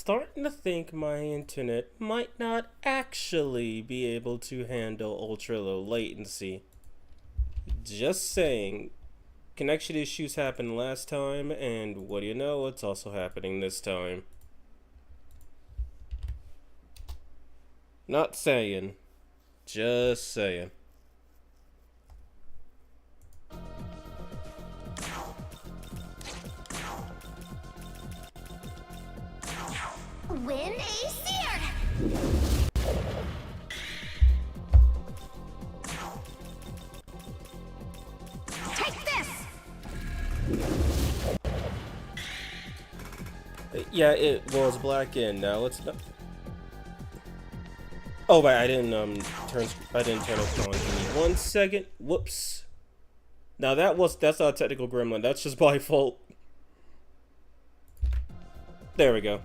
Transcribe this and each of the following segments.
starting to think my internet might not actually be able to handle ultra low latency. Just saying. Connection issues happened last time, and what do you know, it's also happening this time. Not saying. Just saying. Win a seared! Take this! Yeah, it was black in. Now it's not. Oh, wait, I didn't turn it on. Give me 1 second. Whoops. Now that's not a technical gremlin. That's just by fault. There we go.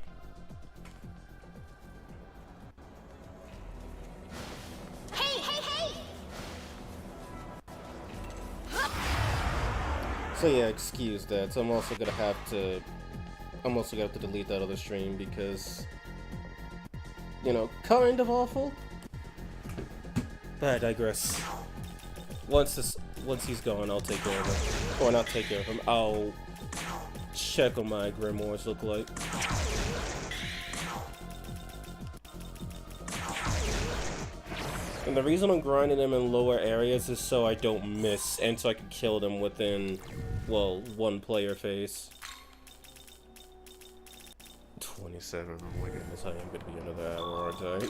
So yeah, excuse that. So I'm also gonna have to delete that other stream because, you know, kind of awful. But I digress. Once he's gone, I'll take care of him. Or not take care of him. I'll check what my grimoires look like. And the reason I'm grinding them in lower areas is so I don't miss, and so I can kill them within, well, one player phase. 27, oh my goodness, I am gonna be under that hour, aren't I?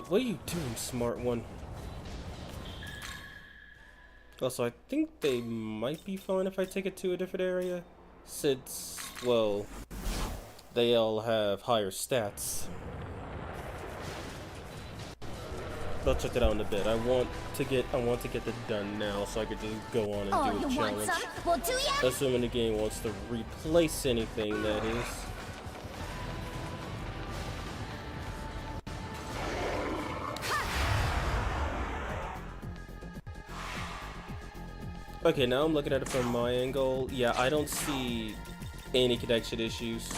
What are you doing, smart one? Also, I think they might be fine if I take it to a different area, since, well, they all have higher stats. I'll check it out in a bit. I want to get that done now, so I could just go on and do a challenge. Well, do ya? Assuming the game wants to replace anything, that is. Okay, now I'm looking at it from my angle. Yeah, I don't see any connection issues.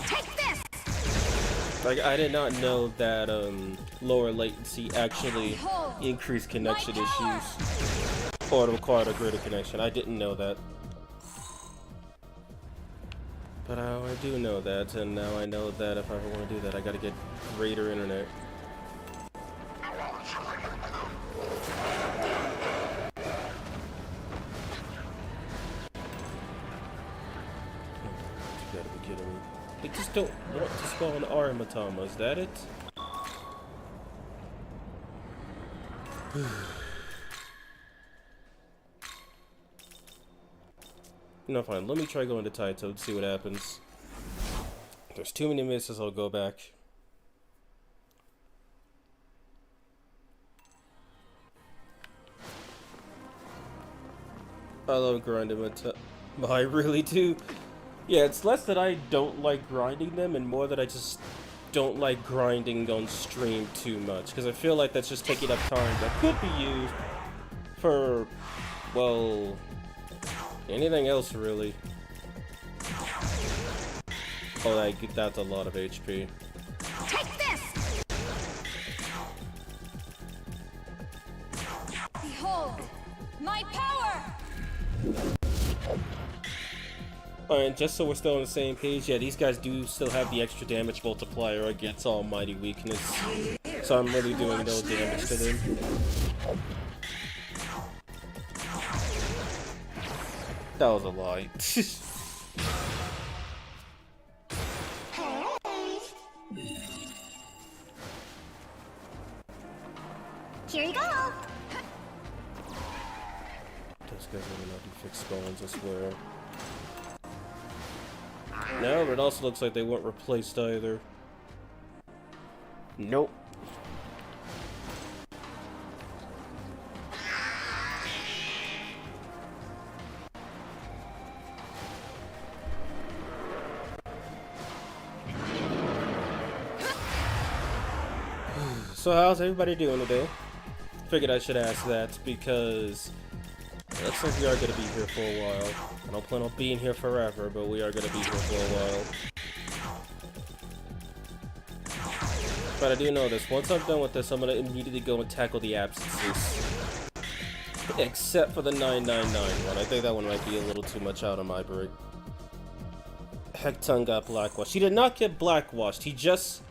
Take this! Like, I did not know that lower latency actually increased connection issues or required a greater connection. I didn't know that. But I do know that, and now I know that if I ever want to do that, I gotta get greater internet. You gotta be kidding me. They just don't want to spawn Aramatama, is that it? No, fine. Let me try going to Taito and see what happens. If there's too many misses, I'll go back. I love grinding with I really do. Yeah, it's less that I don't like grinding them and more that I just don't like grinding on stream too much. Because I feel like that's just taking up time that could be used for, well, anything else really. Oh, that's a lot of HP. Take this! Behold, my power! Alright, just so we're still on the same page, yeah, these guys do still have the extra damage multiplier against Almighty Weakness. So I'm really doing no damage to them. That was a lie. Here you go! Those guys really not do fixed spawns, I swear. No, but it also looks like they weren't replaced either. Nope. So how's everybody doing today? Figured I should ask that because it looks like we are going to be here for a while. I don't plan on being here forever, but we are going to be here for a while. But I do know this. Once I'm done with this, I'm going to immediately go and tackle the absences. Except for the 999 one. I think that one might be a little too much out of my break. Hecton got blackwashed. He did not get blackwashed. He just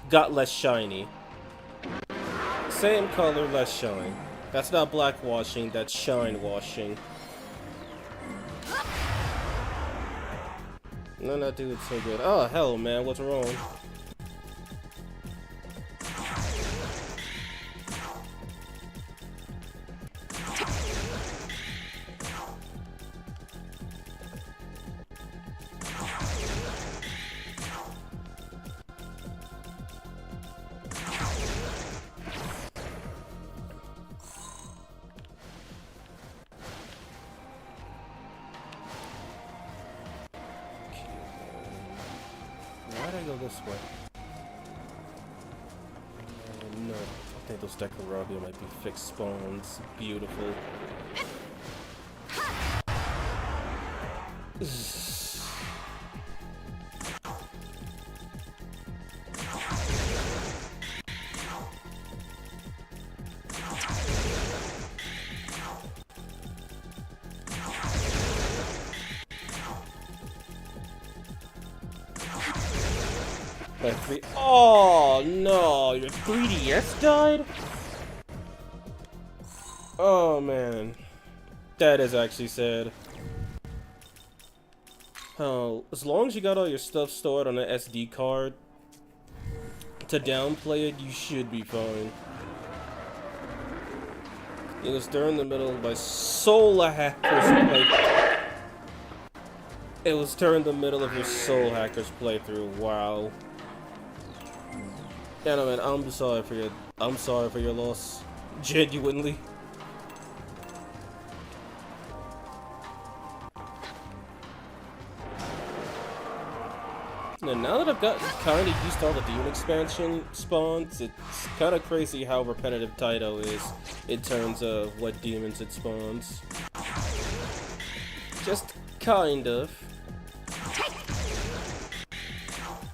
got less shiny. Same color, less shine. That's not blackwashing, that's shine washing. No, that dude's so good. Oh, hell, man, what's wrong? Why'd I go this way? No, I think those Decorabia might be fixed spawns. Beautiful. Oh no, your 3DS died? Oh man, that is actually sad. Oh, as long as you got all your stuff stored on an SD card to downplay it, you should be fine. It was during the middle of my soul hackers playthrough. It was during the middle of your soul hackers playthrough. Wow. Yeah, no, man, I'm sorry for your loss. Genuinely. Now that I've gotten kind of used to all the demon expansion spawns, it's kind of crazy how repetitive Taito is in terms of what demons it spawns. Just kind of.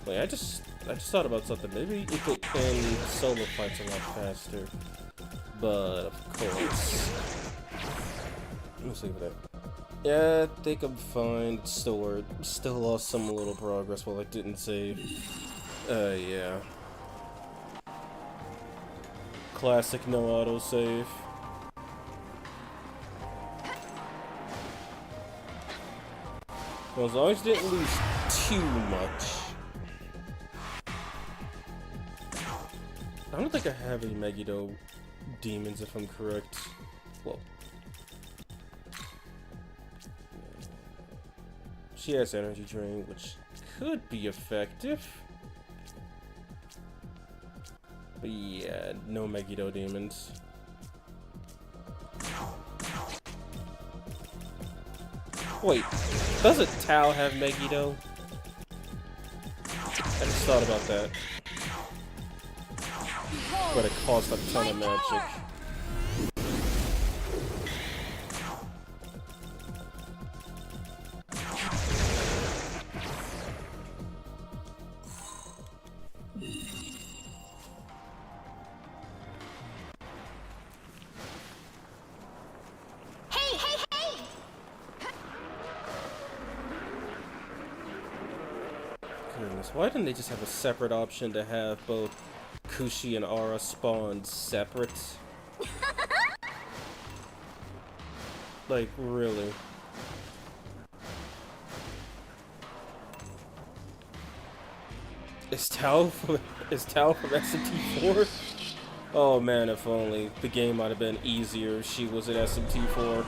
Wait, I just thought about something. Maybe if it can solo fights a lot faster. But of course. Let's leave it at. Yeah, I think I'm fine. Still lost some little progress while I didn't save. Yeah. Classic no autosave. Well, as long as you didn't lose too much. I don't think I have any Megiddo demons, if I'm correct. Well, she has energy drain, which could be effective. But yeah, no Megiddo demons. Wait, doesn't Tao have Megiddo? I just thought about that. But it costs a ton of magic. Goodness, why didn't they just have a separate option to have both Kushi and Ara spawn separate? Like, really? Is Tao from SMT4? Oh man, if only. The game might have been easier if she was at SMT4.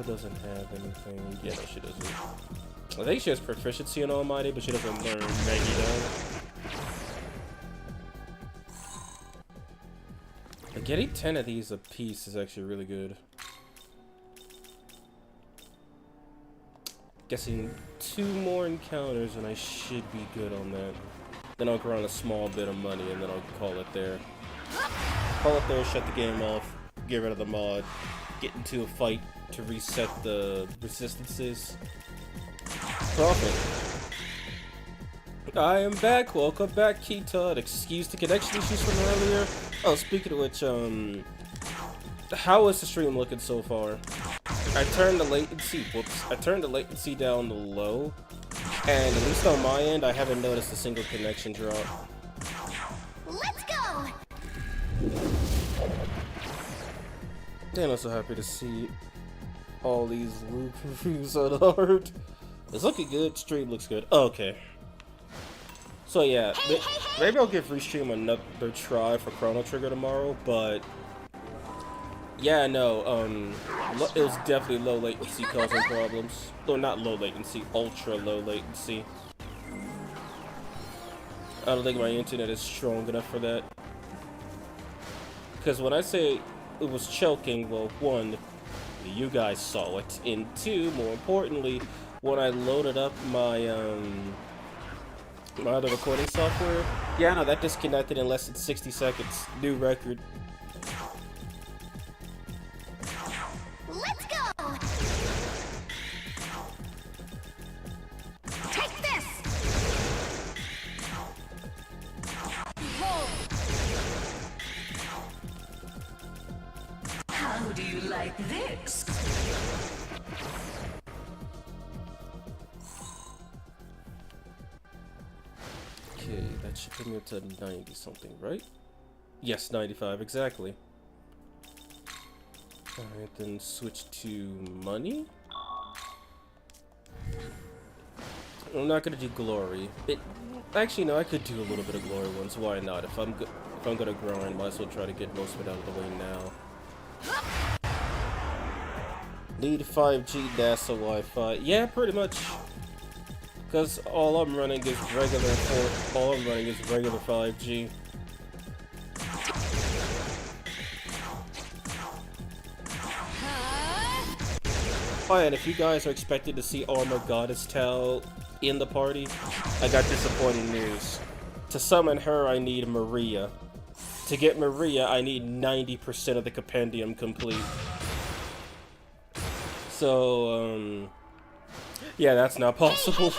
Doesn't have anything. Yeah, no, she doesn't. I think she has proficiency in Almighty, but she doesn't learn Megami. Like, getting 10 of these a piece is actually really good. Guessing 2 more encounters and I should be good on that. Then I'll grind a small bit of money and then I'll call it there. Call it there, shut the game off, get rid of the mod, get into a fight to reset the resistances. Profit. I am back. Welcome back, Keita. Excuse the connection issues from earlier. Oh, speaking of which, how is the stream looking so far? I turned the latency. Whoops. I turned the latency down to low, and at least on my end, I haven't noticed a single connection drop. Let's go. Damn, I'm so happy to see all these loot reviews on art. It's looking good. Stream looks good. Okay. So yeah, maybe I'll give Restream another try for Chrono Trigger tomorrow, but yeah, no, it was definitely low latency causing problems. Or not low latency, ultra low latency. I don't think my internet is strong enough for that. Because when I say it was choking, well, 1, you guys saw it, and 2, more importantly, when I loaded up my my other recording software, yeah, no, that disconnected in less than 60 seconds. New record. Let's go. Take this. Behold. How do you like this? Okay, that should bring me up to 90 something, right? Yes, 95, exactly. Alright, then switch to money. I'm not gonna do glory. Actually, no, I could do a little bit of glory ones. Why not? If I'm gonna grind, might as well try to get most of it out of the way now. Need 5G NASA Wi-Fi. Yeah, pretty much. Because all I'm running is regular 5G. Oh yeah, and if you guys are expected to see Armor Goddess Tao in the party, I got disappointing news. To summon her, I need Maria. To get Maria, I need 90% of the compendium complete. So, yeah, that's not possible.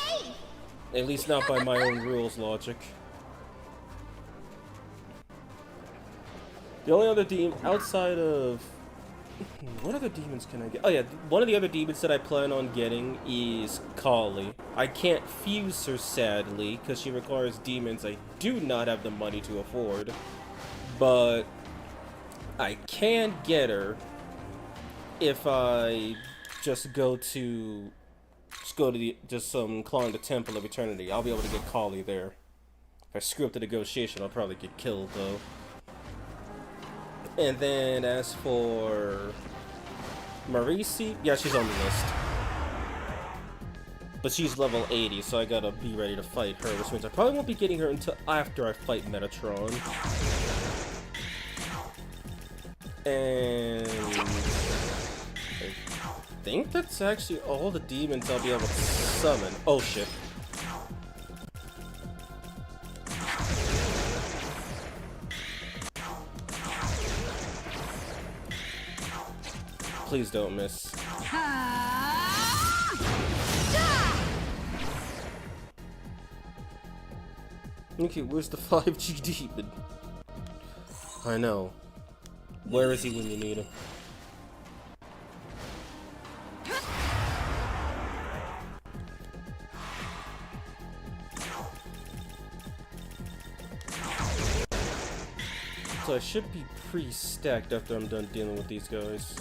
At least not by my own rules logic. The only other demon outside of... What other demons can I get? Oh yeah, one of the other demons that I plan on getting is Kali. I can't fuse her, sadly, because she requires demons I do not have the money to afford. But I can get her if I just go to climb the Temple of Eternity. I'll be able to get Kali there. If I screw up the negotiation, I'll probably get killed though. And then as for Marisi, yeah, she's on the list. But she's level 80, so I gotta be ready to fight her, which means I probably won't be getting her until after I fight Metatron. And I think that's actually all the demons I'll be able to summon. Oh shit. Please don't miss. Okay, where's the 5G demon? I know. Where is he when you need him? So I should be pre-stacked after I'm done dealing with these guys.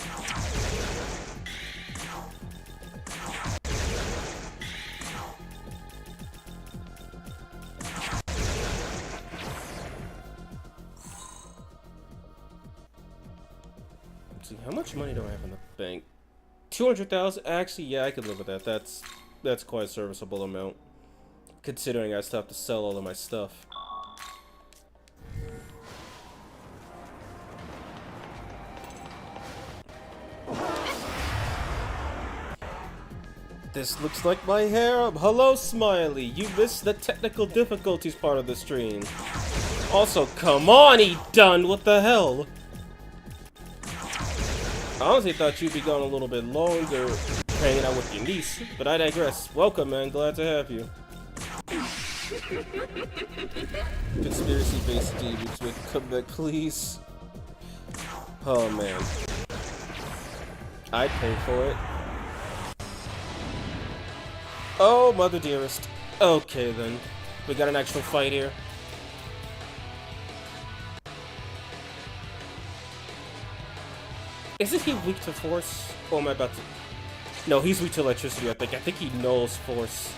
Let's see, how much money do I have in the bank? 200,000? Actually, yeah, I could live with that. That's That's quite a serviceable amount, considering I still have to sell all of my stuff. This looks like my harem. Hello, Smiley. You missed the technical difficulties part of the stream. Also, come on, eat done. What the hell? I honestly thought you'd be gone a little bit longer, hanging out with your niece, but I digress. Welcome, man. Glad to have you. Conspiracy-based demons, make a comeback, please. Oh man, I'd pay for it. Oh, mother dearest. Okay then, we got an actual fight here. Isn't he weak to force? Or am I about to... No, he's weak to electricity, I think. I think he knows force.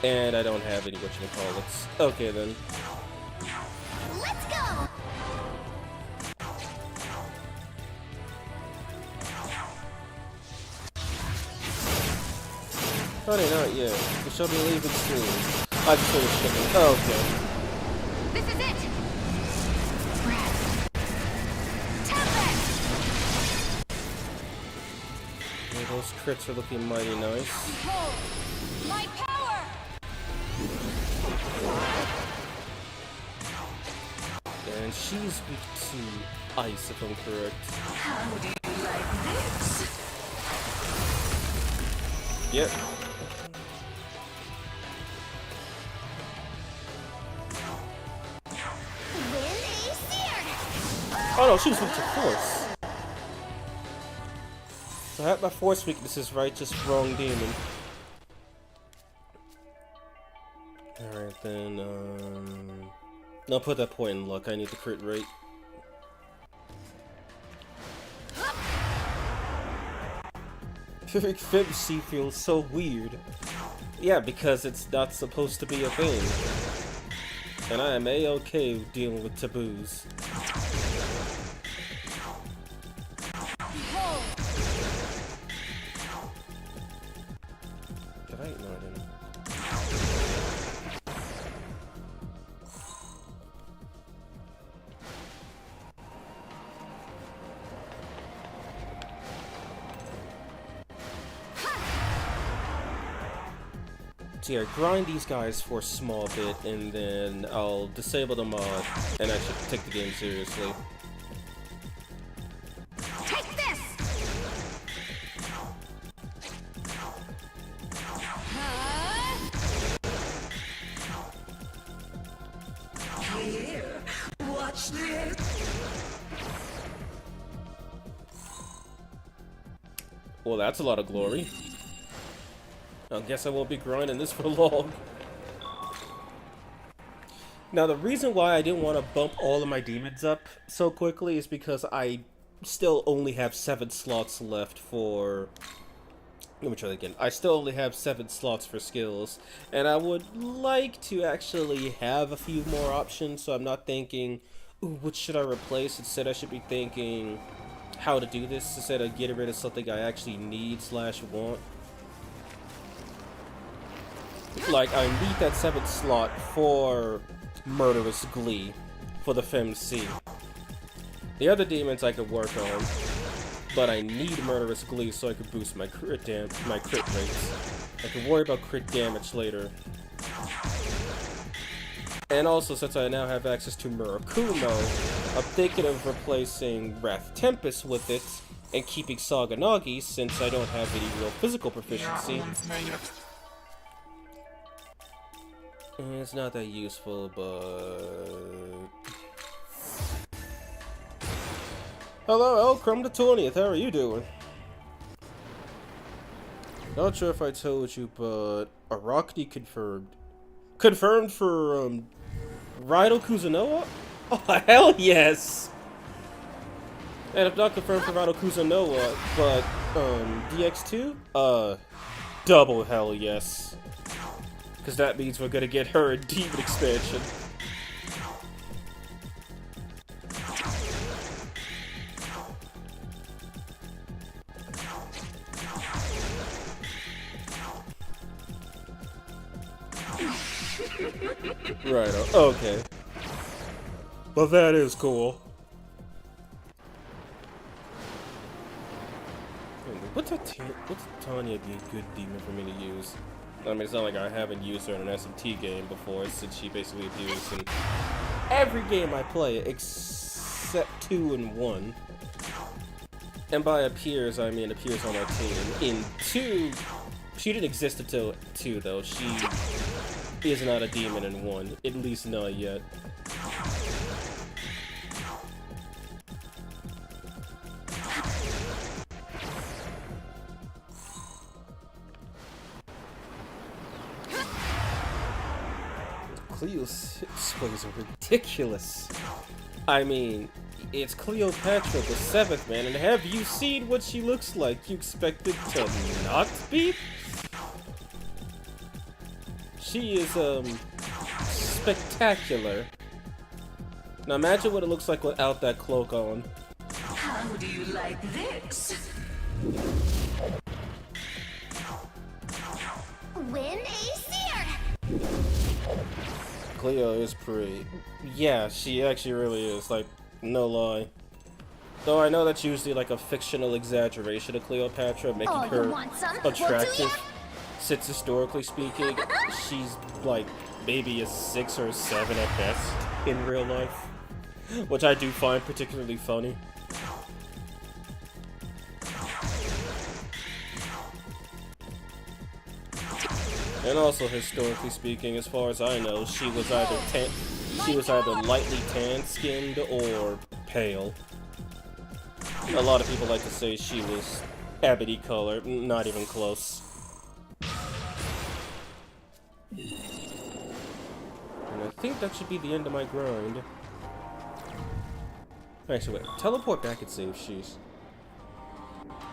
And I don't have any whatchamacallits. Okay then. Let's go! Honey, not yet. We shall be leaving soon. I just finished shipping. Oh, okay. This is it! Tempest! Yeah, those crits are looking mighty nice. Behold, my power! And she's weak to ice, if I'm correct. How do you like this? Yep. Wind is seared! Oh no, she was weak to force. So I have my force weaknesses right, just wrong demon. Alright then, I'll put that point in luck. I need the crit rate. Femme feels so weird. Yeah, because it's not supposed to be a thing. And I am A-okay dealing with taboos. Behold, Did I? No, I didn't. So yeah, grind these guys for a small bit, and then I'll disable the mod, and actually take the game seriously. take this! Here, watch this. Well, that's a lot of glory. I guess I won't be grinding this for long. Now, the reason why I didn't want to bump all of my demons up so quickly is because I still only have 7 slots left for... Let me try that again. I still only have 7 slots for skills, and I would like to actually have a few more options, so I'm not thinking, ooh, what should I replace? Instead, I should be thinking how to do this instead of getting rid of something I actually need / want. Like, I need that 7th slot for Murderous Glee for the Femme Fatales. The other demons I could work on, but I need Murderous Glee so I could boost my crit rates. I can worry about crit damage later. And also, since I now have access to Murakumo, I'm thinking of replacing Wrath Tempest with it and keeping Saganagi since I don't have any real physical proficiency. It's not that useful, but... Hello, El Crumb the 20th, how are you doing? Not sure if I told you, but Arachne confirmed. Confirmed for, Raido Kuzunoa? Oh, hell yes! And if not confirmed for Raido Kuzunoa, but, DX2? Double hell yes. Because that means we're gonna get her a demon expansion. Right, okay. Well, that is cool. What's Tanya be a good demon for me to use? I mean, it's not like I haven't used her in an SMT game before, since she basically appears in every game I play, except 2 and 1. And by appears, I mean appears on our team. In 2, she didn't exist until 2, though. She is not a demon in 1, at least not yet. Cleo's swings are ridiculous. I mean, it's Cleopatra the 7th, man, and have you seen what she looks like? You expect it to not be? She is, spectacular. Now imagine what it looks like without that cloak on. How do you like this? Win a seer! Cleo is pretty. Yeah, she actually really is, like, no lie. Though I know that's usually like a fictional exaggeration of Cleopatra, making her attractive. Since historically speaking, she's like maybe a 6 or 7 at best in real life. Which I do find particularly funny. And also, historically speaking, as far as I know, she was either lightly tan-skinned or pale. A lot of people like to say she was ebony color, not even close. And I think that should be the end of my grind. Actually, wait, teleport back and save she's.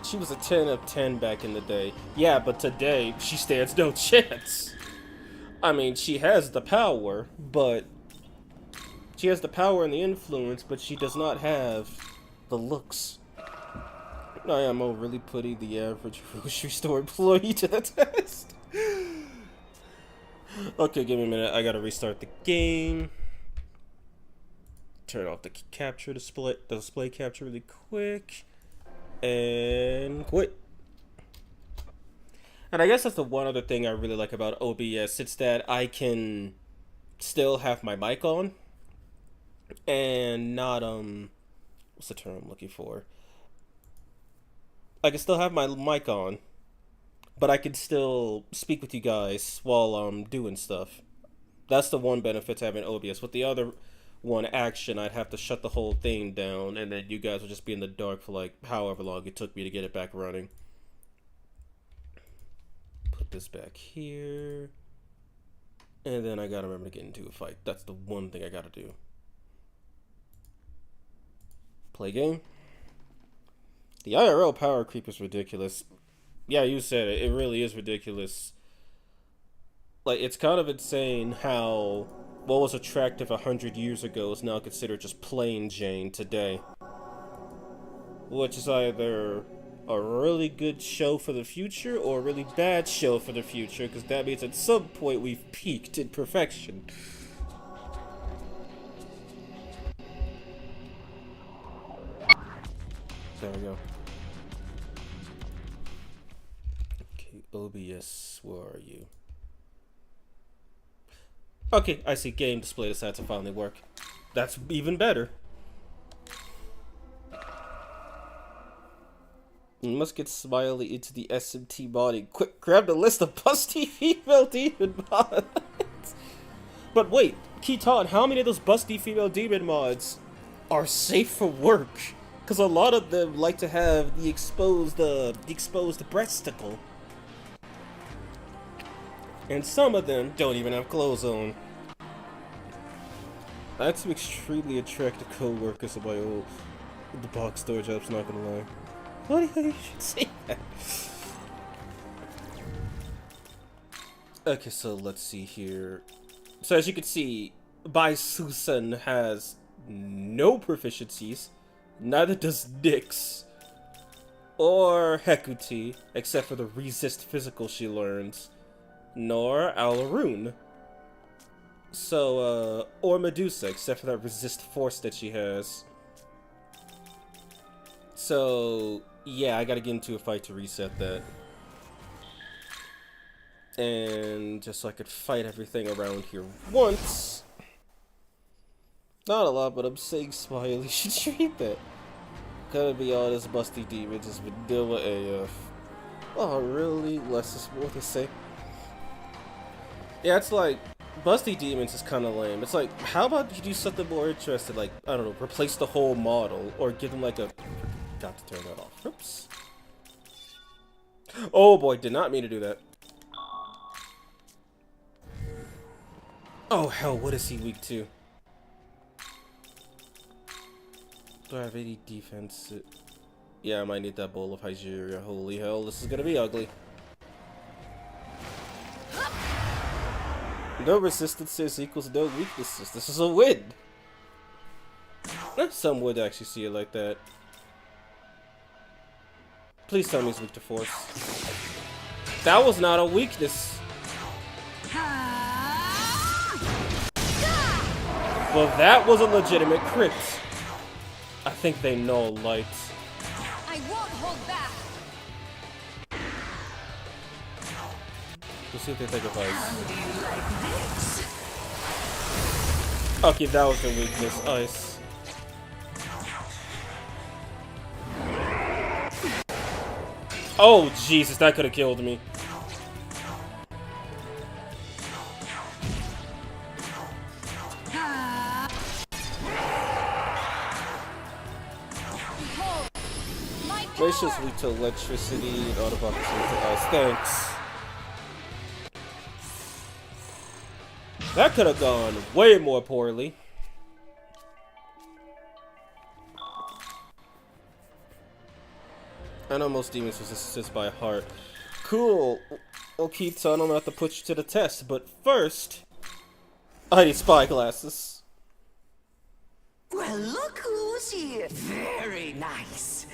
She was a 10 of 10 back in the day. Yeah, but today, she stands no chance. I mean, she has the power, but... She has the power and the influence, but she does not have the looks. I am really putting the average grocery store employee to the test. Okay, give me a minute. I gotta restart the game. Turn off the display capture really quick. And quit. And I guess that's the one other thing I really like about OBS. It's that I can still have my mic on and not what's the term I'm looking for? I can still have my mic on, but I can still speak with you guys while I'm doing stuff. That's the one benefit to having OBS. With the other one action, I'd have to shut the whole thing down, and then you guys would just be in the dark for like however long it took me to get it back running. Put this back here, and then I gotta remember to get into a fight. That's the one thing I gotta do. Play game. The IRL power creep is ridiculous. Yeah, you said it. It really is ridiculous. Like, it's kind of insane how what was attractive 100 years ago is now considered just plain Jane today. Which is either a really good show for the future or a really bad show for the future, because that means at some point we've peaked in perfection. There we go. Okay, OBS, where are you? Okay, I see game display decided to finally work. That's even better. You must get Smiley into the SMT body. Quick, grab the list of busty female demon mods. But wait, Keaton, how many of those busty female demon mods are safe for work? Because a lot of them like to have the exposed breasticle. And some of them don't even have clothes on. I had some extremely attractive co-workers in my old the box store job's, not gonna lie. What do you should say that? Okay, so let's see here. So as you can see, Bai Susan has no proficiencies, neither does Nyx or Hekuti, except for the resist physical she learns, nor Alarun. So, or Medusa, except for that resist force that she has. So, yeah, I gotta get into a fight to reset that. And just so I could fight everything around here once. Not a lot, but I'm saying Smiley should treat that. Gotta be all this busty demons is vanilla AF. Oh, really? Less is more to say. Yeah, it's like, busty demons is kind of lame. It's like, how about you do something more interesting, like, I don't know, replace the whole model, or give them like a... Got to turn that off. Oops. Oh boy, did not mean to do that. Oh hell, what is he weak to? Do I have any defense? Yeah, I might need that bowl of Hygeria. Holy hell, this is gonna be ugly. No resistances equals no weaknesses. This is a win! Some would actually see it like that. Please tell me he's weak to force. That was not a weakness. Well, that was a legitimate crit. I think they know light. I won't hold back. Let's see what they think of ice. How do you like this? Okay, that was the weakness. Ice. Oh, Jesus, that could have killed me. Glacial's weak to electricity, and Autobot is weak to ice. Thanks. That could have gone way more poorly. I know most demons resist assist by heart. Cool. Well, Keaton, I'm gonna have to put you to the test, but first, I need spyglasses. Well, look who's here. Very nice.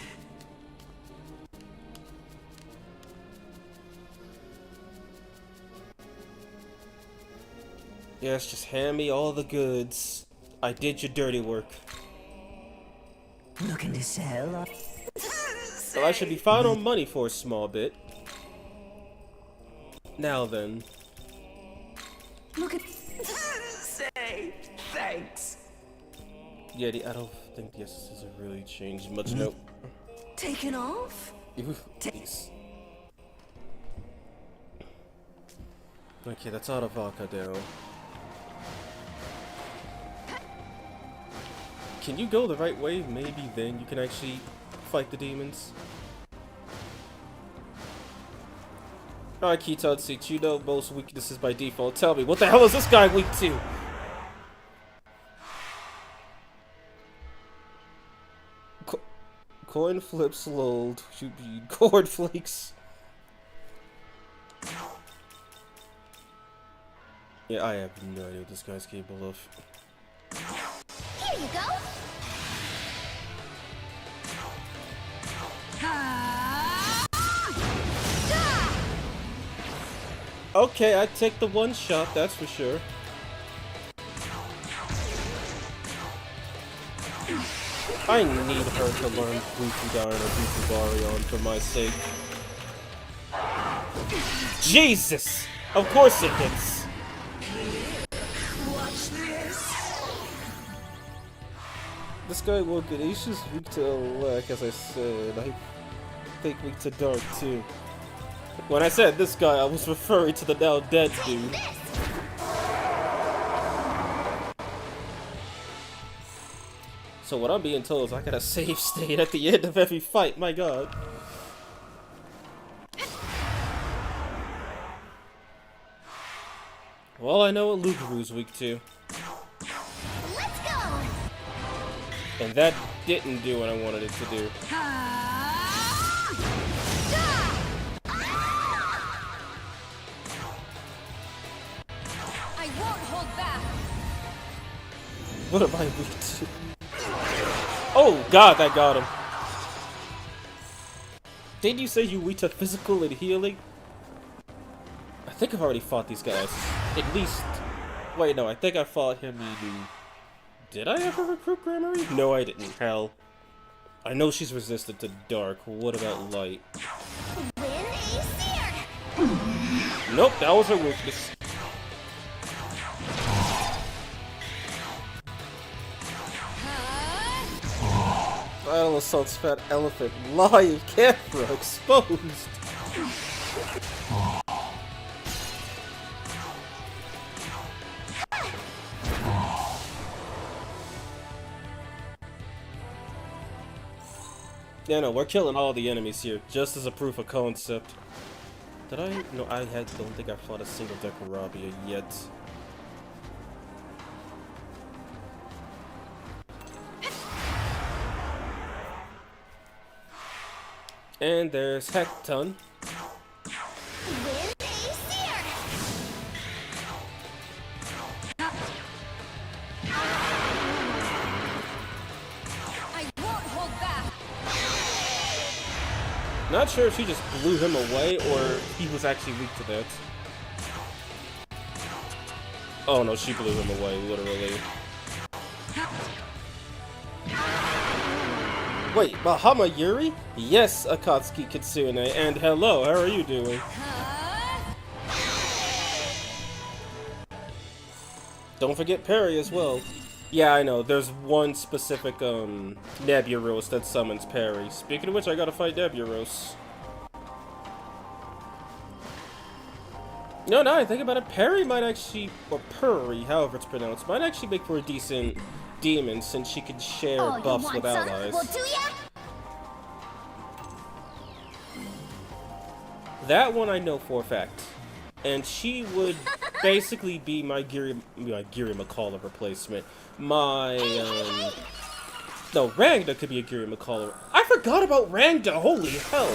Yes, just hand me all the goods. I did your dirty work. Looking to sell? So I should be fine on money for a small bit. Now then. Look at... Say thanks. Yeah, I don't think the essences have really changed much. Nope. Taken off? Please. Okay, that's out of vodka now. Can you go the right way? Maybe then you can actually fight the demons. Alright, Keaton, since you know most weaknesses by default, tell me, what the hell is this guy weak to? Coin flips lulled. Should be corn flakes. Yeah, I have no idea what this guy's capable of. Here you go. Okay, I'd take the one shot, that's for sure. I need her to learn Bufudan or Bufubarion for my sake. Jesus! Of course it hits! Watch this. This guy won't get He's just weak to elect, as I said. I think weak to dark too. When I said this guy, I was referring to the now dead dude. So what I'm being told is I gotta save state at the end of every fight, my god. Well, I know what Lugaru's weak to. Let's go. And that didn't do what I wanted it to do. I won't hold back. What am I weak to? Oh god, that got him. Didn't you say you weak to physical and healing? I think I've already fought these guys. At least Wait, no, I think I fought him in... Did I ever recruit Grammary? No, I didn't. Hell. I know she's resistant to dark. What about light? Win a seared. Nope, that was her weakness. Final Assault's Fat Elephant live camera exposed. Yeah, no, we're killing all the enemies here, just as a proof of concept. Did I? No, don't think I fought a single Dekorabia yet. And there's Hecton. Win a seared. I won't hold back. Not sure if she just blew him away or he was actually weak to that. Oh no, she blew him away, literally. Wait, Bahama Yuri? Yes, Akatsuki Kitsune, and hello, how are you doing? Don't forget Perry as well. Yeah, I know, there's one specific, Neburos that summons Perry. Speaking of which, I gotta fight Neburos. No, now I think about it, Perry might actually, or Purry, however it's pronounced, might actually make for a decent demon since she could share buffs with allies. Well, do ya? That one I know for a fact. And she would basically be my Giri McCullough replacement. My, no, Rangda could be a Giri McCullough. I forgot about Rangda, holy hell!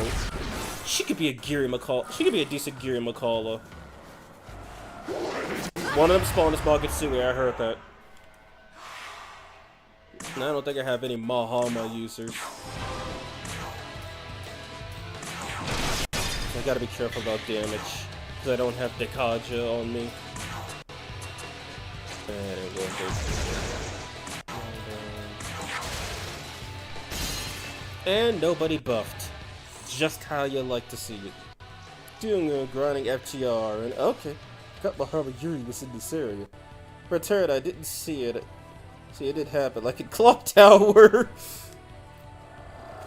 She could be a Giri McCullough. She could be a decent Giri McCullough. One of them spawned as Magatsuki, I heard that. And I don't think I have any Mahama users. I gotta be careful about damage, because I don't have Dekaja on me. And it won't be. And nobody buffed. Just how you like to see it. Doing a grinding FTR, and okay. Forgot Bahama Yuri was in this area. Returned, I didn't see it. See, it did happen, like in Clock Tower.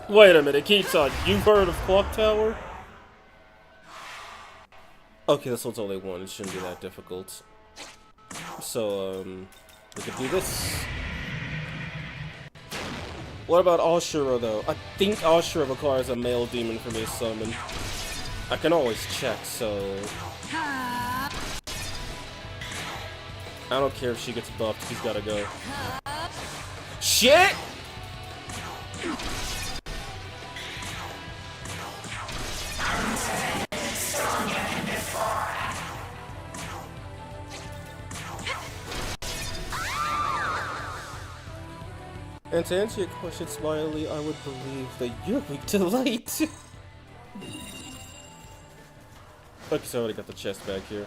Wait a minute, keeps on. You've heard of Clock Tower? Okay, this one's only one. It shouldn't be that difficult. So, we could do this. What about Ashura, though? I think Ashura requires a male demon for me to summon. I can always check, so... I don't care if she gets buffed, he's gotta go. Shit! And to answer your question, Smiley, I would believe that you're weak to light. Okay, so I already got the chest back here.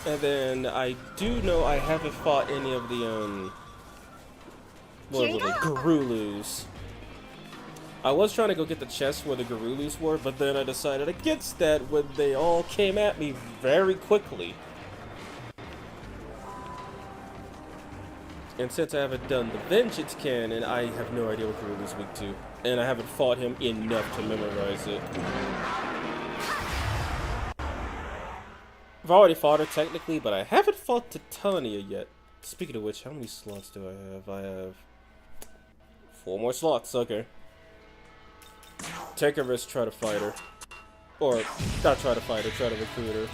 And then I do know I haven't fought any of the what were they? Garulus. I was trying to go get the chest where the Garulus were, but then I decided against that when they all came at me very quickly. And since I haven't done the Vengeance Cannon, I have no idea what Garulu's weak to. And I haven't fought him enough to memorize it. I've already fought her technically, but I haven't fought Titania yet. Speaking of which, how many slots do I have? I have 4 more slots, okay. Take a risk, try to fight her. Or, not try to fight her, try to recruit her.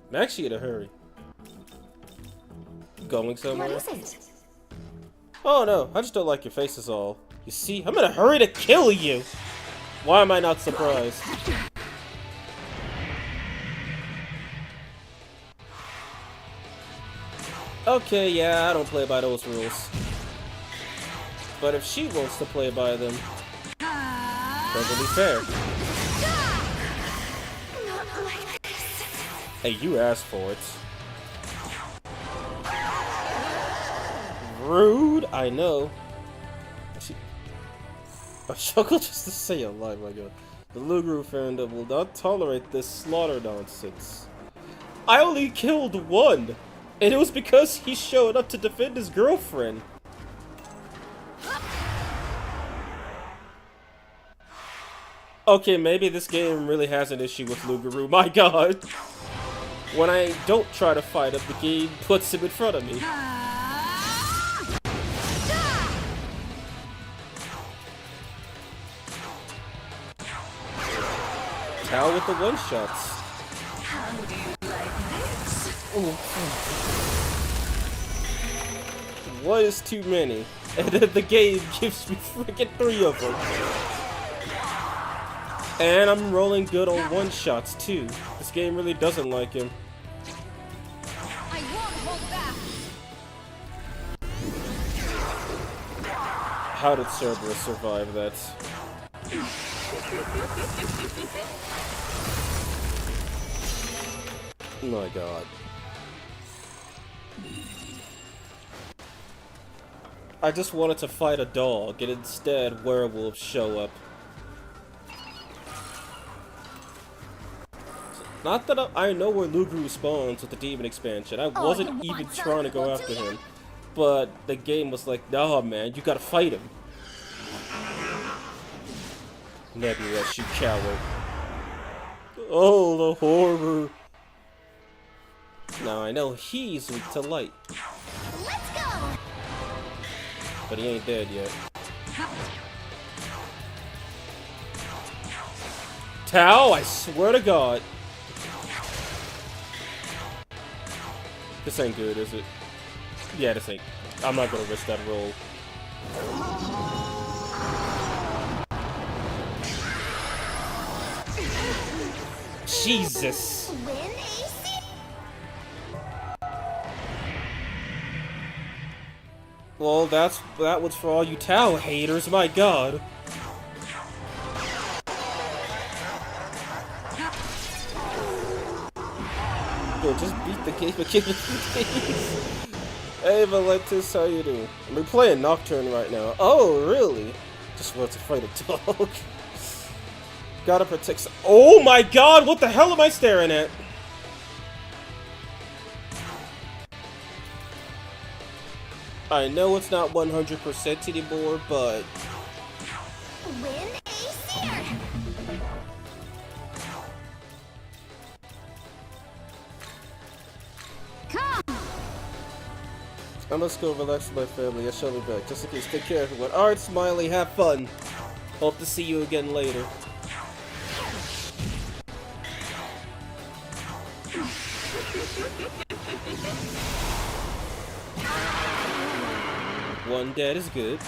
I'm actually in a hurry. Going somewhere? What is it? Oh no, I just don't like your face is all. You see, I'm in a hurry to kill you! Why am I not surprised? Okay, yeah, I don't play by those rules. But if she wants to play by them, perfectly fair. Not like this. Hey, you asked for it. Rude, I know. A chuckle just to say a lie, my god. The Lugru fandom will not tolerate this slaughter nonsense. I only killed one, and it was because he showed up to defend his girlfriend. Okay, maybe this game really has an issue with Luguru, my god. When I don't try to fight him, the game puts him in front of me. How with the one-shots? How do you like this? One is too many, and then the game gives me freaking 3 of them. And I'm rolling good on one-shots too. This game really doesn't like him. I won't hold back. How did Cerberus survive that? My god. I just wanted to fight a dog, and instead werewolves show up. Not that I know where Lugru spawns with the demon expansion. I wasn't even trying to go after him. But the game was like, nah man, you gotta fight him. Nebulous, you coward. Oh, the horror. Now I know he's weak to light. Let's go. But he ain't dead yet. Tao, I swear to God. This ain't good, is it? Yeah, this ain't. I'm not gonna risk that roll. Jesus. Win AC. Well, that was for all you Tao haters, my god. Yo, just beat the game again, please. Hey, Valentis, how you doing? We're playing Nocturne right now. Oh, really? Just want to fight a dog. Gotta protect. Oh my god, what the hell am I staring at? I know it's not 100% anymore, but Win AC. Come. I must go relax with my family. I shall be back. Just in case, take care everyone. Alright, Smiley, have fun. Hope to see you again later. One dead is good.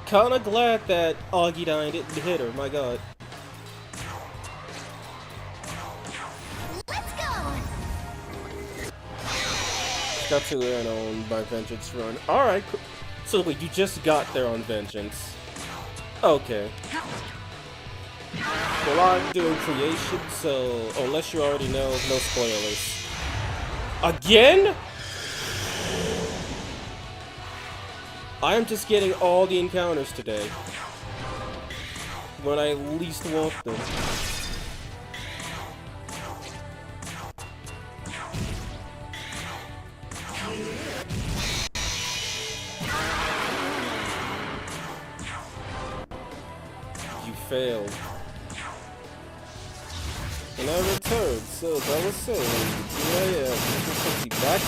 Kinda glad that Augie Dine didn't hit her, my god. Let's go. Got to end on my vengeance run. Alright, so wait, you just got there on vengeance. Okay. Well, I'm doing creation, so unless you already know, no spoilers. Again? I am just getting all the encounters today. When I least want them. You failed. And I returned, so as I was saying, here I am, back.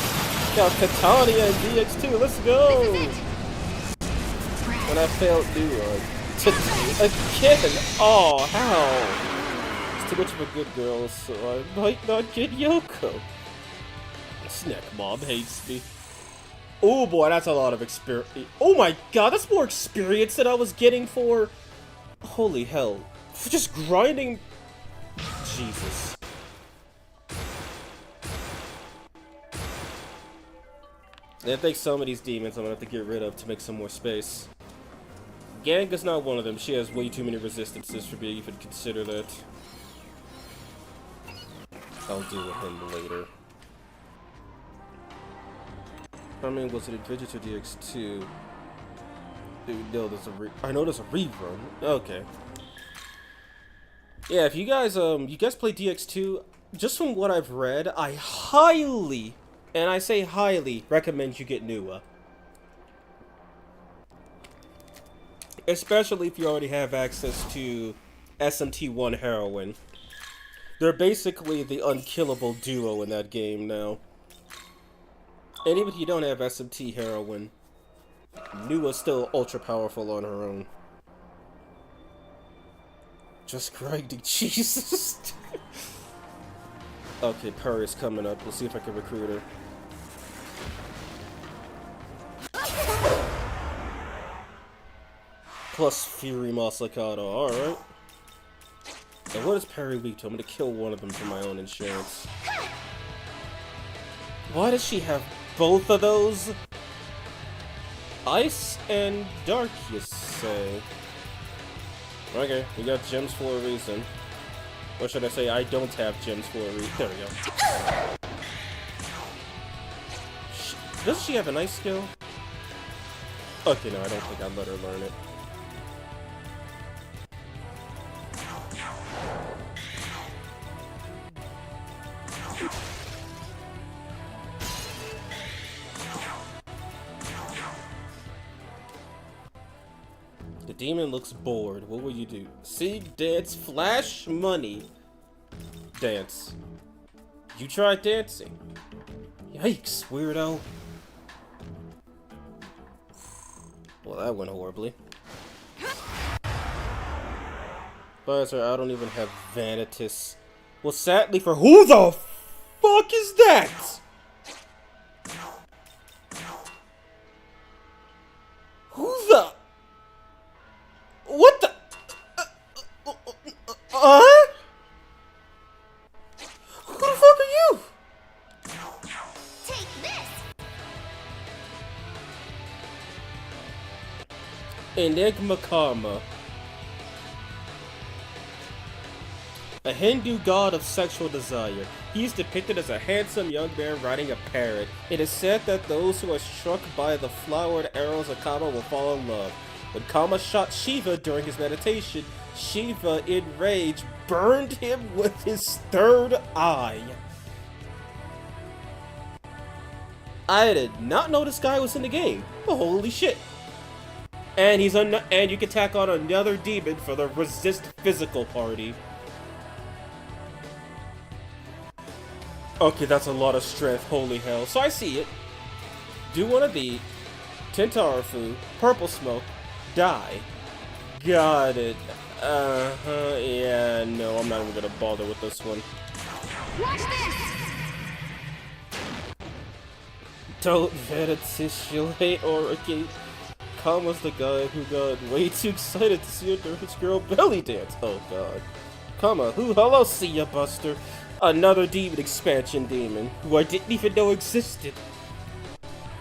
Got Catania and DX2, let's go! And I failed new one. Again! Oh, how? It's too much of a good girl, so I might not get Yoko. Snack Mom hates me. Oh boy, that's a lot of experience. Oh my god, that's more experience than I was getting for... Holy hell. For just grinding... Jesus. I think some of these demons I'm gonna have to get rid of to make some more space. Gang is not one of them. She has way too many resistances for me to even consider that. I'll deal with him later. I mean, was it Adventure or DX2? Dude, no, I know there's a rerun. Okay. Yeah, if you guys play DX2, just from what I've read, I highly, and I say highly, recommend you get Nua. Especially if you already have access to SMT1 Heroine. They're basically the unkillable duo in that game now. And even if you don't have SMT Heroine, Nua's still ultra powerful on her own. Just grinding, Jesus. Okay, Perry's coming up. We'll see if I can recruit her. Plus Fury Masakado, alright. And what is Perry weak to? I'm gonna kill one of them for my own insurance. Why does she have both of those? Ice and Dark, you say? Okay, we got gems for a reason. Or should I say, I don't have gems for a reason. There we go. Doesn't she have an ice skill? Okay, no, I don't think I'd let her learn it. The demon looks bored. What will you do? Sing, dance, flash, money. Dance. You tried dancing. Yikes, weirdo. Well, that went horribly. But sir, I don't even have Vanitas. Well, sadly for who the fuck is that? Who the? What the? Who the fuck are you? Take this. Enigma Karma. A Hindu god of sexual desire. He is depicted as a handsome young man riding a parrot. It is said that those who are struck by the flowered arrows of Kama will fall in love. When Kama shot Shiva during his meditation, Shiva, in rage, burned him with his third eye. I did not know this guy was in the game. Holy shit. And and you can tack on another demon for the resist physical party. Okay, that's a lot of strength, holy hell. So I see it. Do one of these. Tentarafu, purple smoke, die. Got it. Yeah, no, I'm not even gonna bother with this one. Watch this. Don't fetishulate or okay. Kama's the guy who got way too excited to see his girl belly dance. Oh god. Kama, hello, see ya, Buster. Another demon expansion demon, who I didn't even know existed.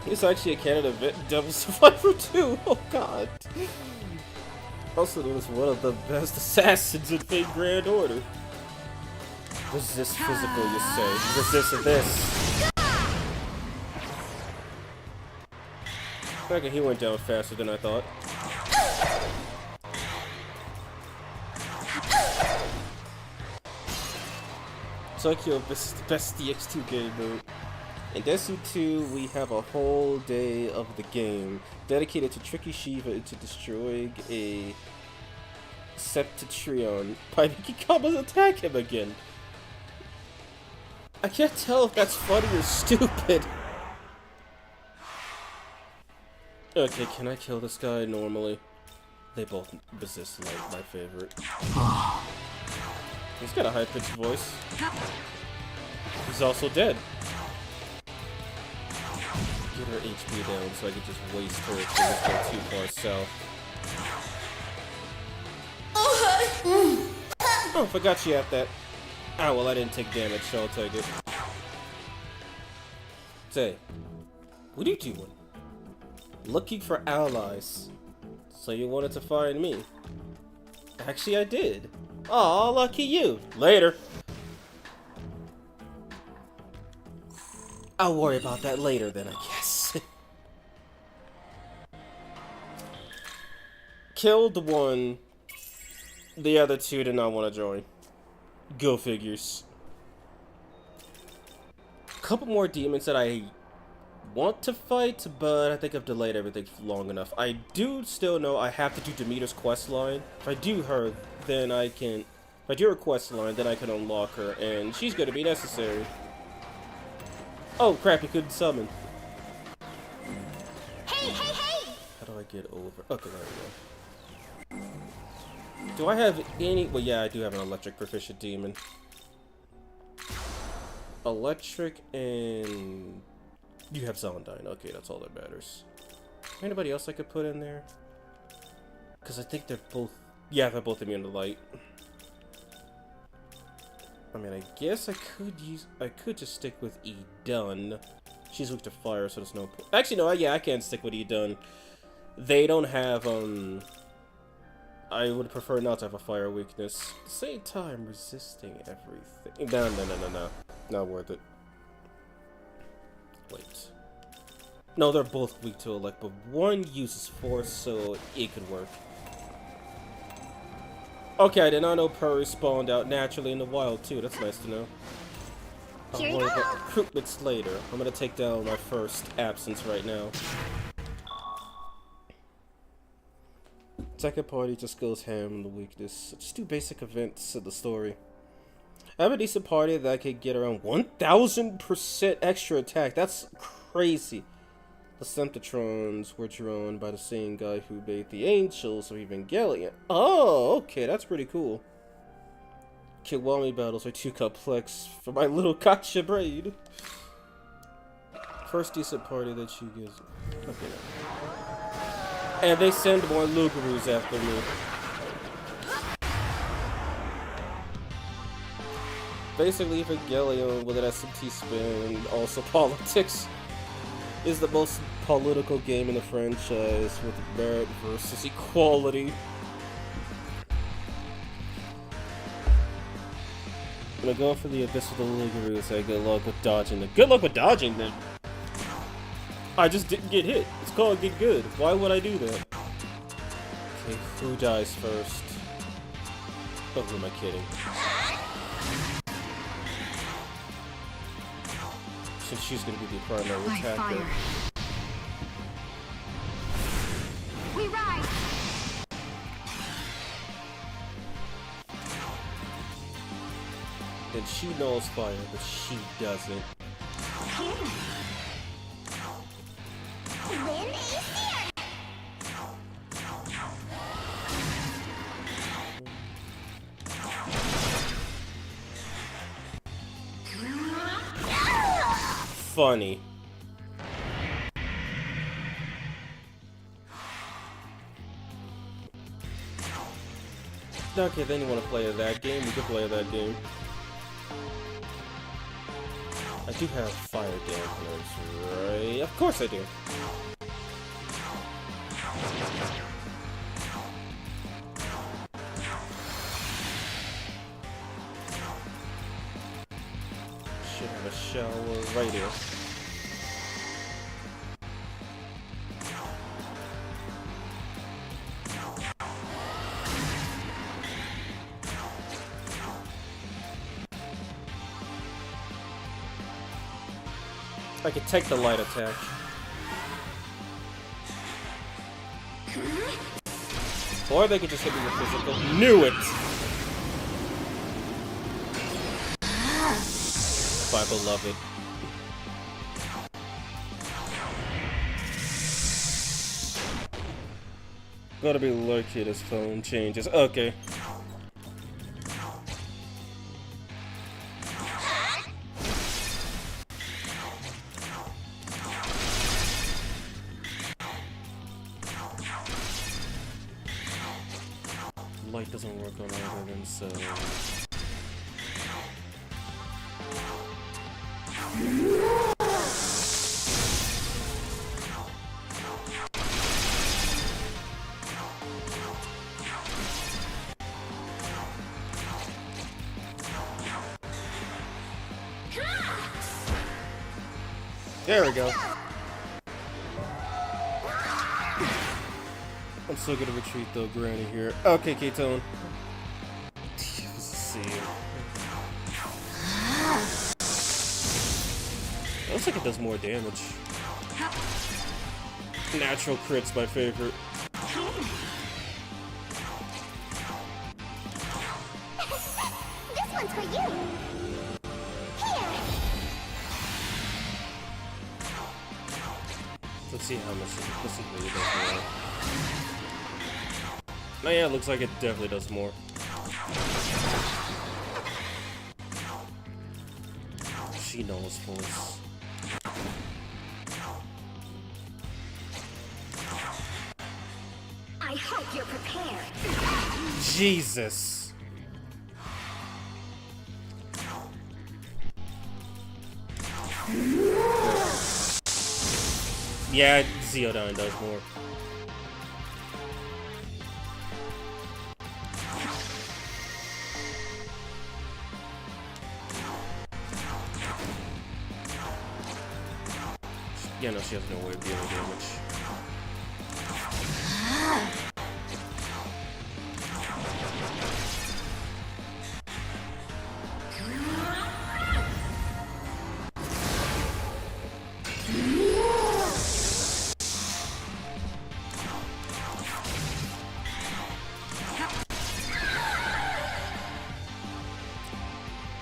He's actually a candidate Devil Survivor 2. Oh god. Also known as one of the best assassins in Fate Grand Order. Resist physical, you say. Resist this. Okay, he went down faster than I thought. Tokyo best DX2 game mode. In Desu 2, we have a whole day of the game dedicated to tricking Shiva into destroying a Septitrion by making Kama attack him again. I can't tell if that's funny or stupid. Okay, can I kill this guy normally? They both resist my favorite. He's got a high-pitched voice. He's also dead. Get her HP down so I can just waste her if she doesn't go too far south. Oh, forgot she had that. Ah, well, I didn't take damage, so I'll take it. Say, What are you doing? Looking for allies. So you wanted to find me? Actually, I did. Aw, lucky you. Later. I'll worry about that later then, I guess. Killed one. The other two did not want to join. Go figures. Couple more demons that I want to fight, but I think I've delayed everything long enough. I do still know I have to do Demeter's quest line. If I do her, then I can... If I do her quest line, then I can unlock her, and she's going to be necessary. Oh crap, you couldn't summon. Hey, hey, hey! How do I get over? Okay, there we go. Do I have any... Well, yeah, I do have an electric proficient demon. Electric and... You have Celandine. Okay, that's all that matters. Anybody else I could put in there? Because I think they're both... Yeah, they're both immune to light. I mean, I guess I could just stick with Edun. She's weak to fire, so there's no point. Actually, no, yeah, I can stick with Edun. They don't have, I would prefer not to have a fire weakness. At the same time, resisting everything. No. Not worth it. Wait. No, they're both weak to elect, but one uses force, so it could work. Okay, I did not know Purry spawned out naturally in the wild, too. That's nice to know. Here you I'll worry go. about recruitments later. I'm gonna take down my first absence right now. Second party just goes ham on the weakness. Just do basic events of the story. I have a decent party that could get around 1000% extra attack. That's crazy. The Symptotrons were drawn by the same guy who made the Angels of Evangelion. Oh, okay, that's pretty cool. Kiwami battles are too complex for my little gotcha brain. First decent party that you get. Okay. And they send more Lugaroos after me. Basically, Evangelion with an SMT spin and also politics is the most political game in the franchise with merit versus equality. I'm gonna go for the Abyss of the Lugaroos. So good luck with dodging them. Good luck with dodging them! I just didn't get hit. It's called get good. Why would I do that? Okay, who dies first? Oh, who am I kidding? Since she's gonna be the primary attacker. We ride! And she knows fire, but she doesn't. Win is here! Funny. Okay, then you want to play that game? We can play that game. I do have fire dampeners, right? Of course I do. Should have a shower right here. I could take the light attack. Or they could just hit me with physical. Knew it! My beloved. Gotta be lucky this phone changes. Okay. Light doesn't work on either of them, so... There we go. I'm still gonna retreat though, Granny here. Okay, K-Tone. Let's see. Looks like it does more damage. Natural crit's my favorite. This one's for you. Here. Let's see how much this really does more. Oh yeah, it looks like it definitely does more. She knows force. I hope you're prepared. Jesus. Yeah, Zeodine does more. Yeah, no, she has no way of dealing damage.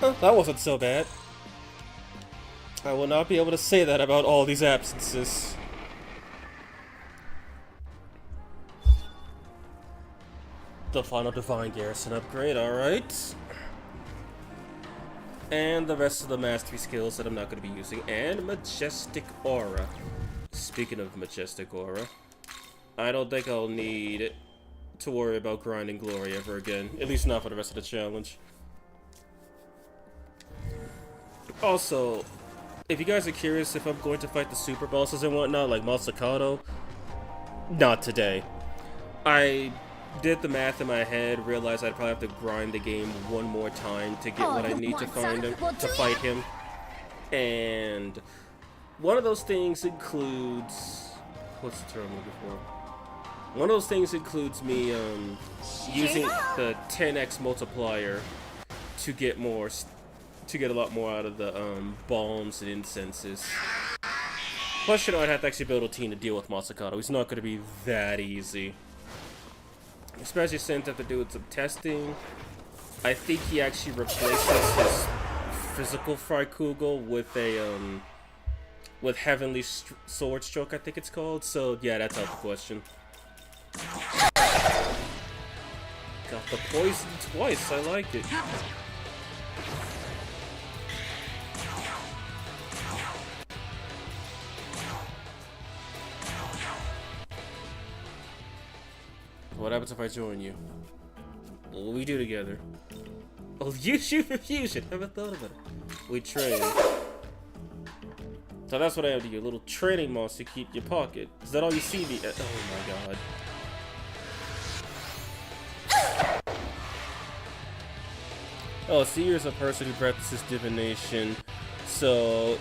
Huh, that wasn't so bad. I will not be able to say that about all these absences. The final Divine Garrison upgrade, alright. And the rest of the mastery skills that I'm not going to be using. And Majestic Aura. Speaking of Majestic Aura, I don't think I'll need to worry about grinding glory ever again. At least not for the rest of the challenge. Also, if you guys are curious if I'm going to fight the super bosses and whatnot, like Masakato, not today. I did the math in my head, realized I'd probably have to grind the game one more time to get what I need to find him, to fight him. And one of those things includes... what's the term I'm looking for? One of those things includes me using the 10x multiplier to get more... to get a lot more out of the balms and incenses. Plus, you know, I'd have to actually build a team to deal with Masakato. He's not going to be that easy. Especially since I have to do some testing. I think he actually replaces his physical Freikugel with a, with Heavenly Sword Stroke, I think it's called. So, yeah, that's out the question. Got the poison twice, I like it. What happens if I join you? What will we do together? I'll use you for fusion. Haven't thought about it. We train. So that's what I have to do. A little training monster to keep your pocket. Is that all you see me? Oh my god. Oh, Seer is a person who practices divination. So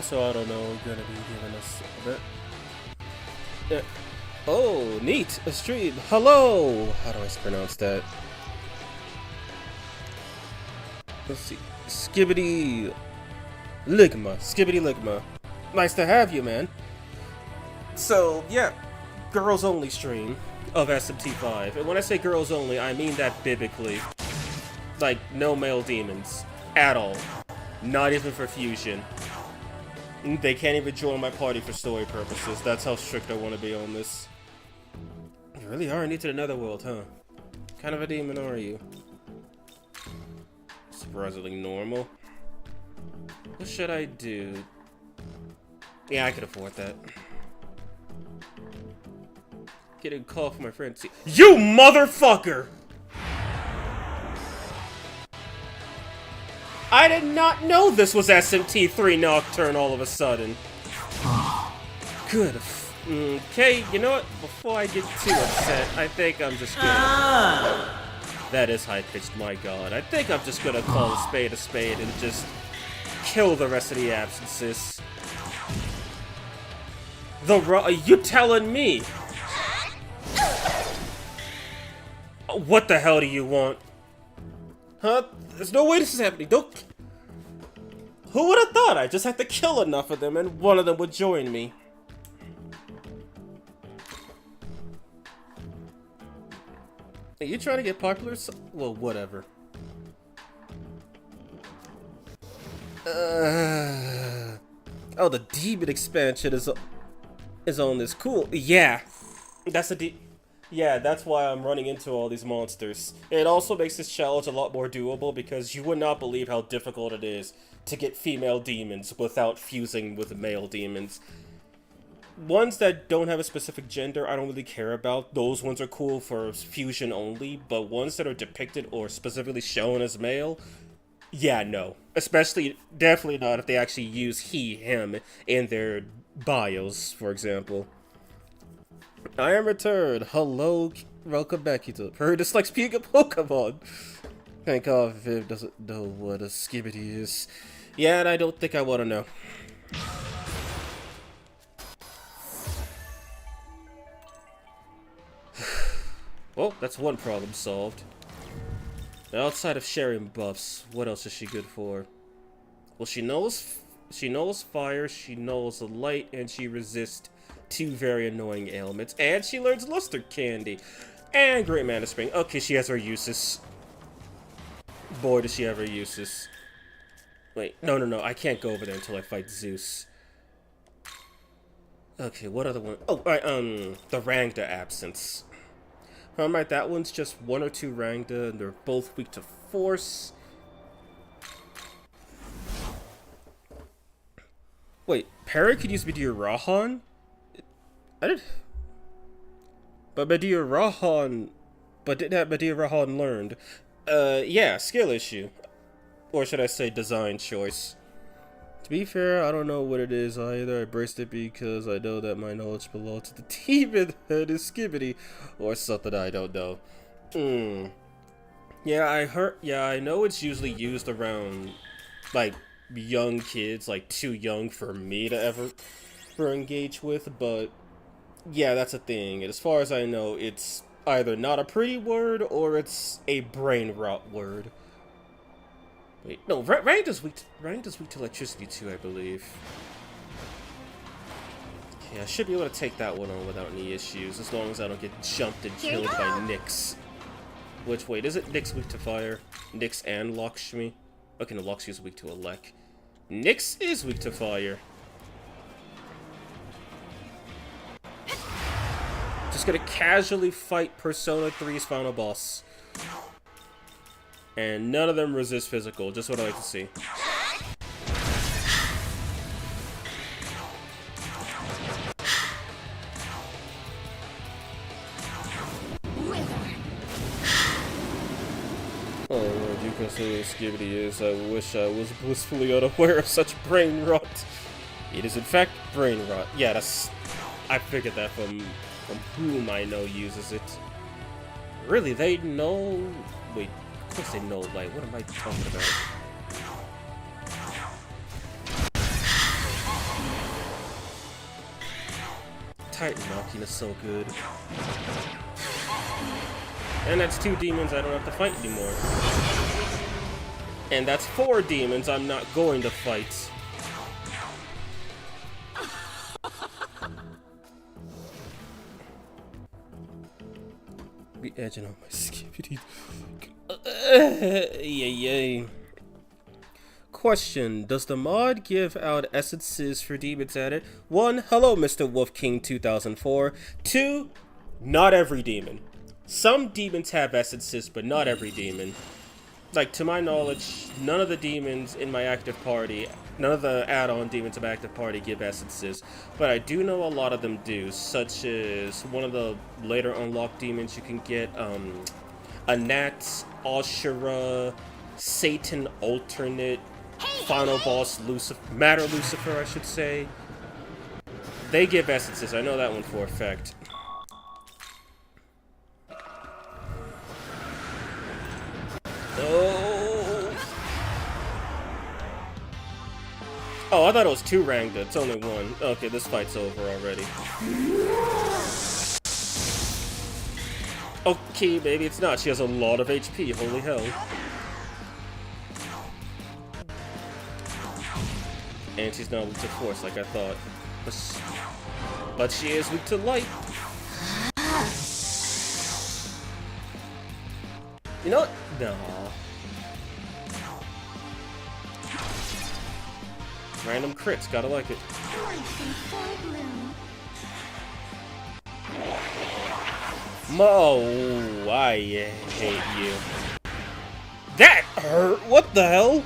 I don't know. Gonna be giving us a bit. Oh, neat! A stream. Hello! How do I pronounce that? Let's see. Skibbity Ligma. Skibbity Ligma. Nice to have you, man. So, yeah. Girls only stream of SMT5. And when I say girls only, I mean that biblically. Like, no male demons. At all. Not even for fusion. They can't even join my party for story purposes. That's how strict I want to be on this. You really are new to the netherworld, huh? What kind of a demon are you? Surprisingly normal. What should I do? Yeah, I could afford that. Get a call from my friend. You motherfucker! I did not know this was SMT3 Nocturne all of a sudden. Good. Okay, you know what? Before I get too upset, I think I'm just gonna... That is high-pitched, my god. I think I'm just gonna call a spade and just kill the rest of the absences. You telling me? What the hell do you want? Huh? There's no way this is happening. Don't. Who would have thought I just had to kill enough of them and one of them would join me? Are you trying to get popular? Well, whatever. Oh, the demon expansion is on this. Cool. Yeah, yeah, that's why I'm running into all these monsters. It also makes this challenge a lot more doable because you would not believe how difficult it is to get female demons without fusing with male demons. Ones that don't have a specific gender, I don't really care about. Those ones are cool for fusion only, but ones that are depicted or specifically shown as male, yeah, no. Especially, definitely not if they actually use he, him in their bios, for example. I am returned. Hello, welcome back, YouTube. Her dislikes being a Pokemon. Thank God Viv doesn't know what a skibbity is. Yeah, and I don't think I want to know. Well, that's one problem solved. Outside of sharing buffs, what else is she good for? Well, she knows fire, she knows light, and she resists two very annoying ailments, and she learns luster candy and great mana spring. Okay, she has her uses. Boy, does she have her uses. Wait, no, I can't go over there until I fight Zeus. Okay, what other one? Oh, right, the Rangda absence. Alright, that one's just 1 or 2 Rangda, and they're both weak to force. Wait, Parry could use Meteor Rahan? I did. But Meteor Rahan. But didn't have Meteor Rahan learned. Yeah, skill issue. Or should I say design choice. To be fair, I don't know what it is either. I braced it because I know that my knowledge belongs to the demon head is Skibbity. Or something I don't know. Yeah, I know it's usually used around, like, young kids, like, too young for me to ever engage with, but yeah, that's a thing. And as far as I know, it's either not a pretty word or it's a brain rot word. Wait, no, Rangda's weak to electricity too, I believe. Yeah, I should be able to take that one on without any issues, as long as I don't get jumped and killed by Nyx. Which, wait, is it Nyx weak to fire? Nyx and Lakshmi? Okay, no, Lakshmi is weak to elect. Nyx is weak to fire. Just gonna casually fight Persona 3's final boss. And none of them resist physical, just what I like to see. Oh, what you consider Skibbity is, I wish I was blissfully unaware of such brain rot. It is in fact brain rot. Yeah, I figured that from whom I know uses it. Really, they know... Wait, of course they know, like, what am I talking about? Titan knocking is so good. And that's 2 demons I don't have to fight anymore. And that's 4 demons I'm not going to fight. Be edging on my Skibbity. Yay. Question: does the mod give out essences for demons added? 1. Hello, Mr. Wolf King 2004. 2. Not every demon. Some demons have essences, but not every demon. Like, to my knowledge, none of the demons in my active party, none of the add-on demons in my active party give essences, but I do know a lot of them do, such as one of the later unlocked demons you can get, Anat, Ashura, Satan Alternate, Final Boss Lucifer, Matter Lucifer, I should say. They give essences, I know that one for a fact. Oh. Oh, I thought it was 2 ranked. It's only 1. Okay, this fight's over already. Okay, maybe it's not. She has a lot of HP. Holy hell. And she's not weak to force like I thought. But she is weak to light. You know what? No. Random crits, gotta like it. Mo, I hate you. That hurt! What the hell?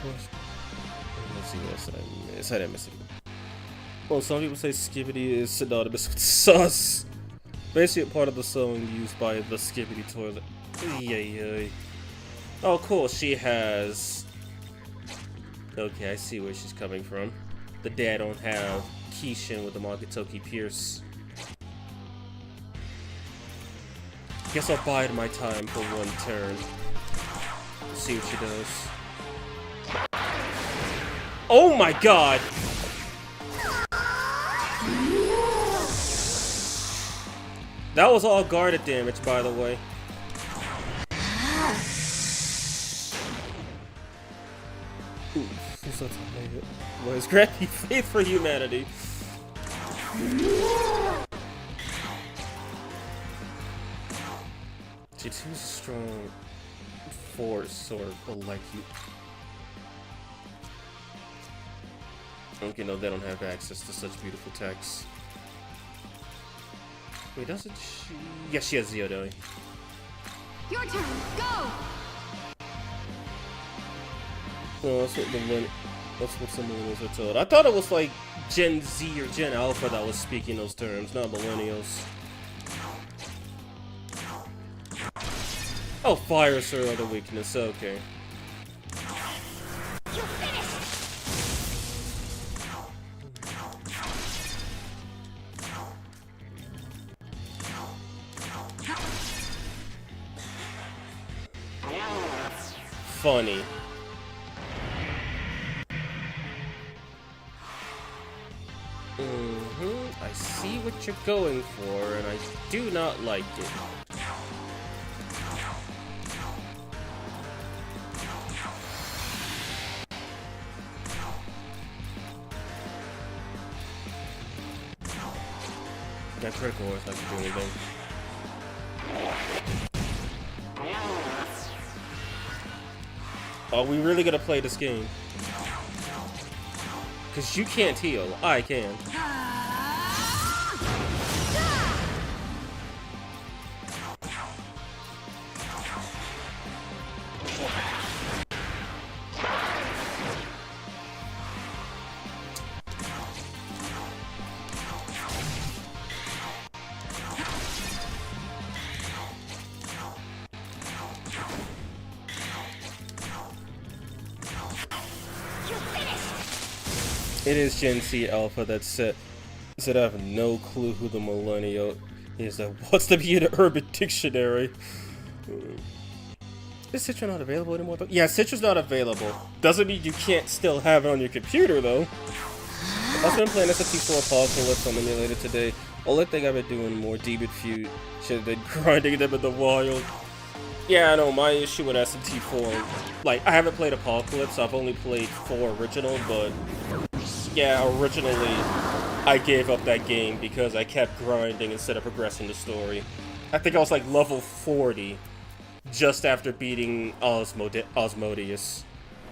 Let's see what else did I miss. I didn't miss it. Well, some people say Skibbity is synonymous with sus. Basically a part of the song used by the Skibbity toilet. Yay. Oh, cool. She has... Okay, I see where she's coming from. The dad don't have Kishin with the Magatoki Pierce. Guess I'll bide my time for 1 turn. See what she does. Oh my god! That was all guarded damage, by the way. Ooh, so tired. What is granting faith for humanity? She too strong force or like you. Okay, no, they don't have access to such beautiful text. Wait, doesn't she? Yes, she has Zeodoi. Your turn. Go. No, that's what some millennials are told. I thought it was like Gen Z or Gen Alpha that was speaking those terms, not millennials. Oh, fire's her other weakness. Okay. You're finished. Funny. I see what you're going for, and I do not like it. That critical is not doing anything. Are we really gonna play this game? Cause you can't heal, I can. It is Gen Z Alpha that said I have no clue who the millennial is. That what's to be in the Urban Dictionary? Is Citra not available anymore? Yeah, Citra's not available. Doesn't mean you can't still have it on your computer though. I've been playing SFT4 Apocalypse on emulator today. Only thing I've been doing more Demon Feud should have been grinding them in the wild. Yeah, I know, my issue with SMT4, like, I haven't played Apocalypse, I've only played 4 original, but, yeah, originally, I gave up that game because I kept grinding instead of progressing the story. I think I was, like, level 40, just after beating Osmodius,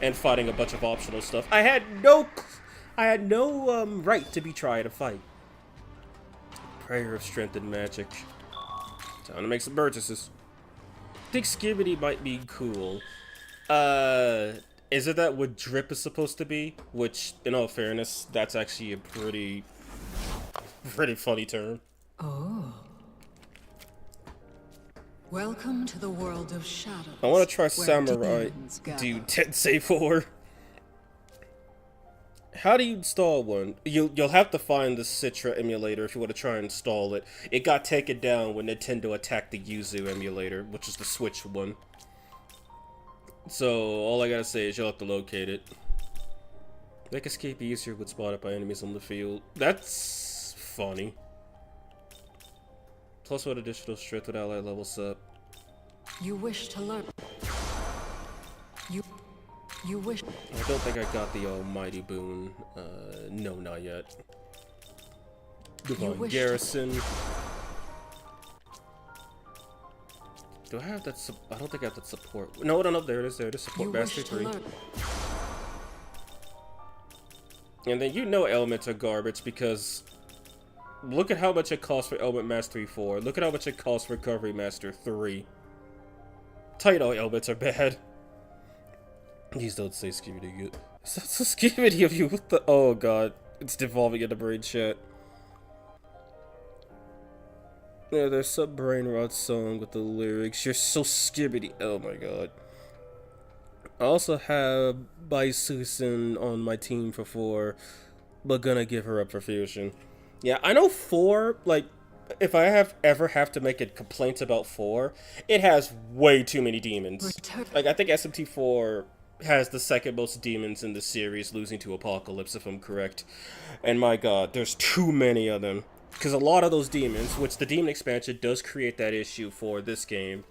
and fighting a bunch of optional stuff. I had no right to be trying to fight. Prayer of Strength and Magic. Time to make some purchases. I think Skibbity might be cool. Is it that what drip is supposed to be? Which, in all fairness, that's actually a pretty funny term. Oh. Welcome to the world of shadows. I want to try where Samurai demons gather. Dude Tensei 4. How do you install one? You'll have to find the Citra emulator if you want to try and install it. It got taken down when Nintendo attacked the Yuzu emulator, which is the Switch one. So all I gotta say is you'll have to locate it. Make escape easier when spotted by enemies on the field. That's funny. Plus 1 additional strength with ally levels up. You wish to learn. You wish. I don't think I got the almighty boon. No, not yet. Divine Garrison. Do I have that? I don't think I have that support. No, there it is. There it is. Support Master 3. And then you know elements are garbage because look at how much it costs for Element Mastery 4. Look at how much it costs for Recovery Master 3. Taito elements are bad. Please don't say Skibidi good. That's so Skibidi of you. What the? Oh god. It's devolving into brain shit. Yeah, there's some brain rot song with the lyrics. You're so Skibidi. Oh my god. I also have Baisusen on my team for 4, but gonna give her up for Fusion. Yeah, I know 4, like, if I ever have to make a complaint about 4, it has way too many demons. Like, I think SMT4 has the second most demons in the series, losing to Apocalypse, if I'm correct. And my god, there's too many of them. Because a lot of those demons, which the demon expansion does create that issue for this game,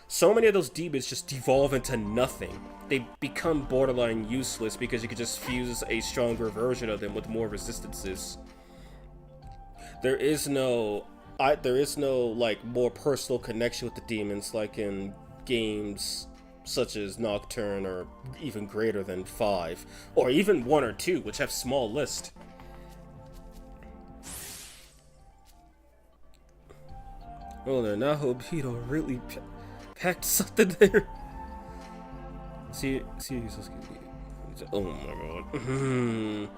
so many of those demons just devolve into nothing. They become borderline useless because you can just fuse a stronger version of them with more resistances. There is no like more personal connection with the demons like in games such as Nocturne or even greater than 5 or even 1 or 2, which have small lists. Oh, there, Nahobina really packed something there. See, oh my god.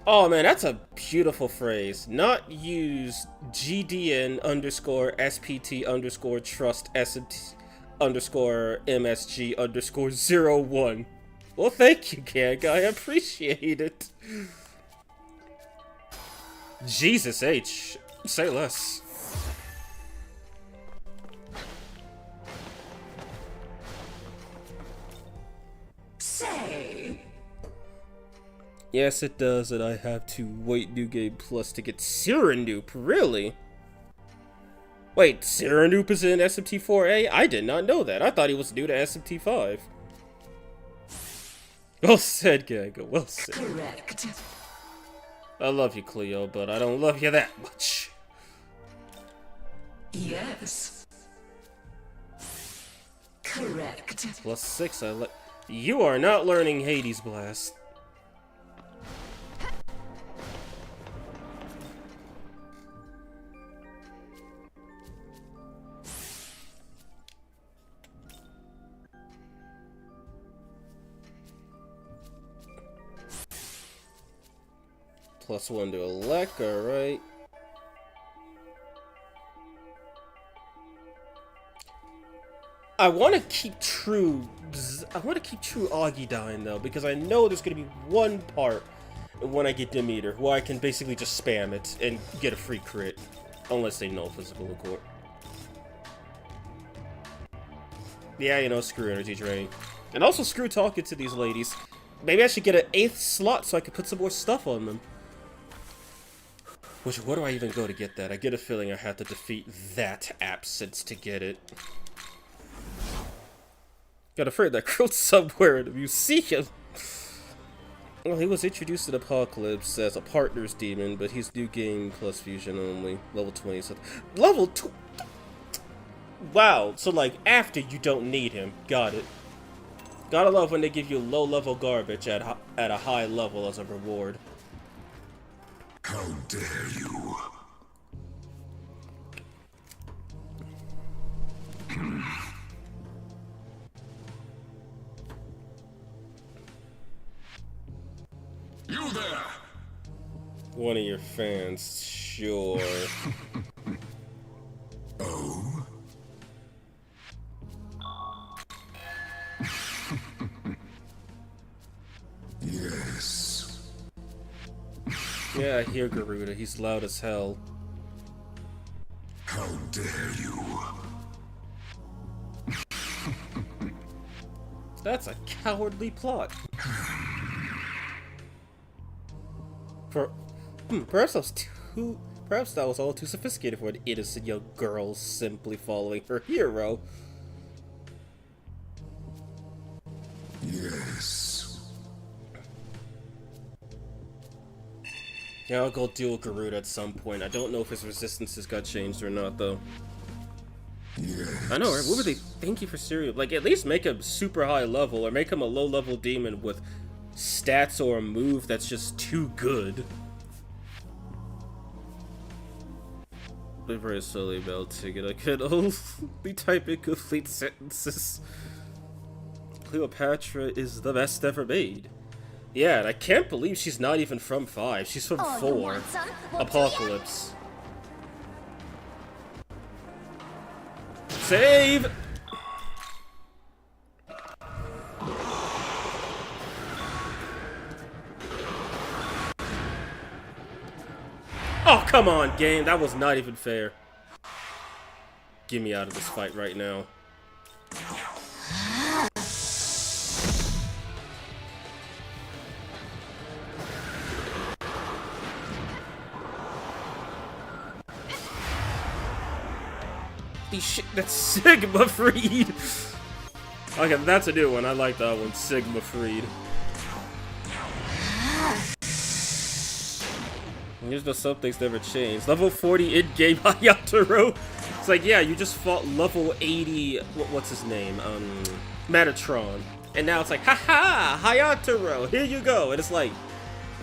Oh man, that's a beautiful phrase. Not use GDN underscore SPT underscore trust SMT underscore MSG underscore 01. Well, thank you, Gang. I appreciate it. Jesus H. Say less. Say. Yes, it does, and I have to wait New Game Plus to get Cyrandup. Really? Wait, Cyrandup is in SMT4A? I did not know that. I thought he was new to SMT5. Well said, Gaga. Well said. Correct. I love you, Cleo, but I don't love you that much. Yes. Correct. Plus 6, I let. You are not learning Hades Blast. Plus 1 to elect, alright. I want to keep true Augidine though, because I know there's going to be one part when I get Demeter where I can basically just spam it and get a free crit. Unless they know physical in court. Yeah, you know, screw energy drain. And also screw talking to these ladies. Maybe I should get an 8th slot so I can put some more stuff on them. Which, where do I even go to get that? I get a feeling I have to defeat that absence to get it. Got afraid that girl's somewhere in the museum. Well, he was introduced in Apocalypse as a partner's demon, but he's new game plus fusion only. Level 20. So level 2. Wow. So, like, after you don't need him. Got it. Gotta love when they give you low-level garbage at a high level as a reward. How dare you? You there! One of your fans, sure. Oh? Yes. Yeah, I hear Garuda. He's loud as hell. How dare you? That's a cowardly plot. Perhaps that was all too sophisticated for an innocent young girl simply following her hero. Yes. Yeah, I'll go deal with Garuda at some point. I don't know if his resistances got changed or not, though. Yes. I know, right? What would they thank you for cereal? Like, at least make him super high level, or make him a low level demon with stats or a move that's just too good. Very slowly melting, and I can only type in complete sentences. Cleopatra is the best ever made. Yeah, and I can't believe she's not even from 5. She's from 4. Apocalypse. Save! Oh, come on, game. That was not even fair. Get me out of this fight right now. That's Sigma Freed. Okay, that's a new one. I like that one. Sigma Freed. Here's the some things never changed. Level 40 in-game Hayataro. It's like, yeah, you just fought level 80. What's his name? Metatron. And now it's like, haha, Hayataro. Here you go. And it's like,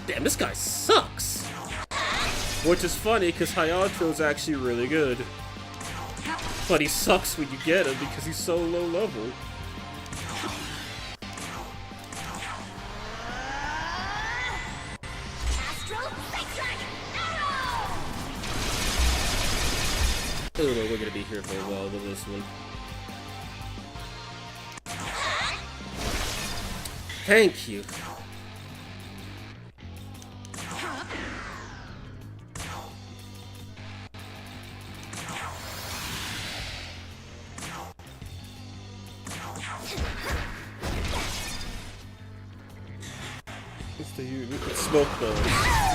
damn, this guy sucks. Which is funny because Hayataro's actually really good. But he sucks when you get him because he's so low level. Oh no, we're gonna be here for a while with this one. Thank you. We could smoke those.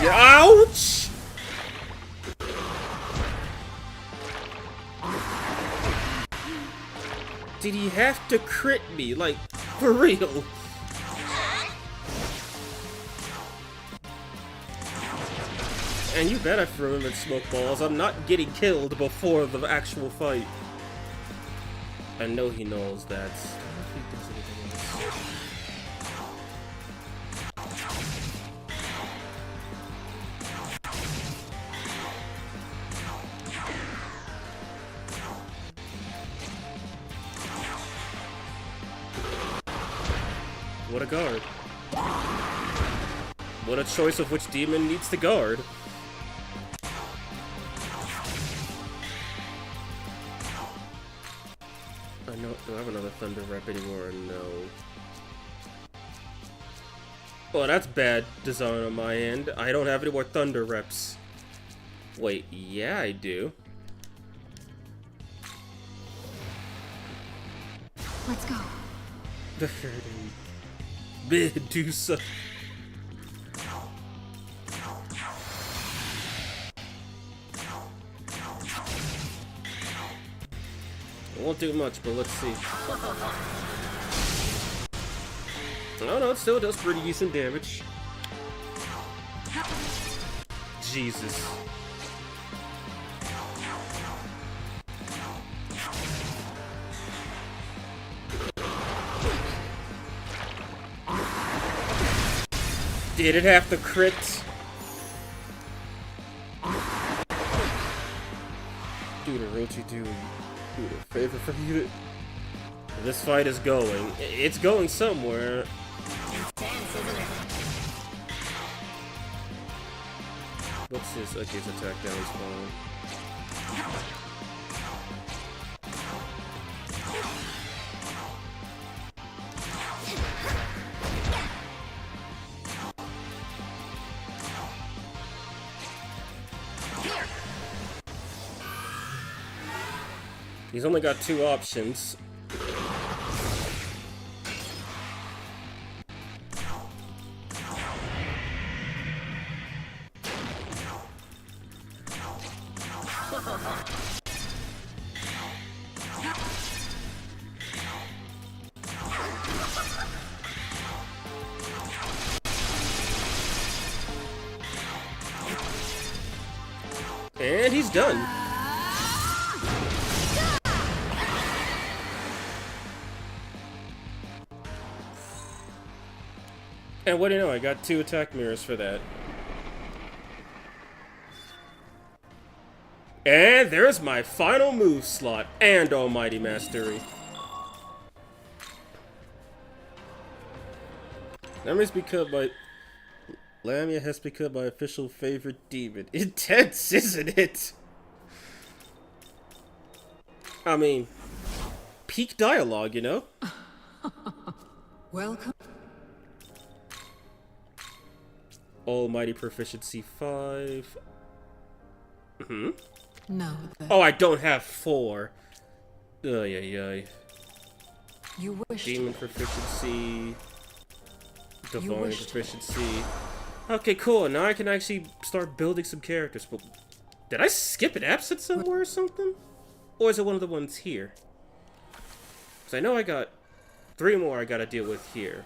Yeah, ouch! Did he have to crit me? Like, for real? And you bet I threw him in smoke balls. I'm not getting killed before the actual fight. I know he knows that. What a guard. What a choice of which demon needs to guard. I know. Do I have another Thunder Rep anymore? No. Well, that's bad design on my end. I don't have any more Thunder Reps. Wait, yeah, I do. Let's go. The hurting. Medusa. It won't do much, but let's see. Oh no, it still does pretty decent damage. Jesus. Did it have to crit? Dude, Orochi, dude a favor for you. This fight is going. It's going somewhere. What's his? Okay, his attack down is fine. He's only got 2 options. And he's done. And what do you know? I got 2 attack mirrors for that. And there's my final move slot and Almighty Mastery. Lamia has become my official favorite demon. Intense, isn't it? I mean, peak dialogue, you know? Welcome. Almighty Proficiency 5. No. Oh, I don't have 4. Ay. You wish. Demon Proficiency. Divine wished. Proficiency. Okay, cool. Now I can actually start building some characters. But did I skip an absent somewhere or something? Or is it one of the ones here? Because I know I got 3 more I gotta deal with here.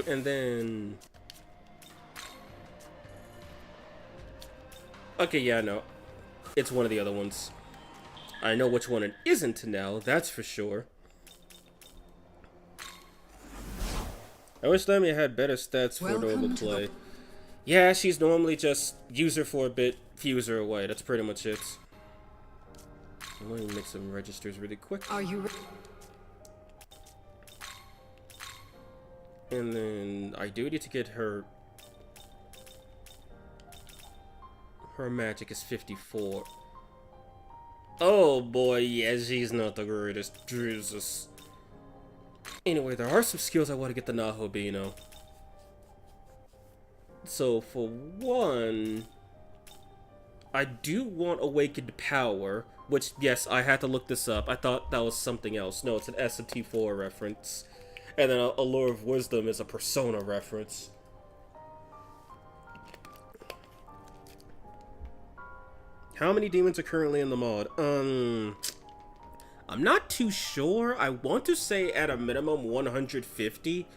And then... Okay, yeah, no. It's one of the other ones. I know which one it isn't now, that's for sure. I wish Lamia had better stats for normal play. Yeah, she's normally just user for a bit, fuser away. That's pretty much it. I'm going to make some registers really quick. Are you And then I do need to get her... Her magic is 54. Oh boy, yeah, she's not the greatest. Jesus. Anyway, there are some skills I want to get the Nahobina. So, for one... I do want Awakened Power, which, yes, I had to look this up. I thought that was something else. No, it's an SMT4 reference. And then Allure of Wisdom is a Persona reference. How many demons are currently in the mod? I'm not too sure. I want to say at a minimum 150.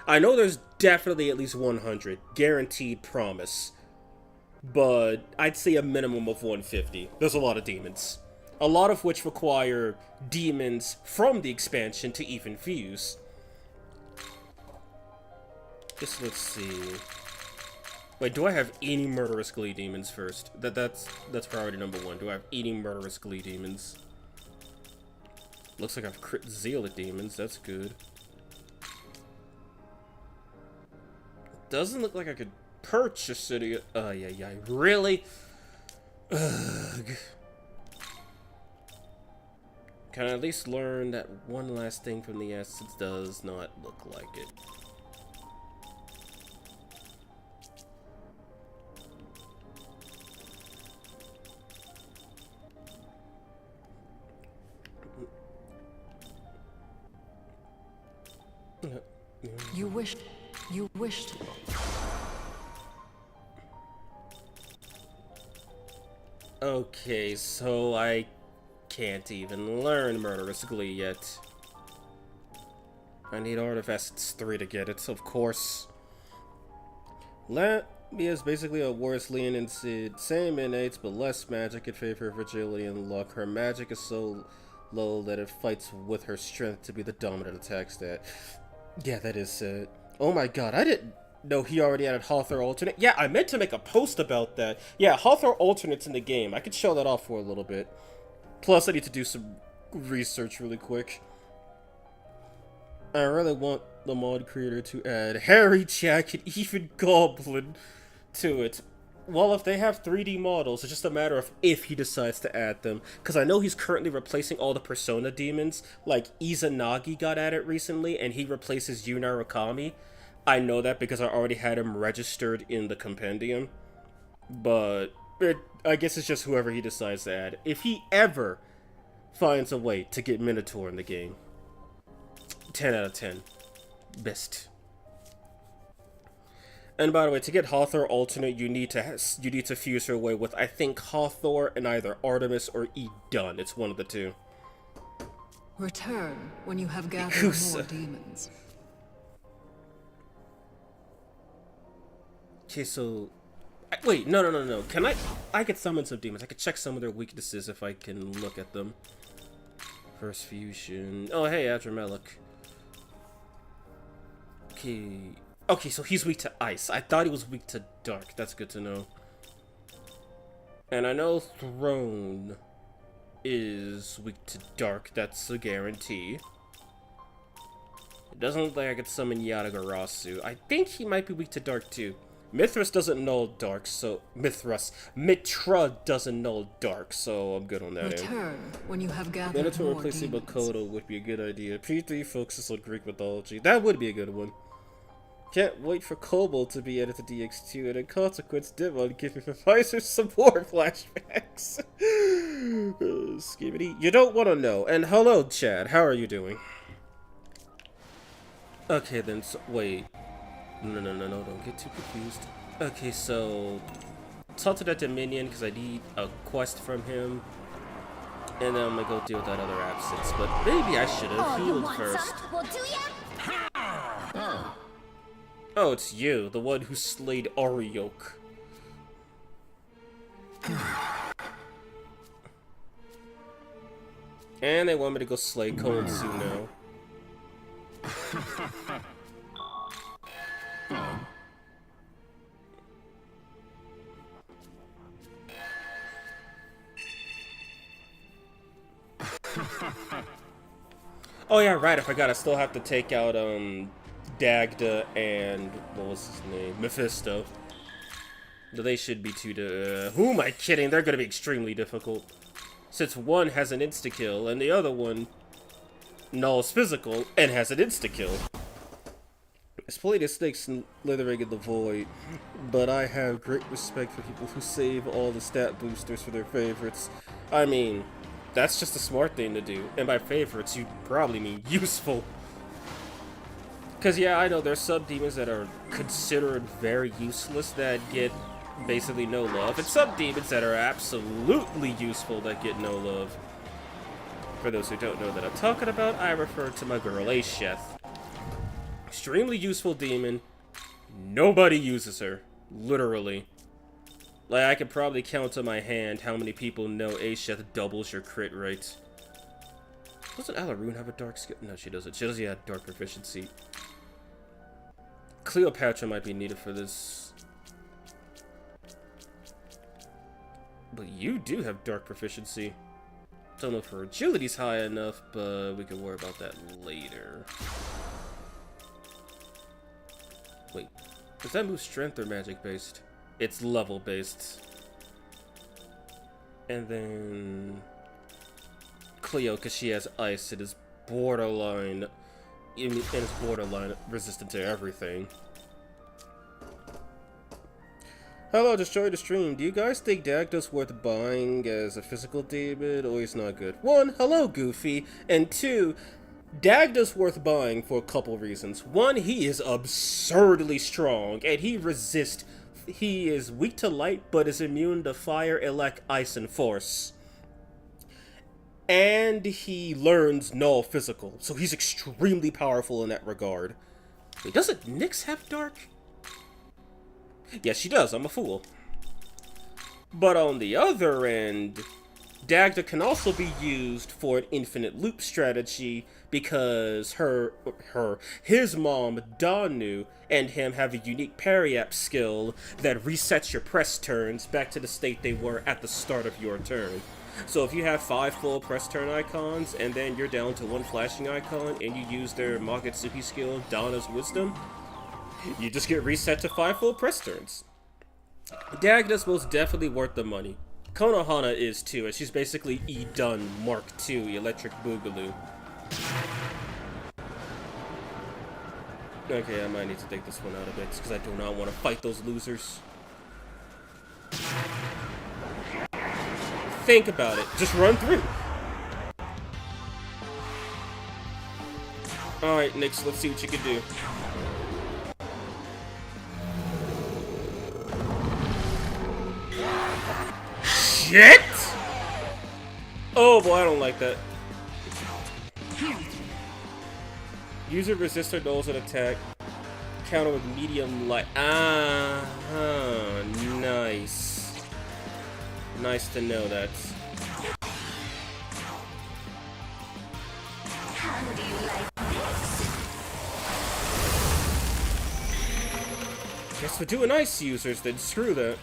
I know there's definitely at least 100. Guaranteed promise. But I'd say a minimum of 150. There's a lot of demons. A lot of which require demons from the expansion to even fuse. Just let's see. Wait, do I have any Murderous Glee demons first? That's priority number 1. Do I have any Murderous Glee demons? Looks like I've crit Zealot demons. That's good. Doesn't look like I could purchase it. Yeah. Really? Ugh. Can I at least learn that one last thing from the essence? Does not look like it. You wished. Okay, so I can't even learn Murderous Glee yet. I need Art of Essence 3 to get it, of course. Lamia is basically a worse Leon and Sid. Same innates, but less magic in favor of agility and luck. Her magic is so low that it fights with her strength to be the dominant attack stat. Yeah, that is it. Oh my god, I didn't know he already added Hawthorne alternate. Yeah, I meant to make a post about that. Yeah, Hawthorne alternates in the game. I could show that off for a little bit. Plus, I need to do some research really quick. I really want the mod creator to add Harry, Jack, and even Goblin to it. Well, if they have 3D models, it's just a matter of if he decides to add them. Because I know he's currently replacing all the Persona demons. Like, Izanagi got added recently, and he replaces Yuna Rakami. I know that because I already had him registered in the compendium. But I guess it's just whoever he decides to add. If he ever finds a way to get Minotaur in the game, 10 out of 10. Best. And by the way, to get Hawthorne alternate, you need to fuse her away with, I think, Hawthorne and either Artemis or Idun. It's one of the two. Return when you have gathered more demons. Okay, so Wait, no. Can I could summon some demons. I could check some of their weaknesses if I can look at them. First fusion. Oh, hey, Adramelech. Okay, so he's weak to ice. I thought he was weak to dark. That's good to know. And I know Throne is weak to dark. That's a guarantee. It doesn't look like I could summon Yatagarasu. I think he might be weak to dark too. Mithras doesn't null dark, so Mitra doesn't null dark, so I'm good on that end. Return when you have gathered Minotaur more replacing demons. Makoto would be a good idea. P3 focuses on Greek mythology. That would be a good one. Can't wait for Kobold to be added to DX2, and in consequence, Demon give me Pfizer some more flashbacks. Skibidi. You don't want to know. And hello, Chad. How are you doing? Okay, then, so, wait. No, don't get too confused. Okay, so talk to that Dominion, because I need a quest from him. And then I'm gonna go deal with that other absence. But maybe I should have healed first. Oh, it's you, the one who slayed Ariok. And they want me to go slay Koensu now. Oh yeah, right, I forgot I still have to take out, Dagda and, what was his name? Mephisto. They should be who am I kidding? They're gonna be extremely difficult. Since one has an insta-kill, and the other one nulls physical, and has an insta-kill. It's played as snakes slithering in the void, but I have great respect for people who save all the stat boosters for their favorites. I mean, that's just a smart thing to do, and by favorites, you probably mean useful. Because, yeah, I know there's some demons that are considered very useless that get basically no love, and some demons that are absolutely useful that get no love. For those who don't know that I'm talking about, I refer to my girl Asheth. Extremely useful demon. Nobody uses her. Literally. Like, I could probably count on my hand how many people know Asheth doubles your crit rate. Doesn't Alaroon have a dark skill? No, she doesn't. She doesn't have dark proficiency. Cleopatra might be needed for this. But you do have dark proficiency. Don't know if her agility's high enough, but we can worry about that later. Wait, does that move strength or magic based? It's level based. And then Cleo, because she has ice, it is borderline, and it's borderline resistant to everything. Hello, destroy the stream. Do you guys think Dagda's worth buying as a physical demon, or he's not good? 1, hello, Goofy, and 2, Dagda's worth buying for a couple reasons. 1, he is absurdly strong, and he is weak to light, but is immune to fire, elect, ice, and force. And he learns null physical, so he's extremely powerful in that regard. Wait, doesn't Nyx have dark? Yes, she does. I'm a fool. But on the other end, Dagda can also be used for an infinite loop strategy because his mom, Danu, and him have a unique parry-up skill that resets your press turns back to the state they were at the start of your turn. So if you have 5 full press turn icons, and then you're down to 1 flashing icon, and you use their Magatsuki skill, Dana's Wisdom, you just get reset to 5 full press turns. Dagda's most definitely worth the money. Konohana is too, and she's basically E-Dun Mark II, Electric Boogaloo. Okay, I might need to take this one out a bit, because I do not want to fight those losers. Think about it. Just run through. Alright, Nyx, let's see what you can do. Shit! Oh boy, I don't like that. User resist or nulls an attack. counter with medium light. Nice. Nice to know that. How do you like this? Guess we're doing ice users, then screw that.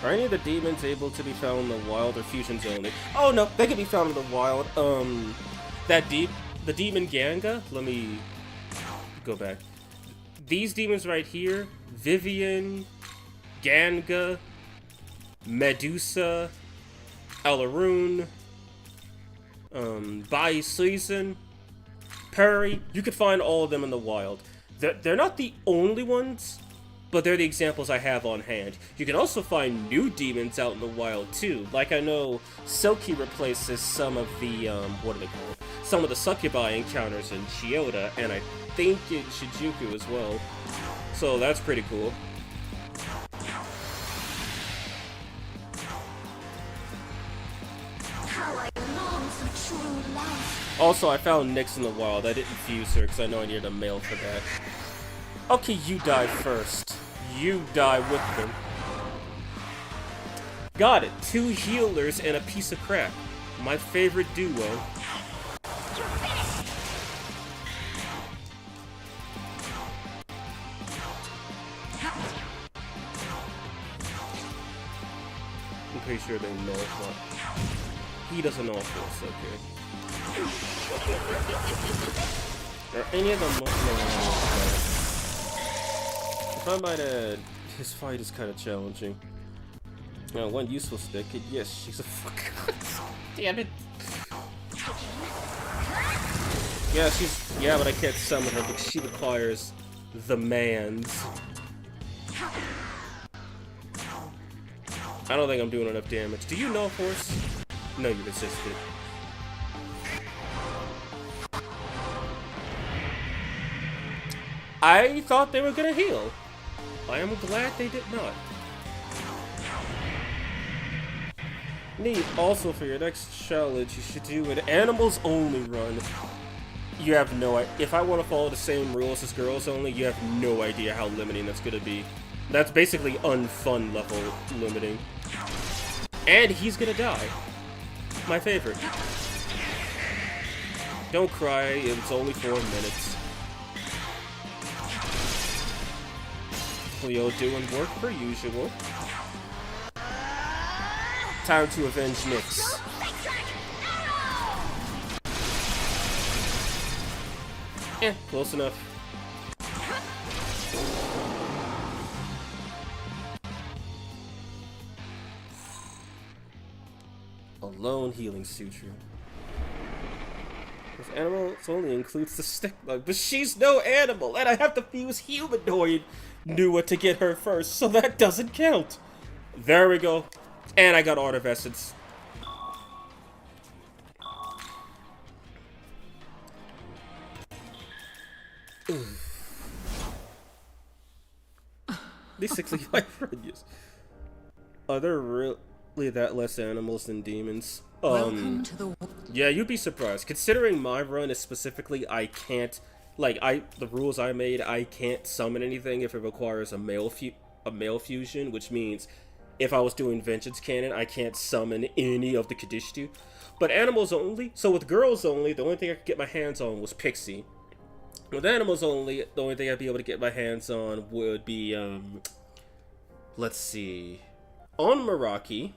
Are any of the demons able to be found in the wild or fusions only? Oh no, they can be found in the wild. The demon Ganga, let me go back. These demons right here, Vivian, Ganga, Medusa, Alaroon, Bai Suizan, Perry, you can find all of them in the wild. They're not the only ones, but they're the examples I have on hand. You can also find new demons out in the wild too. Like I know Silky replaces some of the, what do they call it? Some of the succubi encounters in Chiyoda, and I think in Shinjuku as well. So that's pretty cool. How I long for true love. Also, I found Nyx in the wild. I didn't fuse her because I know I needed a male for that. Okay, you die first. You die with them. Got it. 2 healers and a piece of crap. My favorite duo. I'm pretty sure they know what. He doesn't know if it's okay. Are any of them? No. If I might add, his fight is kind of challenging. Now, one useful stick. Yes, she's a fucking. Damn it. Yeah, yeah, but I can't summon her because she requires the man's. I don't think I'm doing enough damage. Do you know, Force? No, you resisted. I thought they were gonna heal. I am glad they did not. Neat. Also, for your next challenge, you should do an animals only run. You have no idea. If I want to follow the same rules as girls only, you have no idea how limiting that's gonna be. That's basically unfun level limiting. And he's gonna die. My favorite. Don't cry, it's only 4 minutes. Cleo doing work per usual. Time to avenge Nyx. Close enough. Alone healing suture. This animal only includes the stick bug, but she's no animal, and I have to fuse humanoid Nua to get her first, so that doesn't count. There we go. And I got Art of Essence. Basically, my friend is. Are there really that less animals than demons? Welcome to the Yeah, you'd be surprised. Considering my run is specifically, I can't, like, the rules I made, I can't summon anything if it requires a male fusion, which means if I was doing Vengeance Canon, I can't summon any of the Kadishtu. But animals only, so with girls only, the only thing I could get my hands on was Pixie. With animals only, the only thing I'd be able to get my hands on would be, let's see, on Meraki.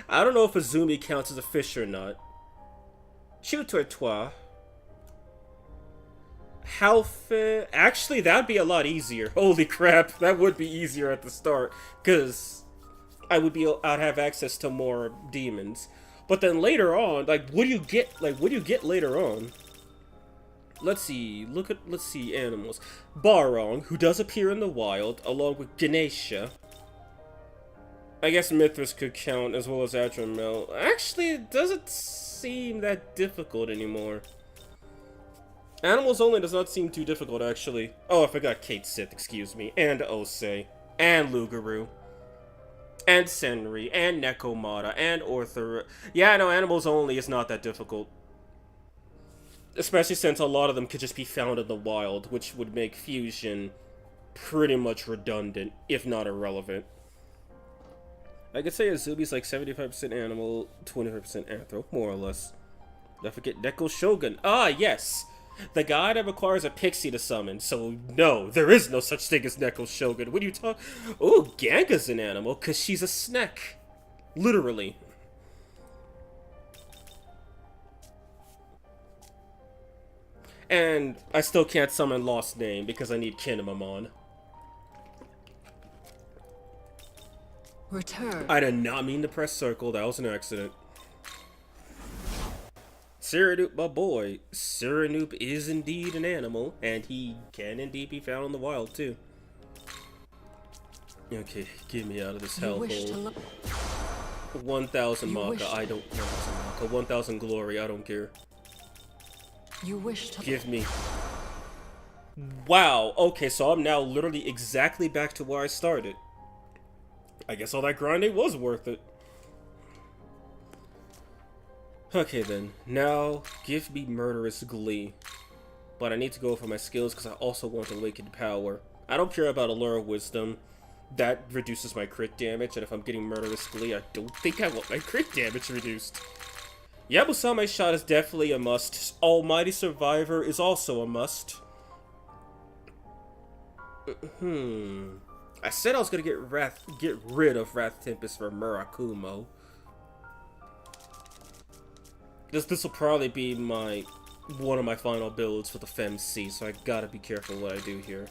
I don't know if Azumi counts as a fish or not. Chutortois. Halfin. Actually, that'd be a lot easier. Holy crap, that would be easier at the start, because I'd have access to more demons. But then later on, like, what do you get? Like, what do you get later on? Let's see. Let's see animals. Barong, who does appear in the wild, along with Ganesha. I guess Mithras could count, as well as Adramel. Actually, it doesn't seem that difficult anymore. Animals only does not seem too difficult, actually. Oh, I forgot Kate Sith, excuse me. And Osei. And Lugaru. And Senri, and Nekomata, and Orther. Yeah, no, animals only is not that difficult. Especially since a lot of them could just be found in the wild, which would make fusion pretty much redundant, if not irrelevant. I could say Azubi's like 75% animal, 25% anthro, more or less. Don't forget Neko Shogun. Ah, yes! The guy that requires a pixie to summon, so no, there is no such thing as Neko Shogun. What are you talking? Oh, Ganga's an animal, because she's a snack. Literally. And I still can't summon Lost Name because I need Kinemamon. Return. I did not mean to press circle, that was an accident. Cyranoop, my boy. Cyranoop is indeed an animal, and he can indeed be found in the wild, too. Okay, get me out of this hellhole. 1,000 Maka, I don't care. 1,000 glory, I don't care. You wish to Give me. Wow, okay, so I'm now literally exactly back to where I started. I guess all that grinding was worth it. Okay then, now give me Murderous Glee. But I need to go for my skills because I also want Awakened Power. I don't care about Allure Wisdom. That reduces my crit damage, and if I'm getting Murderous Glee, I don't think I want my crit damage reduced. Yabusame Shot is definitely a must. Almighty Survivor is also a must. I said I was gonna get rid of Wrath Tempest for Murakumo. This will probably be one of my final builds for the Femme C, so I gotta be careful what I do here.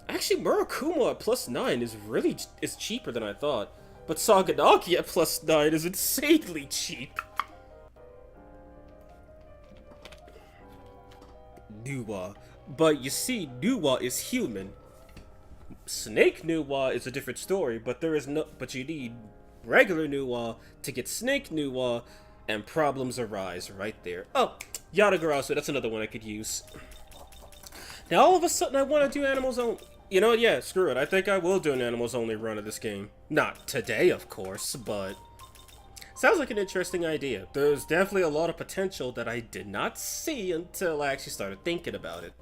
Actually, Murakumo at +9 is cheaper than I thought. But Saganaki at +9 is insanely cheap. Nuwa. But you see, Nuwa is human. Snake Nuwa is a different story, but you need regular Nuwa to get Snake Nuwa, and problems arise right there. Oh, Yatagarasu, that's another one I could use. Now all of a sudden I want to do animals only. You know what, yeah, screw it. I think I will do an animals only run of this game. Not today, of course, but sounds like an interesting idea. There's definitely a lot of potential that I did not see until I actually started thinking about it.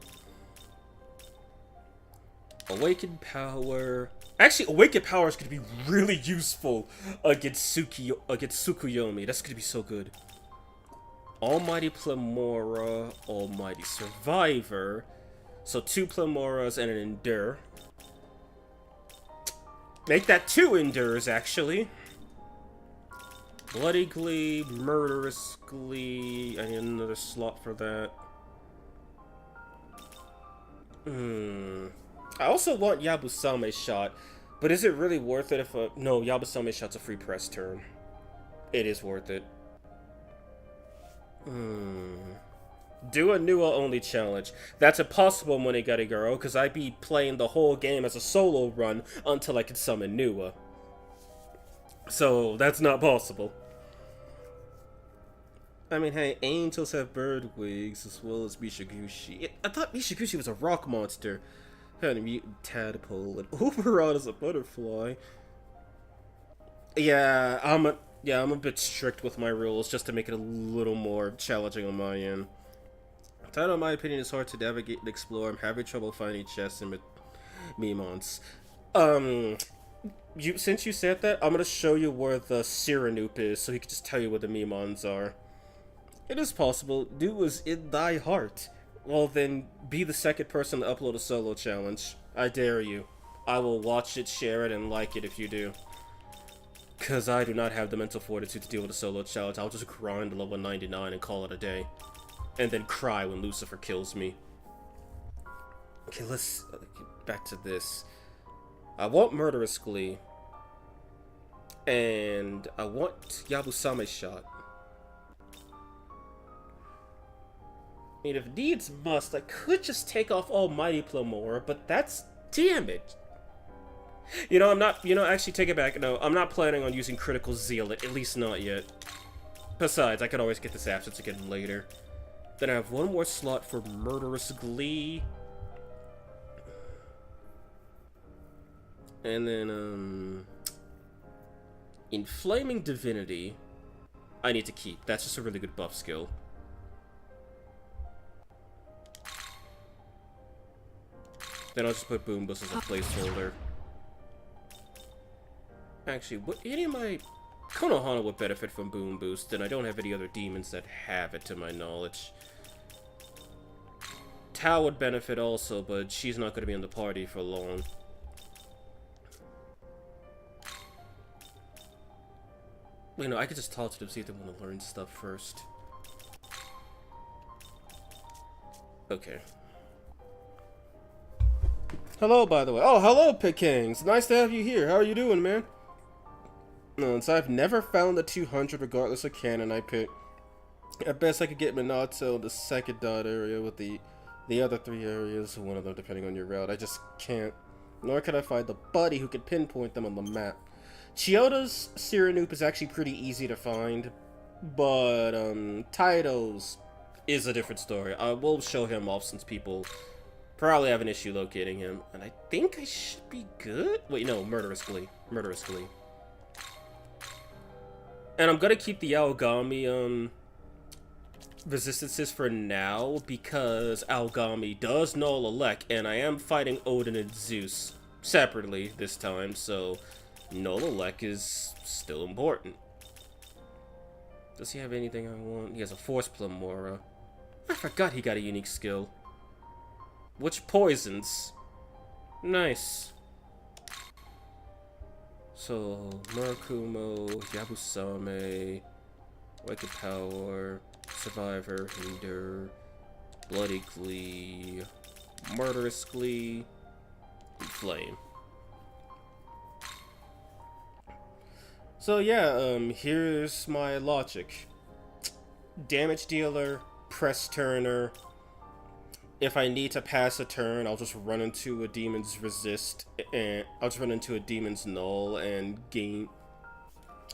Awakened Power. Actually, Awakened Power is going to be really useful against Tsukuyomi. That's going to be so good. Almighty Plamora, Almighty Survivor. So 2 Plamoras and an Endure. Make that 2 Endures, actually. Bloody Glee, Murderous Glee. I need another slot for that. I also want Yabusame Shot, but is it really worth it if no, Yabusame Shot's a free press turn. It is worth it. Do a Nuwa only challenge. That's impossible, Monogatari, because I'd be playing the whole game as a solo run until I could summon Nuwa. So, that's not possible. I mean, hey, angels have bird wings as well as Mishigashi. I thought Mishigashi was a rock monster. Had a mutant tadpole, and Oberon is a butterfly. Yeah, I'm a bit strict with my rules just to make it a little more challenging on my end. Taito, in my opinion, is hard to navigate and explore. I'm having trouble finding chests and Mimons. Since you said that, I'm gonna show you where the Cyranoop is, so he can just tell you where the Mimons are. It is possible. Do was in thy heart. Well, then, be the second person to upload a solo challenge. I dare you. I will watch it, share it, and like it if you do. Because I do not have the mental fortitude to deal with a solo challenge. I'll just grind to level 99 and call it a day. And then cry when Lucifer kills me. Okay, let's get back to this. I want Murderous Glee. And I want Yabusame Shot. I mean, if needs must, I could just take off Almighty Plamora, but that's damage. You know, actually take it back. No, I'm not planning on using Critical Zealot, at least not yet. Besides, I could always get this absence again later. Then I have one more slot for Murderous Glee. And then, Inflaming Divinity, I need to keep. That's just a really good buff skill. Then I'll just put Boom Boost as a placeholder. Actually, what any of my Konohana would benefit from Boom Boost, and I don't have any other demons that have it to my knowledge. Tao would benefit also, but she's not going to be in the party for long. You know, I could just talk to them, see if they want to learn stuff first. Okay. Hello, by the way. Oh, hello, Pickangs. Nice to have you here. How are you doing, man? No, so I've never found the 200 regardless of canon I pick. At best, I could get Minato in the second dot area with the other 3 areas, one of them depending on your route. I just can't. Nor can I find the buddy who could pinpoint them on the map. Chiyoda's Sirenoop is actually pretty easy to find, but Taito's is a different story. I will show him off since people probably have an issue locating him, and I think I should be good? Wait, no, Murderous Glee. Murderous Glee. And I'm gonna keep the Aogami, resistances for now, because Aogami does null Elec, and I am fighting Odin and Zeus separately this time, so null Elec is still important. Does he have anything I want? He has a Force Plamora. I forgot he got a unique skill. Which poisons? Nice. So, Murakumo, Yabusame, Wicked Power, Survivor, Hinder, Bloody Glee, Murderous Glee, and Flame. So yeah, here's my logic. Damage dealer, press turner. If I need to pass a turn, I'll just run into a demon's resist, and I'll just run into a demon's null and gain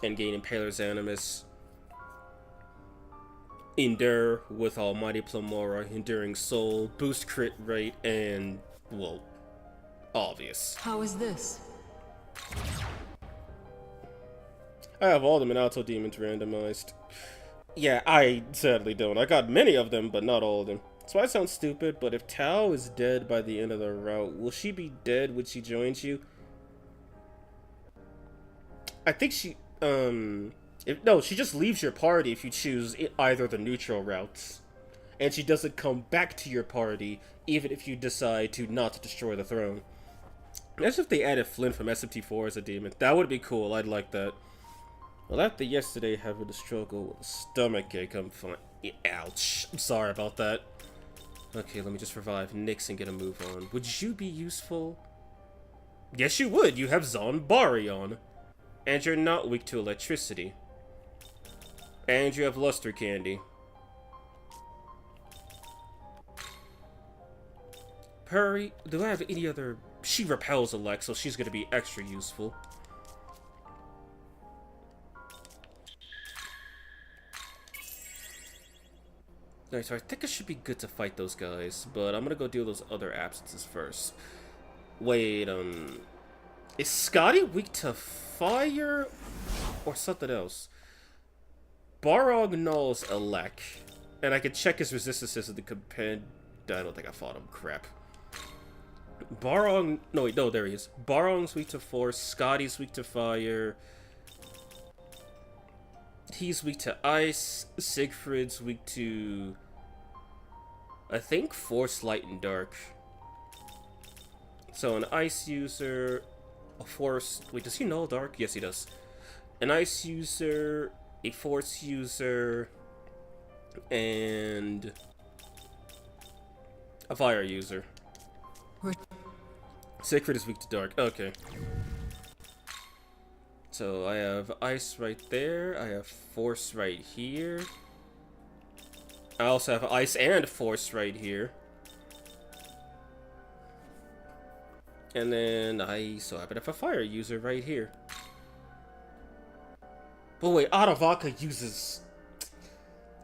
Impaler's Animus. Endure with Almighty Plamora, Enduring Soul, boost crit rate, and, well, obvious. How is this? I have all the Minato demons randomized. Yeah, I sadly don't. I got many of them, but not all of them. So I sound stupid, but if Tao is dead by the end of the route, will she be dead when she joins you? I think she, no, she just leaves your party if you choose either the neutral routes. And she doesn't come back to your party, even if you decide to not destroy the throne. Imagine if they added Flint from SMT4 as a demon. That would be cool, I'd like that. Well, after yesterday having a struggle with a stomachache, I'm fine. Ouch. I'm sorry about that. Okay, let me just revive Nyx and get a move on. Would you be useful? Yes, you would. You have Zanbarion. And you're not weak to electricity. And you have Luster Candy. Purry, do I have any other... She repels Elec, so she's gonna be extra useful. Alright, so I think I should be good to fight those guys, but I'm gonna go deal those other absences first. Wait, is Scotty weak to fire or something else? Barog nulls Elec, and I can check his resistances in the companion. I don't think I fought him. Crap. Barong, no wait, no, there he is. Barong's weak to force. Scotty's weak to fire. He's weak to ice. Siegfried's weak to, I think, force, light, and dark. So an ice user, a force. Wait, does he know dark? Yes, he does. An ice user, a force user, and a fire user. Siegfried is weak to dark. Okay. So I have ice right there. I have force right here. I also have ice and force right here. And then I so happen to have a fire user right here. But wait, Aravaka uses...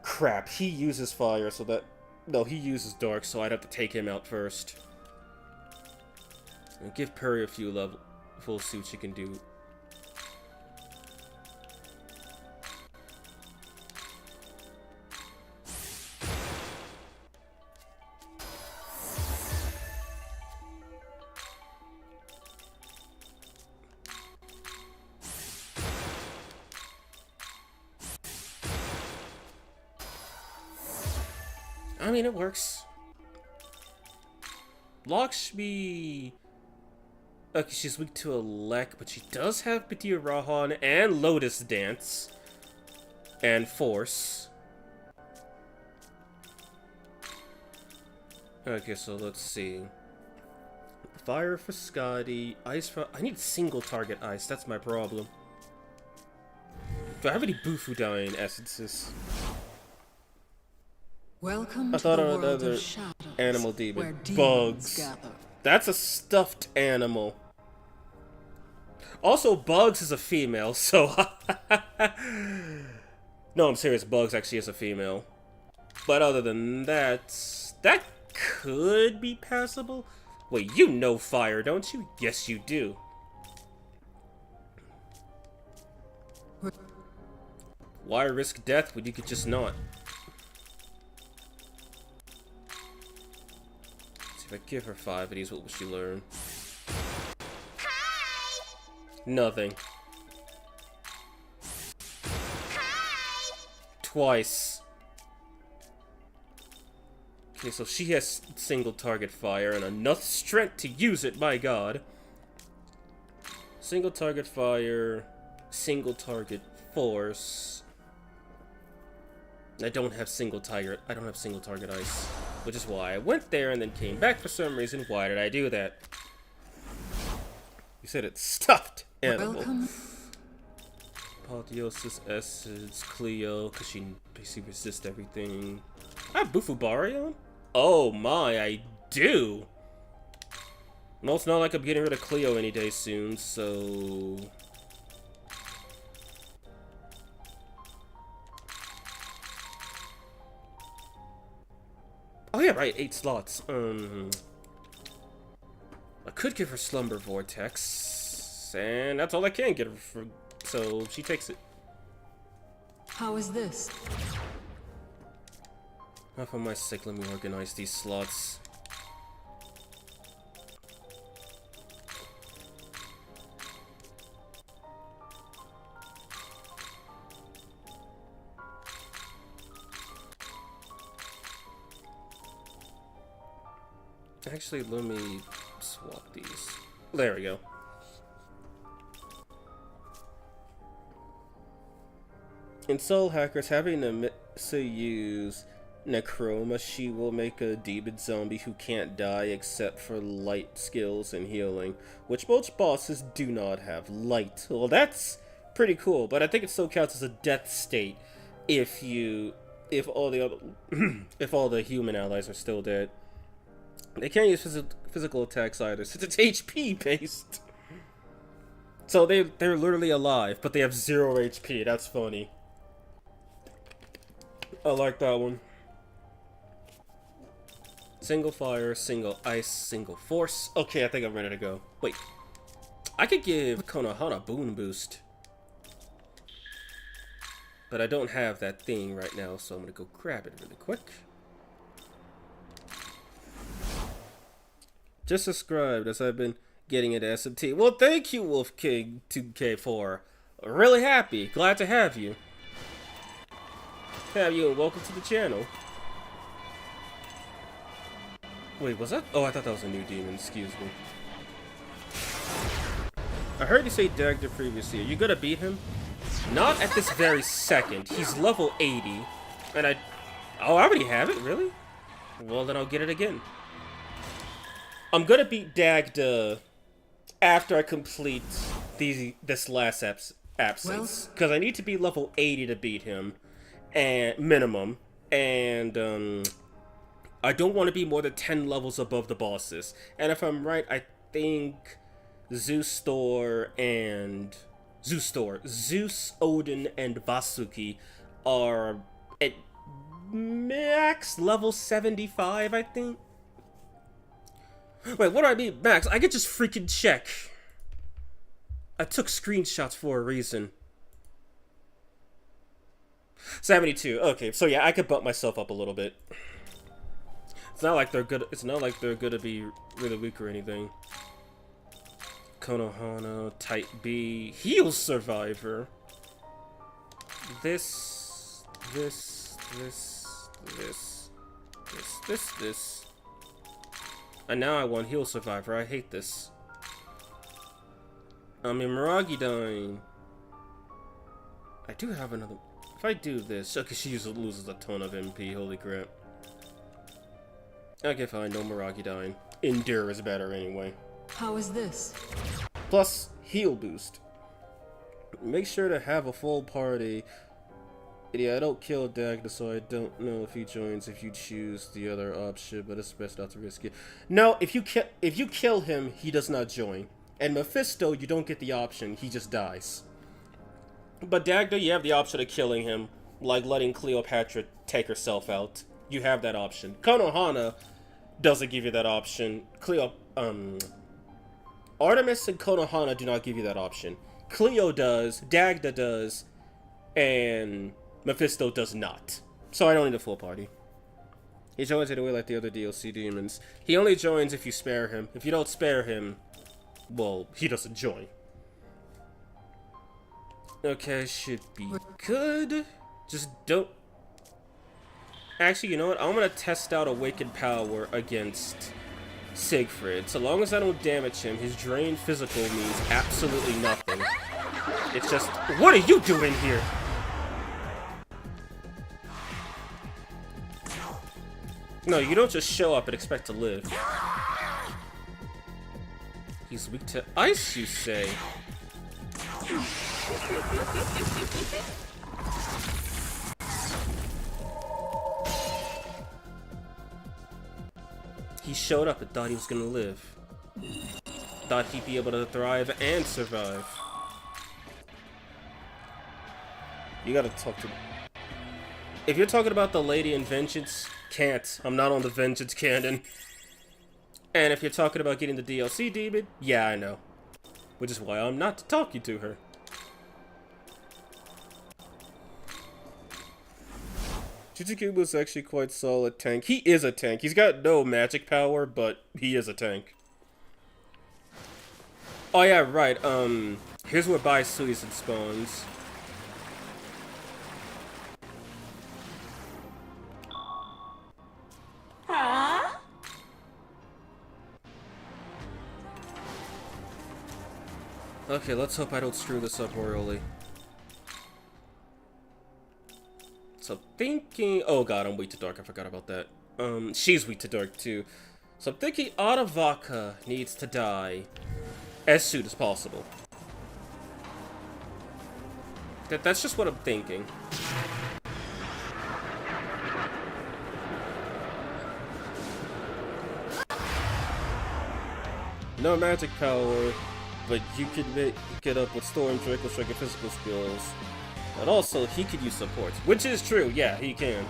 Crap, he uses fire, so that... No, he uses dark, so I'd have to take him out first. And give Perry a full suit she can do. I mean, it works. Lakshmi... Okay, she's weak to Elec, but she does have Pitya Rahan and Lotus Dance. And Force. Okay, so let's see. Fire for Scotty, Ice for... I need single target ice, that's my problem. Do I have any Bufudyne essences? Welcome I to thought the of world another of shadows, animal where demon. demons Bugs. gather. That's a stuffed animal. Also, Bugs is a female, so... No, I'm serious, Bugs actually is a female. But other than that... That could be passable? Wait, you know fire, don't you? Yes, you do. Why risk death when you could just not? If I give her 5 of these, what will she learn? Hi! Nothing. Hi! Twice. Okay, so she has single target fire and enough strength to use it, my god. Single target fire, single target force. I don't have single target ice. Which is why I went there and then came back for some reason. Why did I do that? You said it's stuffed animal. Welcome. Apotheosis, Essence, Cleo, because she basically resists everything. I have Bufubarion? Oh my, I do! Well, it's not like I'm getting rid of Cleo any day soon, so... Oh yeah, right, 8 slots. I could give her Slumber Vortex, and that's all I can get her for, so she takes it. How is this? For my sake, let me organize these slots. Actually, let me swap these. There we go. In Soul Hackers, having Namisa use Necroma, she will make a demon zombie who can't die except for light skills and healing, which most bosses do not have. Light. Well, that's pretty cool, but I think it still counts as a death state if all the other if all the human allies are still dead. They can't use physical attacks either, since it's HP based. So they're literally alive, but they have 0 HP. That's funny. I like that one. Single fire, single ice, single force. Okay, I think I'm ready to go. Wait. I could give Konohana Boon Boost. But I don't have that thing right now, so I'm gonna go grab it really quick. Just subscribed as I've been getting into SMT. Well, thank you, Wolf King 2K4. Really happy. Glad to have you. Have you and welcome to the channel. Wait, was that? Oh, I thought that was a new demon. Excuse me. I heard you say Dagda previously. Are you gonna beat him? Not at this very second. He's level 80. And I already have it? Really? Well, then I'll get it again. I'm gonna beat Dagda after I complete this last absence. Because I need to be level 80 to beat him. And minimum. And, I don't want to be more than 10 levels above the bosses. And if I'm right, I think Zeus, Odin, and Vasuki are at max level 75, I think. Wait, what do I mean max? I could just freaking check. I took screenshots for a reason. 72. Okay, so yeah, I could bump myself up a little bit. It's not like they're good. It's not like they're gonna be really weak or anything. Konohana, Type B, Heal Survivor. This. And now I want Heal Survivor. I hate this. I'm in Miragi dying. I do have another. If I do this, okay, she loses a ton of MP. Holy crap. Okay, fine. No Miragi dying. Endure is better anyway. How is this? Plus heal boost. Make sure to have a full party. Yeah, I don't kill Dagda, so I don't know if he joins if you choose the other option, but it's best not to risk it. No, if you kill him, he does not join. And Mephisto, you don't get the option, he just dies. But Dagda, you have the option of killing him, like letting Cleopatra take herself out. You have that option. Konohana doesn't give you that option. Artemis and Konohana do not give you that option. Cleo does, Dagda does, and Mephisto does not. So I don't need a full party. He joins anyway like the other DLC demons. He only joins if you spare him. If you don't spare him, well, he doesn't join. Okay, should be good. Just don't... Actually, you know what? I'm gonna test out Awakened Power against Siegfried. So long as I don't damage him, his drained physical means absolutely nothing. It's just... What are you doing here? No, you don't just show up and expect to live. He's weak to ice, you say? He showed up and thought he was gonna live. Thought he'd be able to thrive and survive. You gotta talk to me. If you're talking about the lady in Vengeance, can't. I'm not on the Vengeance canon. And if you're talking about getting the DLC demon, yeah, I know. Which is why I'm not talking to her. Chichikubu is actually quite solid tank. He is a tank. He's got no magic power, but he is a tank. Oh yeah, right. Here's where Baisuizen spawns. Okay, let's hope I don't screw this up royally. So thinking... Oh god, I'm weak to dark. I forgot about that. She's weak to dark too. So I'm thinking Otavaka needs to die as soon as possible. That's just what I'm thinking. No magic power, but you can make it up with Storm, Draco Strike, and physical skills. And also, he could use supports, which is true. Yeah, he can.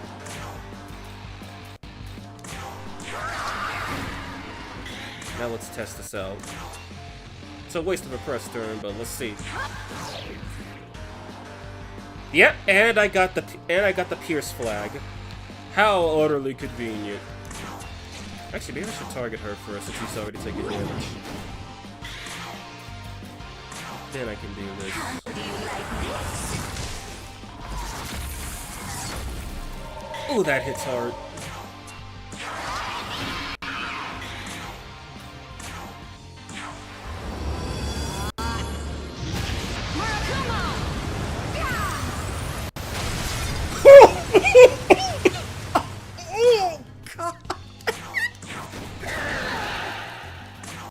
Now let's test this out. It's a waste of a press turn, but let's see. Yep, and I got the Pierce flag. How utterly convenient. Actually, maybe I should target her first since she's already taking damage. Then I can do this. Ooh, that hits hard.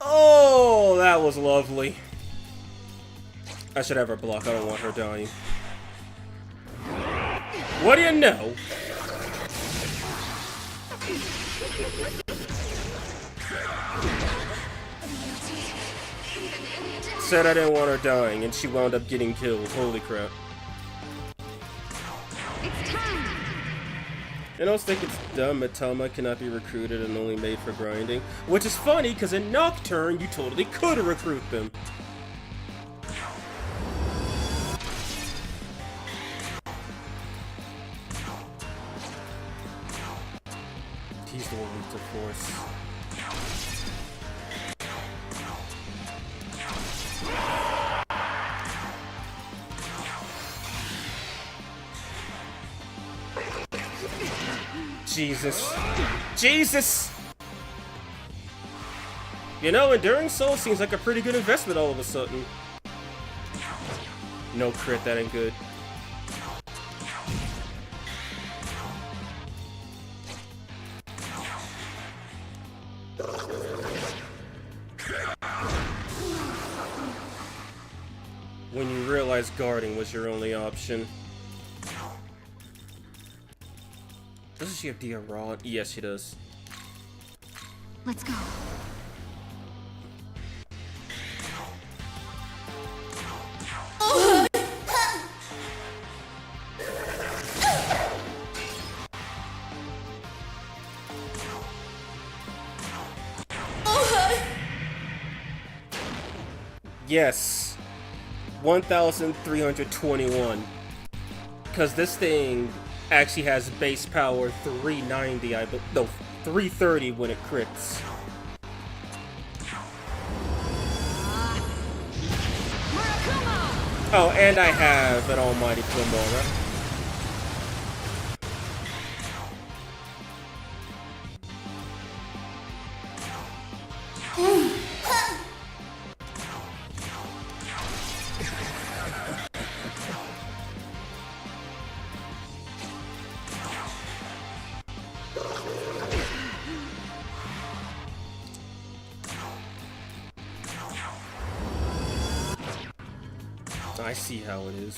Oh, that was lovely. I should have her block. I don't want her dying. What do you know? Said I didn't want her dying, and she wound up getting killed. Holy crap. It's time. I don't think it's dumb Matoma cannot be recruited and only made for grinding. Which is funny, because in Nocturne, you totally could recruit them. He's the one weak to force. Jesus. Jesus! You know, Enduring Soul seems like a pretty good investment all of a sudden. No crit, that ain't good. When you realize guarding was your only option. Doesn't she have Dia Rod? Yes, she does. Let's go. Yes. 1,321. Because this thing actually has base power 390, no, 330 when it crits. Oh, and I have an almighty Primora. I see how it is.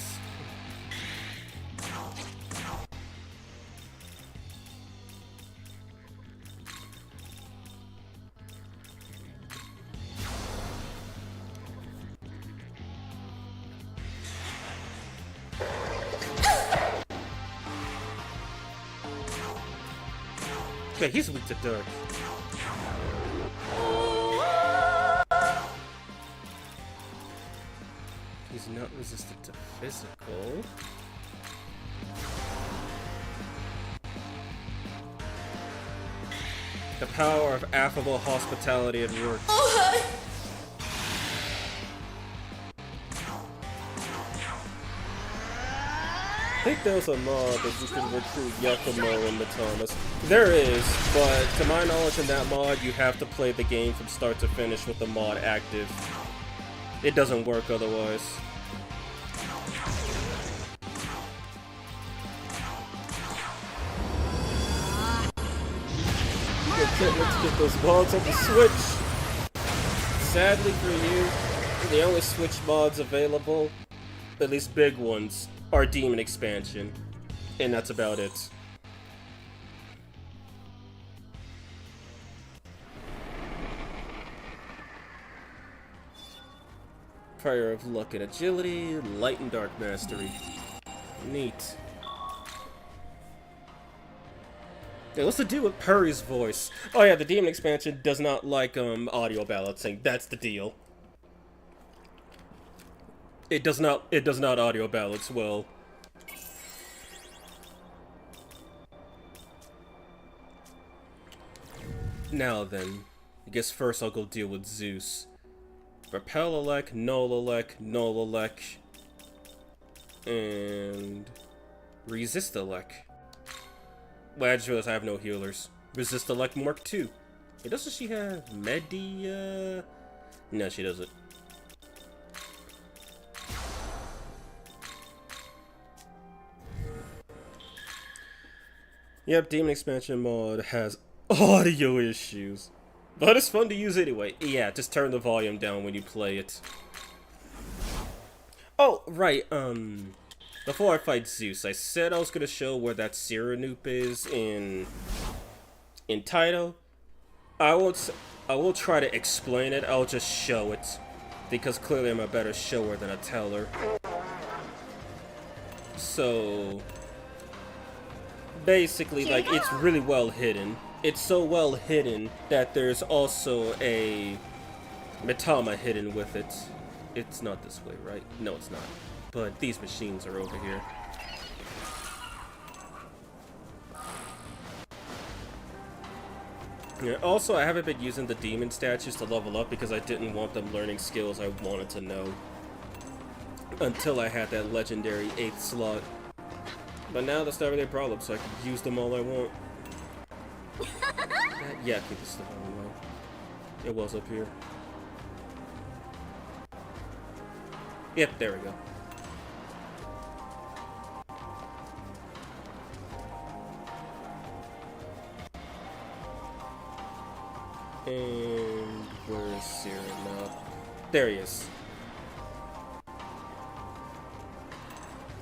Okay, he's weak to dirt. He's not resistant to physical. The power of affable hospitality at work. I think there's a mod that you can recruit Yakumo and Matamas. There is, but to my knowledge in that mod, you have to play the game from start to finish with the mod active. It doesn't work otherwise. Okay, let's get those mods on the Switch. Sadly for you, the only Switch mods available, at least big ones, are Demon Expansion. And that's about it. Fire of Luck and Agility, Light and Dark Mastery. Neat. Yeah, what's the deal with Purry's voice? Oh yeah, the Demon Expansion does not like audio balancing. That's the deal. It does not audio balance well. Now then, I guess first I'll go deal with Zeus. Repel Elec, Null Elec, Null Elec, and Resist Elec. Well, I just realized I have no healers. Resist Elec Mark II. Hey, doesn't she have Medi? No, she doesn't. Yep, Demon Expansion mod has audio issues. But it's fun to use anyway. Yeah, just turn the volume down when you play it. Oh, right, before I fight Zeus, I said I was gonna show where that Sirenoop is in Taito. I will try to explain it, I'll just show it. Because clearly I'm a better shower than a teller. So basically, like, it's really well hidden. It's so well hidden that there's also a Mitama hidden with it. It's not this way, right? No, it's not. But these machines are over here. Yeah, also, I haven't been using the demon statues to level up because I didn't want them learning skills I wanted to know until I had that legendary 8th slot. But now that's not really a problem, so I can use them all I want. Yeah, keep this stuff online. It was up here. Yep, there we go. And where's Cyrano? There he is.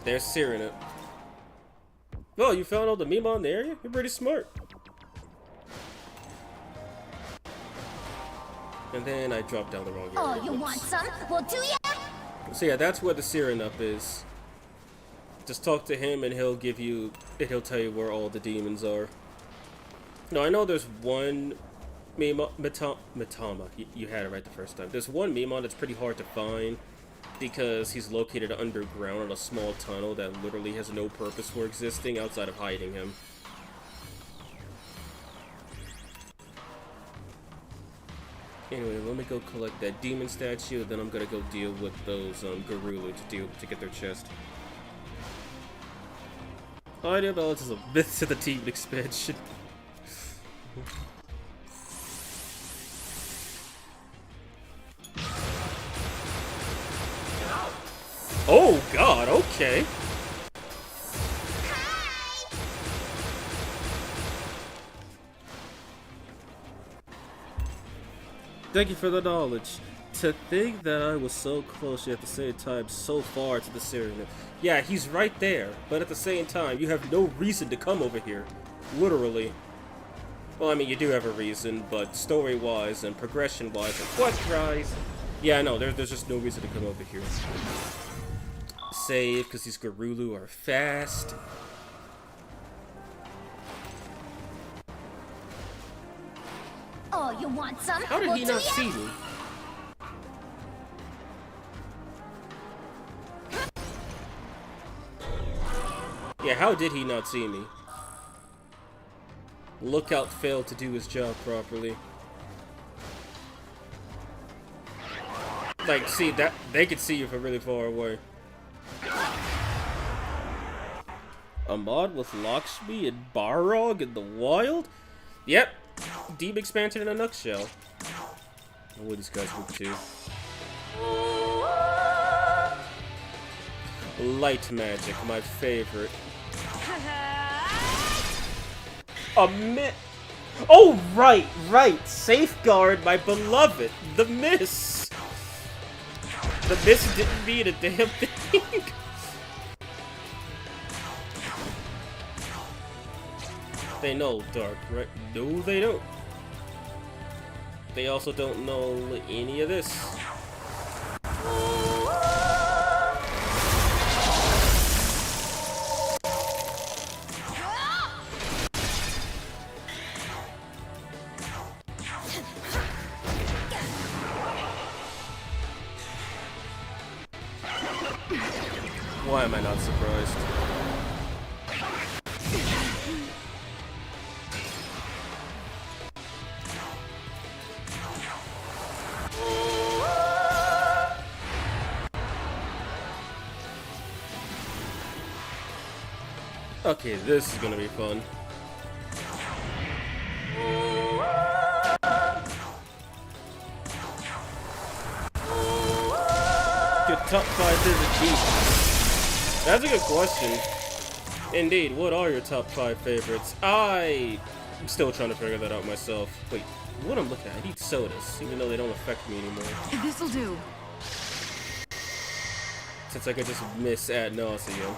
There's Cyrano. Oh, you found all the Mima in the area? You're pretty smart. And then I dropped down the wrong area. Oh, you want some? Well, do ya? So yeah, that's where the Cyrenup is. Just talk to him and he'll give you, he'll tell you where all the demons are. No, I know there's one Mitama. You had it right the first time. There's one Mimon that's pretty hard to find because he's located underground in a small tunnel that literally has no purpose for existing outside of hiding him. Anyway, let me go collect that demon statue, then I'm gonna go deal with those Garulu to get their chest. Oh, I didn't know this is a myth to the team expansion. Oh god, okay. Thank you for the knowledge. To think that I was so close yet at the same time so far to the Syrian. Yeah, he's right there, but at the same time, you have no reason to come over here. Literally. Well, I mean, you do have a reason, but story-wise and progression-wise and quest-wise, yeah, no, there's just no reason to come over here. Save, because these Garulu are fast. Oh, you want some? How did well, he do not ya? see me? Yeah, how did he not see me? Lookout failed to do his job properly. Like, see, that they could see you from really far away. A mod with Lakshmi and Barog in the wild? Yep. Deep expansion in a nutshell. Oh, what these guys move to. Light magic, my favorite. A myth. Oh, right. Safeguard, my beloved. The miss. The miss didn't mean a damn thing. They know dark, right? No, they don't. They also don't know any of this. Why am I not surprised? Okay, this is gonna be fun. Your top 5 favorite teams? That's a good question. Indeed, what are your top 5 favorites? I'm still trying to figure that out myself. Wait, what I'm looking at? I need sodas, even though they don't affect me anymore. This'll do. Since I could just miss ad nauseum.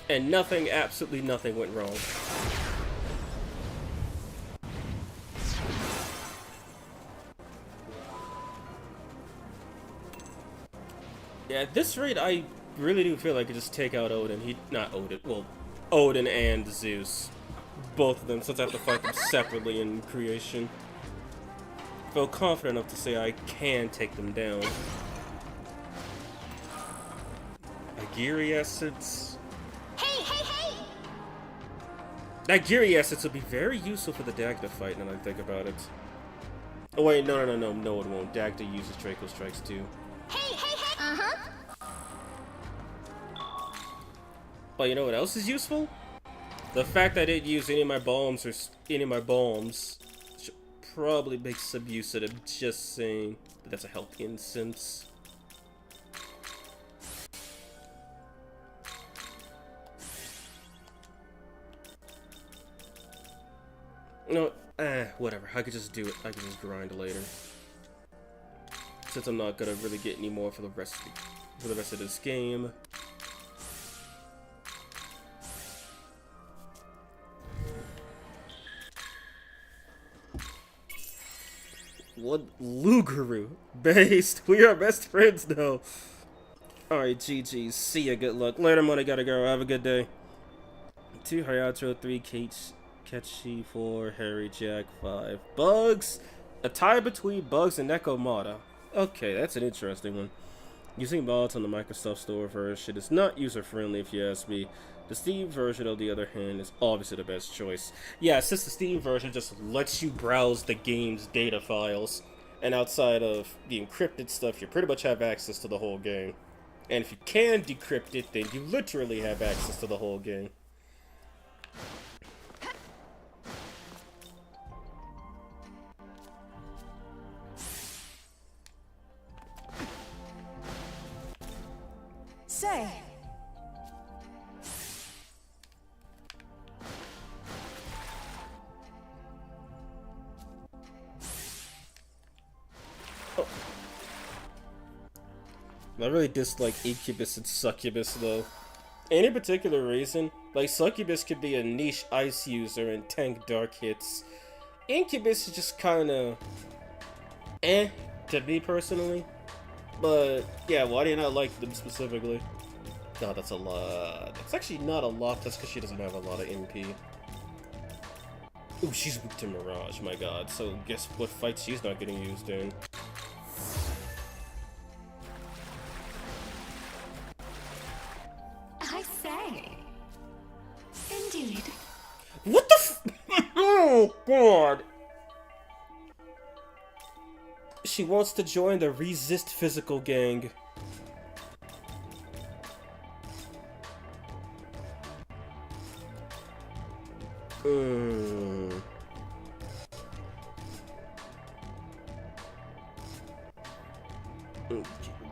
And nothing, absolutely nothing went wrong. Yeah, at this rate, I really do feel like I could just take out Odin. Not Odin, well, Odin and Zeus. both of them since I have to fight them separately in creation. I feel confident enough to say I can take them down. Agiri Essence. Hey, hey, hey! That Agiri Essence would be very useful for the Dagda fight now that I think about it. Oh wait, no, it won't. Dagda uses Draco Strikes too. Hey, hey, hey! Uh-huh. But you know what else is useful? The fact that I didn't use any of my bombs should probably make some use of it. Just saying. But that's a health instance. No, whatever. I could just do it. I could just grind later. Since I'm not gonna really get any more for the rest of this game. What Luguru? Based. We are best friends now. Alright, GG. See ya. Good luck. Later, money. Gotta go. Have a good day. 2 Hayato, 3 Ketchi, 4 Harry Jack, 5 Bugs. A tie between Bugs and Nekomata. Okay, that's an interesting one. Using mods on the Microsoft Store version is not user-friendly if you ask me. The Steam version, on the other hand, is obviously the best choice. Yeah, since the Steam version just lets you browse the game's data files, and outside of the encrypted stuff, you pretty much have access to the whole game. And if you can decrypt it, then you literally have access to the whole game. Say. Oh. I really dislike Incubus and Succubus though. Any particular reason? Like Succubus could be a niche ice user and tank dark hits. Incubus is just kinda to me personally. But yeah, why do you not like them specifically? God, that's a lot. It's actually not a lot, that's because she doesn't have a lot of MP. Ooh, she's weak to Mirage, my god. So guess what fight she's not getting used in? I say. Indeed. What the f- Oh god! She wants to join the Resist Physical gang.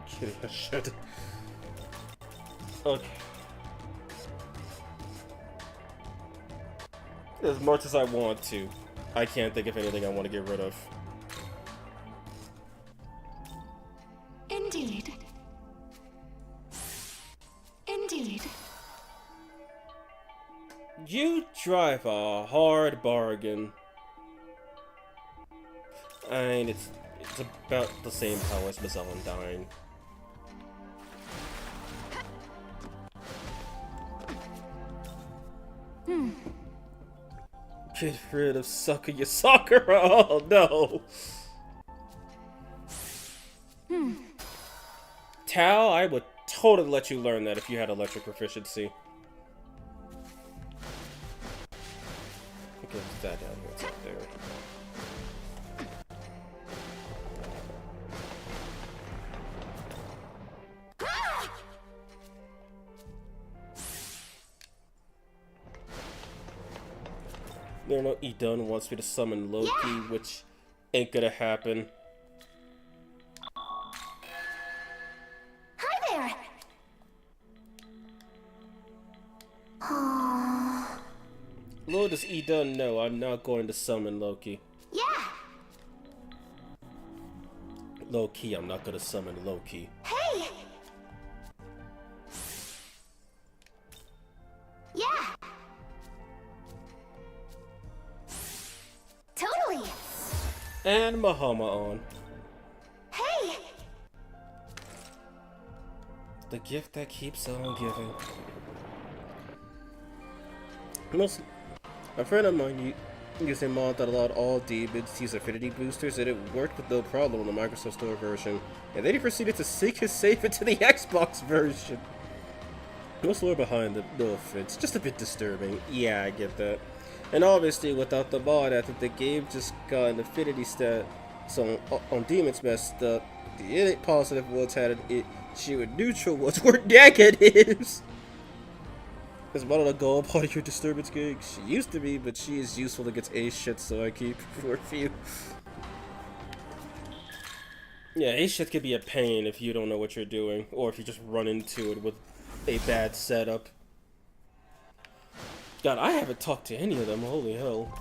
Kidding, I should. Okay. As much as I want to, I can't think of anything I want to get rid of. Indeed. Indeed. You drive a hard bargain. I mean, it's about the same power as Miss Ellendine. Get rid of Sakura. Oh no. Tao, I would totally let you learn that if you had electric proficiency. Okay, put that down here. It's up there. You know, Idun wants me to summon Loki, which ain't gonna happen. Hi there! Lord, does Idun know I'm not going to summon Loki? Yeah! Low-key, I'm not gonna summon Loki. Hey! Yeah! Totally! And Mahama on. Hey! The gift that keeps on giving. A friend of mine used a mod that allowed all demons to use affinity boosters, and it worked with no problem on the Microsoft Store version. And then he proceeded to sync his save into the Xbox version. No lore behind it, no offense. Just a bit disturbing. Yeah, I get that. And obviously, without the mod, I think the game just got an affinity stat. So on demons messed up. The positive ones had an issue, and neutral ones were negatives. Is one of the goal part of your disturbance gig? She used to be, but she is useful against ace shit, so I keep for a few. Yeah, ace shit can be a pain if you don't know what you're doing, or if you just run into it with a bad setup. God, I haven't talked to any of them, holy hell.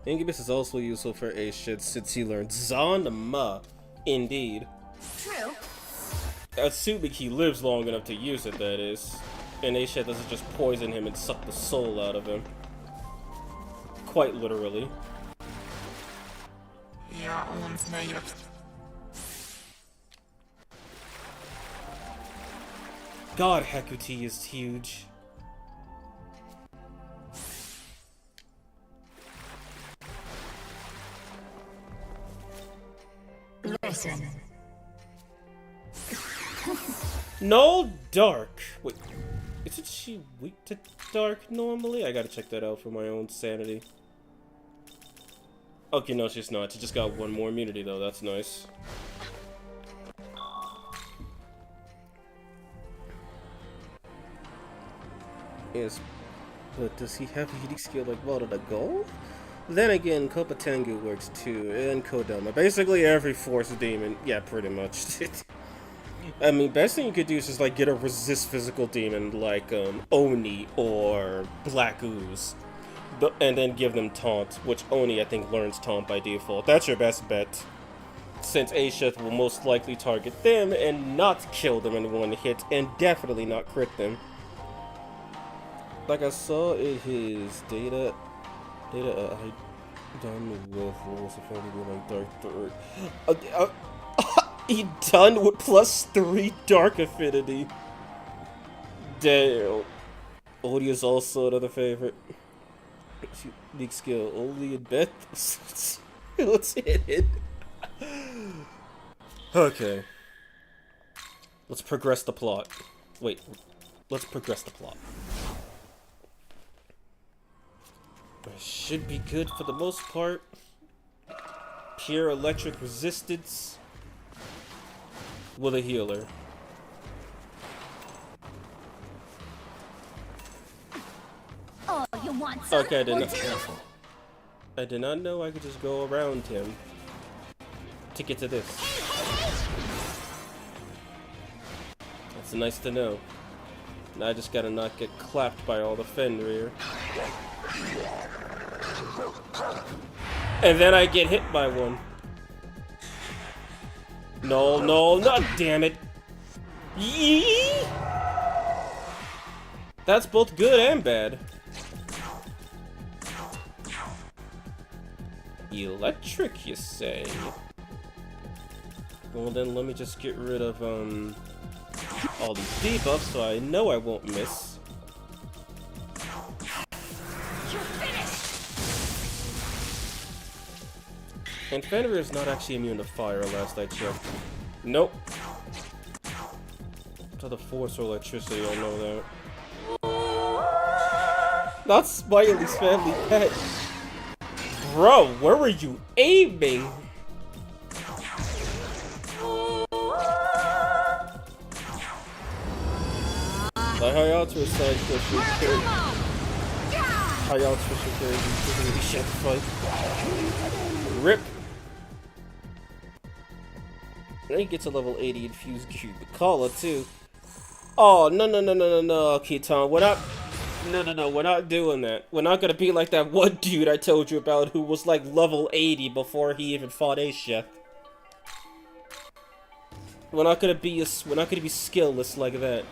Incubus is also useful for ace shit since he learned Zanma. Indeed. True. Assuming he lives long enough to use it, that is. And ace shit doesn't just poison him and suck the soul out of him. Quite literally. God, Hekuti is huge. Listen. No dark. Wait, isn't she weak to dark normally? I gotta check that out for my own sanity. Okay, no, she's not. She just got one more immunity though. That's nice. Yes, but does he have a unique skill like Water to Go? Then again, Kopatengu works too, and Kodama. Basically every force demon. Yeah, pretty much. I mean, best thing you could do is just like get a resist physical demon like Oni or Black Ooze. And then give them Taunt, which Oni I think learns Taunt by default. That's your best bet. Since Asheth will most likely target them and not kill them in one hit, and definitely not crit them. Like I saw in his data I done with Lucifer like Dark 3. He done with +3 Dark Affinity. Damn. Odie is also another favorite. Big skill only in bed. Let's hit it. Okay. Let's progress the plot. Wait. Let's progress the plot. Should be good for the most part. Pure electric resistance with a healer. Oh, you want some? Okay, I did not know I could just go around him to get to this. That's nice to know. Now I just gotta not get clapped by all the Fenrir. And then I get hit by one. No, no, no, damn it. Yee! That's both good and bad. Electric, you say? Well then, let me just get rid of, all these debuffs so I know I won't miss. And Fenrir is not actually immune to fire, last I checked. Nope. To the force or electricity, I know that. Not Smiley's family pet. Bro, where were you aiming? Like how y'all to a side question. How y'all switch your crazy shit fight. Rip. Then he gets a level 80 infused Cubicala too. Oh no, Kitan, we're not. No, we're not doing that. We're not gonna be like that one dude I told you about who was like level 80 before he even fought Asia. We're not gonna be skillless like that.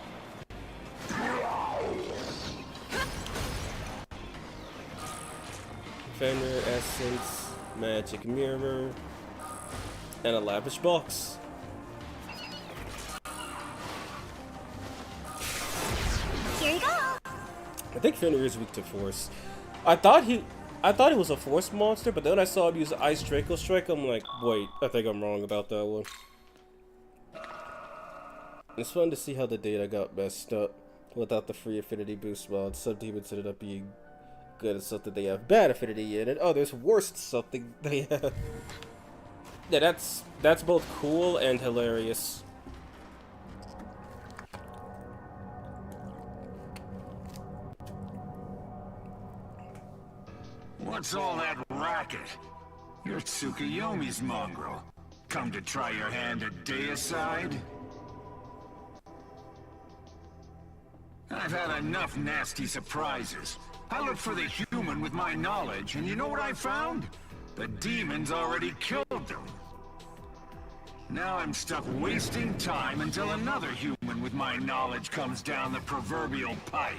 Fenrir essence, magic mirror, and a lavish box. Here you go. I think Fenrir is weak to force. I thought he was a force monster, but then I saw him use Ice Draco Strike. I'm like, wait, I think I'm wrong about that one. It's fun to see how the data got messed up without the free affinity boost mods. Some demons ended up being good at something they have bad affinity in, and others worse at something they have. Yeah, that's both cool and hilarious. What's all that racket? You're Tsukuyomi's mongrel. Come to try your hand at Deicide? I've had enough nasty surprises. I looked for the human with my knowledge, and you know what I found? The demons already killed them. Now I'm stuck wasting time until another human with my knowledge comes down the proverbial pipe.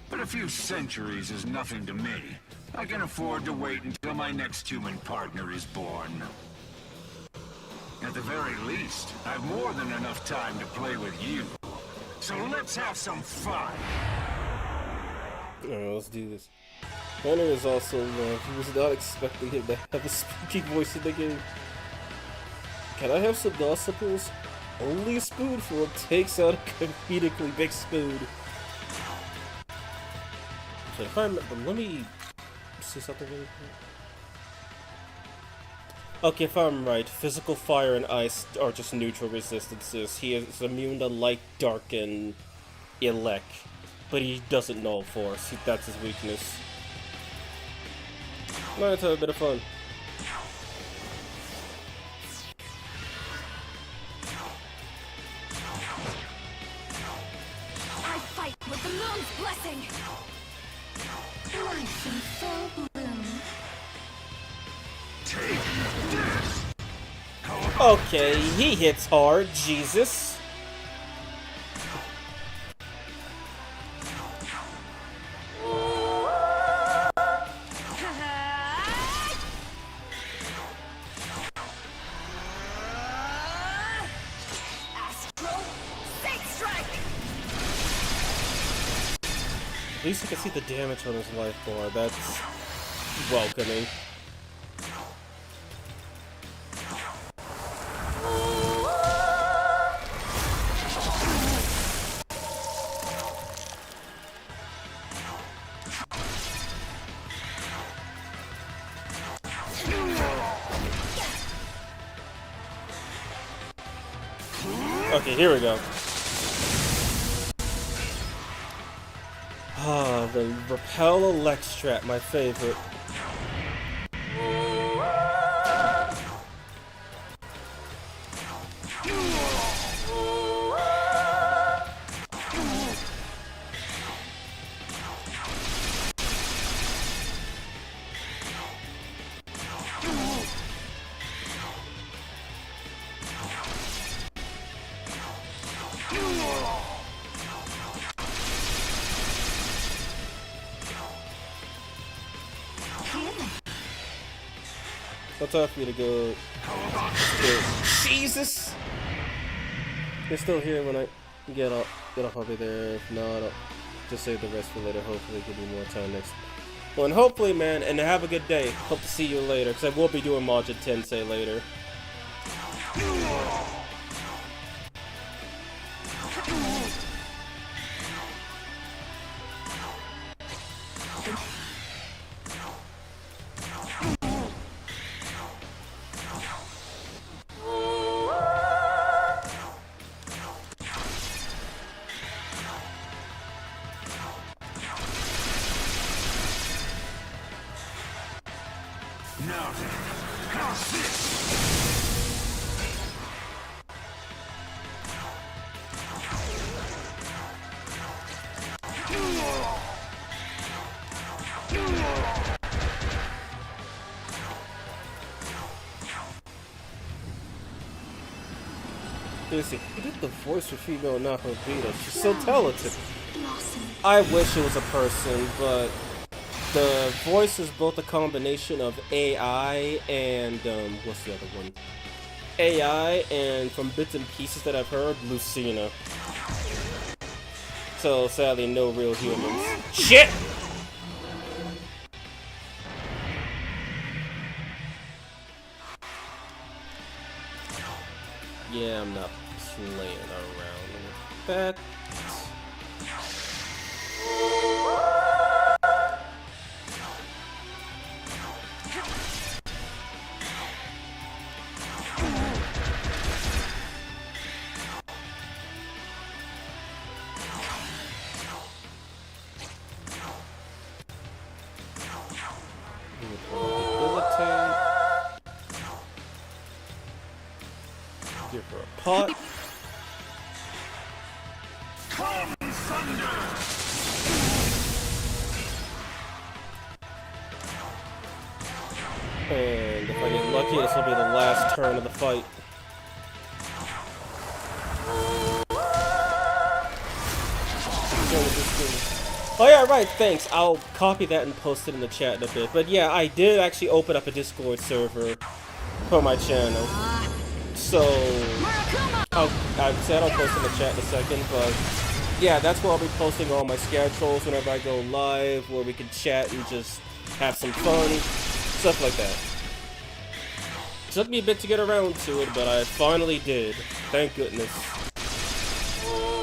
But a few centuries is nothing to me. I can afford to wait until my next human partner is born. At the very least, I've more than enough time to play with you. So let's have some fun! Alright, let's do this. Fenrir is also he was not expecting him to have a speaking voice in the game. Can I have some gossipers? Only a spoonful takes out a comedically big spoon. So if I remember, let me see something really quick. Okay, if I'm right, physical fire and ice are just neutral resistances. He is immune to light, dark, and elect, but he doesn't know force. That's his weakness. Let's have a bit of fun. I fight with the moon's blessing. Life in full bloom. Take this! Okay, he hits hard, Jesus. Astral Fake Strike. At least you can see the damage on his life bar. That's welcoming. Okay, here we go. Ah, the Repel Elect strat, my favorite. It's time for me to go. Jesus! You're still here when I get off. I'll be there. If not, I'll just save the rest for later. Hopefully, give me more time next one. Hopefully, man, and have a good day. Hope to see you later, because I will be doing Majin Tensei later. Now then, how's this? Seriously, who did the voice for female Nahobina? She's so talented. Blossom. I wish it was a person, but the voice is both a combination of AI and what's the other one? AI and from bits and pieces that I've heard, Lucina. So sadly, no real humans. Shit! Yeah, I'm not playing around with that. Give her a pot. Come, thunder! And if I get lucky, this will be the last turn of the fight. Oh yeah, right, thanks. I'll copy that and post it in the chat in a bit. But yeah, I did actually open up a Discord server for my channel. So, I said I'll post in the chat in a second, but yeah, that's where I'll be posting all my schedules whenever I go live, where we can chat and just have some fun, stuff like that. Took me a bit to get around to it, but I finally did. Thank goodness.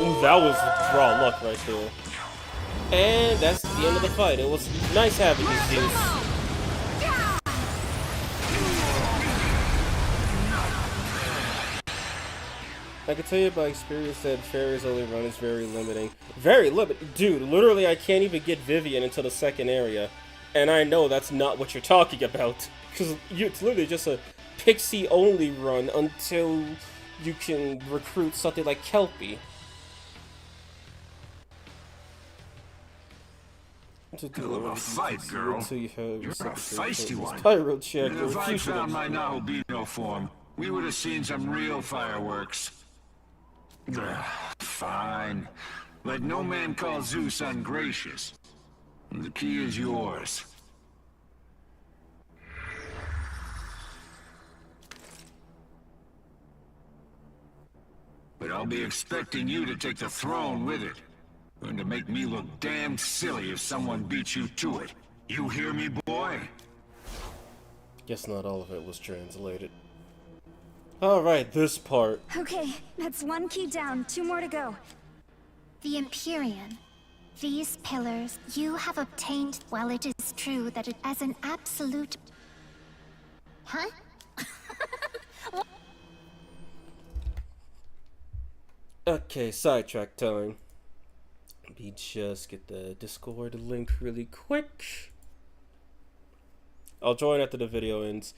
Ooh, that was raw luck right there. And that's the end of the fight. It was nice having you, Zeus. I can tell you by experience that Fairy's only run is very limiting. Very limited. Dude, literally I can't even get Vivian into the second area. And I know that's not what you're talking about. Because it's literally just a Pixie-only run until you can recruit something like Kelpie. Hell of a fight, girl. You're a feisty one. If I found my Nahobina form, we would have seen some real fireworks. Fine. Let no man call Zeus ungracious. The key is yours. But I'll be expecting you to take the throne with it. Going to make me look damn silly if someone beats you to it. You hear me, boy? Guess not all of it was translated. Alright, this part. Okay, that's one key down, 2 more to go. The Empyrean. These pillars you have obtained, while it is true that it as an absolute... Huh? Okay, sidetrack time. Let me just get the Discord link really quick. I'll join after the video ends.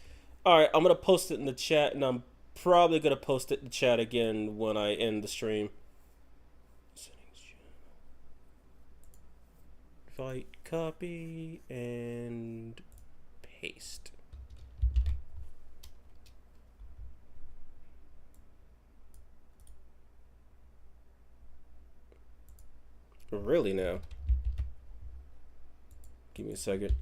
Alright, I'm gonna post it in the chat, and I'm probably gonna post it in the chat again when I end the stream. Invite, copy, and paste. Really now? Give me a second.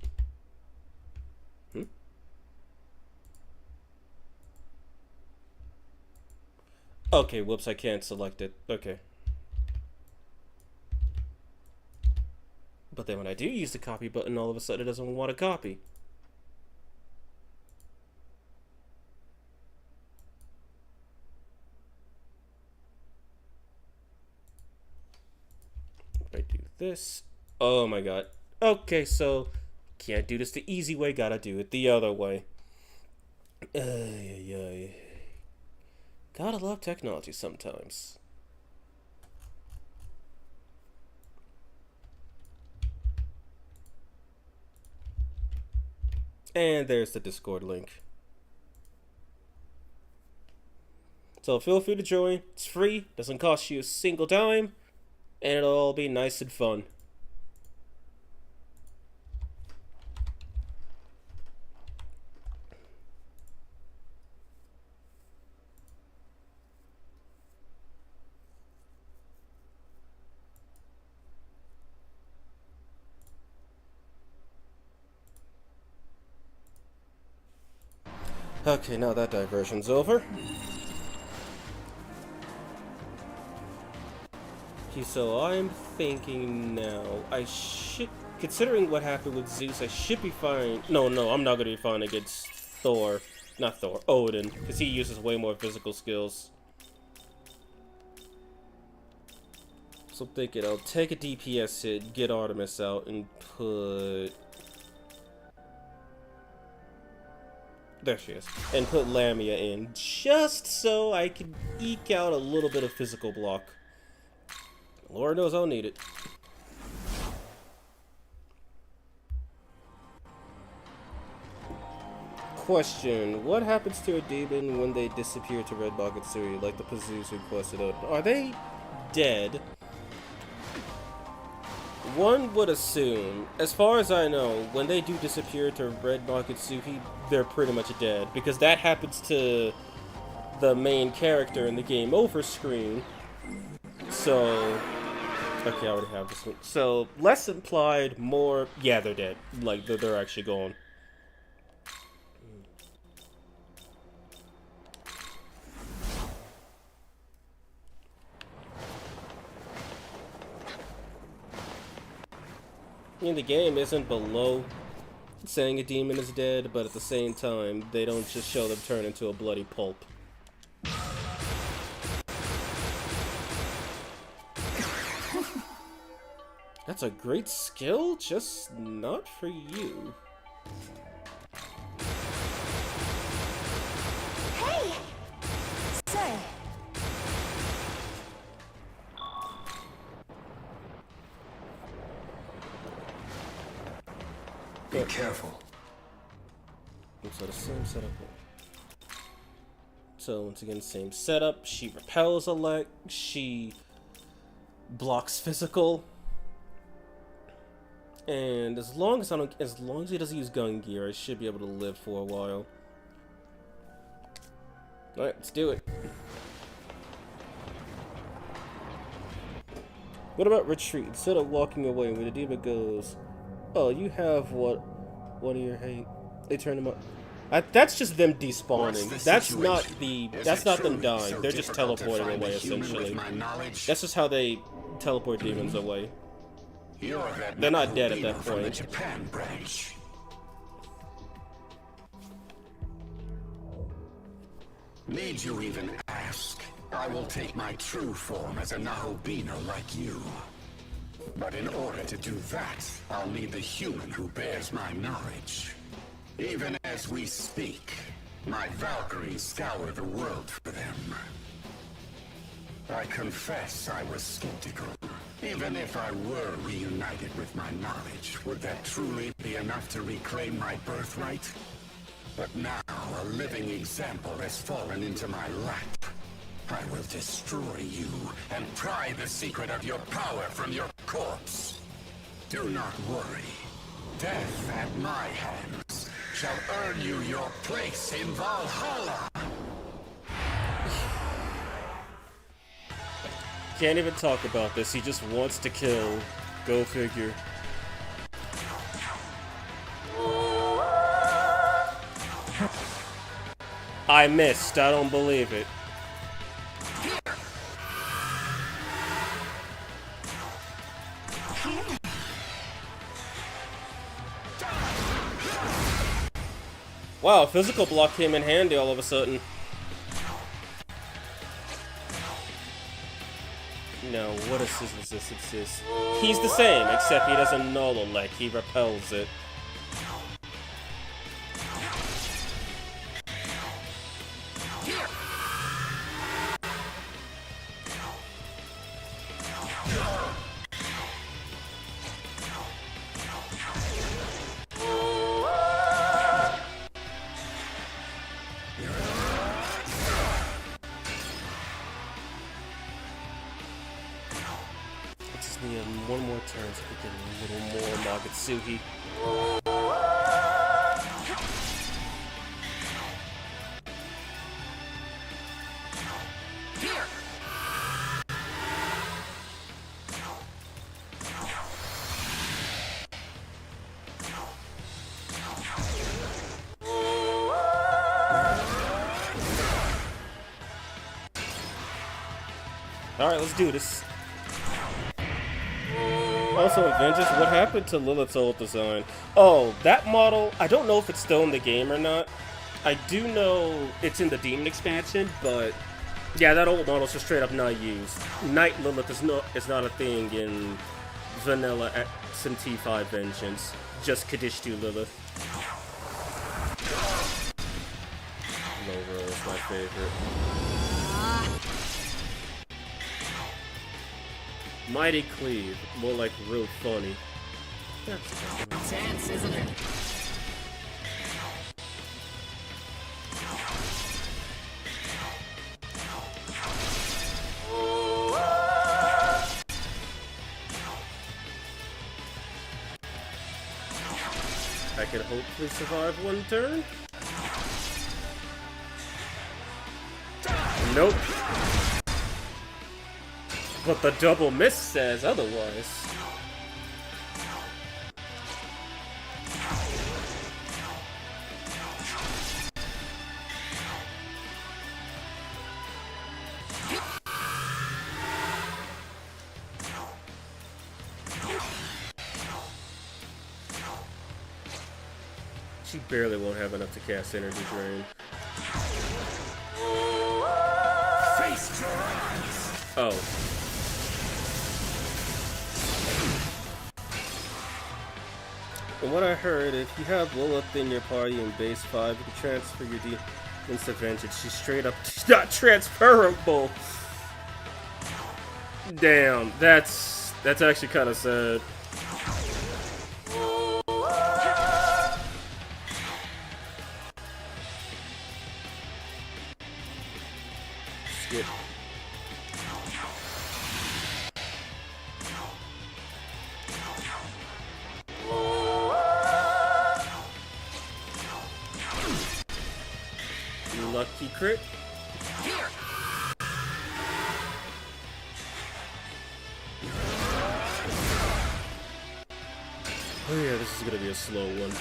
Okay, whoops, I can't select it. Okay. But then when I do use the copy button, all of a sudden it doesn't want to copy. If I do this, oh my god. Okay, so can't do this the easy way, gotta do it the other way. Gotta love technology sometimes. And there's the Discord link. So feel free to join. It's free, doesn't cost you a single dime, and it'll all be nice and fun. Okay, now that diversion's over. Okay, so I'm thinking now, I should, considering what happened with Zeus, I should be fine. No, I'm not gonna be fine against Thor. Not Thor, Odin, because he uses way more physical skills. So I'm thinking I'll take a DPS hit, get Artemis out, and put... There she is. And put Lamia in, just so I can eke out a little bit of physical block. Lord knows I'll need it. Question: what happens to a demon when they disappear to Red Bagutsui, like the Pazus who quested out? Are they dead? One would assume, as far as I know, when they do disappear to Red Bagutsui, they're pretty much dead, because that happens to the main character in the game over screen. So, okay, I already have this one. So, less implied, more, yeah, they're dead. Like, they're actually gone. I mean, the game isn't below saying a demon is dead, but at the same time, they don't just show them turn into a bloody pulp. That's a great skill, just not for you. Hey! Say. Be careful. So the same setup. So once again, same setup. She repels elect. She blocks physical. And as long as he doesn't use gun gear, I should be able to live for a while. All right, let's do it. What about retreat? Instead of walking away, when the demon goes, oh, you have what? One of your hate. They turn them up. That's just them despawning. That's not them dying. They're just teleporting away, essentially. That's just how they teleport demons away. They're not dead at that point. From the Japan branch. Need you even ask? I will take my true form as a Nahobina like you. But in order to do that, I'll need the human who bears my knowledge. Even as we speak, my Valkyries scour the world for them. I confess I was skeptical. Even if I were reunited with my knowledge, would that truly be enough to reclaim my birthright? But now, a living example has fallen into my lap. I will destroy you and pry the secret of your power from your corpse. Do not worry. Death at my hands shall earn you your place in Valhalla. Can't even talk about this. He just wants to kill. Go figure. I missed. I don't believe it. Wow, physical block came in handy all of a sudden. No, what is his resistance? He's the same, except he doesn't null elect, he repels it. One more turn so we get a little more Magatsuhi. Alright, let's do this. Also, in Vengeance, what happened to Lilith's old design? Oh, that model, I don't know if it's still in the game or not. I do know it's in the Demon expansion, but yeah, that old model's just straight up not used. Night Lilith is not a thing in vanilla SMT5 Vengeance. Just Kadishtu Lilith. Low roll is my favorite. Mighty Cleave, more like real funny. That's Tense, isn't it? I can hopefully survive one turn. Nope. But the double miss says otherwise. She barely won't have enough to cast Energy Drain. Face your eyes. Oh. From what I heard, if you have Lilith in your party in base 5, you can transfer your demons to Vengeance. She's straight up not transferable. Damn, that's actually kind of sad. Skip. Lucky crit. Oh yeah, this is gonna be a slow one.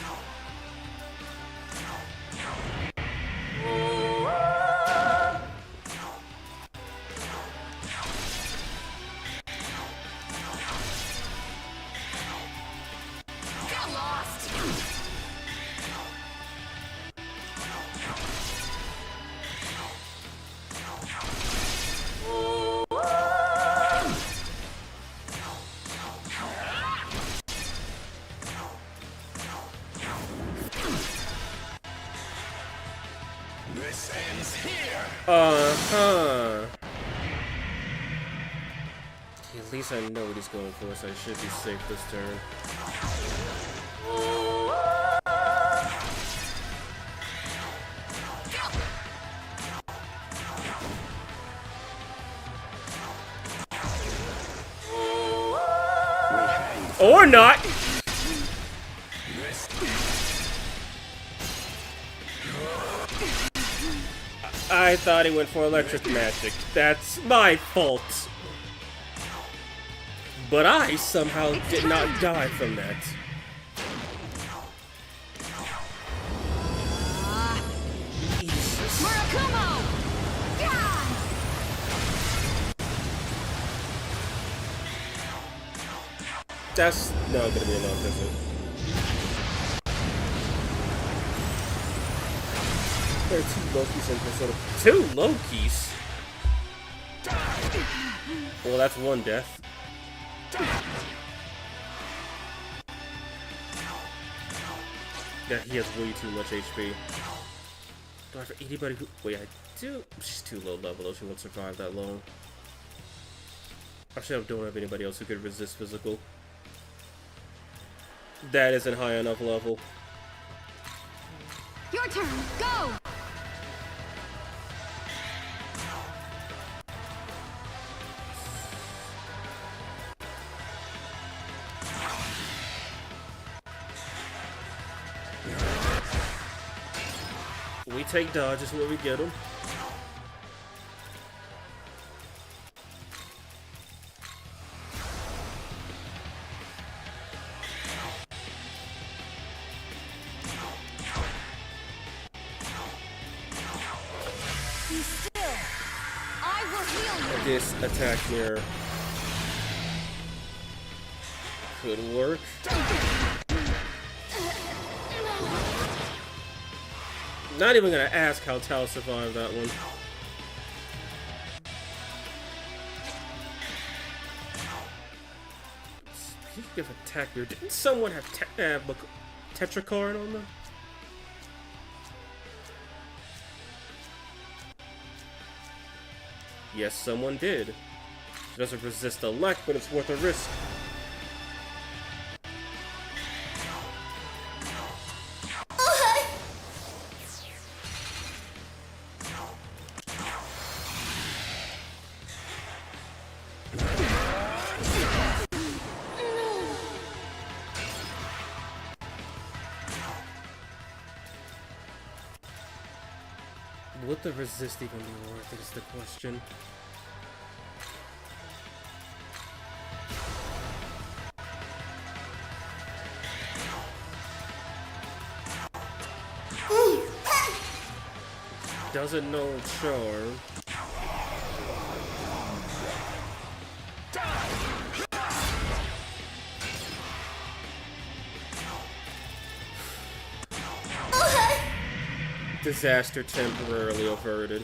This ends here. At least I know what he's going for, so I should be safe this turn. Or not! I thought he went for electric magic. That's my fault. But I somehow did not die from that. Jesus. That's not gonna be enough, is it? There are 2 Lokis in Persona. 2 Lokis? Well, that's 1 death. Yeah, he has way too much HP. Do I have anybody who... Wait, I do... She's too low level though, she won't survive that long. Actually, I don't have anybody else who could resist physical. That isn't high enough level. Your turn. Go. We take dodges where we get them. Be still. I will heal you. this attack mirror could work. Not even gonna ask how Tao survived that one. Speaking of attack mirror, didn't someone have Tetracard on them? Yes, someone did. It doesn't resist a lack, but it's worth a risk. Would the resist even be worth it is the question. Doesn't know charm. Disaster temporarily averted.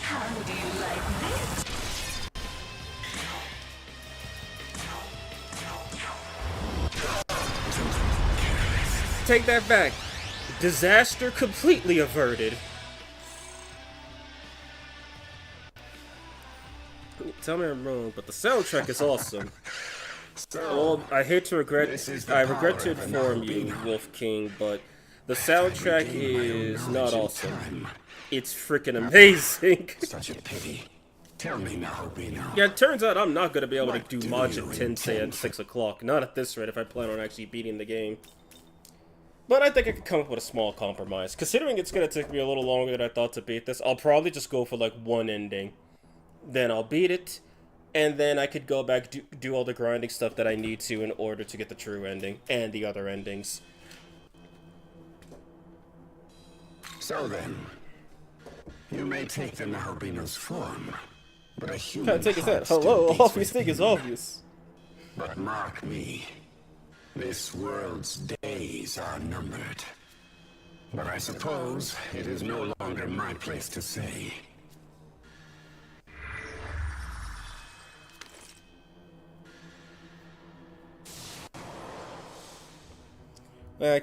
How do you like this? Take that back. Disaster completely averted. Tell me I'm wrong, but the soundtrack is awesome. Well, I hate to regret. I regret to inform you, Wolf King, but the soundtrack is not awesome. It's freaking amazing. Such a pity. Tell me, Nahobina. Yeah, it turns out I'm not gonna be able to do Majin Tensei at 6 o'clock. Not at this rate if I plan on actually beating the game. But I think I could come up with a small compromise. Considering it's gonna take me a little longer than I thought to beat this, I'll probably just go for like one ending. Then I'll beat it, and then I could go back, do all the grinding stuff that I need to in order to get the true ending, and the other endings. So then, you may take the Nahobina's form, but a human Can't take his head. heart still Hello, beats obvious within thing is you. obvious. But mark me, this world's days are numbered. But I suppose it is no longer my place to say.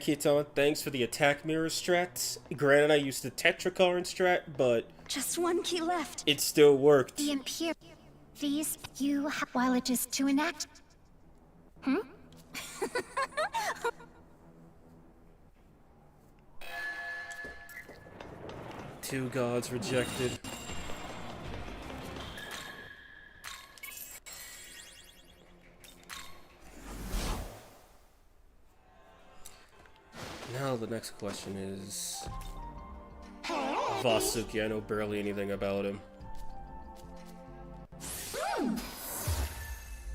Keaton, thanks for the attack mirror strat. Granted, I used the Tetracarn strat, but Just one key left. it still worked. The Imperial. These you while it is to enact. Two gods rejected. Now the next question is Vasuki. I know barely anything about him.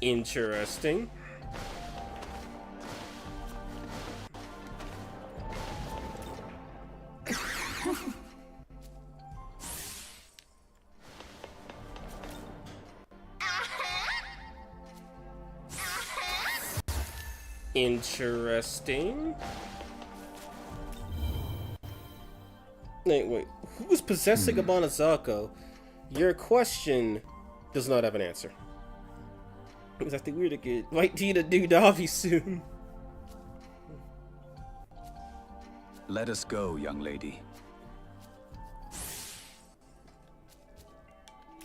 Interesting. Interesting. Wait. Who's possessing a Monozako? Your question does not have an answer. Because I think we're to get White Tea to do Davi soon. Let us go, young lady.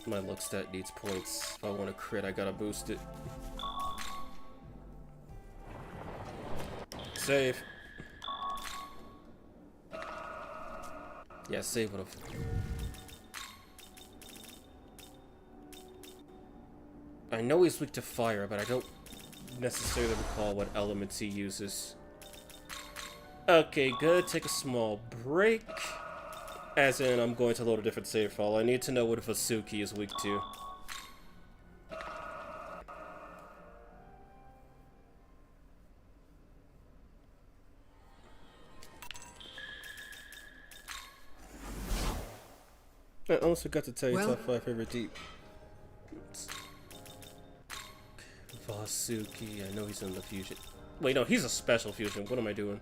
My luck stat needs points. If I want to crit, I gotta boost it. Save. Yeah, save would've. I know he's weak to fire, but I don't necessarily recall what elements he uses. Okay, good. Take a small break. As in, I'm going to load a different save file. I need to know what Vasuki is weak to. I almost forgot to tell you Well- top 5 favorite deep. Vasuki, I know he's in the fusion. Wait, no, he's a special fusion. What am I doing?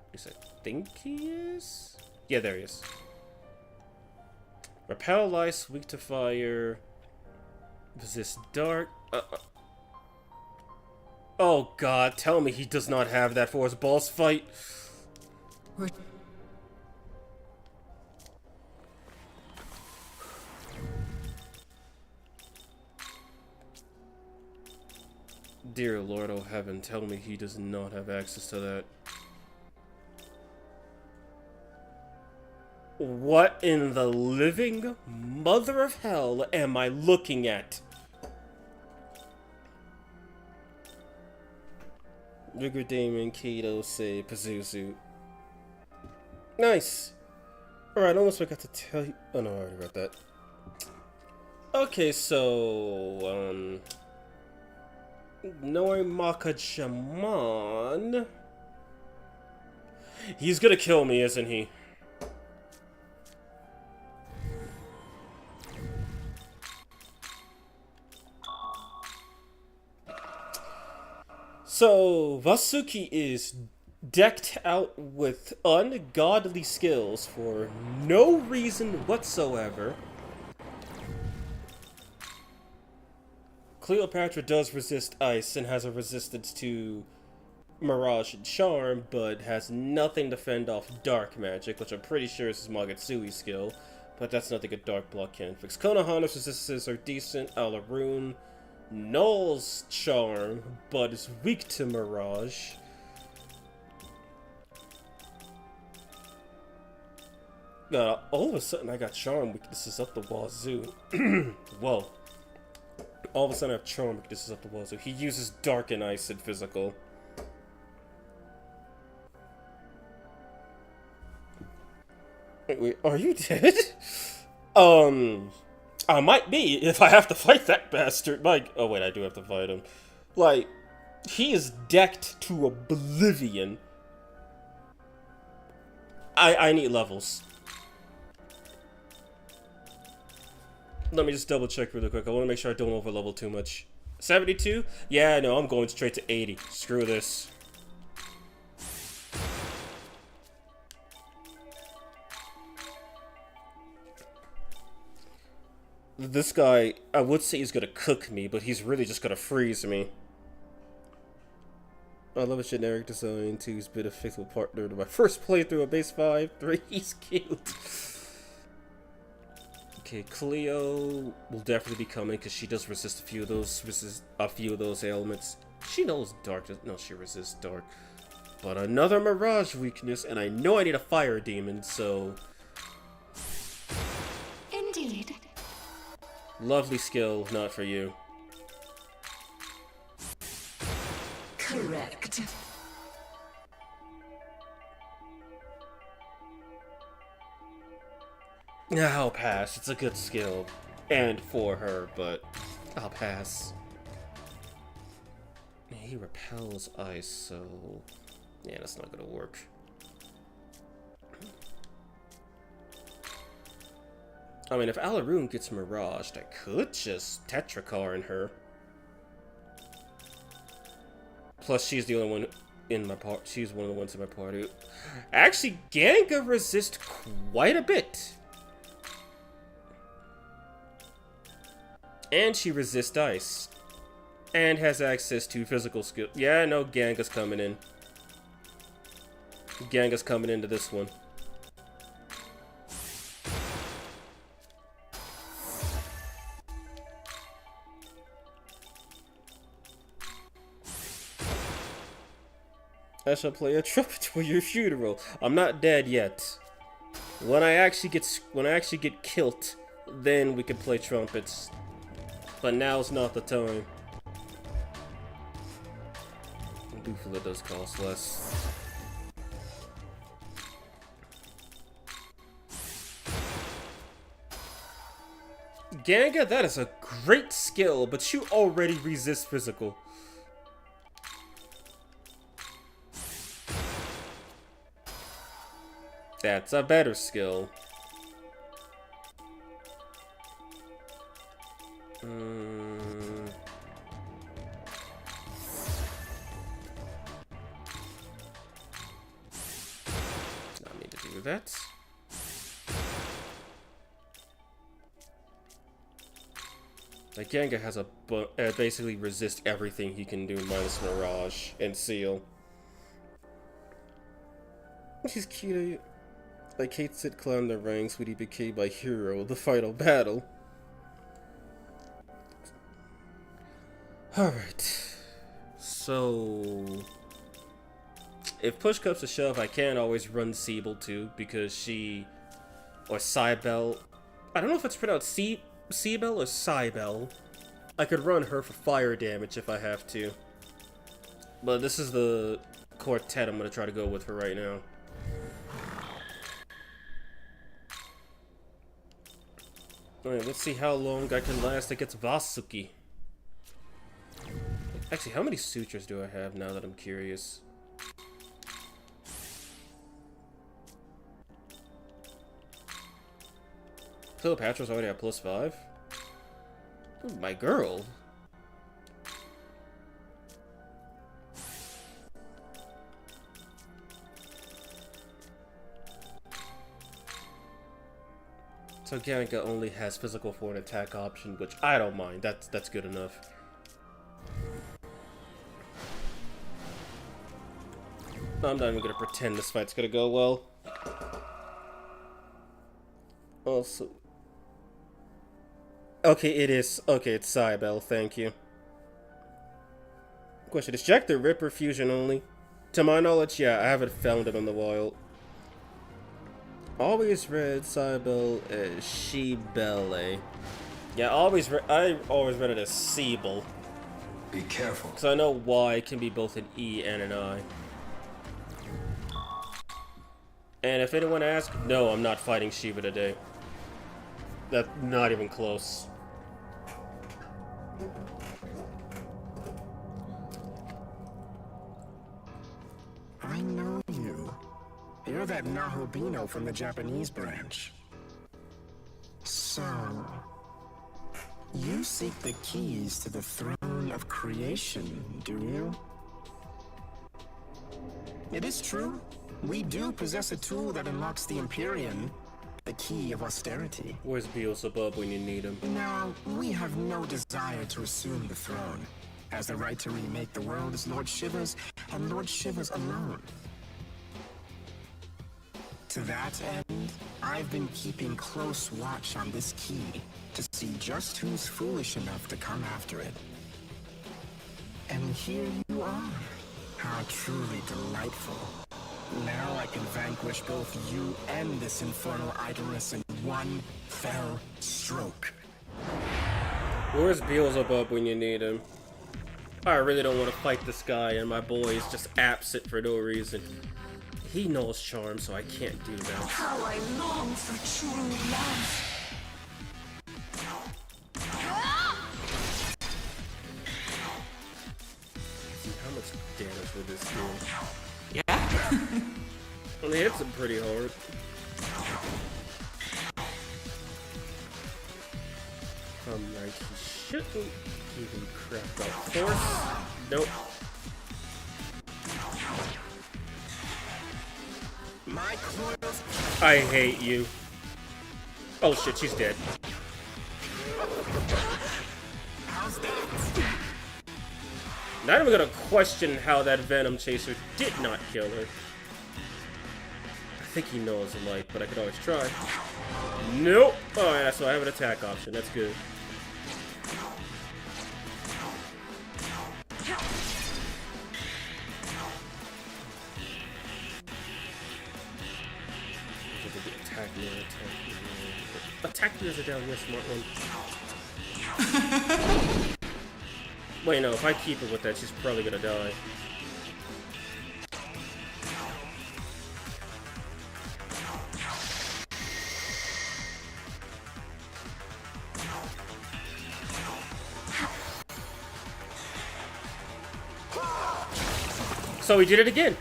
At least I think he is? Yeah, there he is. Repel ice, weak to fire. Resist dark. Oh god, tell me he does not have that for his boss fight. We're Dear Lord, oh heaven, tell me he does not have access to that. What in the living mother of hell am I looking at? Rigor Damon, Kato, say, Pazuzu. Nice! Alright, I almost forgot to tell you. Oh no, I already read that. Okay, so, Norimaka Shaman. He's gonna kill me, isn't he? So, Vasuki is decked out with ungodly skills for no reason whatsoever. Cleopatra does resist ice and has a resistance to Mirage and Charm, but has nothing to fend off dark magic, which I'm pretty sure is his Magatsui's skill, but that's nothing a dark block can fix. Konohana's resistances are decent. Alaroon, Null's Charm, but is weak to Mirage. All of a sudden I got Charm weaknesses up the wazoo. Whoa. All of a sudden I have Charm weaknesses up the wazoo. He uses Dark and Ice and Physical. Wait, are you dead? I might be if I have to fight that bastard. Like, oh wait, I do have to fight him. Like, he is decked to oblivion. I need levels. Let me just double check really quick. I want to make sure I don't over level too much. 72? Yeah, no, I'm going straight to 80. Screw this. This guy, I would say he's gonna cook me, but he's really just gonna freeze me. I love a generic design too. He's been a faithful partner to my first playthrough of base 5-3. He's cute. Okay, Cleo will definitely be coming because she does resist a few of those ailments. She knows dark. No, she resists dark. But another Mirage weakness, and I know I need a fire demon, so Indeed. lovely skill, not for you. Correct. I'll pass. It's a good skill. And for her, but I'll pass. He repels ice, so yeah, that's not gonna work. I mean, if Alaroon gets Miraged, I could just Tetracar in her. Plus, she's the only one in my part. She's one of the ones in my party. Actually, Ganga resists quite a bit. And she resists ice. And has access to physical skill. Yeah, no, Ganga's coming in. Ganga's coming into this one. I shall play a trumpet for your funeral. I'm not dead yet. When I actually get killed, then we can play trumpets. But now's not the time. Bufala does cost less. Ganga, that is a great skill, but you already resist physical. That's a better skill. Not need to do that. Like, Ganga has a basically resist everything he can do minus Mirage and Seal. She's cute. Like, Kate Sid climbed the ranks when he became my hero, the final battle. Alright. So... if push comes to shove, I can always run Siebel too, because she... or Cybele. I don't know if it's pronounced Cybele or Cybele. I could run her for fire damage if I have to. But this is the quartet I'm going to try to go with for right now. Alright, let's see how long I can last against Vasuki. Actually, how many sutures do I have now that I'm curious? Cleopatra's already at +5? Ooh, my girl. So Ganica only has physical for an attack option, which I don't mind. That's good enough. I'm not even gonna pretend this fight's gonna go well. Also, okay, it is. Okay, it's Cybele. Thank you. Question: is Jack the Ripper fusion only? To my knowledge, yeah. I haven't found it on the wild. Always read Cybele as Shibele. Yeah, I always read it as Siebel. Be careful. So I know Y can be both an E and an I. And if anyone asks, no, I'm not fighting Shiva today. That's not even close. I know you. You're that Nahobina from the Japanese branch. So, you seek the keys to the throne of creation, do you? It is true. We do possess a tool that unlocks the Empyrean, the key of austerity. Where's Beelzebub when you need him? Now, we have no desire to assume the throne, as the right to remake the world is Lord Shiva's, and Lord Shiva's alone. To that end, I've been keeping close watch on this key, to see just who's foolish enough to come after it. And here you are. How truly delightful. Now I can vanquish both you and this infernal idoless in one fell stroke. Where's Beelzebub when you need him? I really don't want to fight this guy, and my boy is just absent for no reason. He knows charm, so I can't do that. How I long for true love. See how much damage will this do? Yeah. Well, it hits him pretty hard. Like he shouldn't even crap out force. Nope. My coils. I hate you. Oh shit, she's dead. How's that? Not even gonna question how that Venom Chaser did not kill her. I think he knows the light, but I could always try. Nope. Oh yeah, so I have an attack option. That's good. Attack mirrors are down here, smart one. Wait, no, if I keep her with that, she's probably gonna die. So he did it again.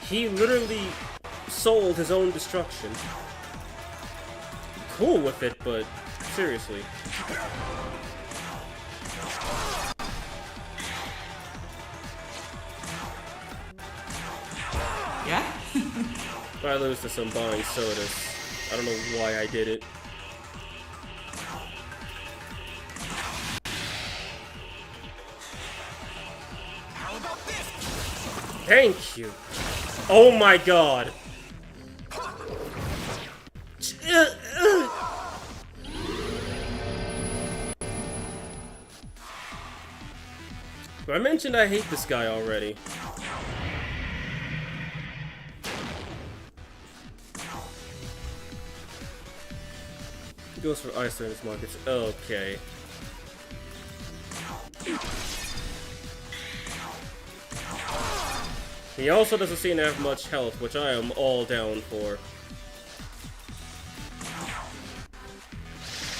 He literally sold his own destruction. Cool with it, but Seriously. Yeah? If I lose to some buying sodas, I don't know why I did it. Thank you. Oh my god. I mentioned I hate this guy already. He goes for ice in his markets. Okay. He also doesn't seem to have much health, which I am all down for.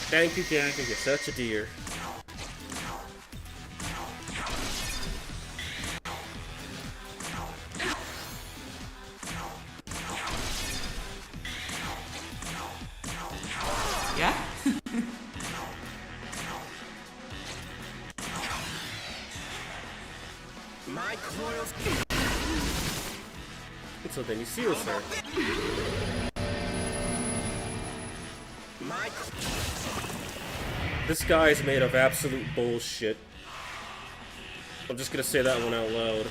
Thank you, Gagga. You're such a dear. Yeah? My coils. So then you see us, sir. My. This guy is made of absolute bullshit. I'm just gonna say that one out loud.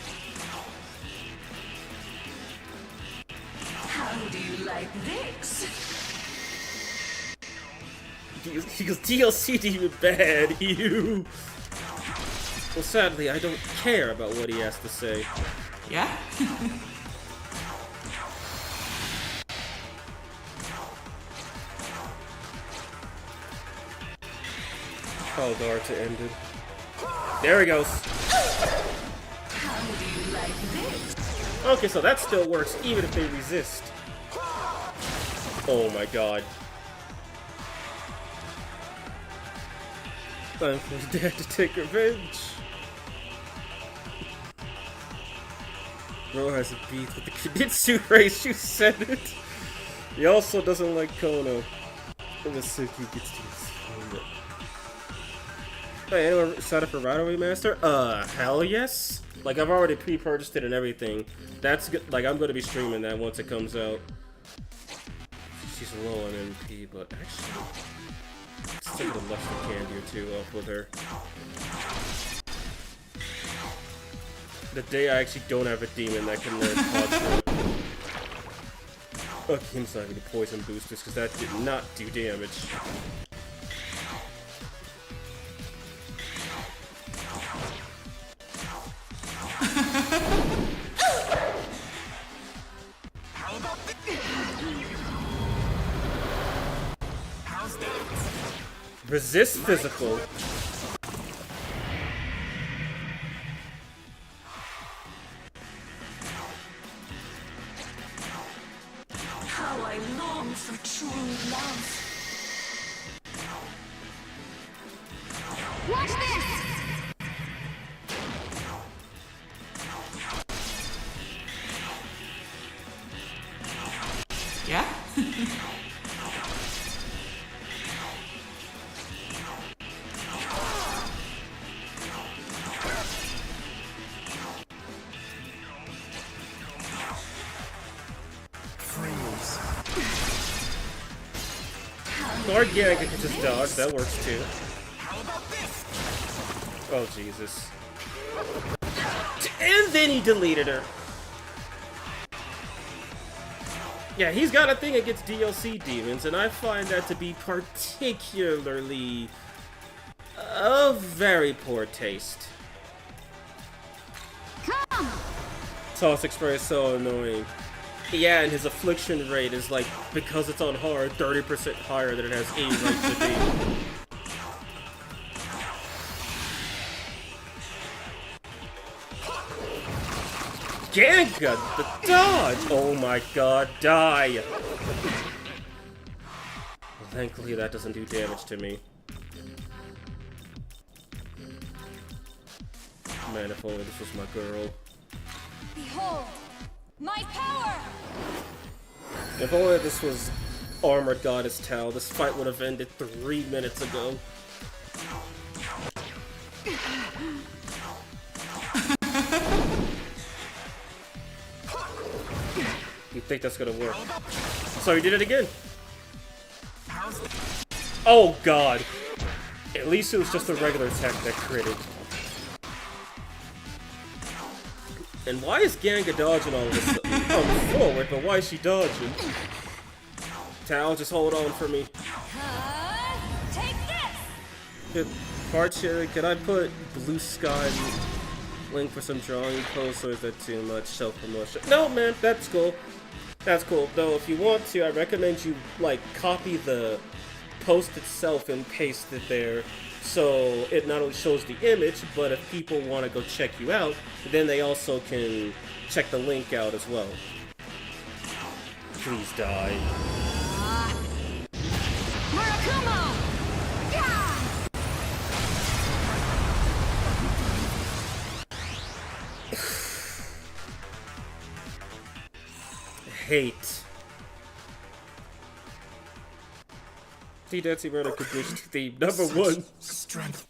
How do you like this? He goes, DLC demon bad, you. Well, sadly, I don't care about what he has to say. Yeah? Oh, Naruto ended. There he goes. How do you like this? Okay, so that still works even if they resist. Oh my god. Time for his dad to take revenge. Bro has a beef with the Kiritsu race, you said it. He also doesn't like Kono. And the Suki gets to his finger. Hey, anyone excited for Rado Remaster? Hell yes. Like, I've already pre-purchased it and everything. That's good. Like, I'm gonna be streaming that once it comes out. She's low on MP, but actually, let's take a luster candy or two off with her. The day I actually don't have a demon that can learn Pod. Okay, I'm not even poison boosters because that did not do damage. Resist physical. How I long for true love. Watch this! Yeah? Or yeah, I could just dodge. That works too. Oh Jesus! And then he deleted her. Yeah, he's got a thing against DLC demons, and I find that to be particularly of very poor taste. Toxic spray is so annoying. Yeah, and his affliction rate is like, because it's on hard, 30% higher than it has any right to be. Gagga, the dodge! Oh my god, die! Well, thankfully that doesn't do damage to me. Man, if only this was my girl. Behold, my power! If only this was Armored Goddess Tao. This fight would have ended 3 minutes ago. You think that's gonna work? So he did it again. Oh god. At least it was just a regular attack that critted. And why is Ganga dodging all of this? Coming forward, but why is she dodging? Tao, just hold on for me. Take this! Could I put Blue Sky link for some drawing posts, or is that too much self-promotion? No, man, that's cool. That's cool. Though, if you want to, I recommend you, like, copy the post itself and paste it there, so it not only shows the image, but if people want to go check you out, then they also can check the link out as well. Please die. Murakumo! Yeah! Hate. See, Dancing Murder Condition theme #1. Strength.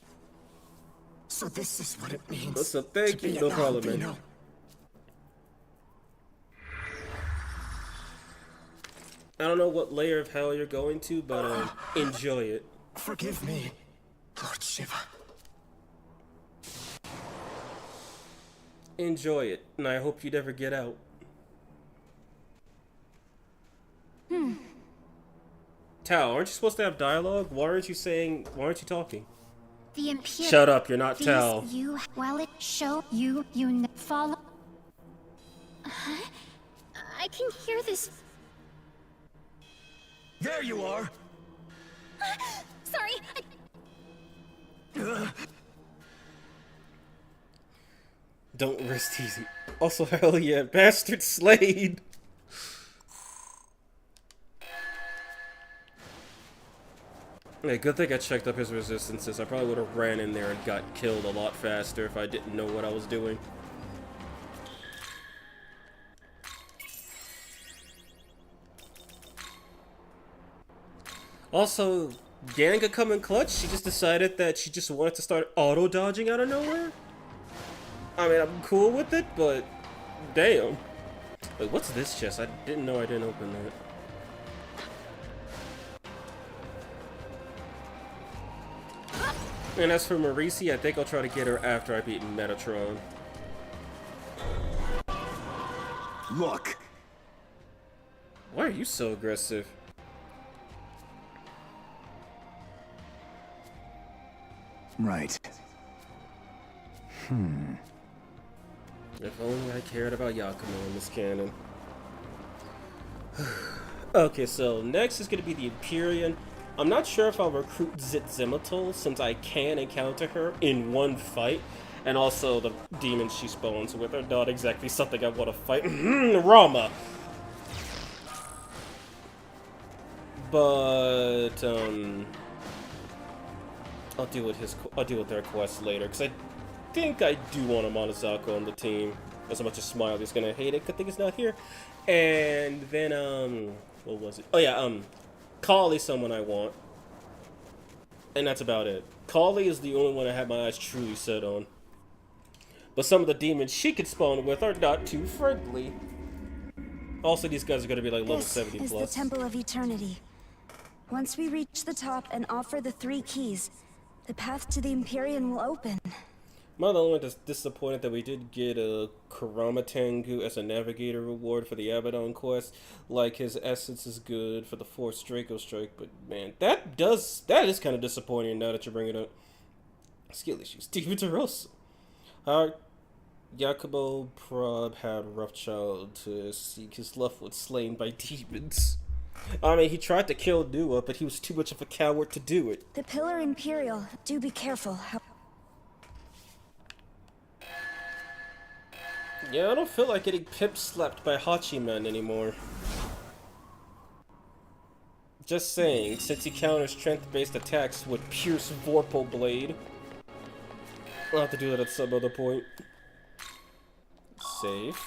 So this is what it means. Listen, thank to you. be No a problem, man. Nahobina. I don't know what layer of hell you're going to, but enjoy it. Forgive me, Lord Shiva. Enjoy it, and I hope you never get out. Tao, aren't you supposed to have dialogue? Why aren't you talking? The Imperial. Shut up, you're not Tao. You, well, it show you, follow. I can hear this. There you are! Sorry. Don't rest easy. Also, hell yeah, bastard Slade! Yeah, good thing I checked up his resistances. I probably would have ran in there and got killed a lot faster if I didn't know what I was doing. Also, Ganga coming clutch, she just decided that she just wanted to start auto-dodging out of nowhere? I mean, I'm cool with it, but damn. Wait, what's this chest? I didn't know I didn't open that. And as for Marisi, I think I'll try to get her after I beat Metatron. Look! Why are you so aggressive? Right. If only I cared about Yakumo in this canon. Okay, so next is going to be the Empyrean. I'm not sure if I'll recruit Zitzimitol, since I can encounter her in one fight. And also, the demons she spawns with are not exactly something I want to fight. Rama! But, I'll deal with their quest later, because I think I do want a Monozako on the team. As much as Smiley's gonna hate it, good thing it's not here. And then, what was it? Oh yeah, Kali's someone I want. And that's about it. Kali is the only one I have my eyes truly set on. But some of the demons she could spawn with are not too friendly. Also, these guys are gonna be like level 70 This is the Temple of Eternity. Once we reach the top and offer the 3 keys, the path to the Empyrean will open. I'm not the only one that's disappointed that we did get a Kurama Tengu as a navigator reward for the Abaddon quest. Like, his essence is good for the 4th Draco Strike, but man, that is kind of disappointing now that you bring it up. Skill issues. Demon Tarosa. Yakumo Prob had a rough child to seek his loved one slain by demons. I mean, he tried to kill Nua, but he was too much of a coward to do it. The Pillar Imperial, do be careful. Yeah, I don't feel like getting pip-slapped by Hachiman anymore. Just saying, since he counters strength-based attacks with Pierce Vorpal Blade. I'll have to do that at some other point. Save.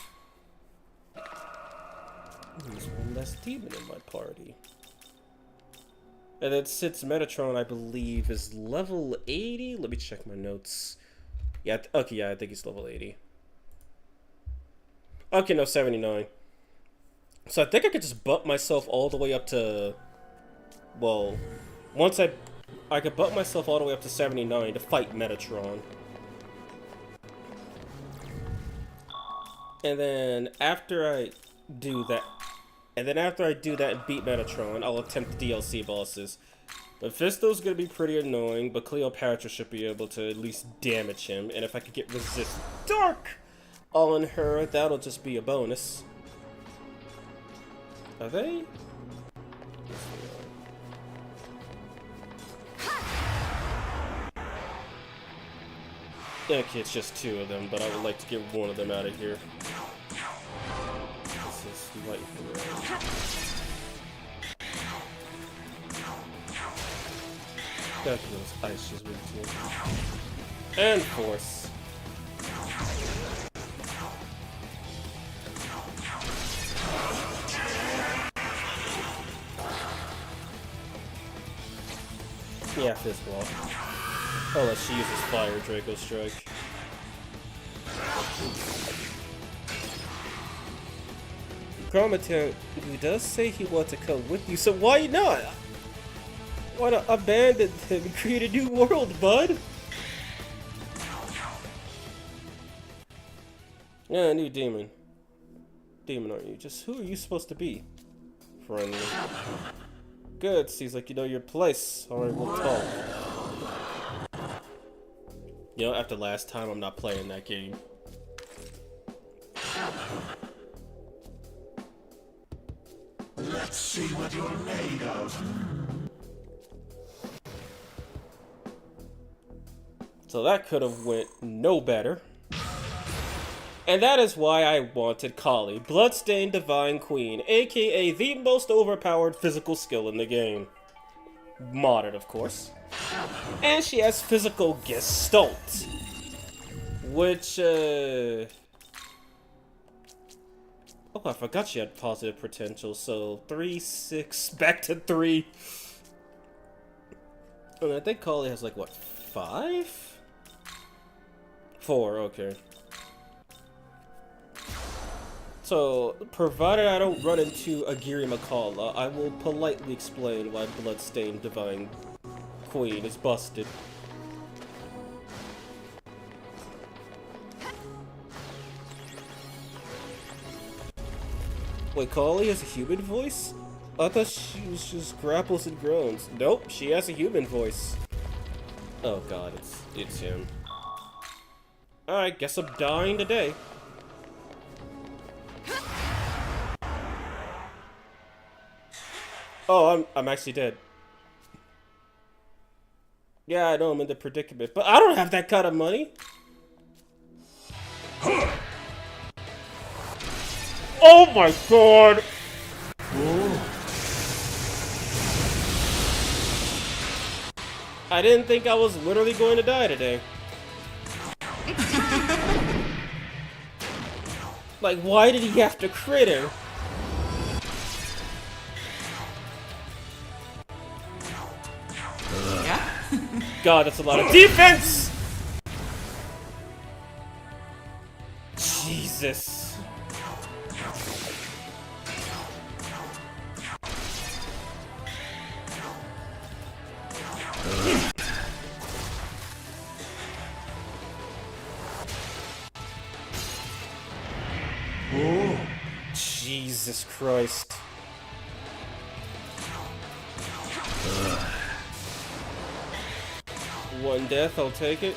There's one less demon in my party. And then since Metatron, I believe, is level 80. Let me check my notes. Yeah, okay, yeah, I think he's level 80. Okay, no, 79. So I think I could just bump myself all the way up to... Well, once I could bump myself all the way up to 79 to fight Metatron. And then after I do that... And beat Metatron, I'll attempt the DLC bosses. Mephisto's gonna be pretty annoying, but Cleopatra should be able to at least damage him. And if I could get Resist Dark on her, that'll just be a bonus. Are they? Okay, it's just 2 of them, but I would like to get one of them out of here. This is light red. Got those ice she's weak to. And Force. Yeah, Fist Wall. Unless she uses Fire Draco Strike. Chromatin, who does say he wants to come with you, so why not? Why not abandon him and create a new world, bud? Yeah, a new demon. Demon, aren't you? Just who are you supposed to be? Friendly. Good, seems like you know your place. Alright, we'll talk. You know, after last time, I'm not playing that game. Let's see what you're made of. So that could have went no better. And that is why I wanted Kali, Bloodstained Divine Queen, aka the most overpowered physical skill in the game. Modded, of course. And she has physical Gestalt. Which, Oh, I forgot she had positive potential, so 3, 6, back to 3. And I think Kali has, like, what, 5? 4, okay. So, provided I don't run into Agiri Makala, I will politely explain why Bloodstained Divine Queen is busted. Wait, Kali has a human voice? I thought she was just grapples and groans. Nope, she has a human voice. Oh god, it's him. Alright, guess I'm dying today. Oh, I'm actually dead. Yeah, I know I'm in the predicament, but I don't have that kind of money. Oh my god! I didn't think I was literally going to die today. Like, why did he have to crit her? Yeah? God, that's a lot of defense! Jesus. Jesus Christ. One death, I'll take it.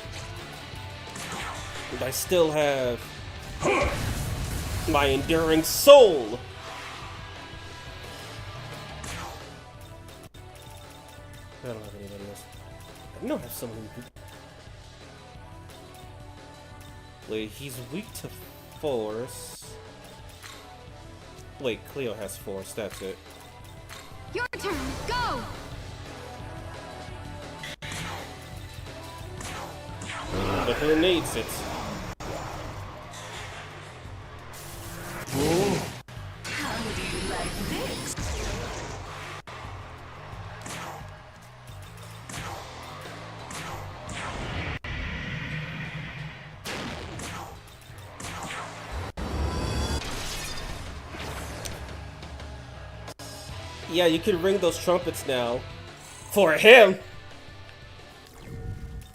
And I still have my enduring soul. I don't have anybody else. I don't have someone who... Wait, he's weak to force. Wait, Cleo has force, that's it. Your turn, go! But who needs it? How do you like this? Yeah, you can ring those trumpets now. For him!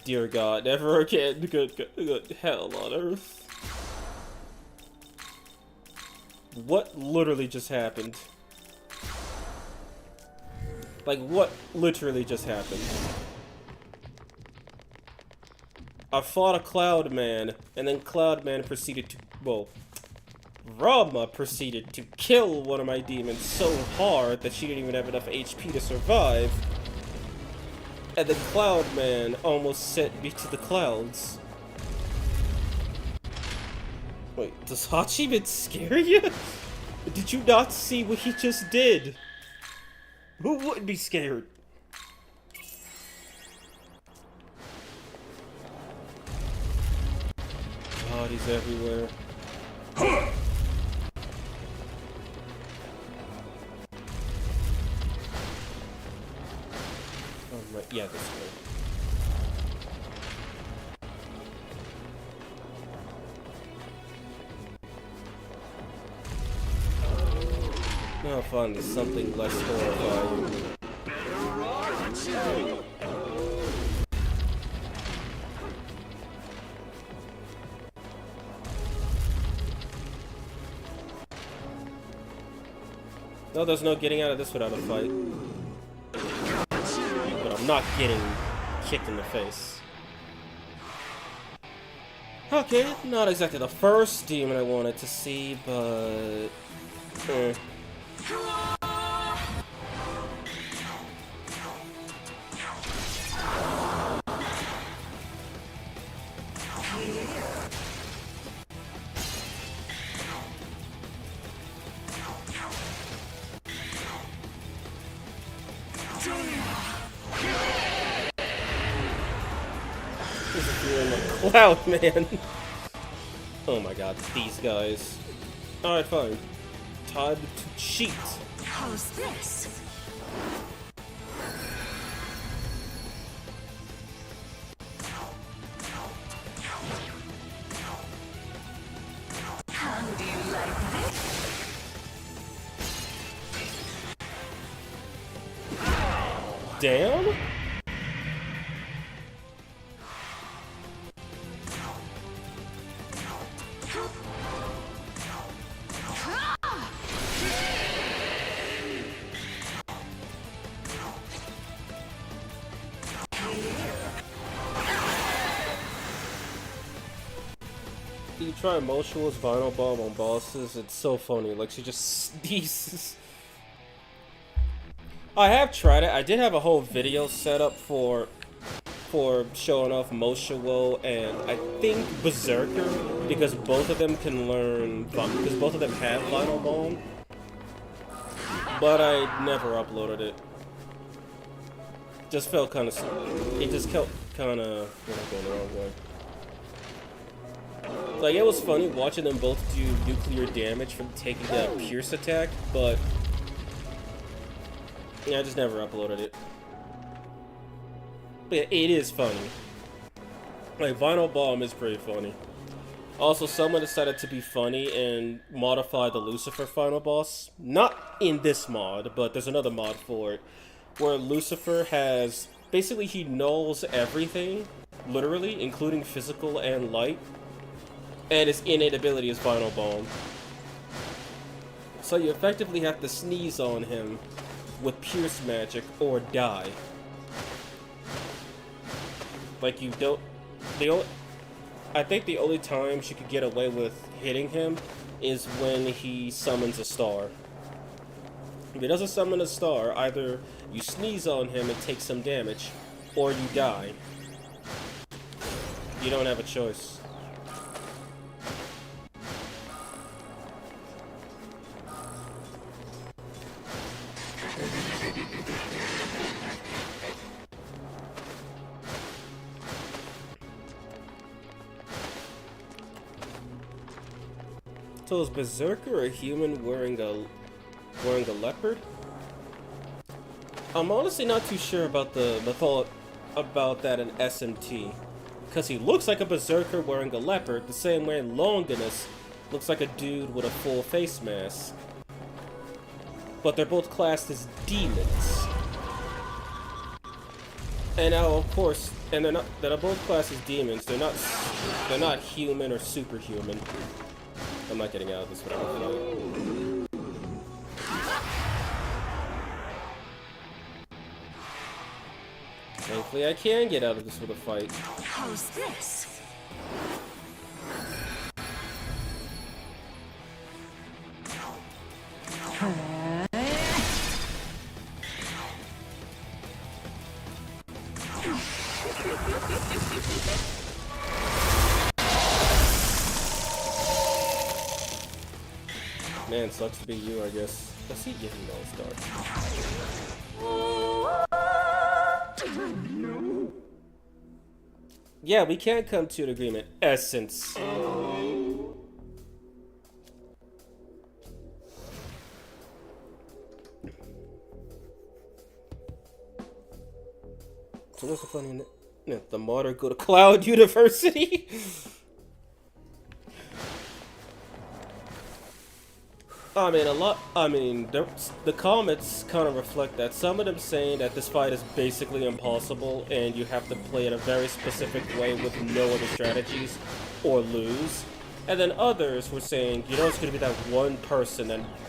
Dear God, never again. Good hell on earth. What literally just happened? Like, what literally just happened? I fought a Cloud Man, and then Cloud Man proceeded to, well, Rama proceeded to kill one of my demons so hard that she didn't even have enough HP to survive. And the Cloud Man almost sent me to the clouds. Wait, does Hachiman scare you? Did you not see what he just did? Who wouldn't be scared? Bodies everywhere. Oh, right. Yeah, this way. Oh, fun. There's something less horrifying. No, there's no getting out of this without a fight. But I'm not getting kicked in the face. Okay, not exactly the first demon I wanted to see, but... Cloud Man! Oh my god, these guys. Alright, fine. Time to cheat. How's this? How do you like this? Damn? You try Emotional's Vinyl Bomb on bosses, it's so funny, like she just sneezes. I have tried it. I did have a whole video set up for showing off Moshuo and I think Berserker, because both of them can learn, because both of them have Vinyl Bomb, but I never uploaded it. Just felt kind of, it just felt kind of, going the wrong way. Like, it was funny watching them both do nuclear damage from taking that Pierce attack, but yeah, I just never uploaded it. But yeah, it is funny. Like, Vinyl Bomb is pretty funny. Also, someone decided to be funny and modify the Lucifer final boss. Not in this mod, but there's another mod for it, where Lucifer has, basically he nulls everything, literally, including physical and light. And his innate ability is Vinyl Bomb. So you effectively have to sneeze on him with Pierce magic or die. Like, you don't... I think the only time she could get away with hitting him is when he summons a star. If he doesn't summon a star, either you sneeze on him and take some damage, or you die. You don't have a choice. So is Berserker a human wearing a leopard? I'm honestly not too sure about the thought about that in SMT, because he looks like a Berserker wearing a leopard the same way Longinus looks like a dude with a full face mask. but they're both classed as demons. And now, of course, and they're both classed as demons. They're not human or superhuman. I'm not getting out of this without a fight. Thankfully, I can get out of this with a fight. How's this? Man, sucks to be you, I guess. Let's see, yeah, no, it's dark. Yeah, we can't come to an agreement. Essence. So what's the funny in it? The martyr go to Cloud University? The comments kind of reflect that. Some of them saying that this fight is basically impossible and you have to play it a very specific way with no other strategies or lose. And then others were saying, you know, it's going to be that one person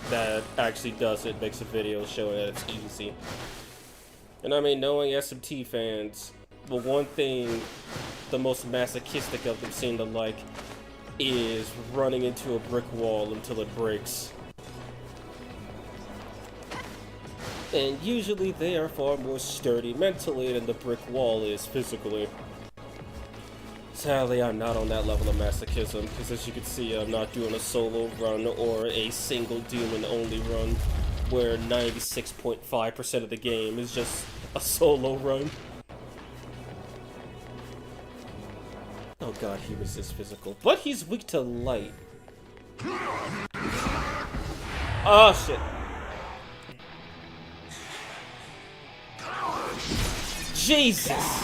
that actually does it, makes a video showing that it's easy. And I mean, knowing SMT fans, the one thing the most masochistic of them seem to like is running into a brick wall until it breaks. And usually they are far more sturdy mentally than the brick wall is physically. Sadly, I'm not on that level of masochism, because as you can see, I'm not doing a solo run or a single demon-only run, where 96.5% of the game is just a solo run. Oh god, he resists physical. But he's weak to light. Oh shit. Jesus!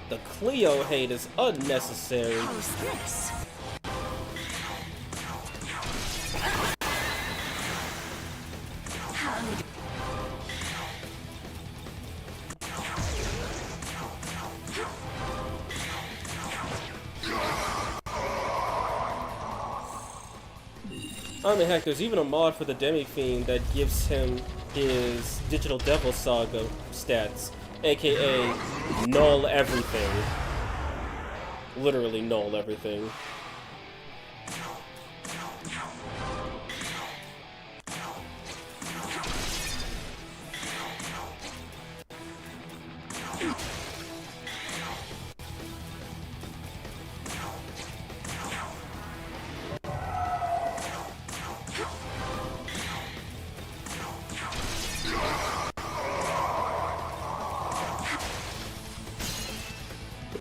The Cleo hate is unnecessary. How's this? I mean, heck, there's even a mod for the Demi-Fiend that gives him his Digital Devil Saga stats, aka null everything. Literally null everything.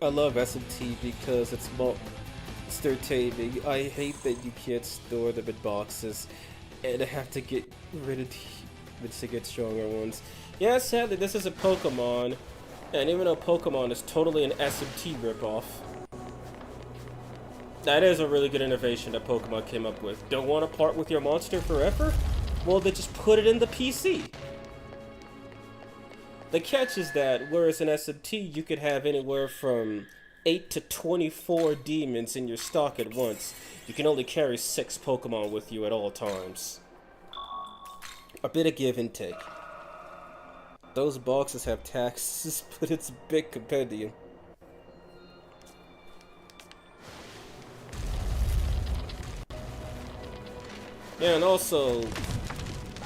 I love SMT because it's monster taming. I hate that you can't store them in boxes and have to get rid of to get stronger ones. Yeah, sadly this is a Pokemon, and even though Pokemon is totally an SMT ripoff, that is a really good innovation that Pokemon came up with. Don't want to part with your monster forever? Well, they just put it in the PC. The catch is that, whereas in SMT you could have anywhere from 8 to 24 demons in your stock at once, you can only carry 6 Pokemon with you at all times. A bit of give and take. Those boxes have taxes, but it's a big compendium. Yeah, and also,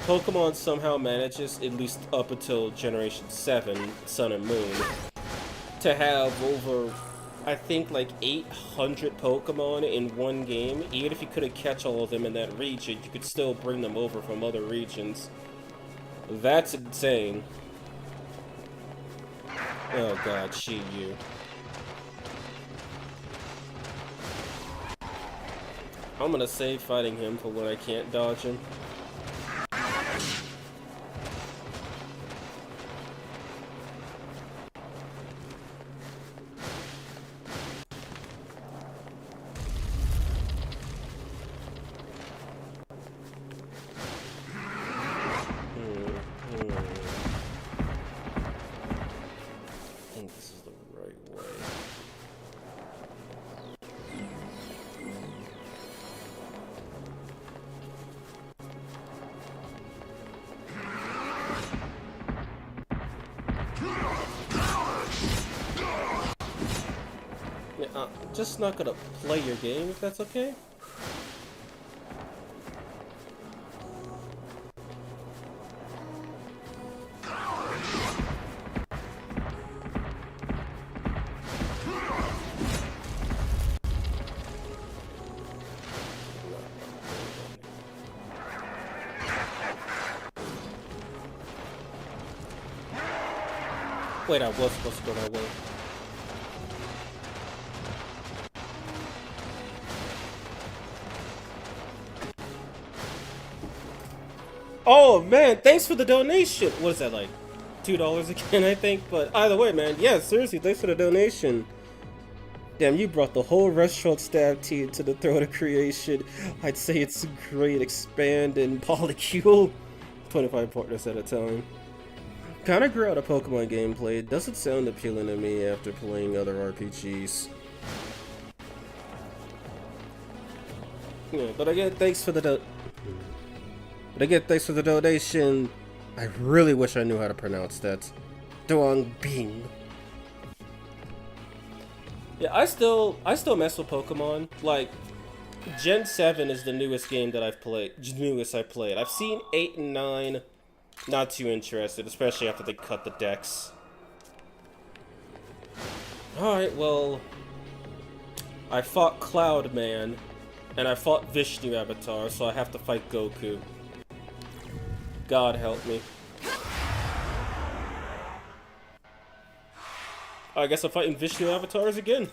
Pokemon somehow manages, at least up until Generation 7, Sun and Moon, to have over, I think, like 800 Pokemon in one game. Even if you couldn't catch all of them in that region, you could still bring them over from other regions. That's insane. Oh god, Shin. I'm gonna save fighting him for when I can't dodge him. just not gonna play your game if that's okay. Wait, I was supposed to go that way. Oh man, thanks for the donation. What is that, like $2 again, I think? But either way, man, yeah, seriously, thanks for the donation. Damn, you brought the whole restaurant staff team to the throne of creation. I'd say it's a great expand and polycule. 25 partners at a time. Kinda grew out of Pokemon gameplay. It doesn't sound appealing to me after playing other RPGs. Yeah, but again, thanks for the donation. I really wish I knew how to pronounce that. Duong Bing. Yeah, I still mess with Pokemon. Like, Gen 7 is the newest game that I've played. Newest I played. I've seen 8 and 9. Not too interested, especially after they cut the decks. Alright, well, I fought Cloud Man, and I fought Vishnu Avatar, so I have to fight Goku. God help me. I guess I'm fighting Vishnu Avatars again.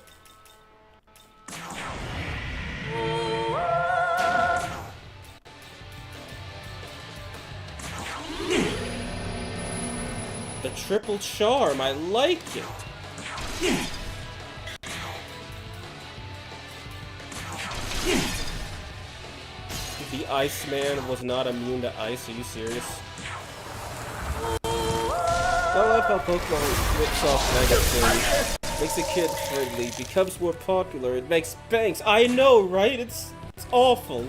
The triple charm, I like it. The Iceman was not immune to ice, are you serious? I love how Pokemon rips off Megami, makes a kid friendly, becomes more popular, it makes banks. I know, right? It's awful.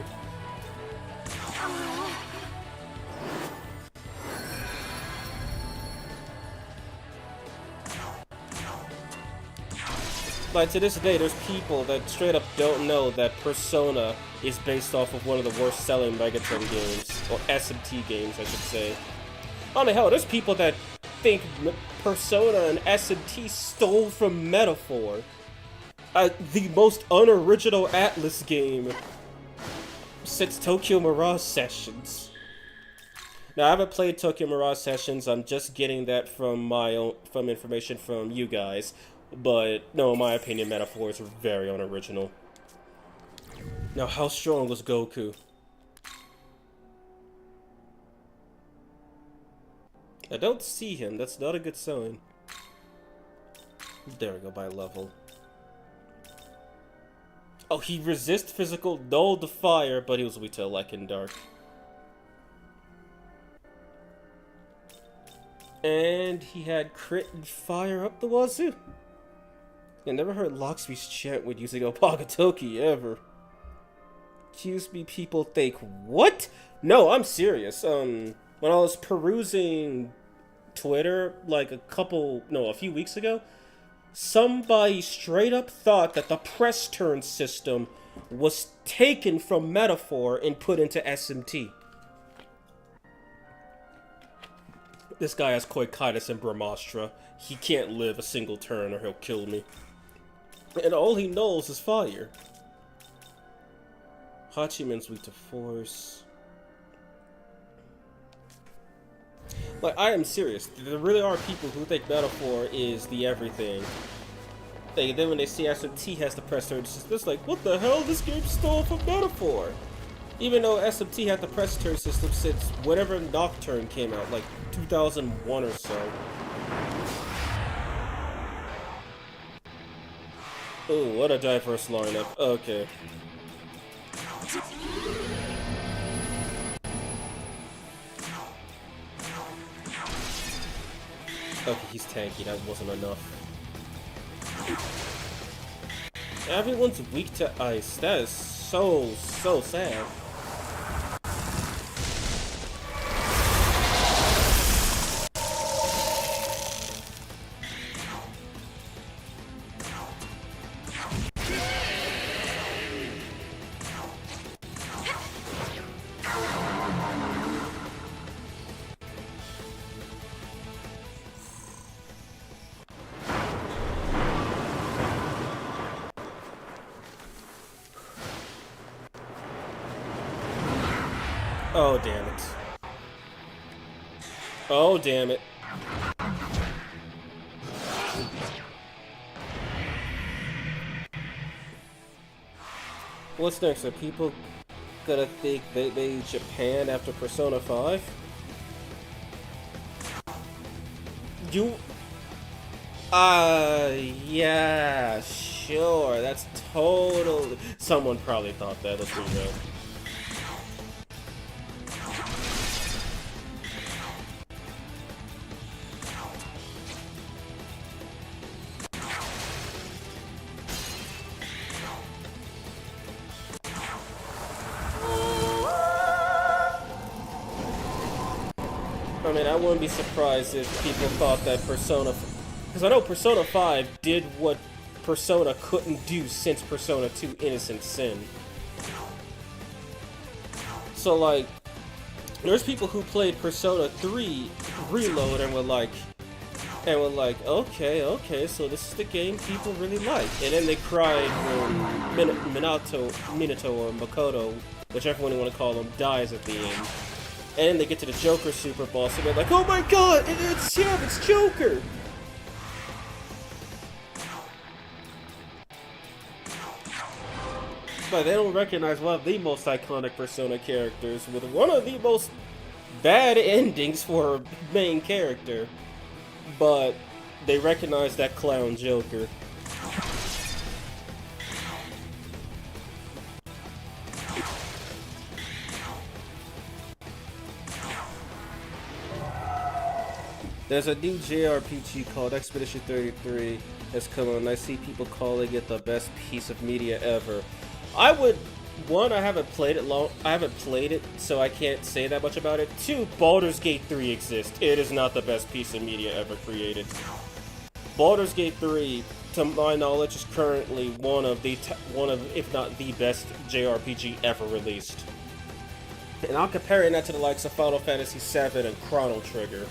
Like, to this day, there's people that straight up don't know that Persona is based off of one of the worst selling Megaton games, or SMT games, I should say. Oh the hell, there's people that think Persona and SMT stole from Metaphor. The most unoriginal Atlas game since Tokyo Mirage Sessions. Now, I haven't played Tokyo Mirage Sessions, I'm just getting that from information from you guys. But, no, in my opinion, Metaphors are very unoriginal. Now, how strong was Goku? I don't see him, that's not a good sign. There we go, by level. Oh, he resists physical, null to fire, but he was weak to Electric and Dark. And he had crit and fire up the wazoo. I never heard Locksby's chant when using Opagatoki ever. Excuse me, people think, what? No, I'm serious. When I was perusing Twitter, like a few weeks ago, somebody straight up thought that the press turn system was taken from Metaphor and put into SMT. This guy has Koikitis and Brahmastra. He can't live a single turn or he'll kill me. And all he knows is fire. Hachiman's weak to force. Like, I am serious. There really are people who think Metaphor is the everything. Then when they see SMT has the press turn system, it's like, what the hell? This game stole from Metaphor. Even though SMT had the press turn system since whenever Nocturne came out, like 2001 or so. Oh, what a diverse lineup. Okay. Okay, he's tanky. That wasn't enough. Everyone's weak to ice. That is so sad. Oh, damn it. Oh, damn it. What's next? Are people gonna think they made Japan after Persona 5? Yeah, sure. That's totally... Someone probably thought that. Let's be real. I mean, I wouldn't be surprised if people thought that Persona... Because I know Persona 5 did what Persona couldn't do since Persona 2 Innocent Sin. So, like, there's people who played Persona 3 Reload and were like, okay, so this is the game people really like. And then they cried when Minato or Makoto, whichever one you want to call them, dies at the end. And then they get to the Joker Super Boss and they're like, oh my god, it's him, it's Joker! But they don't recognize one of the most iconic Persona characters with one of the most bad endings for a main character. But they recognize that clown Joker. There's a new JRPG called Expedition 33 that's come on. I see people calling it the best piece of media ever. I haven't played it, so I can't say that much about it. 2, Baldur's Gate 3 exists. It is not the best piece of media ever created. Baldur's Gate 3, to my knowledge, is currently one of, if not the best JRPG ever released. And I'm comparing that to the likes of Final Fantasy VII and Chrono Trigger.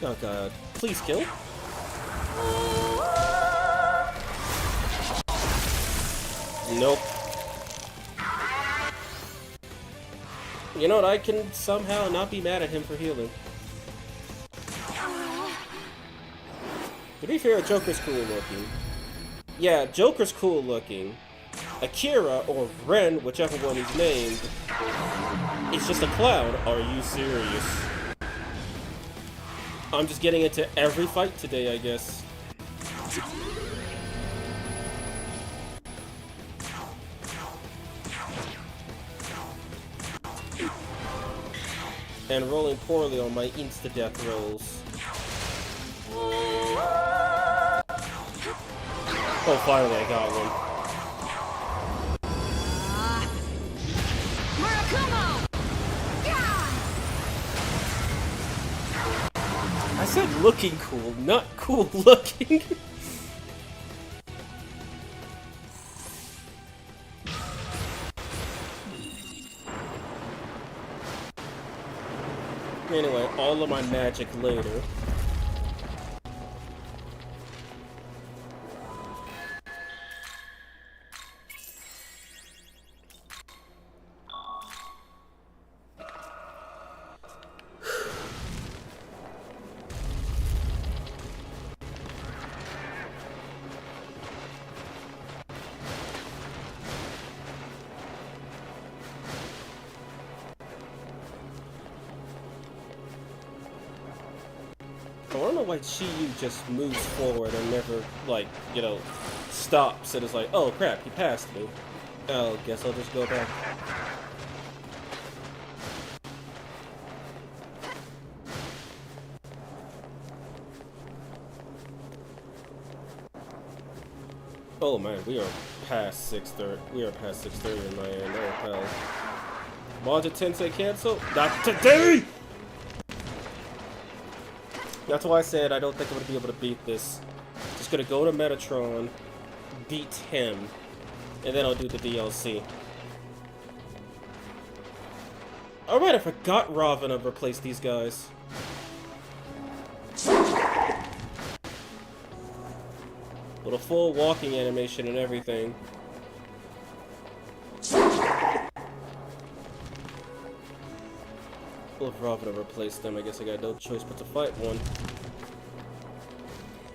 Oh god. Please kill. Nope. You know what? I can somehow not be mad at him for healing. To be fair, Joker's cool looking. Yeah, Joker's cool looking. Akira, or Ren, whichever one he's named, is just a clown. Are you serious? I'm just getting into every fight today, I guess. And rolling poorly on my insta-death rolls. Oh, finally I got one. I said looking cool, not cool looking. Anyway, all of my magic later. I don't know why Shiyu just moves forward and never, like, you know, stops and is like, oh crap, he passed me. Oh, guess I'll just go back. Oh man, we are past 6:30. We are past 6:30 in my end. Oh hell. Manja Tensei cancel? Not today! That's why I said I don't think I'm gonna be able to beat this. Just gonna go to Metatron, beat him, and then I'll do the DLC. Alright, I forgot Ravana replaced these guys. with a full walking animation and everything. Well, if Rob would have replaced them, I guess I got no choice but to fight one.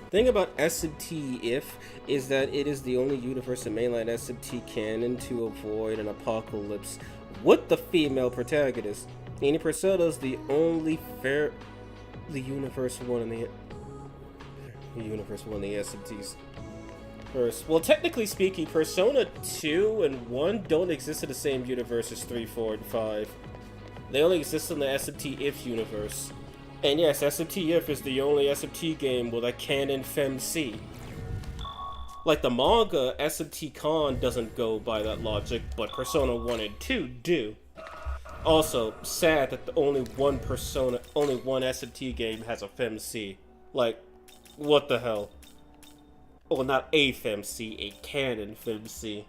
Thing about SMT If is that it is the only universe in mainline SMT canon to avoid an apocalypse with the female protagonist. Any Persona is the only universe one in the SMTs. First, well, technically speaking, Persona 2 and 1 don't exist in the same universe as 3, 4, and 5. They only exist in the SMT If universe. And yes, SMT If is the only SMT game with a canon FemC. Like the manga, SMT Con doesn't go by that logic, but Persona 1 and 2 do. Also, sad that only one SMT game has a FemC. Like, what the hell? Well, not a FemC, a canon FemC.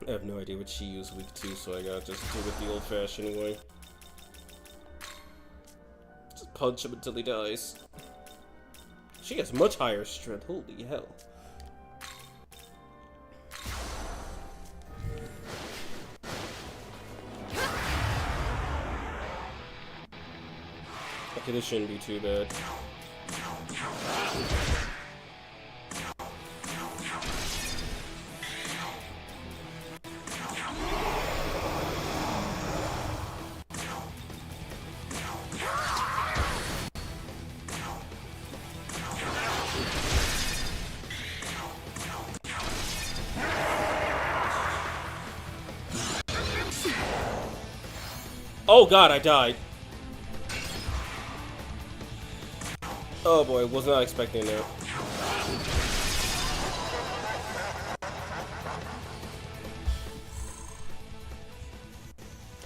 I have no idea what she used week 2, so I gotta just do it the old-fashioned way. Just punch him until he dies. She has much higher strength, holy hell. Okay, this shouldn't be too bad. Oh god, I died. Oh boy, was not expecting that.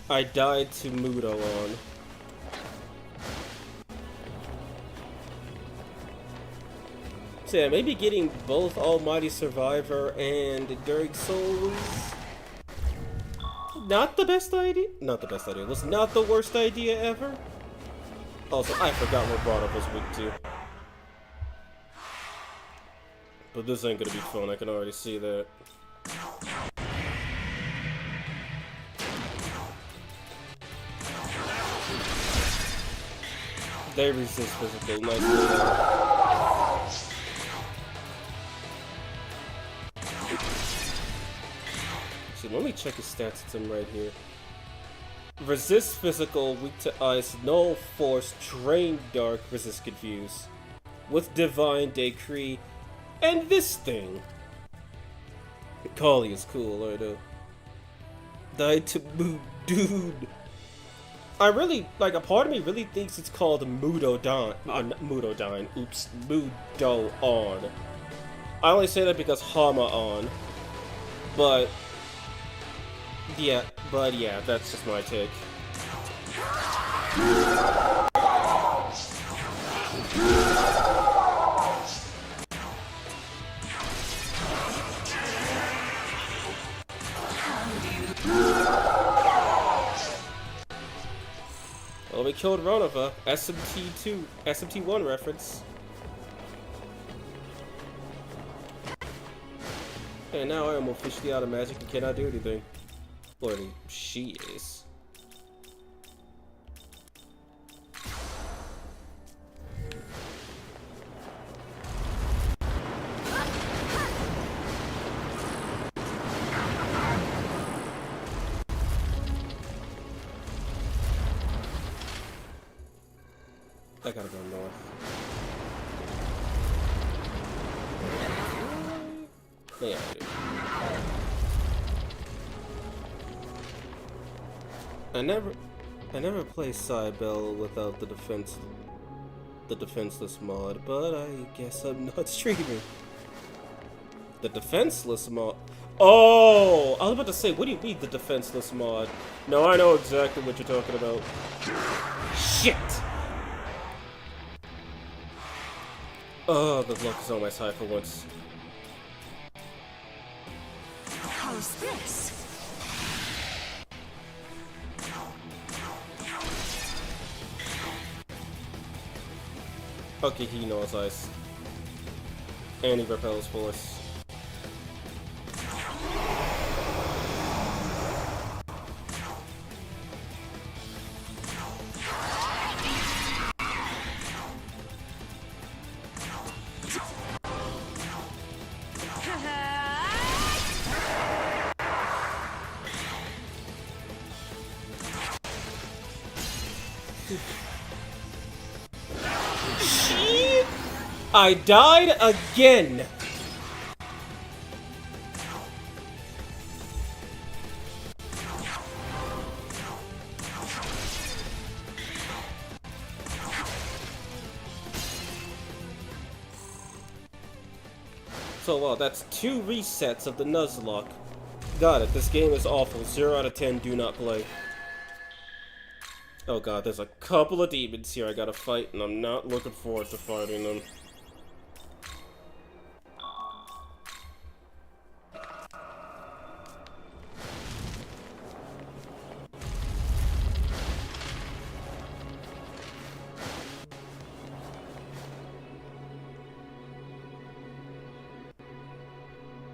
I died to Mudo on. So yeah, maybe getting both Almighty Survivor and Enduring Soul was not the best idea. Not the best idea. Was not the worst idea ever. Also, I forgot what brought up was week 2. But this ain't gonna be fun, I can already see that. They resist physical, nicely. See, let me check his stats to him right here. Resist physical, weak to ice, null force, drain dark, resist confuse. With divine decree, and this thing. Kali is cool, I know. Died to mood, dude. I really, like, a part of me really thinks it's called Mudodyne. Mudodyne. Oops. Mudo-on. I only say that because Hama on. But yeah, that's just my take. Well, we killed Ronova. SMT1 reference. And now I am officially out of magic and cannot do anything. Or she is. I gotta go north. Yeah, I do. I never play Cybele without the defenseless mod, but I guess I'm not streaming. The defenseless mod? Oh! I was about to say, what do you mean the defenseless mod? No, I know exactly what you're talking about. Shit! Oh, the luck is on my side for once. How's this? Okay, he knows ice. And he repels force. Shit! I died again! So, well, that's 2 resets of the Nuzlocke. Got it, this game is awful. 0 out of 10, do not play. Oh god, there's a couple of demons here I gotta fight, and I'm not looking forward to fighting them.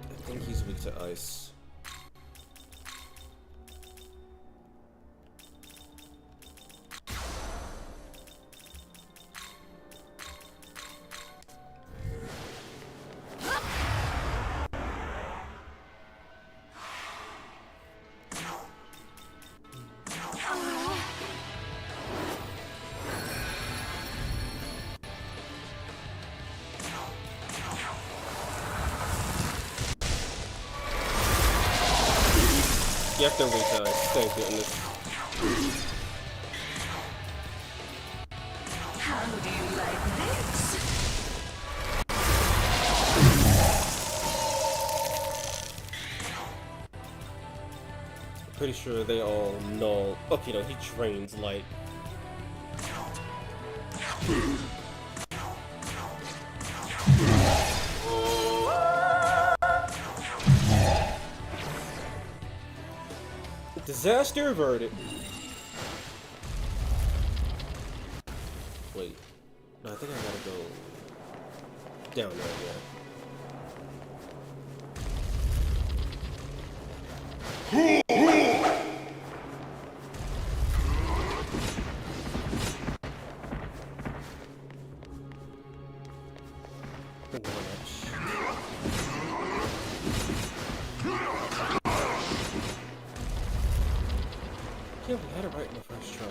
I think he's weak to ice. Yep, they're weak to ice. Thank goodness. How do you like this? Pretty sure they all know. Okay, no, he drains light. Disaster averted. Wait. No, I think I gotta go down there, yeah. Yeah, we had it right in the first try.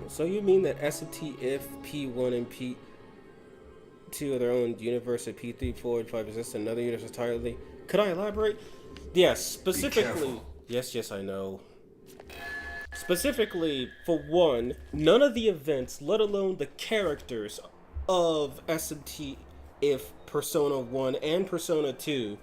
So you mean that S&T if P1 and P2 are their own universe and P3, 4, and 5 exist in another universe entirely? Could I elaborate? Yes, specifically. Yes, I know. Specifically, for one, none of the events, let alone the characters of S&T if Persona 1 and Persona 2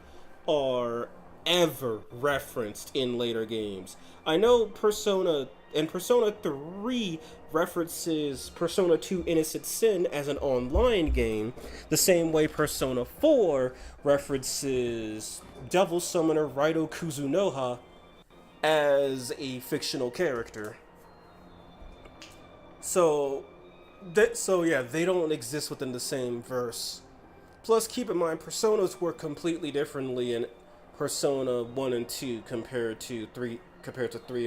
are ever referenced in later games. I know Persona 3 references Persona 2 Innocent Sin as an online game, the same way Persona 4 references Devil Summoner Raito Kuzunoha as a fictional character. So yeah, they don't exist within the same verse. Plus, keep in mind, Personas work completely differently in Persona 1 and 2 compared to 3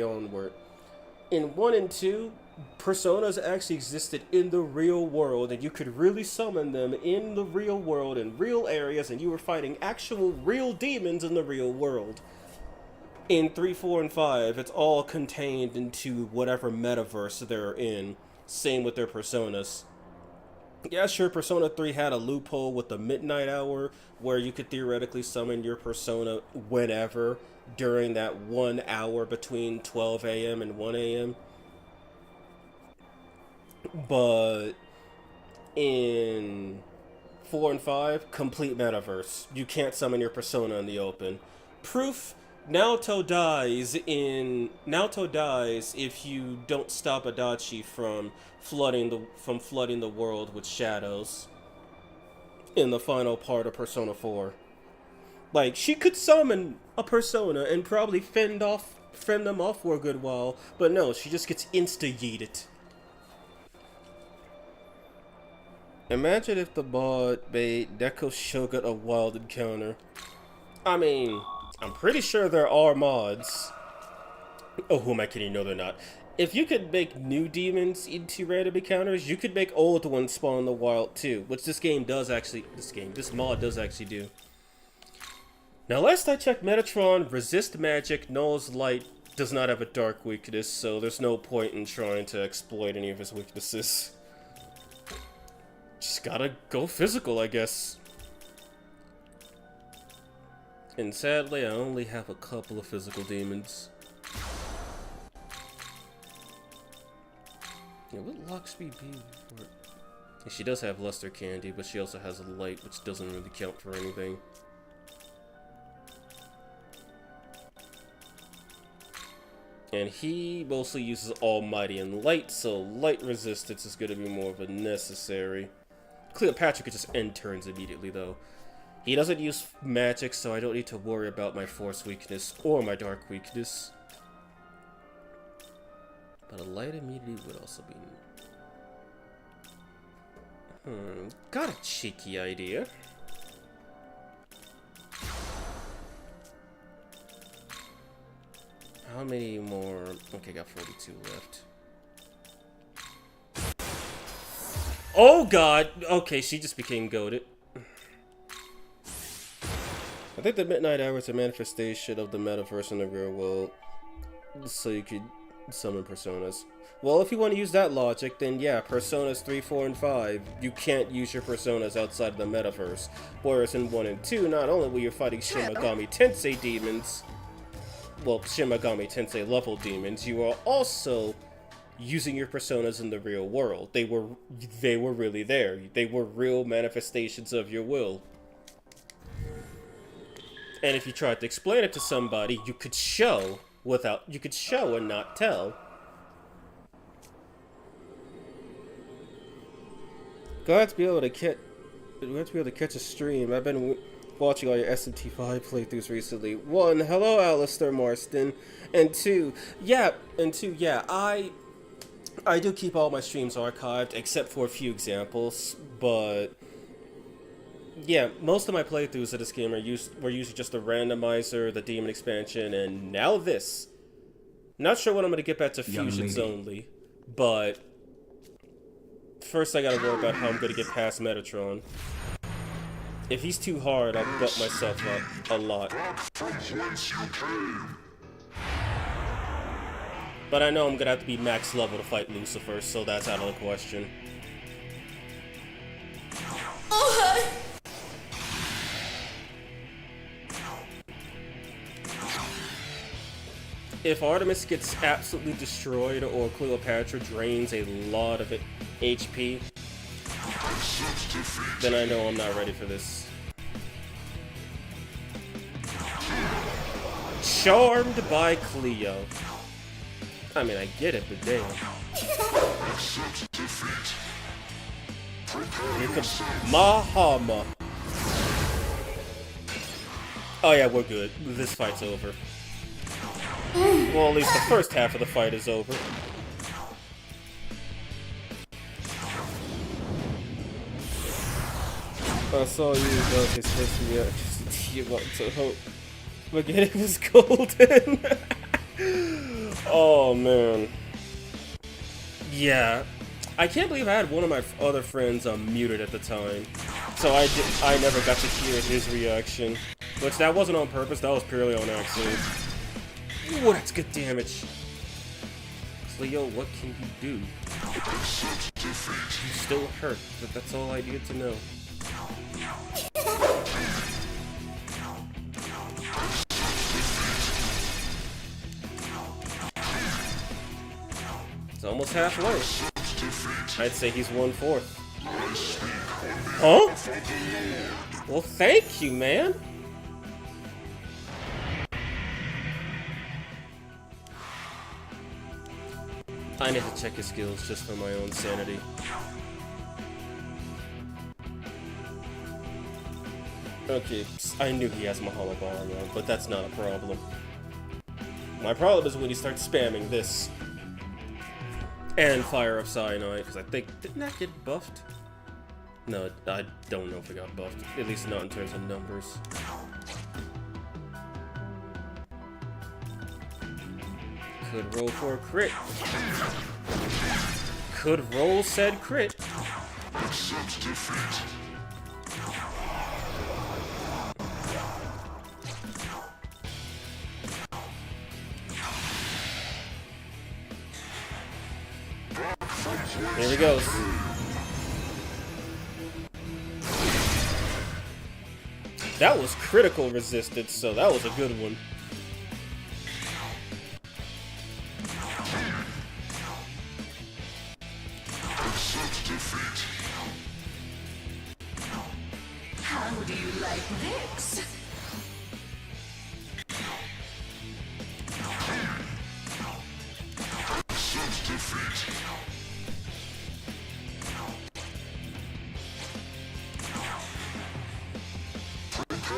onward. In 1 and 2, Personas actually existed in the real world, and you could really summon them in the real world, in real areas, and you were fighting actual real demons in the real world. In 3, 4, and 5, it's all contained into whatever metaverse they're in. Same with their Personas. Yeah, sure, Persona 3 had a loophole with the midnight hour, where you could theoretically summon your Persona whenever during that 1 hour between 12 a.m. and 1 a.m. But in 4 and 5, complete metaverse. You can't summon your Persona in the open. Proof: Naoto dies if you don't stop Adachi from flooding the world with shadows in the final part of Persona 4. Like, she could summon a persona and probably fend them off for a good while, but no, she just gets insta-yeeted. Imagine if the mod made Neko Shogun a wild encounter. I mean, I'm pretty sure there are mods. Oh, who am I kidding? No, they're not. If you could make new demons into random encounters, you could make old ones spawn in the wild too, which this mod does actually do. Now, last I checked, Metatron resist magic, knows light, does not have a dark weakness, so there's no point in trying to exploit any of his weaknesses. Just gotta go physical, I guess. And sadly, I only have a couple of physical demons. Yeah, what lock speed be for it? Yeah, she does have luster candy, but she also has a light, which doesn't really count for anything. And he mostly uses Almighty and Light, so light resistance is going to be more of a necessary. Cleopatra could just end turns immediately, though. He doesn't use magic, so I don't need to worry about my force weakness or my dark weakness. But a light immunity would also be... got a cheeky idea. How many more? Okay, got 42 left. Oh god! Okay, she just became goated. I think the midnight hour is a manifestation of the metaverse in the real world. So you could summon personas. Well, if you want to use that logic, then yeah, Personas 3, 4, and 5, you can't use your personas outside of the metaverse. Whereas in 1 and 2, not only were you fighting Shin Megami Tensei demons, well, Shin Megami Tensei level demons, you are also using your personas in the real world. They were really there. They were real manifestations of your will. And if you tried to explain it to somebody, you could show and not tell. Glad to be able to catch a stream. I've been watching all your SMT5 playthroughs recently. 1, hello Alistair Marston, and 2, yeah, I do keep all my streams archived, except for a few examples, but yeah, most of my playthroughs of this game were usually just the randomizer, the demon expansion, and now this. Not sure when I'm gonna get back to fusions only, but first I gotta worry about how I'm gonna get past Metatron. If he's too hard, I'll butt myself up a lot. But I know I'm gonna have to be max level to fight Lucifer, so that's out of the question. If Artemis gets absolutely destroyed or Cleopatra drains a lot of HP, then I know I'm not ready for this. Charmed by Cleo. I mean, I get it, but damn. Here comes Mahama. Oh yeah, we're good. This fight's over. Well, at least the first half of the fight is over. I saw you dog his first reaction to you want to hope. Megami was golden. Oh man. Yeah. I can't believe I had one of my other friends muted at the time. So I never got to hear his reaction. Which that wasn't on purpose, that was purely on accident. Ooh, that's good damage. Cleo, what can you do? You still hurt, but that's all I needed to know. It's almost halfway. I'd say he's 1/4. Huh? Well, thank you, man. I need to check his skills just for my own sanity. Okay, I knew he has Mahalo armor, but that's not a problem. My problem is when he starts spamming this. And Fire of Sinai, because I think... Didn't that get buffed? No, I don't know if it got buffed. At least not in terms of numbers. Could roll for a crit. Could roll said crit. Here he goes. That was critical resistance, so that was a good one. How do you like this?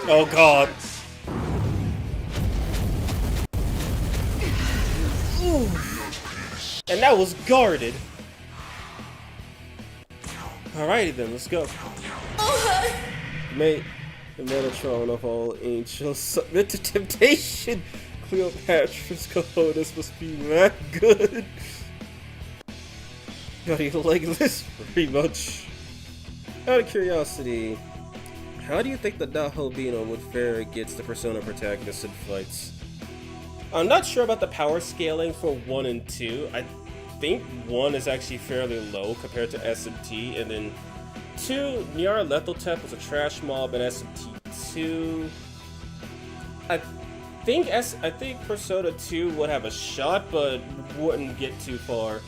Oh god. Ooh. And that was guarded. Alrighty then, let's go. May the Metatron of all angels submit to temptation. Cleopatra's cojones must be that good. How do you like this? Pretty much. Out of curiosity, how do you think the Nahobina would fare against the Persona protagonists in fights? I'm not sure about the power scaling for 1 and 2. I think 1 is actually fairly low compared to SMT, and then 2, Nyara Lethaltep was a trash mob in SMT2. I think Persona 2 would have a shot, but wouldn't get too far.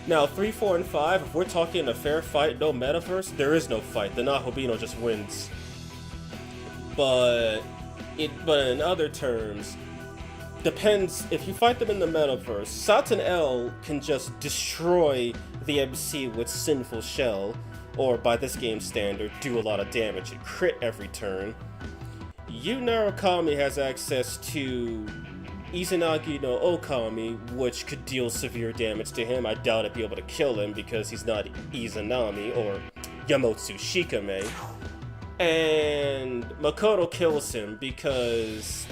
Now, 3, 4, and 5, if we're talking a fair fight, no metaverse, there is no fight. The Nahobina just wins. But in other terms, depends, if you fight them in the metaverse, Satan L can just destroy the MC with Sinful Shell, or by this game's standard, do a lot of damage and crit every turn. Yu Narukami has access to Izanagi no Okami, which could deal severe damage to him. I doubt I'd be able to kill him because he's not Izanami or Yamotsu Shikame. And Makoto kills him because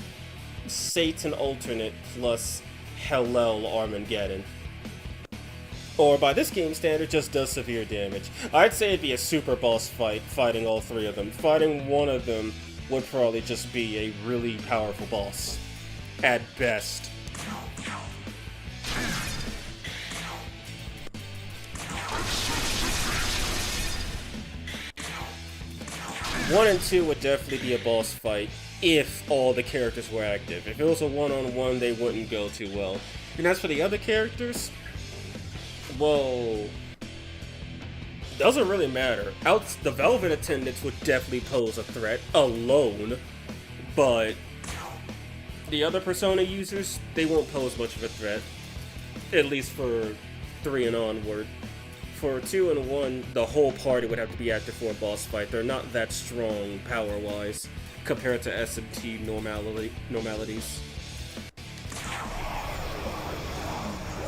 Satan Alternate plus Hellel Armageddon. Or by this game standard, just does severe damage. I'd say it'd be a super boss fight, fighting all 3 of them. Fighting one of them would probably just be a really powerful boss. At best. One and 2 would definitely be a boss fight if all the characters were active. If it was a one-on-one, they wouldn't go too well. And as for the other characters, well, doesn't really matter. The Velvet Attendants would definitely pose a threat alone, but the other Persona users, they won't pose much of a threat, at least for 3 and onward. For 2 and 1, the whole party would have to be active for a boss fight. They're not that strong power-wise compared to SMT normalities.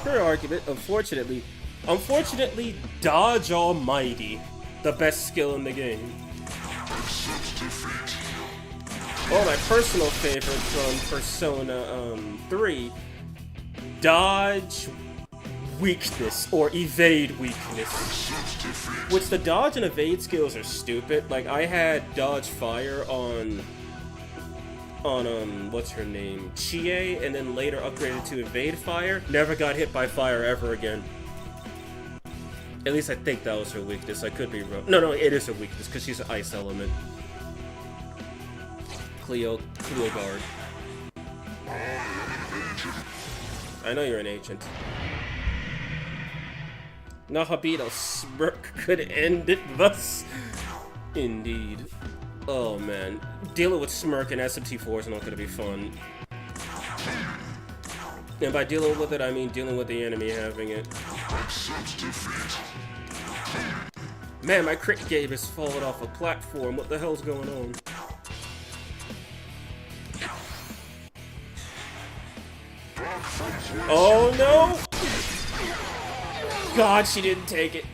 Per argument, unfortunately, Dodge Almighty, the best skill in the game. Oh, my personal favorite from Persona 3, Dodge Weakness, or Evade Weakness. Which the dodge and evade skills are stupid. Like, I had Dodge Fire on what's her name? Chie, and then later upgraded to Evade Fire. Never got hit by fire ever again. At least I think that was her weakness. I could be wrong. No, it is her weakness, because she's an ice element. Cleo Guard. I know you're an agent. Nahobina's smirk could end it thus. Indeed. Oh man. Dealing with smirk in SMT4 is not going to be fun. And by dealing with it, I mean dealing with the enemy having it. Man, my crit game has fallen off a platform. What the hell's going on? Oh no! God, she didn't take it.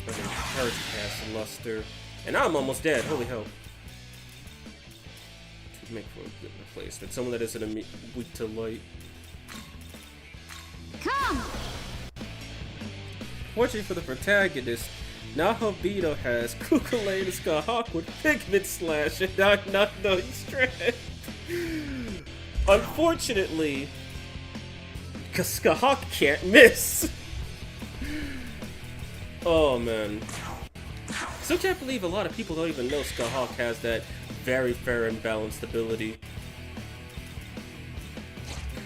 Okay, Charge Cast Luster. And I'm almost dead, holy hell. To make for a good replacement. Someone that isn't weak to light. Come! Fortunately for the protagonist, Nahobina has Kukulain and Skahawk with Pigment Slash and not knowing strength. Unfortunately, Skahawk can't miss. Oh man. Still can't believe a lot of people don't even know Skahawk has that very fair and balanced ability.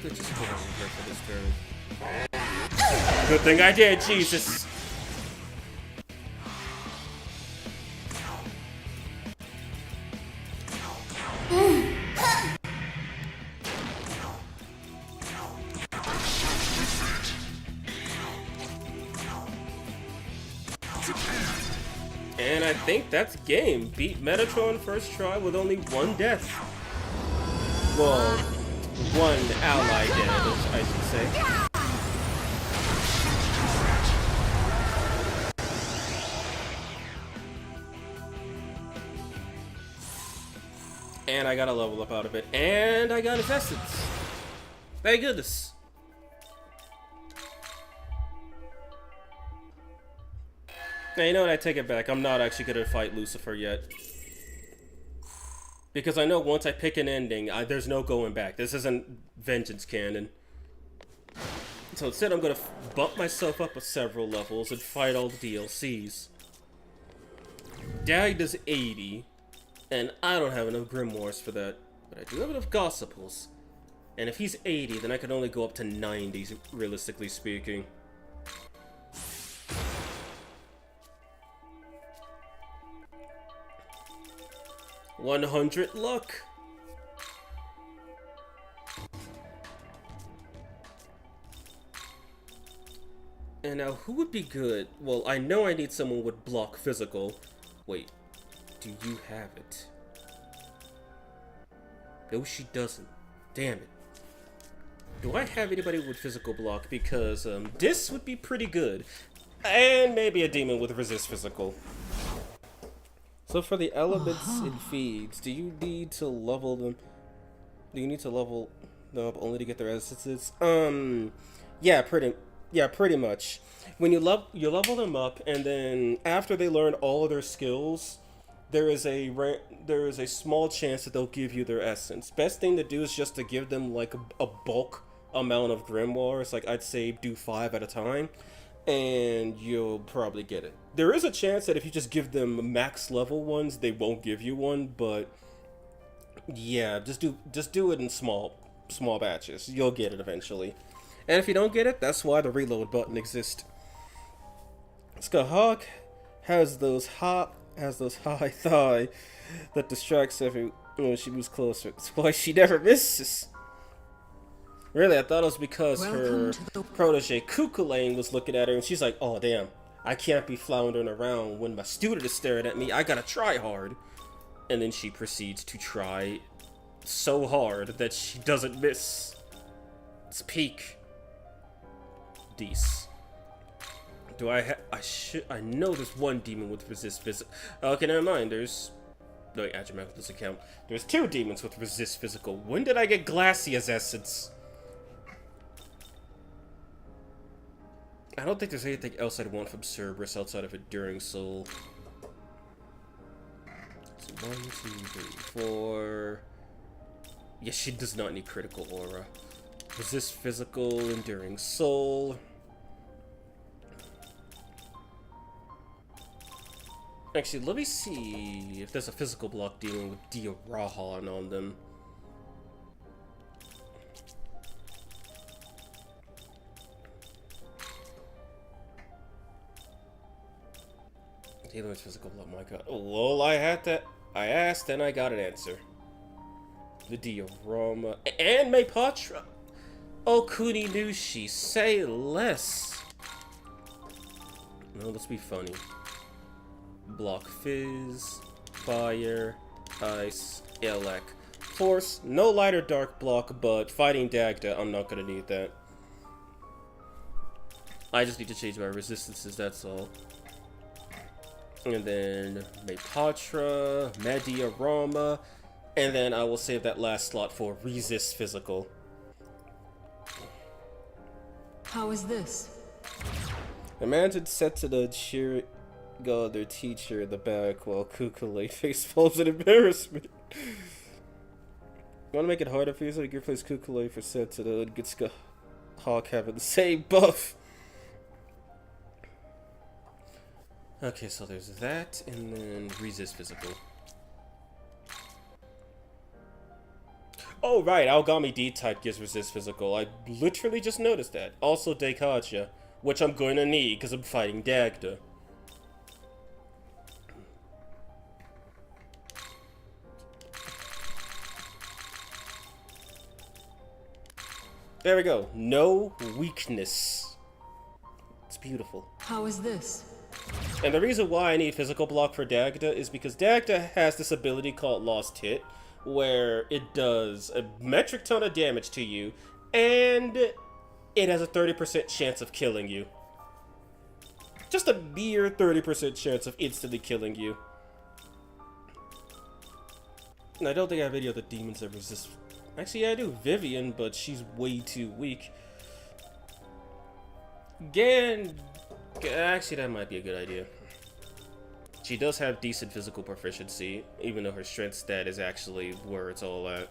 Could just go over here for this turn. Good thing I did, Jesus. And I think that's game. Beat Metatron first try with only one death. Well, one ally death, I should say. And I got a level up out of it. And I got his essence. Thank goodness. Now, you know what? I take it back. I'm not actually going to fight Lucifer yet. Because I know once I pick an ending, there's no going back. This isn't Vengeance canon. So instead, I'm going to bump myself up several levels and fight all the DLCs. Dag does 80. And I don't have enough grimoires for that. But I do have enough gossiples. And if he's 80, then I can only go up to 90, realistically speaking. $100 luck. And now, who would be good? Well, I know I need someone with block physical. Wait, do you have it? No, she doesn't. Damn it. Do I have anybody with physical block? Because this would be pretty good. And maybe a demon with resist physical. So for the elements and feeds, do you need to level them? Do you need to level them up only to get their essences? Yeah, pretty much. When you level them up, and then after they learn all of their skills, there is a small chance that they'll give you their essence. Best thing to do is just to give them like a bulk amount of grimoires. Like I'd say do 5 at a time, and you'll probably get it. There is a chance that if you just give them max level ones, they won't give you one, but yeah, just do it in small batches. You'll get it eventually. And if you don't get it, that's why the reload button exists. Skahawk has those high thigh that distracts everyone when she moves closer. That's why she never misses. Really, I thought it was because her protege Kukulain was looking at her and she's like, oh damn, I can't be floundering around when my student is staring at me. I gotta try hard. And then she proceeds to try so hard that she doesn't miss. It's peak. Dece. Do I I know there's one demon with resist physical. Okay, never mind. There's... No, wait, Agimac doesn't count. There's 2 demons with resist physical. When did I get Glacia's essence? I don't think there's anything else I'd want from Cerberus outside of Enduring Soul. So 1, 2, 3, 4... Yes, she does not need critical aura. Resist physical, Enduring Soul. Actually, let me see if there's a physical block dealing with Diarahan on them. Dealing with physical block, my god. Oh, lol, I asked and I got an answer. The diorama. And Maypatra! Oh, Kuninushi, say less! No, let's be funny. Block Fizz, Fire, Ice, Elec. Force, no light or dark block, but fighting Dagda, I'm not gonna need that. I just need to change my resistances, that's all. And then Mepatra, Mediarama, and then I will save that last slot for Resist Physical. How is this? Imagine set to the cheer god their teacher in the back while Kukule face falls in embarrassment. You want to make it harder for you so you can replace Kukule for Sentinel and Gitsuka Hawk having the same buff. Okay, so there's that, and then Resist Physical. Oh right, Aogami D-type gives Resist Physical. I literally just noticed that. Also Daikacha, which I'm going to need because I'm fighting Dagda. There we go. No weakness. It's beautiful. How is this? And the reason why I need physical block for Dagda is because Dagda has this ability called Lost Hit, where it does a metric ton of damage to you, and it has a 30% chance of killing you. Just a mere 30% chance of instantly killing you. And I don't think I have any other demons that resist. Actually, yeah, I do. Vivian, but she's way too weak. Actually, that might be a good idea. She does have decent physical proficiency, even though her strength stat is actually where it's all at.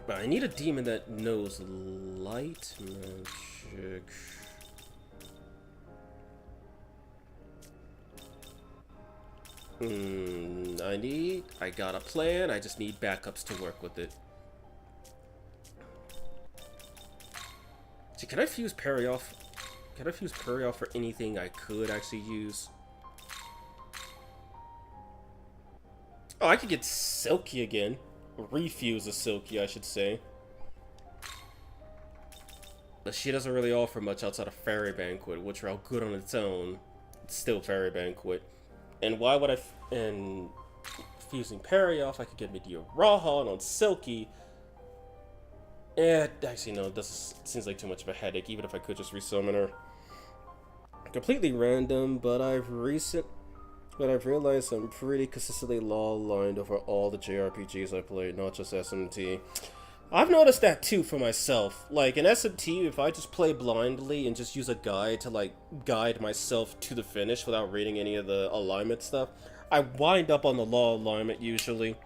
But I need a demon that knows light magic. I got a plan, I just need backups to work with it. See, can I fuse parry off? Can I fuse parry off for anything I could actually use? Oh, I could get Silky again. Refuse a Silky, I should say. But she doesn't really offer much outside of Fairy Banquet, which while good on its own, it's still Fairy Banquet. And why would and fusing parry off, I could get Meteor Rahan on Silky. Actually no, this seems like too much of a headache, even if I could just resummon her. Completely random, but I've realized I'm pretty consistently law-aligned over all the JRPGs I played, not just SMT. I've noticed that too for myself. Like in SMT, if I just play blindly and just use a guide to like guide myself to the finish without reading any of the alignment stuff, I wind up on the law alignment usually.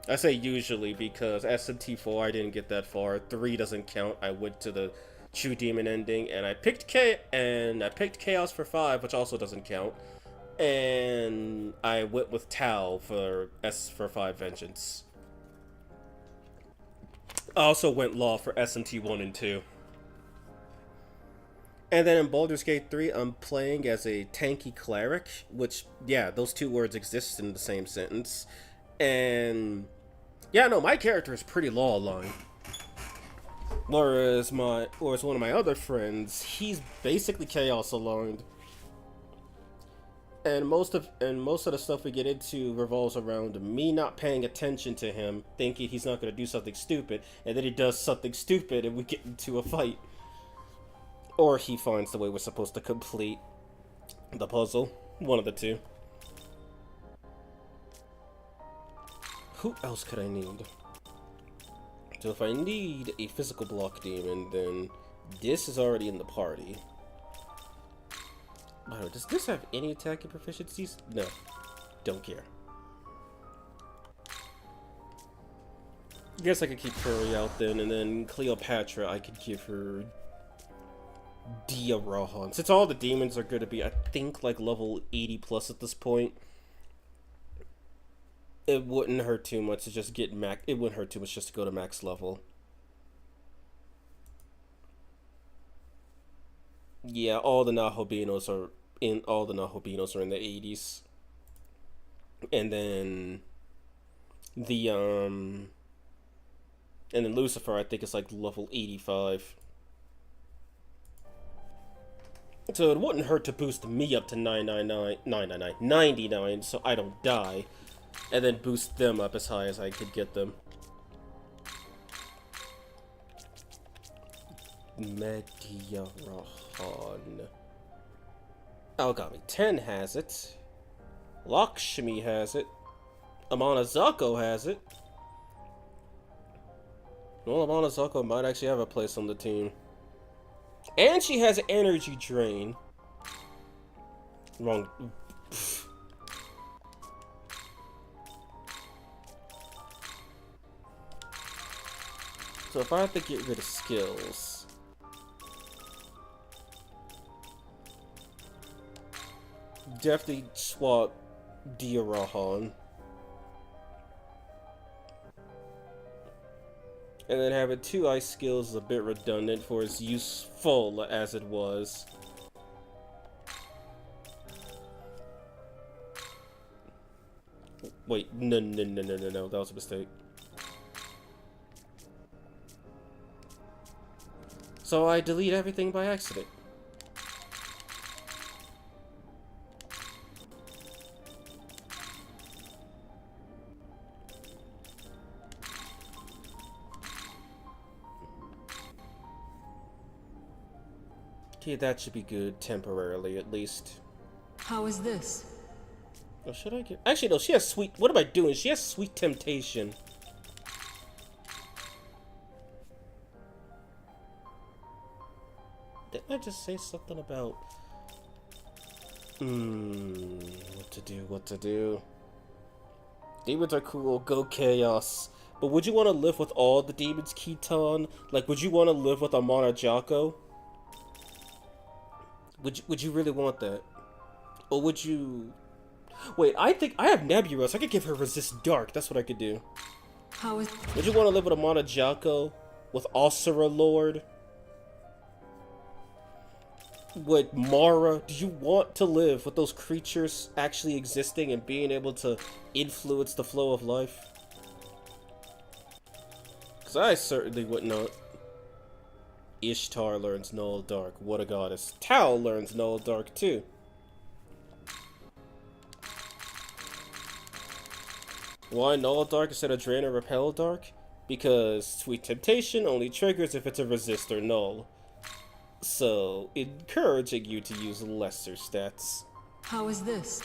I say usually because SMT4 I didn't get that far. 3 doesn't count. I went to the True Demon ending and I picked Chaos for 5, which also doesn't count. And I went with Tau for 5 Vengeance. I also went Law for SMT 1 and 2. And then in Baldur's Gate 3, I'm playing as a tanky cleric, which, yeah, those two words exist in the same sentence. And, yeah, no, my character is pretty law-aligned. Whereas one of my other friends, he's basically chaos-aligned. And most of the stuff we get into revolves around me not paying attention to him, thinking he's not going to do something stupid, and then he does something stupid and we get into a fight. Or he finds the way we're supposed to complete the puzzle. One of the two. Who else could I need? So if I need a physical block demon, then this is already in the party. Oh, does this have any attacking proficiencies? No. Don't care. Guess I could keep Furry out then, and then Cleopatra, I could give her Dia Rahan. Since all the demons are going to be, I think, like level 80 plus at this point, it wouldn't hurt too much to just get max. It wouldn't hurt too much just to go to max level. Yeah, all the Nahobinos are in the 80s. And then Lucifer, I think, is like level 85. So it wouldn't hurt to boost me up to 99, so I don't die. and then boost them up as high as I could get them. Mediarahan. Algami 10 has it. Lakshmi has it. Amanazako has it. Well, Amanazako might actually have a place on the team. And she has energy drain. Wrong. Pfft. So if I have to get rid of skills, definitely swap Diarahan. And then having 2 ice skills is a bit redundant for as useful as it was. Wait, no, that was a mistake. So I delete everything by accident. Okay, that should be good, temporarily at least. How is this? Oh, should I get... Actually, no, she has sweet... What am I doing? She has sweet temptation. Didn't I just say something about... what to do? Demons are cool, go chaos. But would you want to live with all the demons, Kitan? Like, would you want to live with Amana Jako? Would you really want that? Or would you... Wait, I think I have Nebulos. I could give her resist dark. That's what I could do. How is... Would you want to live with Amana Jako? With Asura Lord? With Mara? Do you want to live with those creatures actually existing and being able to influence the flow of life? Because I certainly would not. Ishtar learns Null Dark. What a goddess. Tao learns Null Dark too. Why Null Dark instead of Drain or Repel Dark? Because Sweet Temptation only triggers if it's a resistor null. So, encouraging you to use lesser stats. How is this?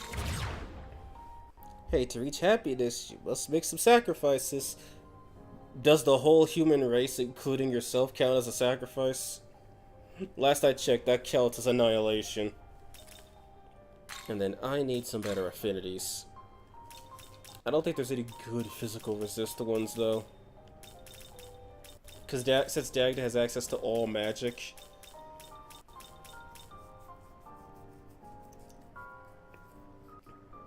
Hey, to reach happiness, you must make some sacrifices. Does the whole human race, including yourself, count as a sacrifice? Last I checked, that counts as annihilation. And then I need some better affinities. I don't think there's any good physical resist ones, though. Because since Dagda has access to all magic...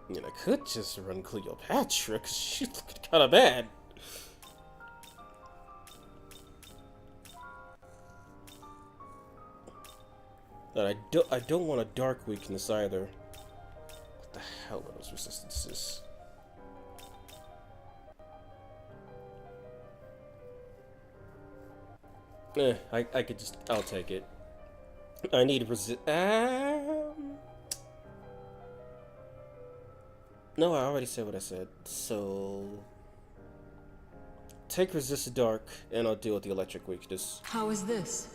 I mean, I could just run Cleopatra, because she's looking kind of bad. But I don't want a dark weakness either. What the hell are those resistances? I could just... I'll take it. I need No, I already said what I said. So... Take resist dark, and I'll deal with the electric weakness. How is this?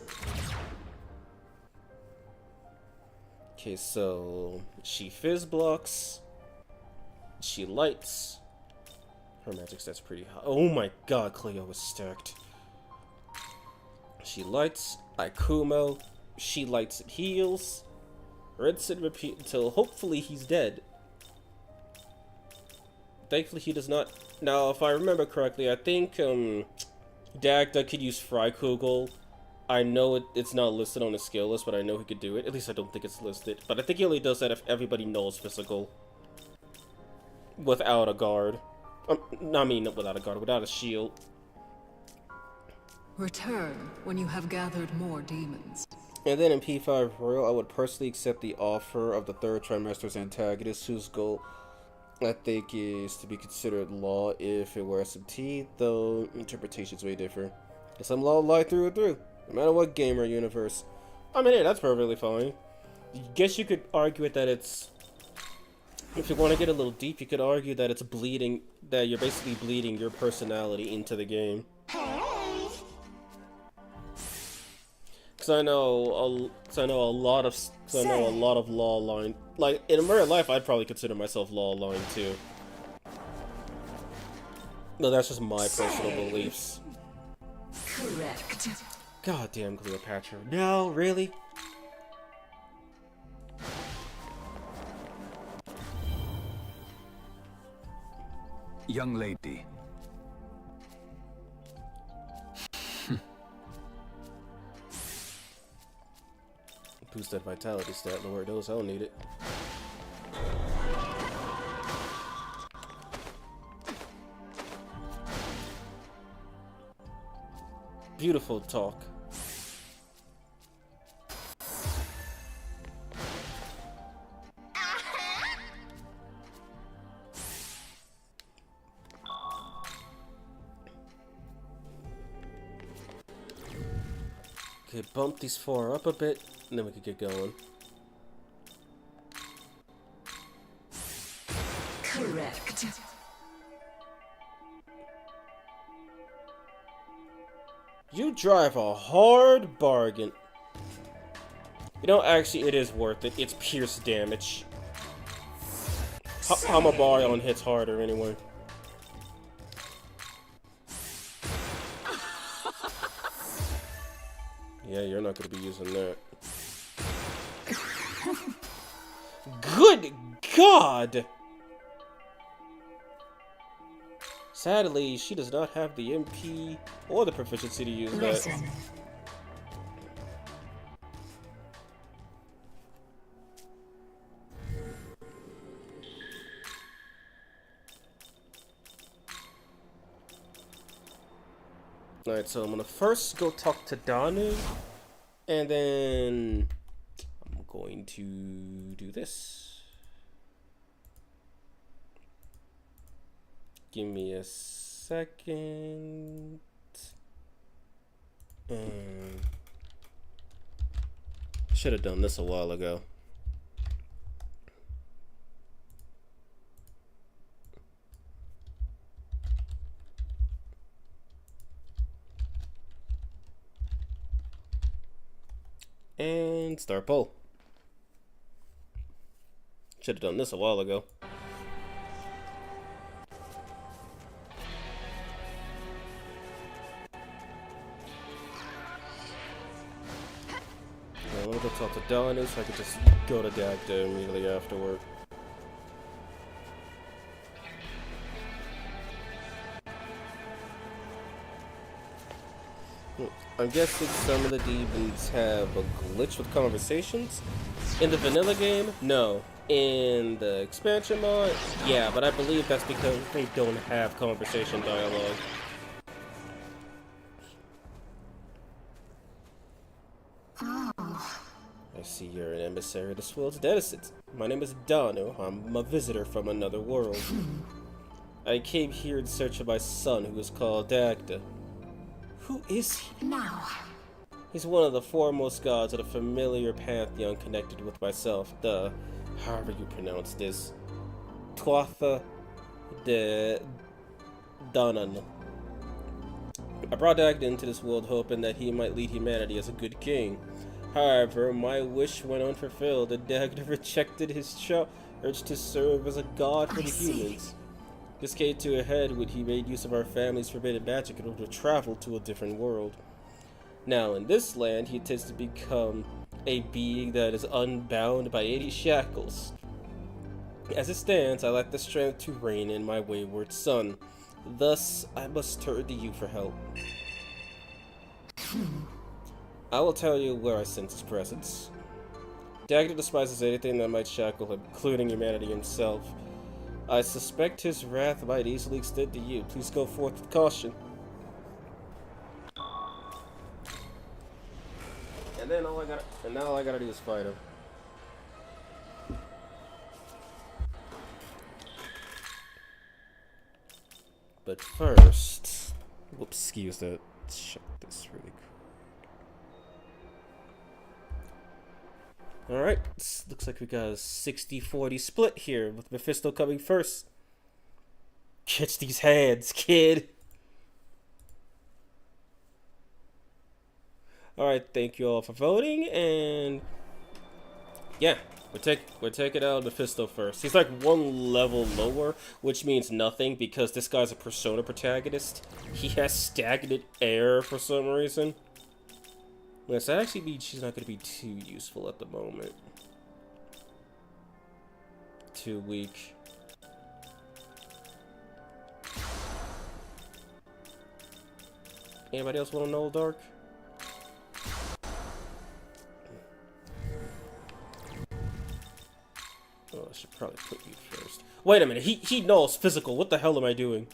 Okay, so... She fizz blocks. She lights. Her magic stats pretty high. Oh my god, Cleo is stacked. She lights, I Kumo, she lights and heals, rinse and repeat until hopefully he's dead. Thankfully he does not. Now, if I remember correctly, I think Dagda could use Freikugel. I know it's not listed on his skill list, but I know he could do it. At least I don't think it's listed. But I think he only does that if everybody knows physical. Without a guard. I mean, not without a guard, without a shield. Return when you have gathered more demons. And then in P5 Royal, I would personally accept the offer of the third trimester's antagonist, whose goal I think is to be considered law if it were SMT, though interpretations may differ. Because I'm law lie through and through, no matter what game or universe. I mean, hey, that's perfectly fine. Guess you could argue it that it's If you want to get a little deep, you could argue that it's bleeding, that you're basically bleeding your personality into the game. Because I know a lot of law line. Like in real life, I'd probably consider myself law line too. No, that's just my personal beliefs. Correct. Goddamn Cleopatra. No, really? Young lady. Boost that vitality stat, Lord knows I'll need it. Beautiful talk. Okay, bump these 4 up a bit, and then we could get going. Correct. You drive a hard bargain. You know, actually, it is worth it. It's pierce damage. Hamabarion hits harder anyway. Yeah, you're not going to be using that. Good God! Sadly, she does not have the MP or the proficiency to use that. Alright, so I'm gonna first go talk to Danu, and then I'm going to do this. Give me a second. Should have done this a while ago. And start pull. Should have done this a while ago. Let me go talk to Danu so I could just go to Dagda immediately afterward. I'm guessing some of the demons have a glitch with conversations. In the vanilla game, no. In the expansion mod, yeah, but I believe that's because they don't have conversation dialogue. I see you're an emissary of this world's denizens. My name is Danu. I'm a visitor from another world. I came here in search of my son, who is called Dagda. Who is he? Now. He's one of the foremost gods of the familiar pantheon connected with myself, the, however you pronounce this, Tuatha de Danann. I brought Dagda into this world hoping that he might lead humanity as a good king. However, my wish went unfulfilled, and Dagda rejected his urge to serve as a god for the humans. This came to a head when he made use of our family's forbidden magic in order to travel to a different world. Now, in this land, he intends to become a being that is unbound by any shackles. As it stands, I lack the strength to rein in my wayward son. Thus, I must turn to you for help. I will tell you where I sense his presence. Dagda despises anything that might shackle him, including humanity himself. I suspect his wrath might easily extend to you. Please go forth with caution. And then now all I gotta do is fight him. But first, whoops, excuse that. Check this really quick. Alright, looks like we got a 60-40 split here, with Mephisto coming first. Catch these hands, kid! Alright, thank you all for voting, and... yeah, we're taking out Mephisto first. He's like one level lower, which means nothing, because this guy's a Persona protagonist. He has stagnant air for some reason. Yes, that actually means she's not going to be too useful at the moment. Too weak. Anybody else want to know Dark? Oh, I should probably put you first. Wait a minute, he knows physical. What the hell am I doing?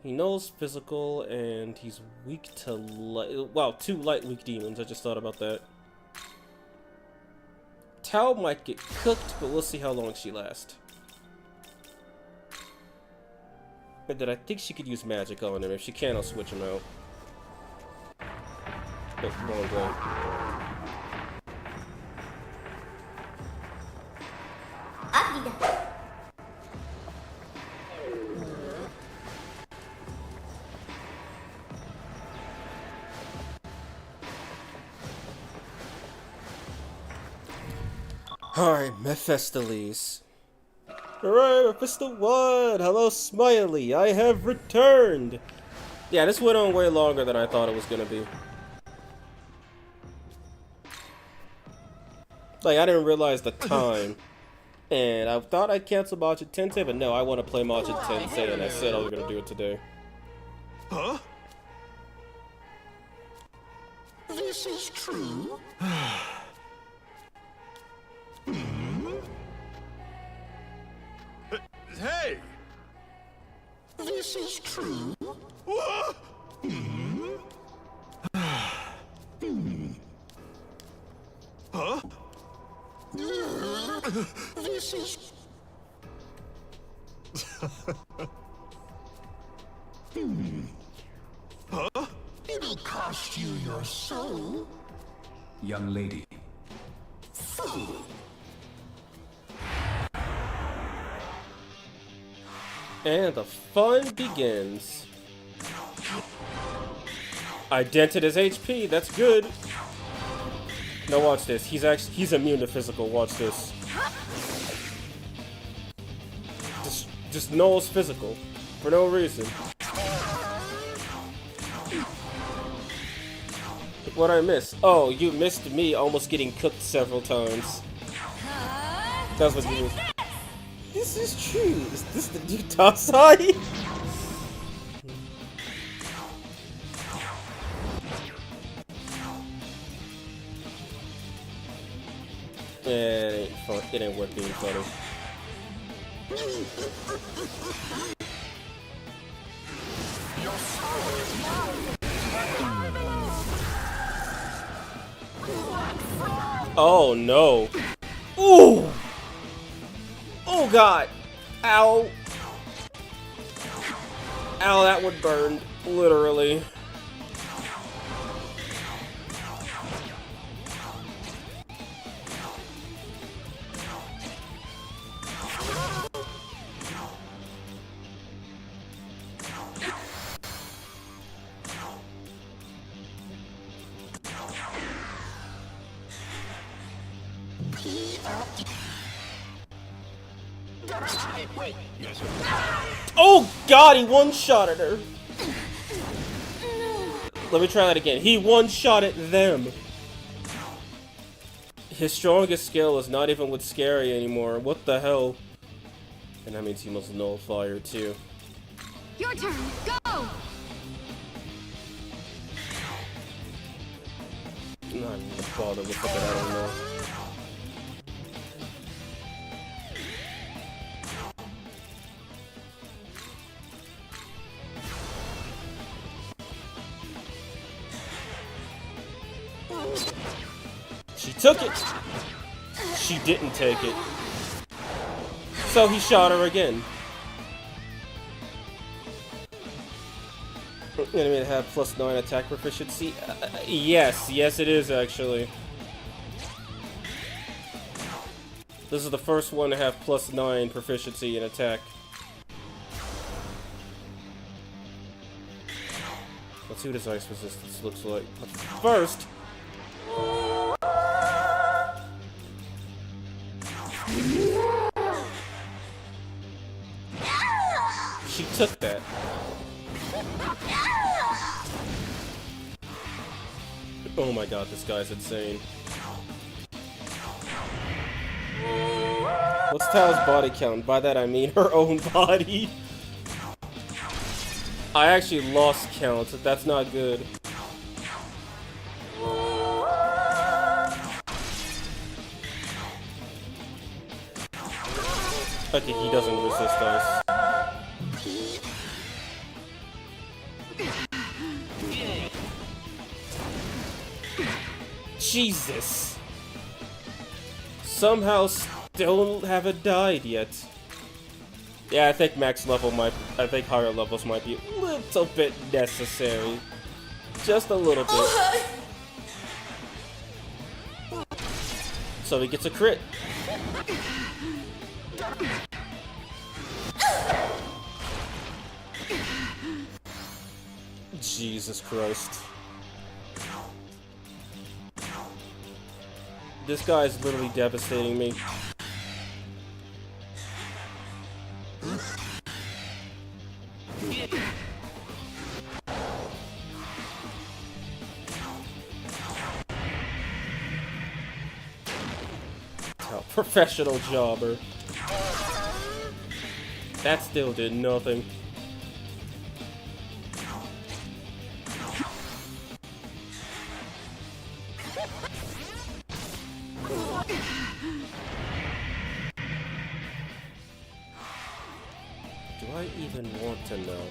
He knows physical, and he's weak to light. Wow, 2 light weak demons. I just thought about that. Tao might get cooked, but we'll see how long she lasts. And then I think she could use magic on him. If she can, I'll switch him out. Oh, wrong way. Alright, Mephistopheles. Alright, Mephisto 1! Hello, Smiley! I have returned! Yeah, this went on way longer than I thought it was gonna be. Like, I didn't realize the time. And I thought I'd cancel Majin Tensei, but no, I want to play Majin Tensei, and I said I was gonna do it today. Huh? This is true? Hey! This is true? What? Huh? This is... Huh? It'll cost you your soul. Young lady. Fool. And the fun begins. I dented his HP, that's good. Now watch this. He's immune to physical. Watch this. Just knows physical for no reason. What I miss? Oh, you missed me almost getting cooked several times. That's what you missed. This is true. Is this the new Tensei? It ain't fun. It ain't worth being funny. Oh no! Ooh! Oh god! Ow! Ow, that one burned. Literally. Oh god, he one-shotted her! Let me try that again. He one-shotted them! His strongest skill is not even with Scary anymore. What the hell? And that means he must nullify her too. Your turn, go! I'm not even gonna bother with something I don't know. She took it! She didn't take it. So he shot her again. Enemy to have +9 attack proficiency? Yes it is actually. This is the first one to have +9 proficiency in attack. Let's see what his ice resistance looks like. But first... She took that. Oh my god, this guy's insane. What's Tao's body count? By that I mean her own body. I actually lost count. That's not good. Okay, he doesn't resist ice. Jesus! Somehow still haven't died yet. Yeah, I think I think higher levels might be a little bit necessary. Just a little bit. So he gets a crit. Jesus Christ. This guy is literally devastating me. Oh, professional jobber. That still did nothing. Do I even want to know?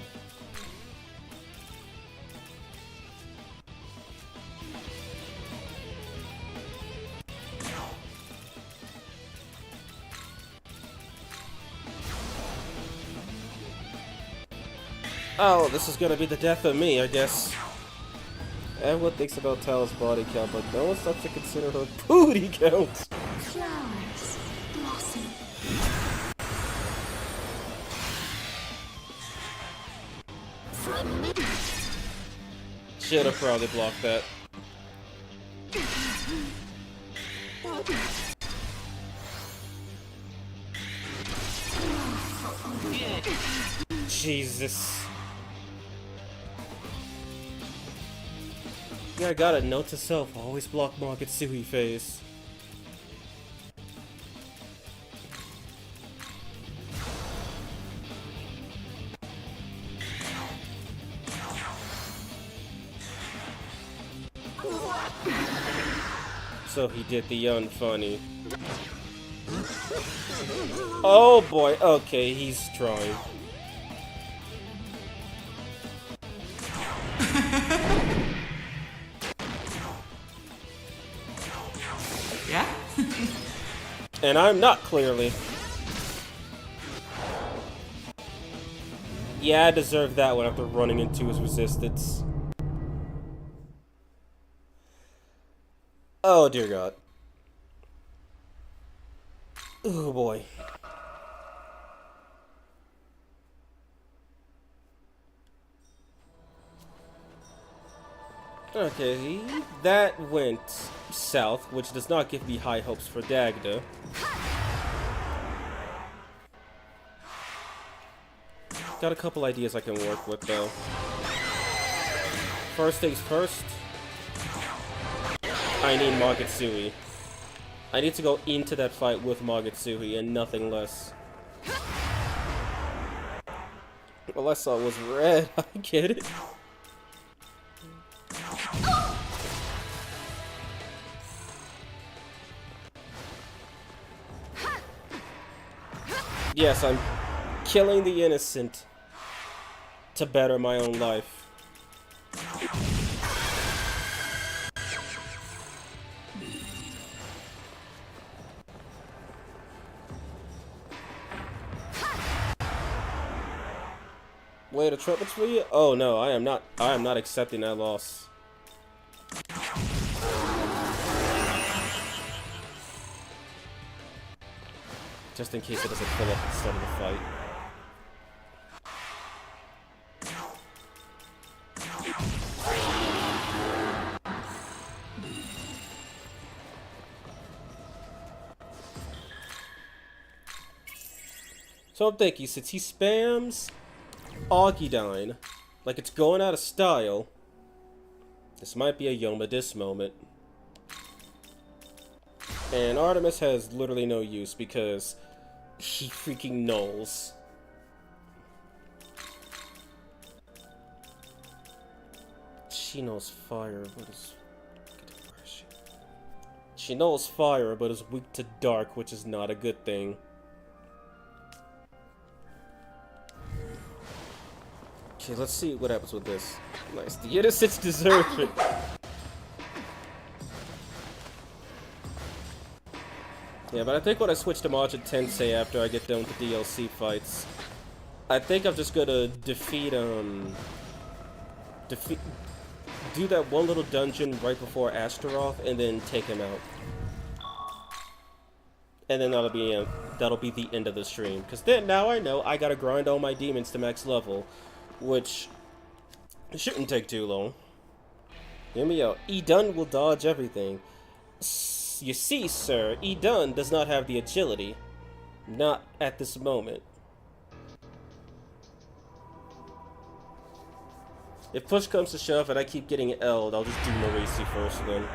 Oh, this is gonna be the death of me, I guess. Everyone thinks about Tao's body count, but no one stops to consider her booty count. Flowers blossom. Should have probably blocked that. Jesus. Yeah, I got it. Note to self: always block Magatsuhi face. So he did the unfunny. Oh boy, okay, he's trying. Yeah? And I'm not, clearly. Yeah, I deserve that one after running into his resistance. Oh dear God. Oh boy. Okay, that went south, which does not give me high hopes for Dagda. Got a couple ideas I can work with, though. First things first, I need Magatsuhi. I need to go into that fight with Magatsuhi and nothing less. All I saw was red, I get it. Yes, I'm killing the innocent to better my own life. Wait, a trumpet's for you? Oh no, I am not accepting that loss. Just in case it doesn't fill up at the start of the fight. So I'm thinking, since he spams Augudine like it's going out of style, this might be a Yomadis moment. And Artemis has literally no use because he freaking nulls. She knows fire, but is... Where is she? She knows fire, but is weak to dark, which is not a good thing. Okay, let's see what happens with this. Nice. The innocents deserve it. Yeah, but I think when I switch to Majin Tensei after I get done with the DLC fights, I think I'm just gonna defeat, do that one little dungeon right before Astaroth, and then take him out. And then that'll be the end of the stream. Because then, now I know I gotta grind all my demons to max level, which shouldn't take too long. Hear me out. Idun will dodge everything. You see, sir, Idun does not have the agility. Not at this moment. If push comes to shove and I keep getting L'd, I'll just do Marisi first then.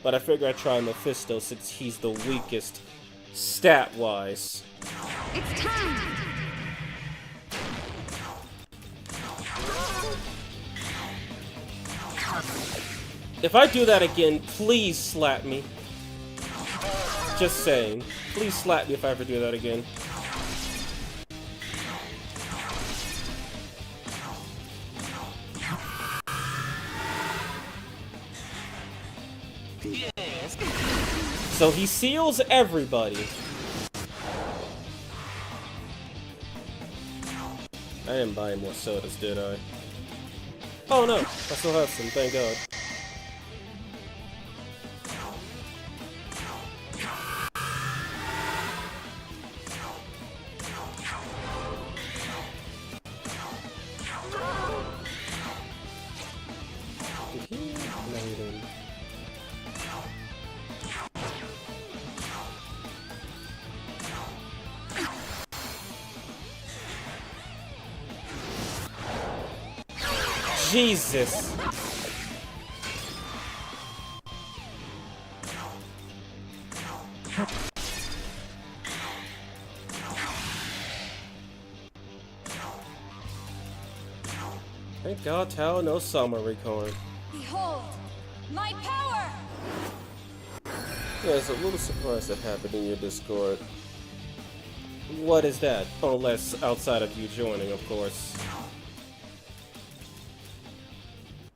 But I figure I'd try Mephisto since he's the weakest, stat-wise. It's time! If I do that again, please slap me. Just saying. Please slap me if I ever do that again. Yes. So he seals everybody. I didn't buy more sodas, did I? Oh no, I still have some, thank God. Jesus! Thank God, Tao, no summary coin. Behold, my power! Yeah, it's a little surprised that happened in your Discord. What is that? Unless outside of you joining, of course.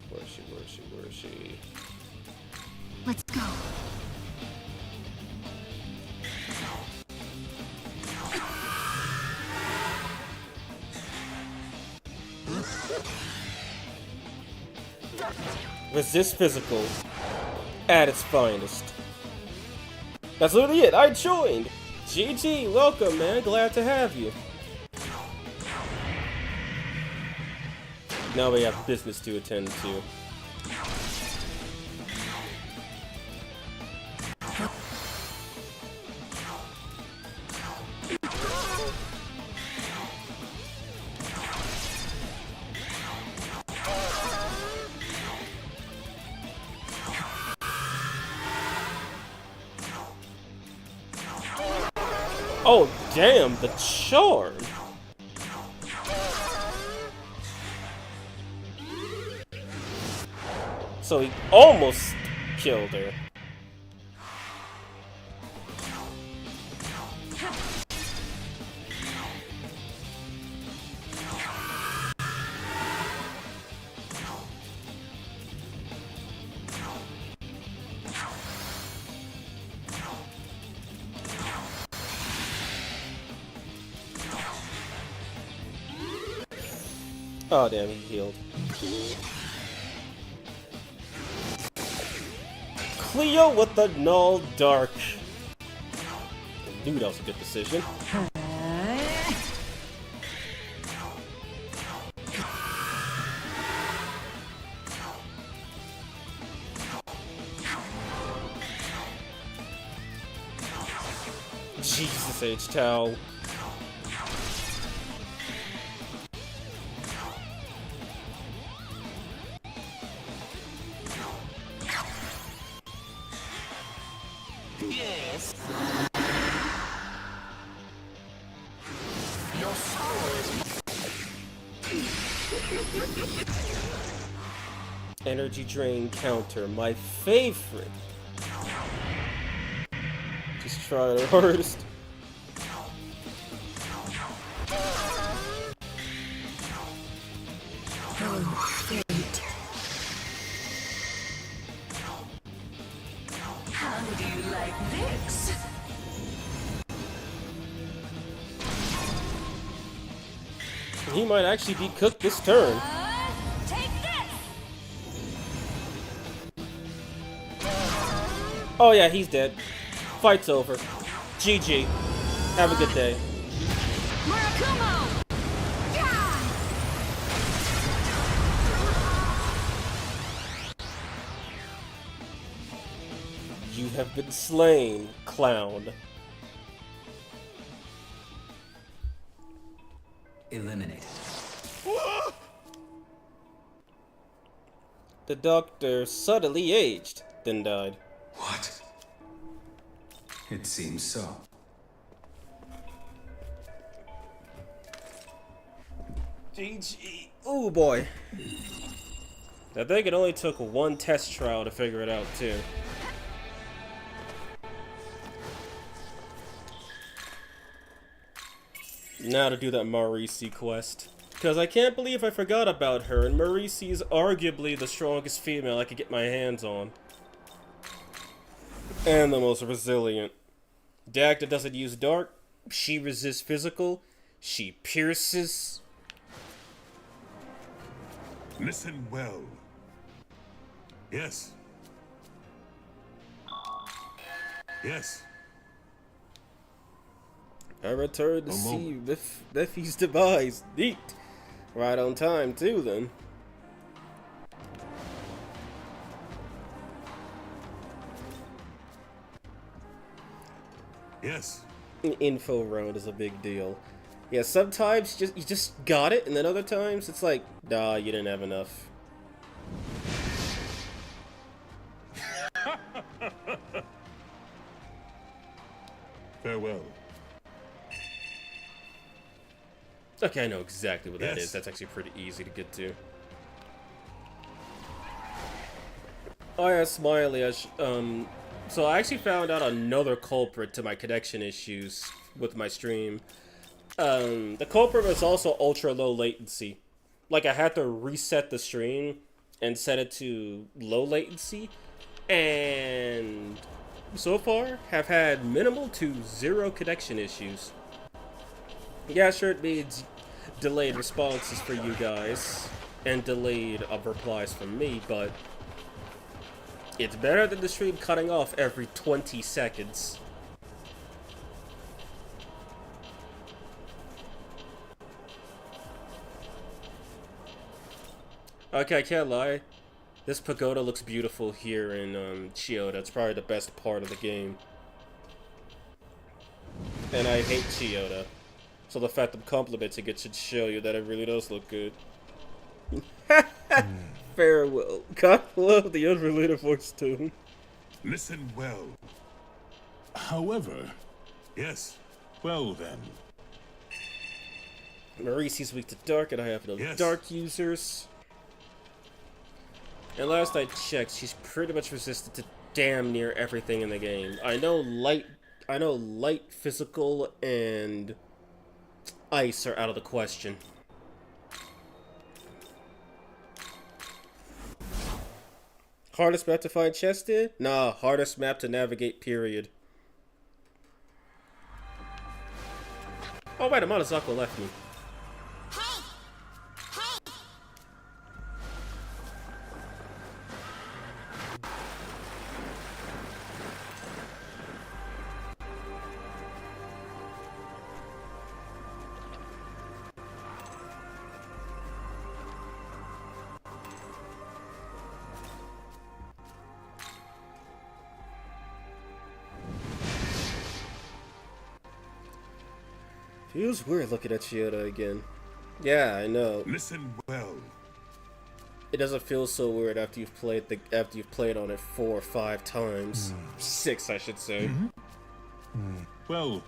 Where is she? Where is she? Where is she? Let's go. Resist physical at its finest. That's literally it. I joined. GG, welcome, man. Glad to have you. Now we have business to attend to. Oh, damn, the charm! So he almost killed her. Oh damn, he healed. Cleo with the null dark. Dude, that was a good decision. Jesus H. Towel. Yes. Energy drain counter, my favorite. Just try it hardest. How do you like this? He might actually be cooked this turn. Take this! Oh yeah, he's dead. Fight's over. GG. Have a good day. Murakumo! You have been slain, clown. Eliminated. The doctor subtly aged, then died. What? It seems so. GG. Oh boy. I think it only took one test trial to figure it out too. Now to do that Marisi quest. Because I can't believe I forgot about her, and Marisi is arguably the strongest female I could get my hands on. And the most resilient. The actor doesn't use dark, she resists physical, she pierces. Listen well. Yes. Yes. I returned to see Nephi's demise. Neat. Right on time, too, then. Yes. Info round is a big deal. Yeah, sometimes you just got it, and then other times it's like, nah, you didn't have enough. Farewell. Okay, I know exactly what that Yes. is. That's actually pretty easy to get to. Oh yeah, Smiley. So I actually found out another culprit to my connection issues with my stream. The culprit was also ultra low latency. Like, I had to reset the stream and set it to low latency, and so far have had minimal to zero connection issues. Yeah, sure, it means delayed responses for you guys and delayed replies from me, but it's better than the stream cutting off every 20 seconds. Okay, I can't lie. This pagoda looks beautiful here in Chiyoda. It's probably the best part of the game. And I hate Chiyoda. So the fact I'm complimenting it should show you that it really does look good. Farewell. God love the unrelated voice too. Listen well. However, yes. Well then. Marisi's weak to dark, and I have no Yes. dark users. And last I checked, she's pretty much resistant to damn near everything in the game. I know light, physical, and ice are out of the question. Hardest map to find chests in? Nah, hardest map to navigate, period. Oh wait, Amonozako left me. Feels weird looking at Chiyoda again. Yeah, I know. Listen well. It doesn't feel so weird after you've played on it 4 or 5 times. 6, I should say. Well.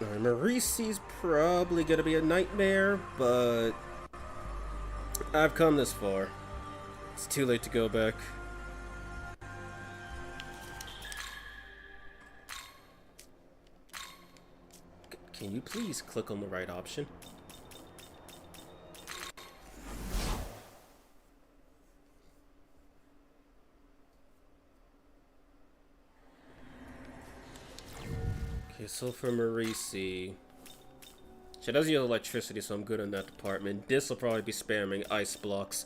Marisi's probably gonna be a nightmare, but I've come this far. It's too late to go back. Can you please click on the right option? Okay, so for Marisi, she doesn't use electricity, so I'm good in that department. This will probably be spamming ice blocks.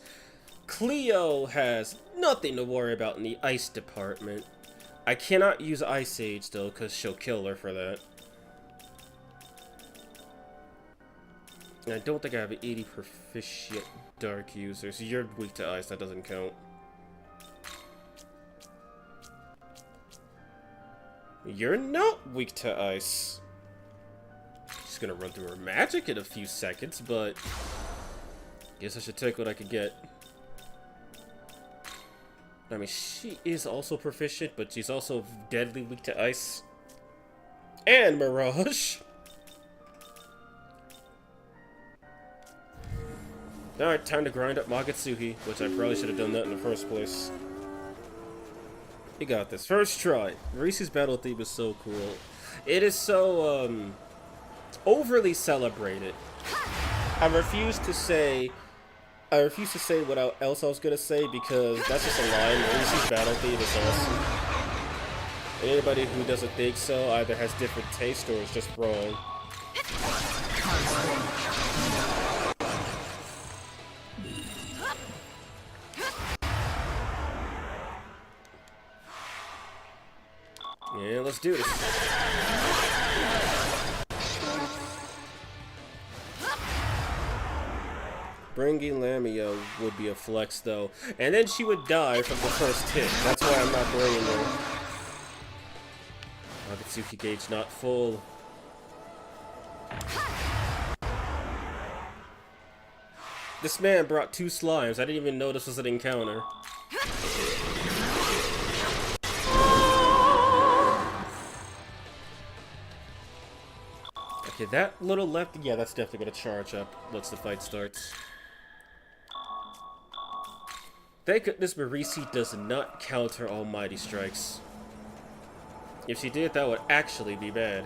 Cleo has nothing to worry about in the ice department. I cannot use Ice Age though, because she'll kill her for that. And I don't think I have 80 proficient dark users. You're weak to ice, that doesn't count. You're not weak to ice. She's gonna run through her magic in a few seconds, but guess I should take what I could get. I mean, she is also proficient, but she's also deadly weak to ice. And Mirage. Alright, time to grind up Magatsuhi, which I probably should have done that in the first place. You got this. First try. Marisi's battle theme is so cool. It is so, overly celebrated. I refuse to say what else I was gonna say because that's just a lie. Marisi's battle theme is awesome. Anybody who doesn't think so either has different taste or is just wrong. Yeah, let's do this. Bringing Lamia would be a flex, though. And then she would die from the first hit. That's why I'm not bringing her. Magatsuki gauge not full. This man brought 2 slimes. I didn't even know this was an encounter. Okay, that little left, yeah, that's definitely gonna charge up once the fight starts. Thank goodness Marisi does not counter Almighty Strikes. If she did, that would actually be bad.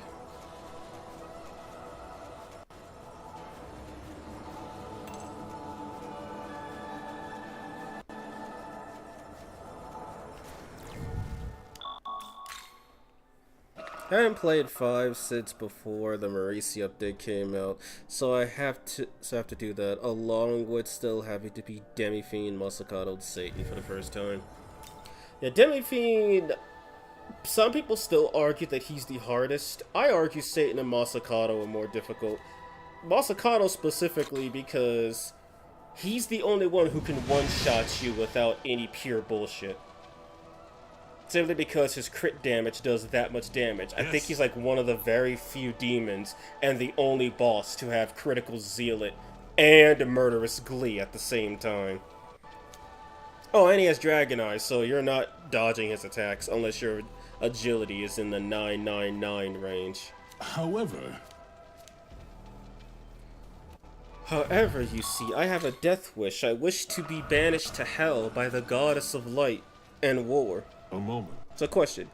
I haven't played 5 since before the Marisi update came out, so I have to do that, along with still having to beat Demi-Fiend Masakado Satan for the first time. Yeah, Demi-Fiend, some people still argue that he's the hardest. I argue Satan and Masakado are more difficult. Masakado specifically because he's the only one who can one-shot you without any pure bullshit. Simply because his crit damage does that much damage. I think he's like one of the very few demons and the only boss to have critical zealot and murderous glee at the same time. Oh, and he has dragon eyes, so you're not dodging his attacks unless your agility is in the 999 range. However, you see, I have a death wish. I wish to be banished to hell by the goddess of light and war. a moment. So question,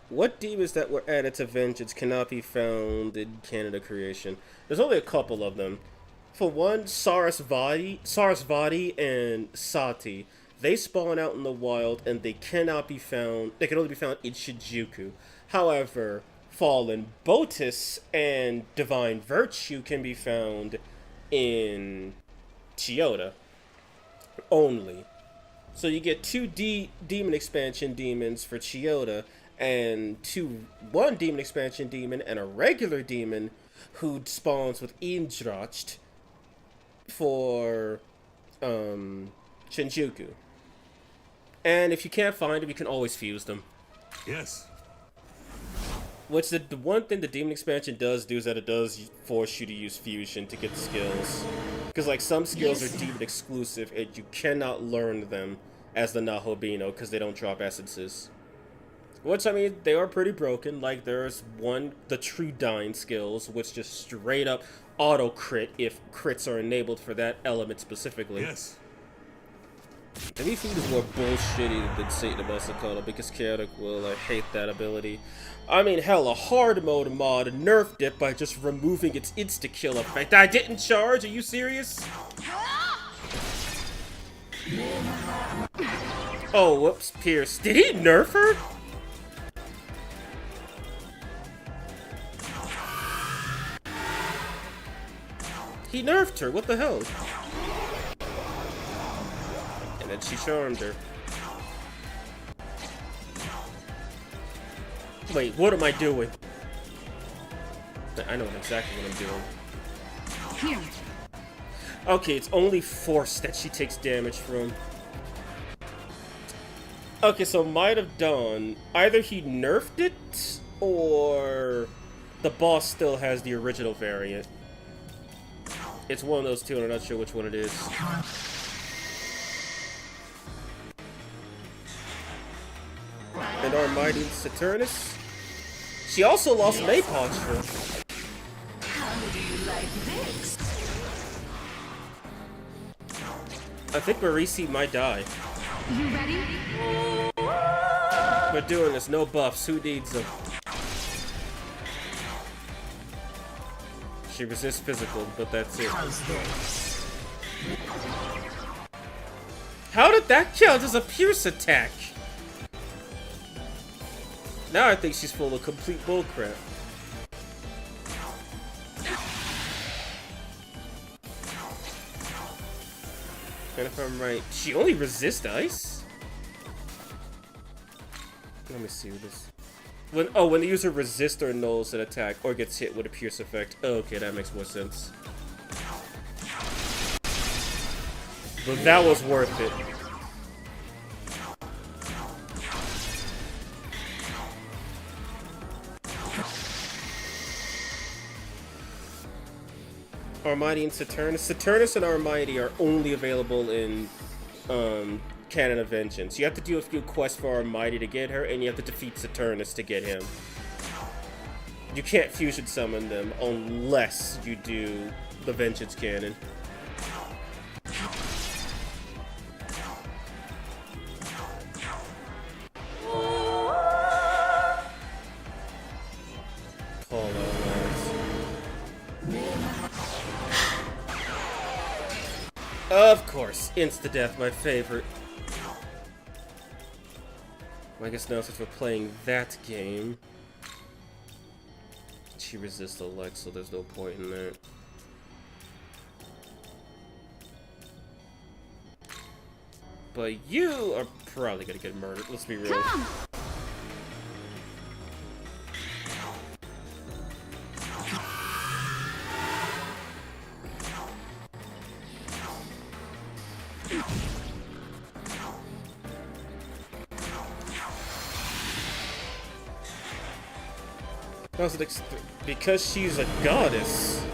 what demons that were added to Vengeance cannot be found in Canada Creation? There's only a couple of them. For one, Sarasvati and Sati, they spawn out in the wild and they cannot be found, they can only be found in Shinjuku. However, Fallen Botus and Divine Virtue can be found in Chiyoda only. So you get 2 demon expansion demons for Chiyoda, and 1 demon expansion demon and a regular demon who spawns with Indracht for Shinjuku. And if you can't find them, you can always fuse them. Yes. Which the one thing the Demon expansion does do is that it does force you to use fusion to get skills. Because like some skills are Demon exclusive and you cannot learn them as the Nahobina because they don't drop essences. Which, I mean, they are pretty broken. Like, there's one, the True Dying skills, which just straight up auto-crit if crits are enabled for that element specifically. Yes. Anything is more bullshitty than Satan Masakata because Chaotic will, I hate that ability. I mean, hell, a hard mode mod nerfed it by just removing its insta-kill effect. I didn't charge, are you serious? Oh, whoops, Pierce. Did he nerf her? He nerfed her, what the hell? And then she charmed her. Wait, what am I doing? I know exactly what I'm doing. Here. Okay, it's only force that she takes damage from. Okay, so Might of Dawn, either he nerfed it, or the boss still has the original variant. It's one of those two, and I'm not sure which one it is. And our mighty Saturnus. She also lost Mayposture. How do you like this? I think Marisi might die. You ready? We're doing this, no buffs. Who needs them? She resists physical, but that's it. How did that count as a pierce attack? Now I think she's full of complete bullcrap. And if I'm right, she only resists ice? Let me see what this... When the user resists or nulls an attack or gets hit with a pierce effect. Oh, okay, that makes more sense. But that was worth it. Armighty and Saturnus. Saturnus and Armighty are only available in Canon of Vengeance. You have to do a few quests for Armighty to get her, and you have to defeat Saturnus to get him. You can't fusion summon them unless you do the Vengeance canon. Call out, of course, insta-death, my favorite. Well, I guess now since we're playing that game, she resists elect, so there's no point in that. But you are probably gonna get murdered, let's be real. Come. Because she's a goddess.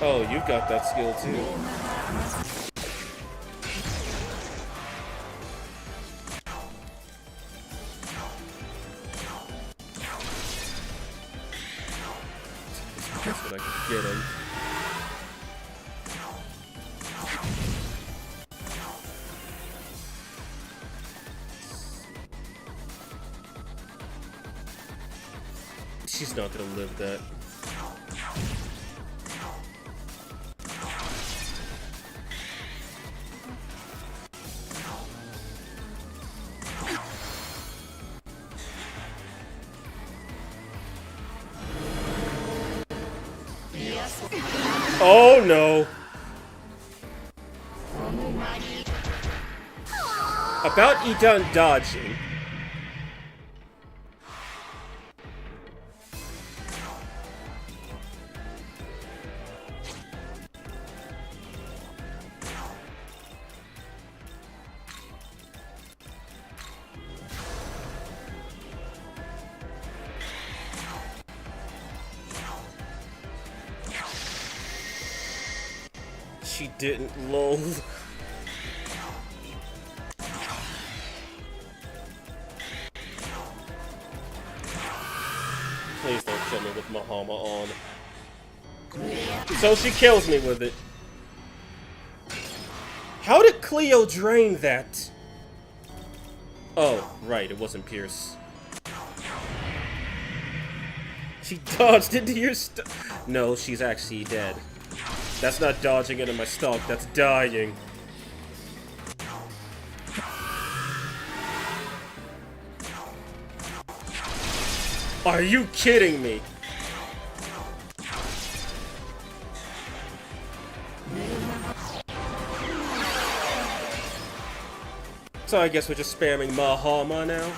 Oh, you've got that skill too. That's what I can get him. She's not gonna live that. Oh no! About Idan dodging. She didn't, lol. Please don't kill me with Mahama on. So she kills me with it. How did Cleo drain that? Oh, right, it wasn't Pierce. She dodged into your No, she's actually dead. That's not dodging into my stalk, that's dying. Are you kidding me? So I guess we're just spamming Mahama now?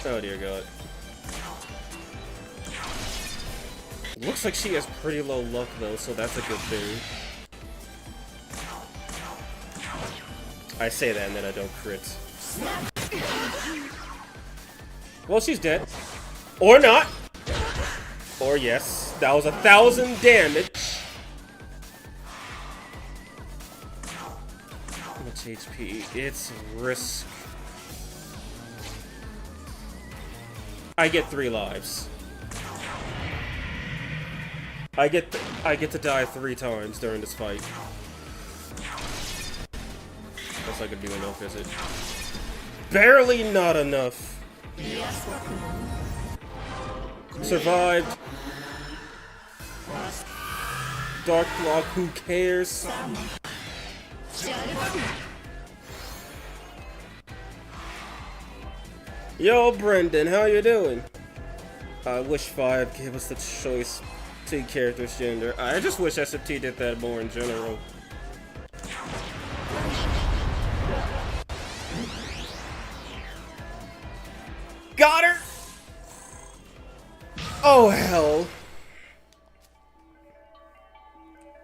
Oh dear god. Looks like she has pretty low luck though, so that's a good thing. I say that and then I don't crit. Well, she's dead. Or not. Or yes. That was 1,000 damage. How much HP? It's risk. I get 3 lives. I get to die 3 times during this fight. That's not gonna be enough, is it? Barely not enough. Survived. Dark Block, who cares? Yo, Brendan, how you doing? I wish 5 gave us the choice to character's gender. I just wish SFT did that more in general. Got her! Oh, hell.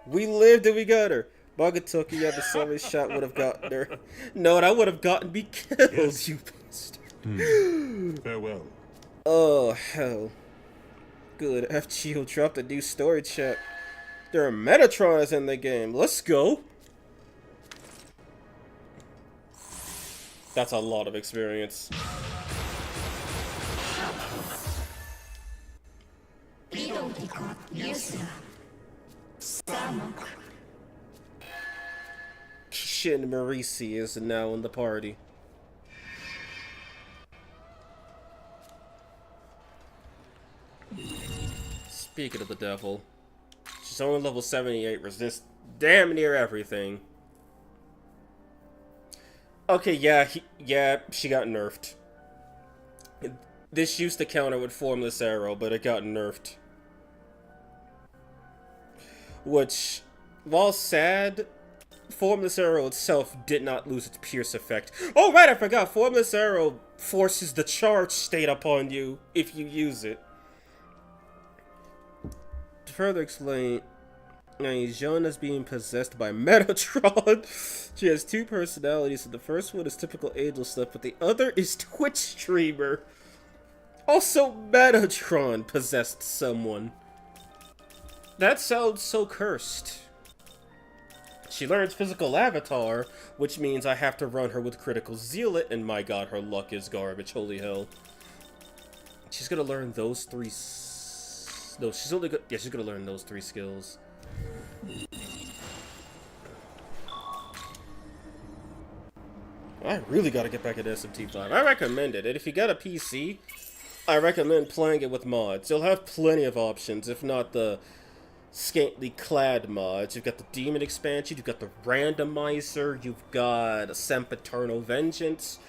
We lived and we got her. Bagatoki had the summer shot would have gotten her. No, that would have gotten me killed, yes. You bastard. Farewell. Oh, hell. Good. FGO dropped a new story chat. There are Metatrons in the game. Let's go. That's a lot of experience. Shin Marisi is now in the party. Speaking of the devil, she's only level 78, resists damn near everything. Okay, yeah, she got nerfed. This used to counter with Formless Arrow, but it got nerfed. Which, while sad, Formless Arrow itself did not lose its pierce effect. Oh right, I forgot, Formless Arrow forces the charge state upon you if you use it. To further explain, Jeanne is being possessed by Metatron. She has 2 personalities, and the first one is typical angel stuff, but the other is Twitch streamer. Also, Metatron possessed someone. That sounds so cursed. She learns physical avatar, which means I have to run her with critical zealot, and my god, her luck is garbage, holy hell. She's gonna learn those 3 no, she's only yeah, she's gonna learn those 3 skills. I really gotta get back at SMT5. I recommend it, and if you got a PC, I recommend playing it with mods. You'll have plenty of options, if not the scantily clad mods. You've got the demon expansion, you've got the randomizer, you've got a Sempiternal Vengeance.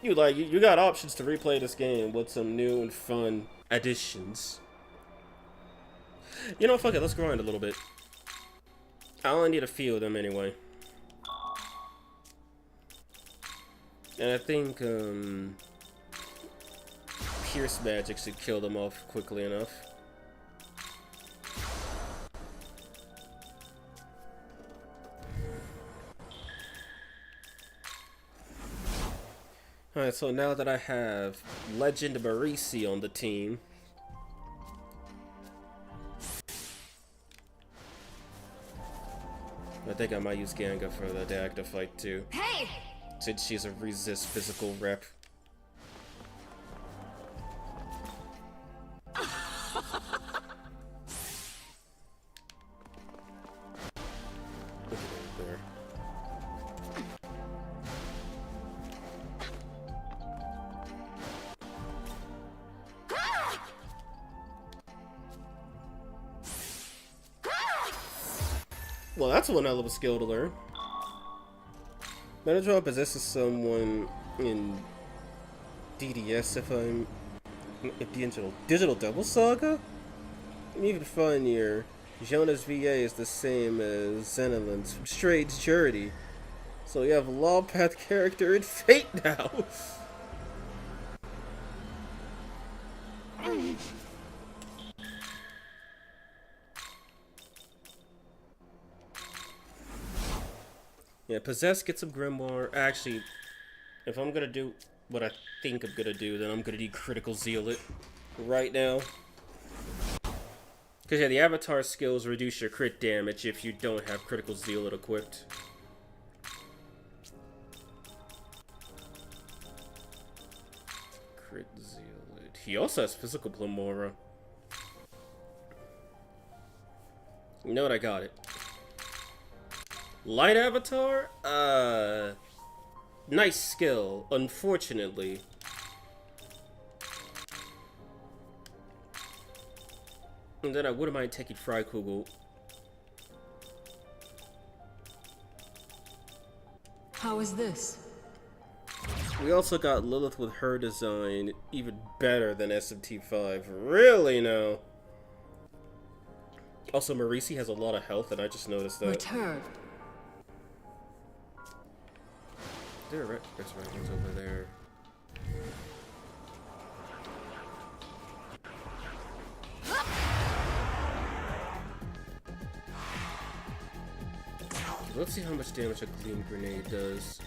You got options to replay this game with some new and fun additions. You know, fuck it, let's grind a little bit. I only need a few of them anyway. And I think, Pierce Magic should kill them off quickly enough. Alright, so now that I have Legend Marisi on the team, I think I might use Ganga for the active fight too. Hey! Since she's a resist physical rep. There. Well, that's one hell of a skill to learn. Manager possesses someone in DDS if digital double saga? And even funnier, Jonah's VA is the same as Xenolin's from Strange Journey. So you have a Law Path character in Fate now. Yeah, Possess, get some Grimoire. Actually, if I'm gonna do what I think I'm gonna do, then I'm gonna need Critical Zealot right now. Because, yeah, the Avatar skills reduce your crit damage if you don't have Critical Zealot equipped. Crit Zealot. He also has Physical Plumora. You know what? I got it. Light Avatar? Nice skill, unfortunately. And then I wouldn't mind taking Freikugel. How is this? We also got Lilith with her design even better than SMT5. Really now? Also, Marisi has a lot of health, and I just noticed that. Return. There are resurrections over there. Let's see how much damage a Gleam Grenade does.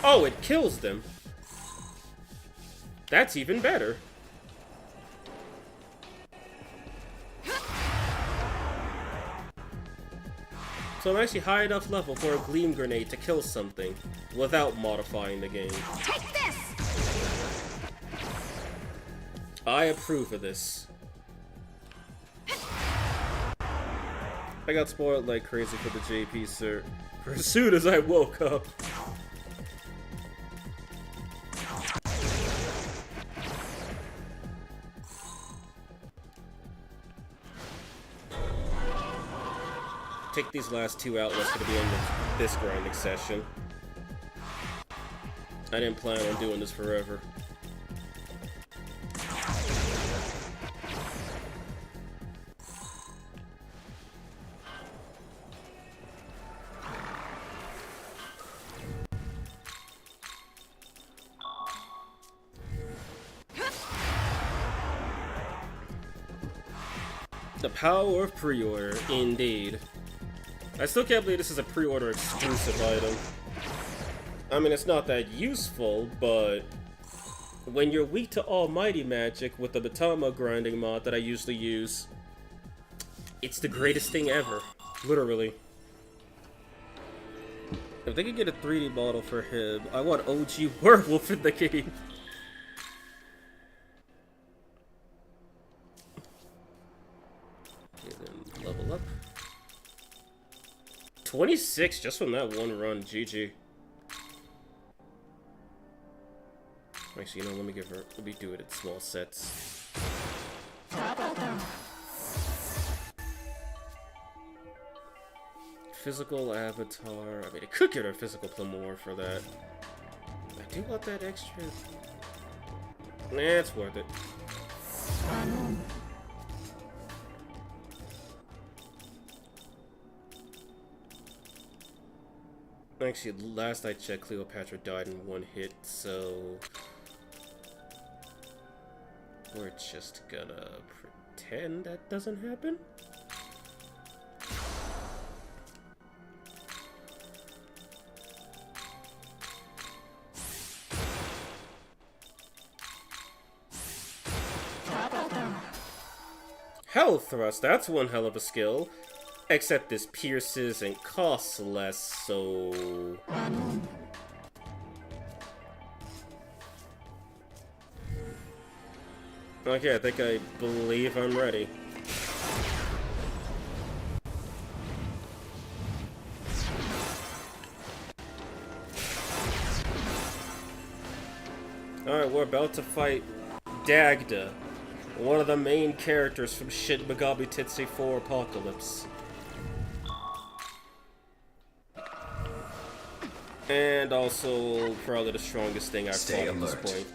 Oh, it kills them! That's even better. So I'm actually high enough level for a Gleam Grenade to kill something without modifying the game. Take this! I approve of this. I got spoiled like crazy for the JP, sir. For as soon as I woke up. Take these last two out, what's gonna be in this grinding session. I didn't plan on doing this forever. The power of pre-order, indeed. I still can't believe this is a pre-order exclusive item. I mean, it's not that useful, but when you're weak to almighty magic with the Batama grinding mod that I usually use, it's the greatest thing ever. Literally. If they could get a 3D model for him, I want OG Werewolf in the game. Okay, then level up. 26 just from that one run, GG. Actually, you know, let me do it in small sets. Physical avatar. I mean, it could get her physical Plumore for that. I do want that extra. Nah, it's worth it. Actually, last I checked, Cleopatra died in one hit, so we're just gonna pretend that doesn't happen. Hell Thrust, that's one hell of a skill. Except this pierces and costs less, so... Okay, I believe I'm ready. Alright, we're about to fight Dagda, one of the main characters from Shin Megami Tensei 4 Apocalypse. And also, probably the strongest thing I've fought at this point.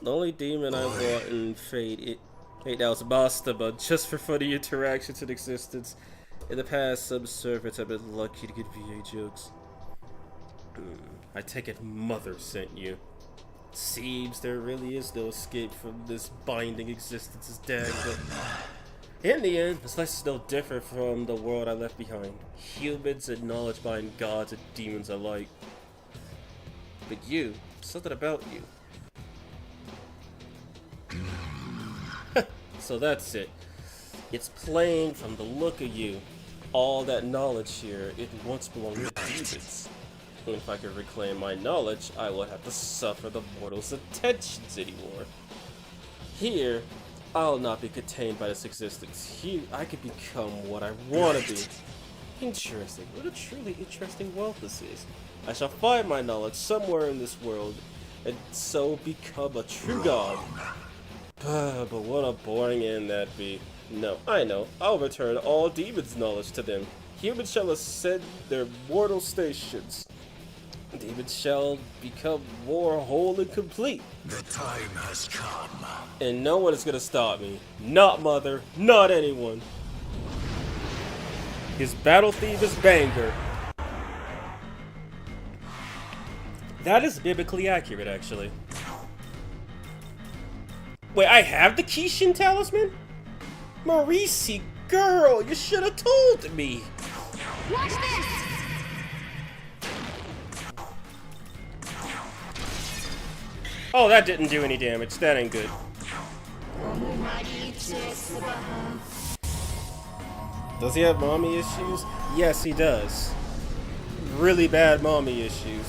The only demon I fought in Fate 8 was Master, but just for funny interactions in existence. In the past, some servants have been lucky to get VA jokes. I take it Mother sent you. Seems there really is no escape from this binding existence as Dad, but in the end, this life is no different from the world I left behind. Humans and knowledge bind gods and demons alike. But you, something about you. So that's it. It's plain from the look of you. All that knowledge here, it once belonged to demons. And if I could reclaim my knowledge, I would have to suffer the mortals' attentions anymore. Here, I'll not be contained by this existence. Here, I could become what I want to be. Interesting. What a truly interesting world this is. I shall find my knowledge somewhere in this world, and so become a true god. But what a boring end that'd be. No, I know. I'll return all demons' knowledge to them. Humans shall ascend their mortal stations. Demons shall become more whole and complete. The time has come. And no one is gonna stop me. Not Mother, not anyone. His battle theme is banger. That is biblically accurate, actually. Wait, I have the Kishin talisman? Marisi, girl, you should have told me. Watch this! Oh, that didn't do any damage. That ain't good. Does he have mommy issues? Yes, he does. Really bad mommy issues.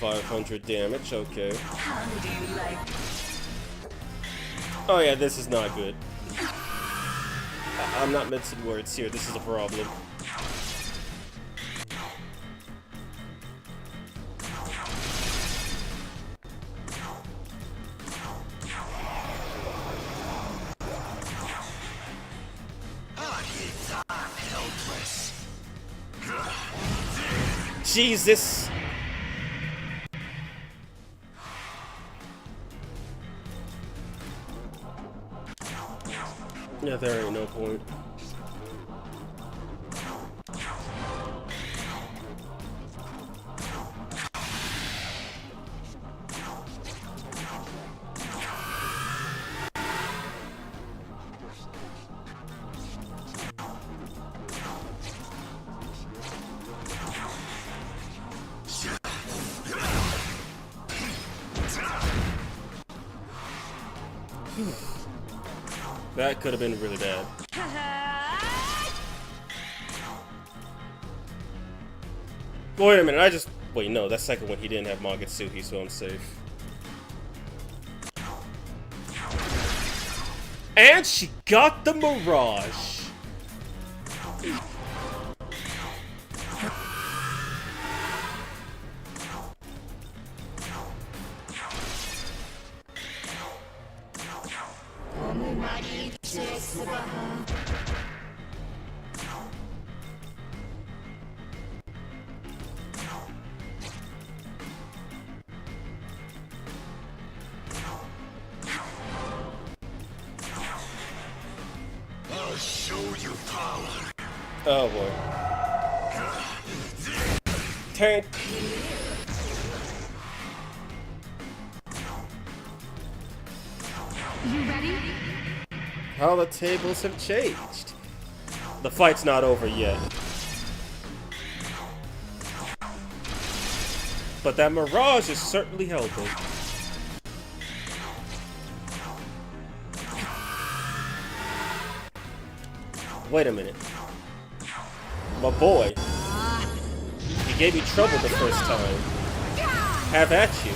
500 damage, okay. Oh yeah, this is not good. I'm not mincing words here, this is a problem. Jesus! Yeah, there ain't no point. That could have been really bad. Wait a minute, wait, no, that second one he didn't have Magatsuhi, so I'm safe. And she got the Mirage! I'll show you power. Oh boy. Tank! You ready? How the tables have changed. The fight's not over yet. But that mirage is certainly helping. Wait a minute. My boy. You gave me trouble the first time. Have at you.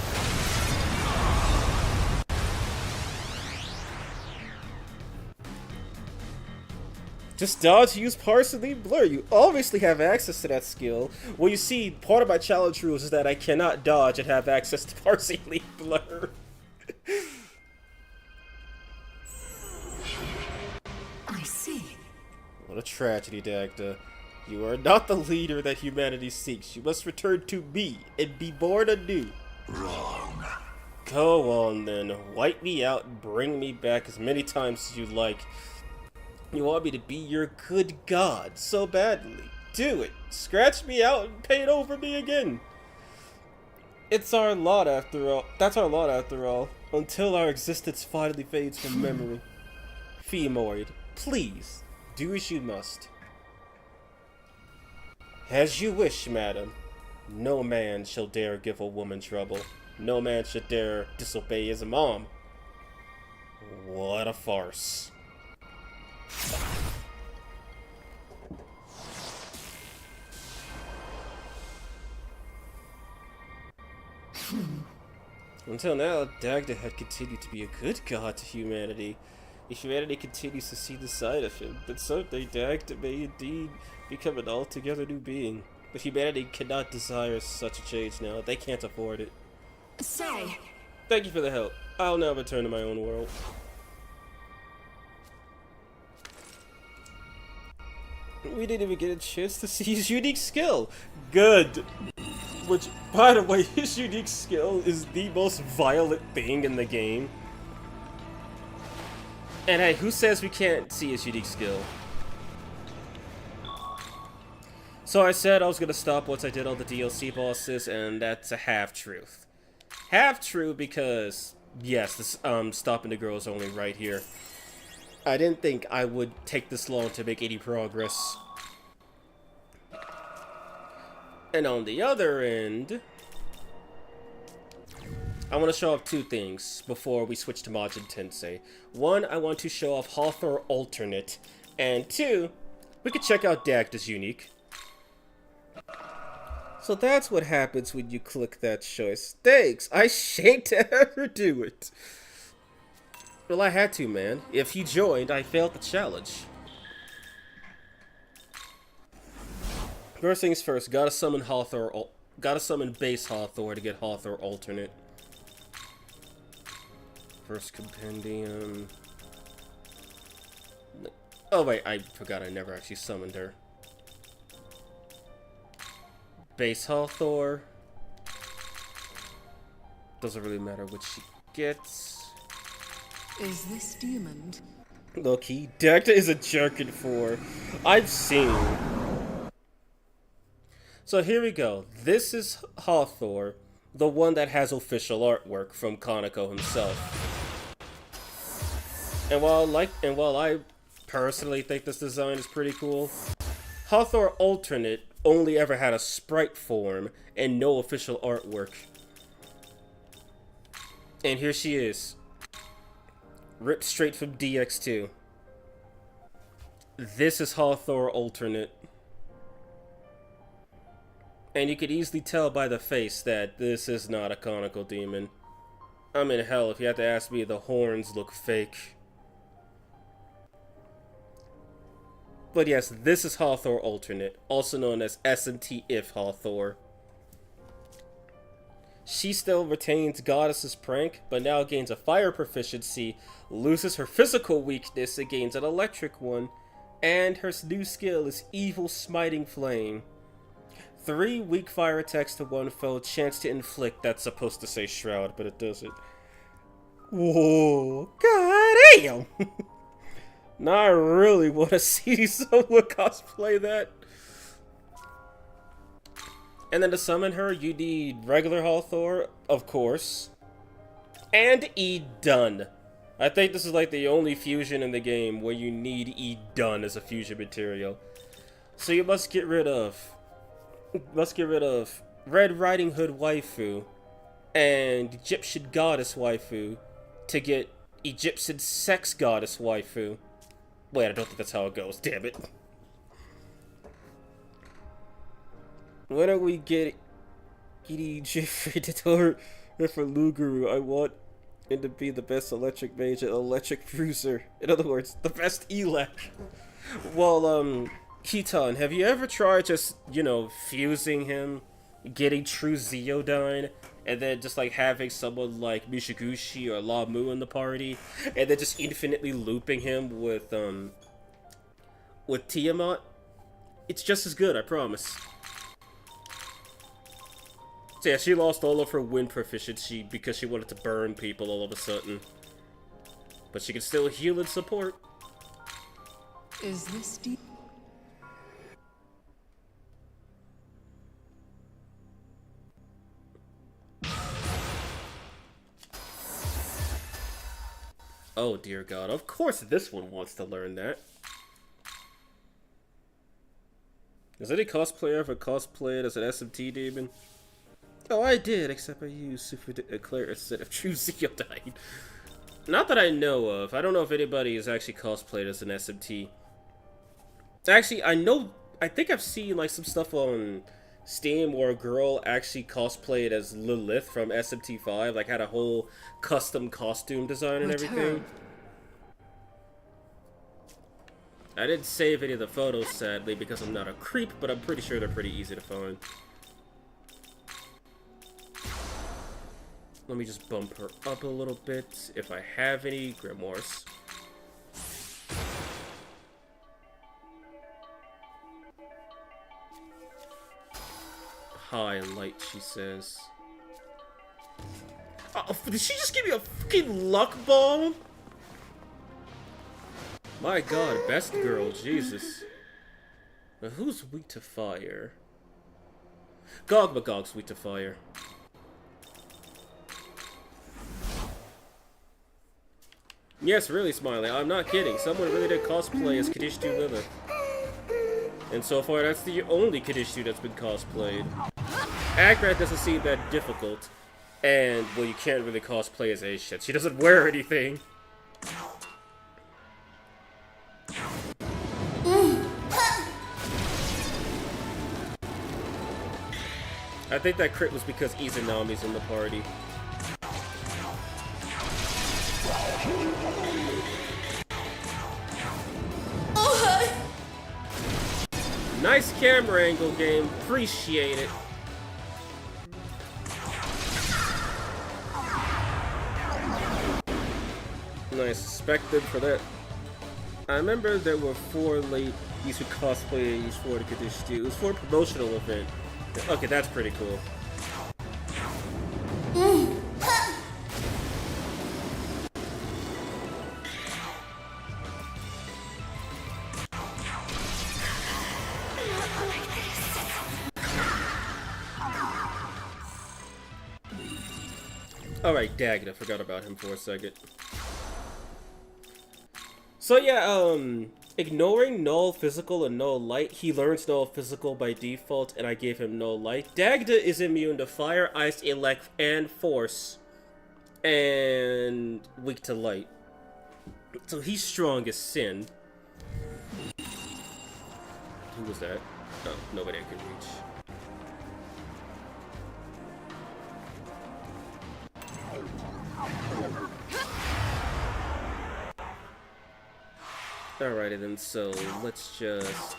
Just dodge, use partially blur. You obviously have access to that skill. Well, you see, part of my challenge rules is that I cannot dodge and have access to partially blur. I see. What a tragedy, Dagda. You are not the leader that humanity seeks. You must return to me and be born anew. Wrong. Go on then. Wipe me out and bring me back as many times as you like. You want me to be your good god so badly. Do it. Scratch me out and paint over me again. It's our lot after all. That's our lot after all. Until our existence finally fades from memory. Femoid, please, do as you must. As you wish, madam. No man shall dare give a woman trouble. No man should dare disobey his mom. What a farce. Until now, Dagda had continued to be a good god to humanity. If humanity continues to see the side of him, then someday Dagda may indeed become an altogether new being. But humanity cannot desire such a change now. They can't afford it. Say! Thank you for the help. I'll now return to my own world. We didn't even get a chance to see his unique skill. Good. Which, by the way, his unique skill is the most violent thing in the game. And hey, who says we can't see his unique skill? So I said I was gonna stop once I did all the DLC bosses, and that's a half-truth. Half-true because, yes, this stopping the girl is only right here. I didn't think I would take this long to make any progress. And on the other end, I want to show off two things before we switch to Majin Tensei. One, I want to show off Hathor Alternate. And two, we could check out Dagda's unique. So that's what happens when you click that choice. Thanks, I hate to ever do it. Well, I had to, man. If he joined, I failed the challenge. First things first, gotta summon Hathor. Gotta summon base Hathor to get Hathor Alternate. First compendium. Oh wait, I forgot I never actually summoned her. Base Hathor. Doesn't really matter what she gets. Is this demon? Low-key, Dagda is a jerkin for. I've seen. So here we go. This is Hathor, the one that has official artwork from Kaneko himself. And while I personally think this design is pretty cool, Hathor Alternate only ever had a sprite form and no official artwork. And here she is. Ripped straight from DX2. This is Hathor Alternate. And you could easily tell by the face that this is not a conical demon. I mean, hell, if you had to ask me, the horns look fake. But yes, this is Hathor Alternate, also known as S&T If Hathor. She still retains Goddess's Prank, but now gains a fire proficiency, loses her physical weakness and gains an electric one, and her new skill is Evil Smiting Flame. 3 weak fire attacks to one foe, chance to inflict, that's supposed to say Shroud, but it doesn't. Whoa, god damn! Now I really want to see someone cosplay that. And then to summon her, you need regular Hathor, of course. And E done. I think this is like the only fusion in the game where you need E done as a fusion material. So you must get rid of Red Riding Hood waifu and Egyptian goddess waifu to get Egyptian sex goddess waifu. Wait, I don't think that's how it goes, damn it. When are we getting Jeffrey for Luguru? I want him to be the best electric mage and electric bruiser. In other words, the best elec. Well, Kitan, have you ever tried just, you know, fusing him, getting true Zeodyne, and then just like having someone like Mishiguchi or La Mu in the party, and then just infinitely looping him with Tiamat? It's just as good, I promise. So yeah, she lost all of her wind proficiency because she wanted to burn people all of a sudden. But she can still heal and support. Is this deep? Oh dear God, of course this one wants to learn that. Has any cosplayer ever cosplayed as an SMT demon? Oh, I did, except I used Super Eclair instead of True Zeodyne. Not that I know of. I don't know if anybody has actually cosplayed as an SMT. Actually, I think I've seen like some stuff on Steam where a girl actually cosplayed as Lilith from SMT5, like had a whole custom costume design and everything. I didn't save any of the photos, sadly, because I'm not a creep, but I'm pretty sure they're pretty easy to find. Let me just bump her up a little bit, if I have any grimoires. Highlight, she says. Oh, did she just give me a fucking luck bomb? My God, best girl, Jesus. Now who's weak to fire? Gog's weak to fire. Yes, really, Smiley. I'm not kidding. Someone really did cosplay as Kadishtu Lilith. And so far, that's the only Kadishtu that's been cosplayed. Agrat doesn't seem that difficult. And, well, you can't really cosplay as Aishit. She doesn't wear anything. I think that crit was because Izanami's in the party. Nice camera angle, game. Appreciate it. Nice. Respected for that. I remember there were 4 ladies who cosplayed for the Kadishtu. It was for a promotional event. Okay, that's pretty cool. Alright, Daggett, I forgot about him for a second. So yeah, ignoring null physical and null light, he learns null physical by default, and I gave him null light. Dagda is immune to fire, ice, elect, and force, and weak to light. So he's strong as Shin. Who was that? Oh, nobody I could reach. Alrighty then, so let's just...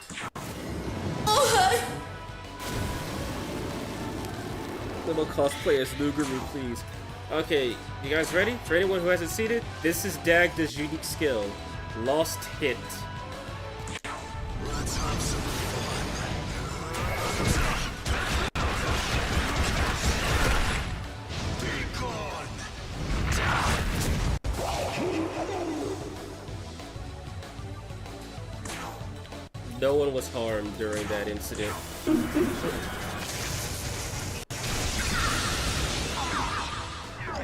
Little cosplay as Luguru, please. Okay, you guys ready? For anyone who hasn't seen it, this is Dagda's unique skill. Lost Hit. Let's have some No one was harmed during that incident.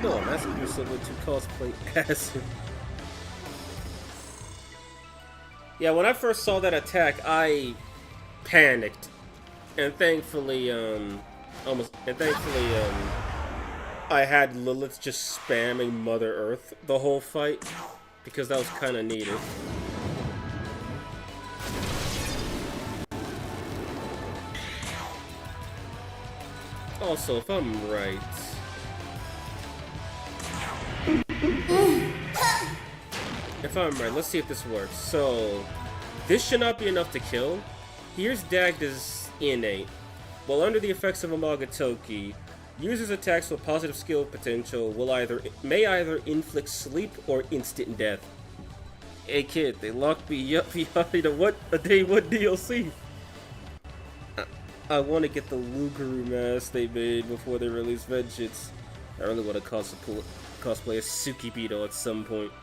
No, I'm asking for someone to cosplay as him. Yeah, when I first saw that attack, I panicked. And thankfully, I had Lilith just spamming Mother Earth the whole fight, because that was kind of needed. Also, if I'm right... If I'm right, let's see if this works. So, this should not be enough to kill. Here's Dagda's innate. While under the effects of Amagatoki, users' attacks with positive skill potential may either inflict sleep or instant death. Hey kid, they locked me up behind a day one DLC. I want to get the Lugaru mask they made before they release Vengeance. I really want to cosplay a Tsukibito at some point.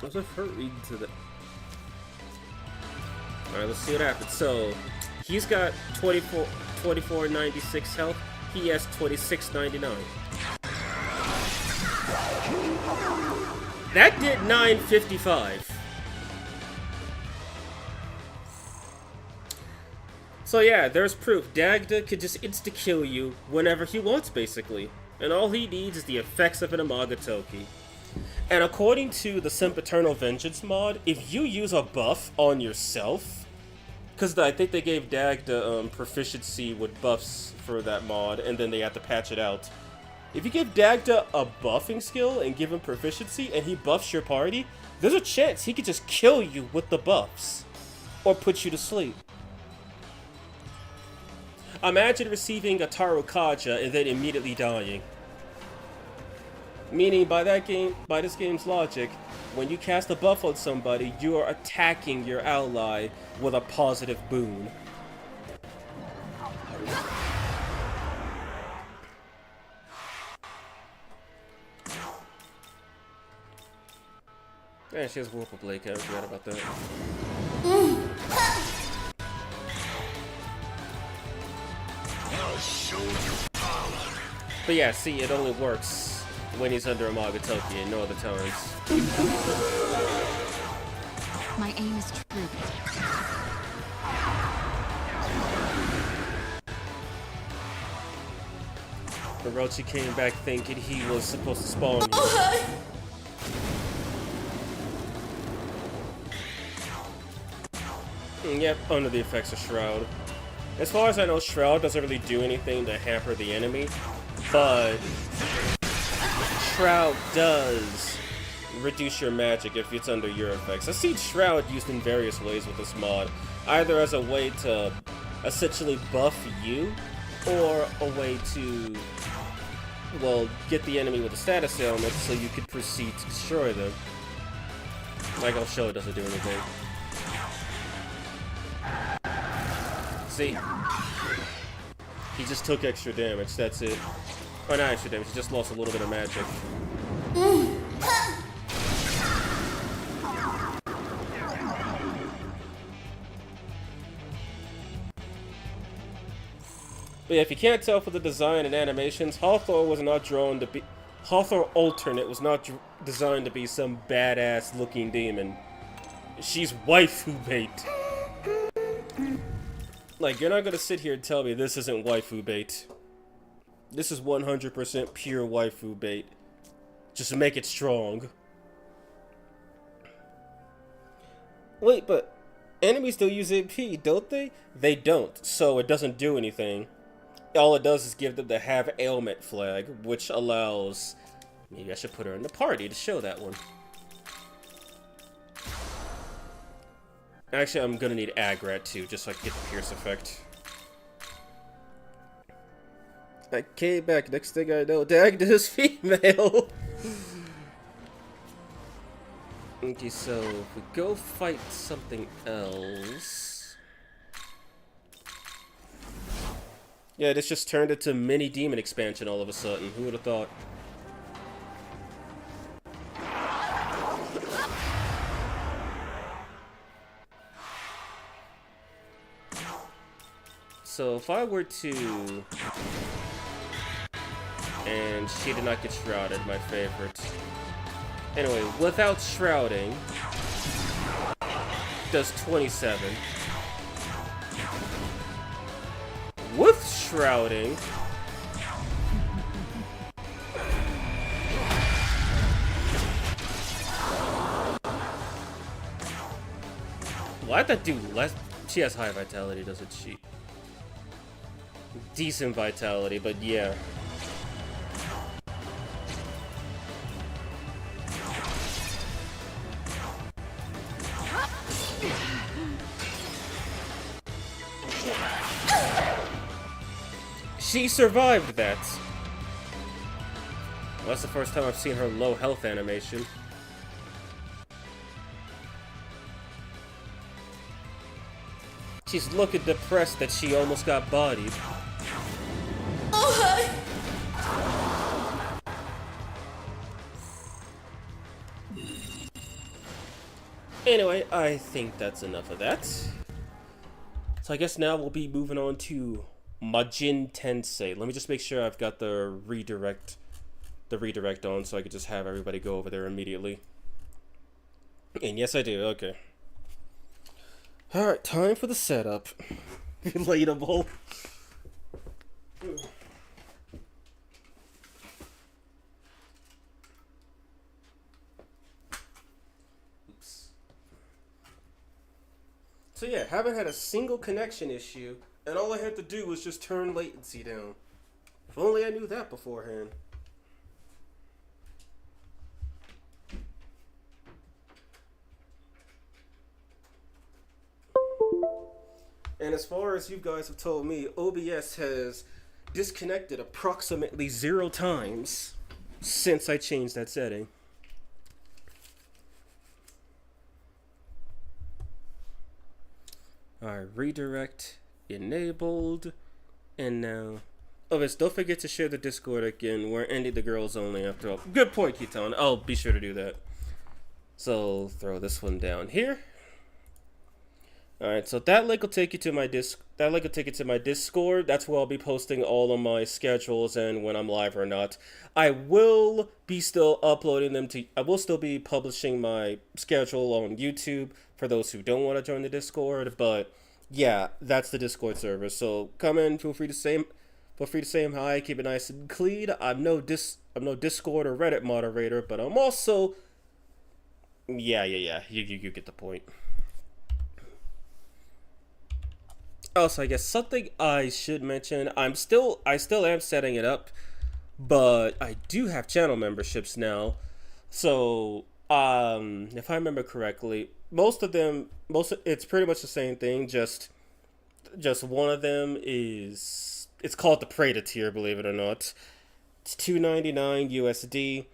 I was referring to that. Alright, let's see what happens. So, he's got 2496 health. He has 2699. That did 955. So yeah, there's proof. Dagda could just insta-kill you whenever he wants, basically. And all he needs is the effects of an Amagatoki. And according to the Sempiternal Vengeance mod, if you use a buff on yourself, because I think they gave Dagda proficiency with buffs for that mod, and then they had to patch it out. If you give Dagda a buffing skill and give him proficiency, and he buffs your party, there's a chance he could just kill you with the buffs. Or put you to sleep. Imagine receiving a Tarokaja and then immediately dying. Meaning, by this game's logic, when you cast a buff on somebody, you are attacking your ally with a positive boon. Yeah, she has Whirlpool Blade, I forgot about that. I'll show you power. But yeah, see, it only works when he's under Amagatoki and no other times. My aim is true. Orochi came back thinking he was supposed to spawn you. Yep, under the effects of Shroud. As far as I know, Shroud doesn't really do anything to hamper the enemy, but Shroud does reduce your magic if it's under your effects. I've seen Shroud used in various ways with this mod, either as a way to essentially buff you, or a way to, well, get the enemy with a status ailment so you could proceed to destroy them. Like I'll show, it doesn't do anything. See? He just took extra damage, that's it. Oh, not extra damage, he just lost a little bit of magic. But yeah, if you can't tell from the design and animations, Hawthorne was not drawn to be... Hawthorne Alternate was not designed to be some badass looking demon. She's waifu bait. Like, you're not gonna sit here and tell me this isn't waifu bait. This is 100% pure waifu bait. Just to make it strong. Wait, but enemies still use MP, don't they? They don't, so it doesn't do anything. All it does is give them the have ailment flag, which allows... Maybe I should put her in the party to show that one. Actually, I'm gonna need Agrat too, just so I can get the Pierce effect. I came back, next thing I know, Dagda is female! Okay, so if we go fight something else... Yeah, this just turned into mini demon expansion all of a sudden. Who would have thought? So if I were to... And she did not get shrouded, my favorite. Anyway, without shrouding... does 27. With shrouding. Why'd that do less? She has high vitality, doesn't she? Decent vitality, but yeah. She survived that. Well, that's the first time I've seen her low health animation. She's looking depressed that she almost got bodied. Anyway, I think that's enough of that. So I guess now we'll be moving on to Majin Tensei. Let me just make sure I've got the redirect on so I could just have everybody go over there immediately. And yes, I do. Okay. Alright, time for the setup. Relatable. Oops. So yeah, haven't had a single connection issue, and all I had to do was just turn latency down. If only I knew that beforehand. And as far as you guys have told me, OBS has disconnected approximately 0 times since I changed that setting. Alright, redirect enabled. And now... Oh, yes, don't forget to share the Discord again. We're ending the girls only after all. Good point, Keaton. I'll be sure to do that. So, throw this one down here. Alright, so that link will take you to my Discord. That's where I'll be posting all of my schedules and when I'm live or not. I will be still uploading them to... I will still be publishing my schedule on YouTube for those who don't want to join the Discord, but yeah, that's the Discord server. So come in, feel free to say hi, keep it nice and clean. I'm no Discord or Reddit moderator, but I'm also... Yeah, you get the point. Also, I guess something I should mention, I still am setting it up, but I do have channel memberships now. So, if I remember correctly, it's pretty much the same thing, just one of them is, it's called the Prada tier, believe it or not. It's $2.99 USD.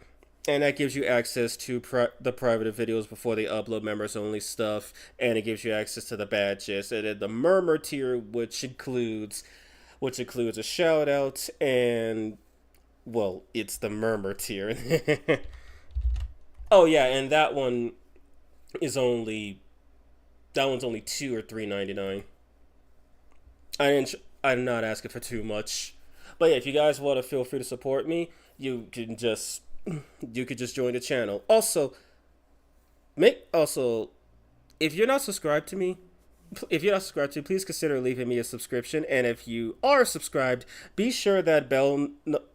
And that gives you access to the private videos before they upload members only stuff, and it gives you access to the badges. And then the Murmur tier, which includes a shout out, and well, it's the Murmur tier. Oh yeah, and that one's only $2 or $3.99. I'm not asking for too much, but yeah, if you guys want to, feel free to support me. You could just join the channel. Also, if you're not subscribed to me, please consider leaving me a subscription. And if you are subscribed, be sure that bell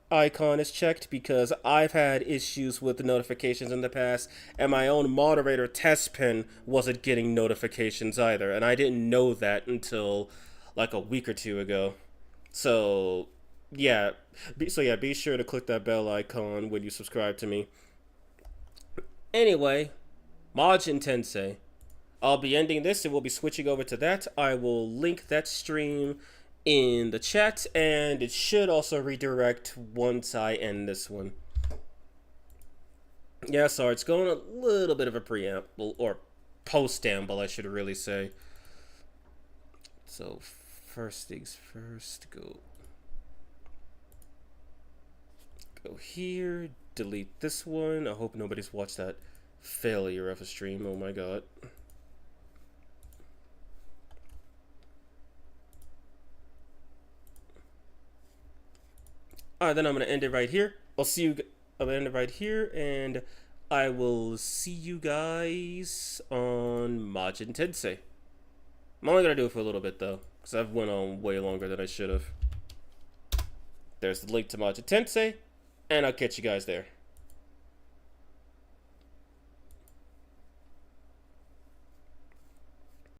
icon is checked, because I've had issues with the notifications in the past, and my own moderator test pen wasn't getting notifications either, and I didn't know that until like a week or two ago. So yeah, be sure to click that bell icon when you subscribe to me. Anyway, Majin Tensei. I'll be ending this and we'll be switching over to that. I will link that stream in the chat, and it should also redirect once I end this one. Yeah, sorry, it's going a little bit of a preamble, or post-amble, I should really say. So, first things first, go here, delete this one. I hope nobody's watched that failure of a stream. Oh my god. Alright, then I'm gonna end it right here. I'm gonna end it right here, and I will see you guys on Majin Tensei. I'm only gonna do it for a little bit though, because I've went on way longer than I should have. There's the link to Majin Tensei, and I'll catch you guys there.